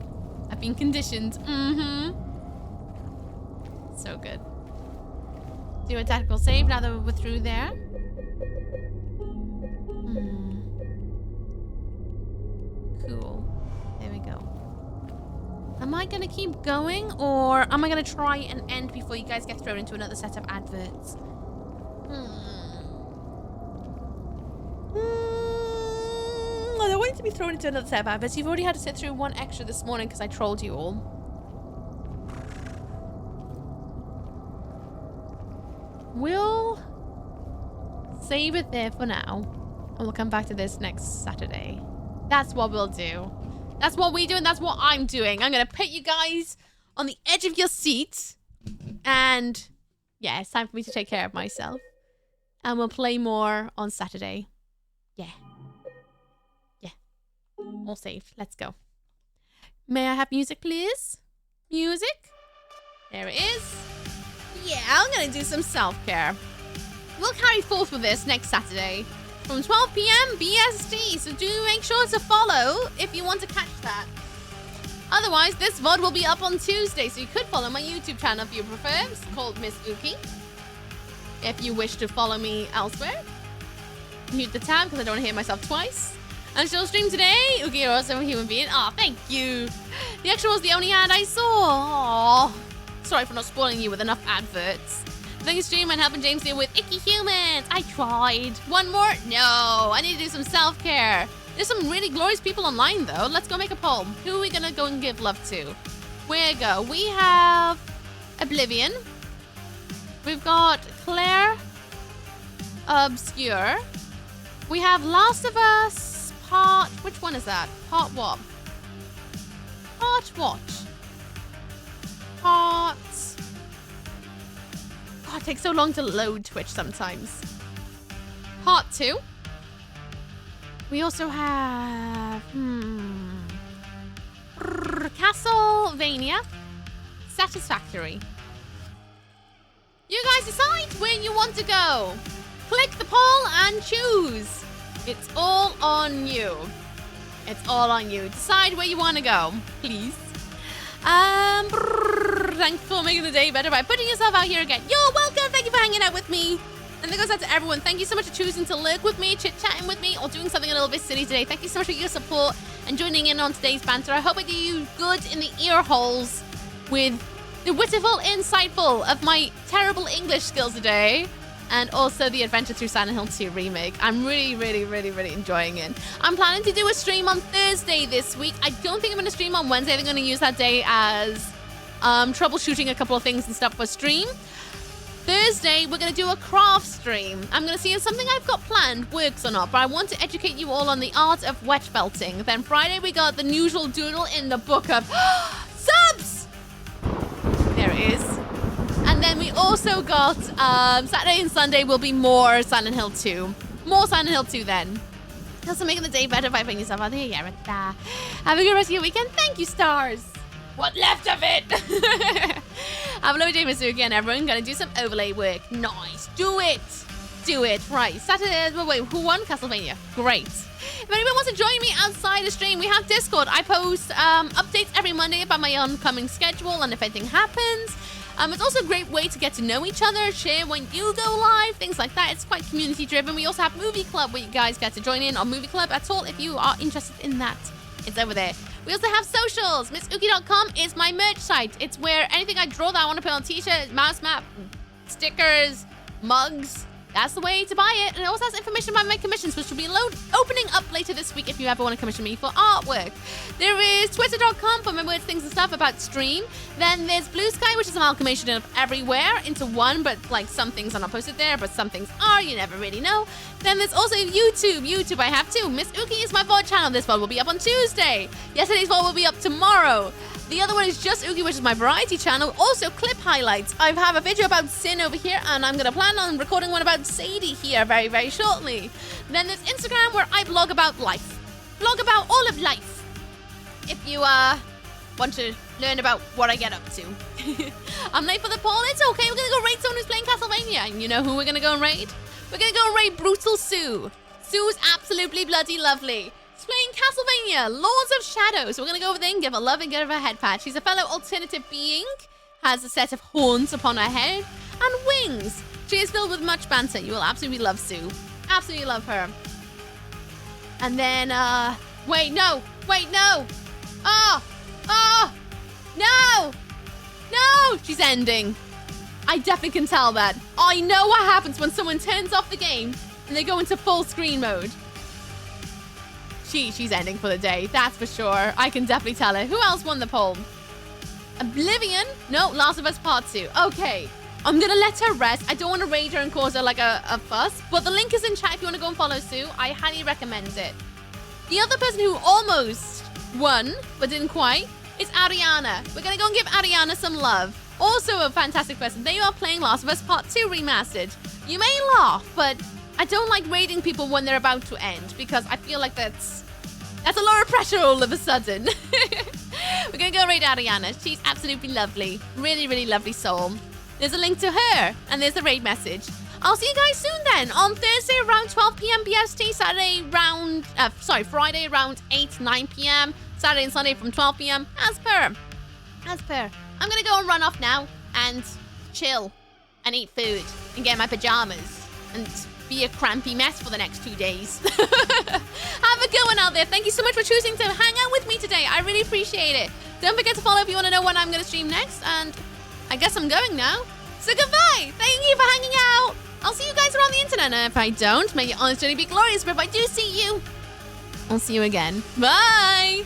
Speaker 2: I've been conditioned. Mm-hmm. So good. Do a tactical save now that we're through there. Cool. There we go. Am I gonna keep going, or am I gonna try and end before you guys get thrown into another set of adverts? I don't want you to be thrown into another set of adverts. You've already had to sit through one extra this morning because I trolled you all. We'll save it there for now, and we'll come back to this next Saturday. That's what we'll do. That's what we do, and that's what I'm doing. I'm gonna put you guys on the edge of your seat, and yeah, it's time for me to take care of myself. And we'll play more on Saturday. Yeah. Yeah. All saved. Let's go. May I have music, please? Music? There it is. Yeah, I'm gonna do some self-care. We'll carry forth with this next Saturday from 12 p.m. BST, so do make sure to follow if you want to catch that. Otherwise, this VOD will be up on Tuesday, so you could follow my YouTube channel if you prefer. It's called Miss.ooky. If you wish to follow me elsewhere, mute the tab because I don't want to hear myself twice. And still stream today. Ooky, you're also a human being. Aw, thank you. The extra was the only ad I saw. Aww. Sorry for not spoiling you with enough adverts. Thank you, stream, and helping James deal with icky humans. I tried. One more? No. I need to do some self-care. There's some really glorious people online, though. Let's go make a poll. Who are we going to go and give love to? Where go? We have Oblivion. We've got Claire Obscure. We have Last of Us Part... Which one is that? Part what? Part what? Part... God, it takes so long to load Twitch sometimes. Part 2. We also have... Castlevania. Satisfactory. You guys decide where you want to go. Click the poll and choose. It's all on you. It's all on you. Decide where you want to go, please. Thanks for making the day better by putting yourself out here again. You're welcome. Thank you for hanging out with me. And that goes out to everyone. Thank you so much for choosing to lurk with me, chit-chatting with me, or doing something a little bit silly today. Thank you so much for your support and joining in on today's banter. I hope I do you good in the ear holes with the wittiful, insightful of my terrible English skills today. And also the adventure through Silent Hill 2 Remake. I'm really enjoying it. I'm planning to do a stream on Thursday this week. I don't think I'm going to stream on Wednesday. I think I'm going to use that day as troubleshooting a couple of things and stuff for stream. Thursday, we're going to do a craft stream. I'm going to see if something I've got planned works or not, but I want to educate you all on the art of wet belting. Then Friday, we got the usual doodle in the book of subs! There it is. And then we also got Saturday and Sunday will be more Silent Hill 2. More Silent Hill 2 then. Also making the day better by putting yourself out there. Yeah, have a good rest of your weekend. Thank you, stars. What left of it? Have a lovely day, missooky, and everyone. Gonna do some overlay work. Nice. Do it. Do it. Right. Saturday. Wait, who won? Castlevania. Great. If anyone wants to join me outside the stream, we have Discord. I post updates every Monday about my oncoming schedule and if anything happens. It's also a great way to get to know each other, share when you go live, things like that. It's quite community driven. We also have Movie Club where you guys get to join in on Movie Club at all if you are interested in that. It's over there. We also have socials. missooky.com is my merch site. It's where anything I draw that I want to put on t-shirts, mouse map, stickers, mugs, that's the way to buy it. And it also has information about my commissions, which will be opening up later this week if you ever want to commission me for artwork. There is twitter.com for my words, things, and stuff about stream. Then there's Bluesky, which is an amalgamation of everywhere into one, but like some things are not posted there, but some things are. You never really know. Then there's also YouTube. YouTube I have too. Miss.ooky is my VOD channel. This VOD will be up on Tuesday. Yesterday's VOD will be up tomorrow. The other one is Just Ooky, which is my variety channel. Also, clip highlights. I have a video about Sin over here, and I'm going to plan on recording one about Sadie here very, very shortly. Then there's Instagram, where I blog about life. Blog about all of life. If you want to learn about what I get up to. I'm late for the poll. It's okay. We're going to go raid someone who's playing Castlevania. And you know who we're going to go and raid? We're going to go and raid Brutal Sue. Sue's absolutely bloody lovely. Playing Castlevania, Lords of Shadow. So we're going to go over there and give her love and give her a head patch. She's a fellow alternative being, has a set of horns upon her head, and wings. She is filled with much banter. You will absolutely love Sue. Absolutely love her. And then, wait, no. No! No! She's ending. I definitely can tell that. I know what happens when someone turns off the game and they go into full screen mode. She's ending for the day, that's for sure. I can definitely tell it. Who else won the poll? Oblivion? No, Last of Us Part 2. Okay, I'm gonna let her rest. I don't want to rage her and cause her like a fuss, but the link is in chat if you want to go and follow Sue. I highly recommend it. The other person who almost won, but didn't quite, is Ariana. We're gonna go and give Ariana some love. Also a fantastic person. They are playing Last of Us Part 2 Remastered. You may laugh, but I don't like raiding people when they're about to end because I feel like that's a lot of pressure all of a sudden. We're gonna go raid Ariana. She's absolutely lovely. Really, really lovely soul. There's a link to her and there's the raid message. I'll see you guys soon then. On Thursday around 12 p.m. BST, Friday around 8, 9 p.m. Saturday and Sunday from 12 p.m. As per. I'm gonna go and run off now and chill and eat food and get my pajamas and be a crampy mess for the next 2 days. Have a good one out there. Thank you so much for choosing to hang out with me today. I really appreciate it. Don't forget to follow if you want to know when I'm going to stream next. And I guess I'm going now. So goodbye. Thank you for hanging out. I'll see you guys around the internet. And if I don't, may your honest journey be glorious. But if I do see you, I'll see you again. Bye.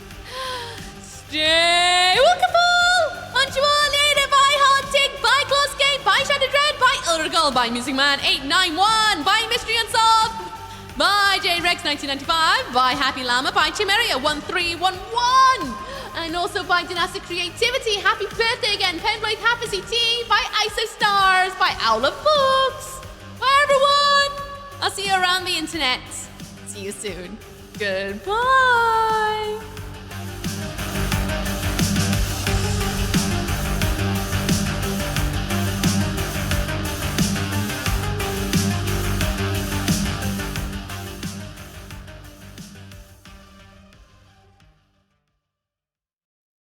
Speaker 2: Stay walkable. Punch you all later. Bye, Haunted. Bye, Bluesky. Bye, Shattered Red. Bye, Eldergull. Bye, Music Man 891. Bye, Mystery Unsolved. Bye, J-Rex 1995. Bye, Happy Llama. Bye, Chimeria 1311. And also by Dynastic Creativity. Happy birthday again, Penblade Happy T. Bye, ISO Stars. Bye, Owl of Books. Bye, everyone. I'll see you around the internet. See you soon. Goodbye.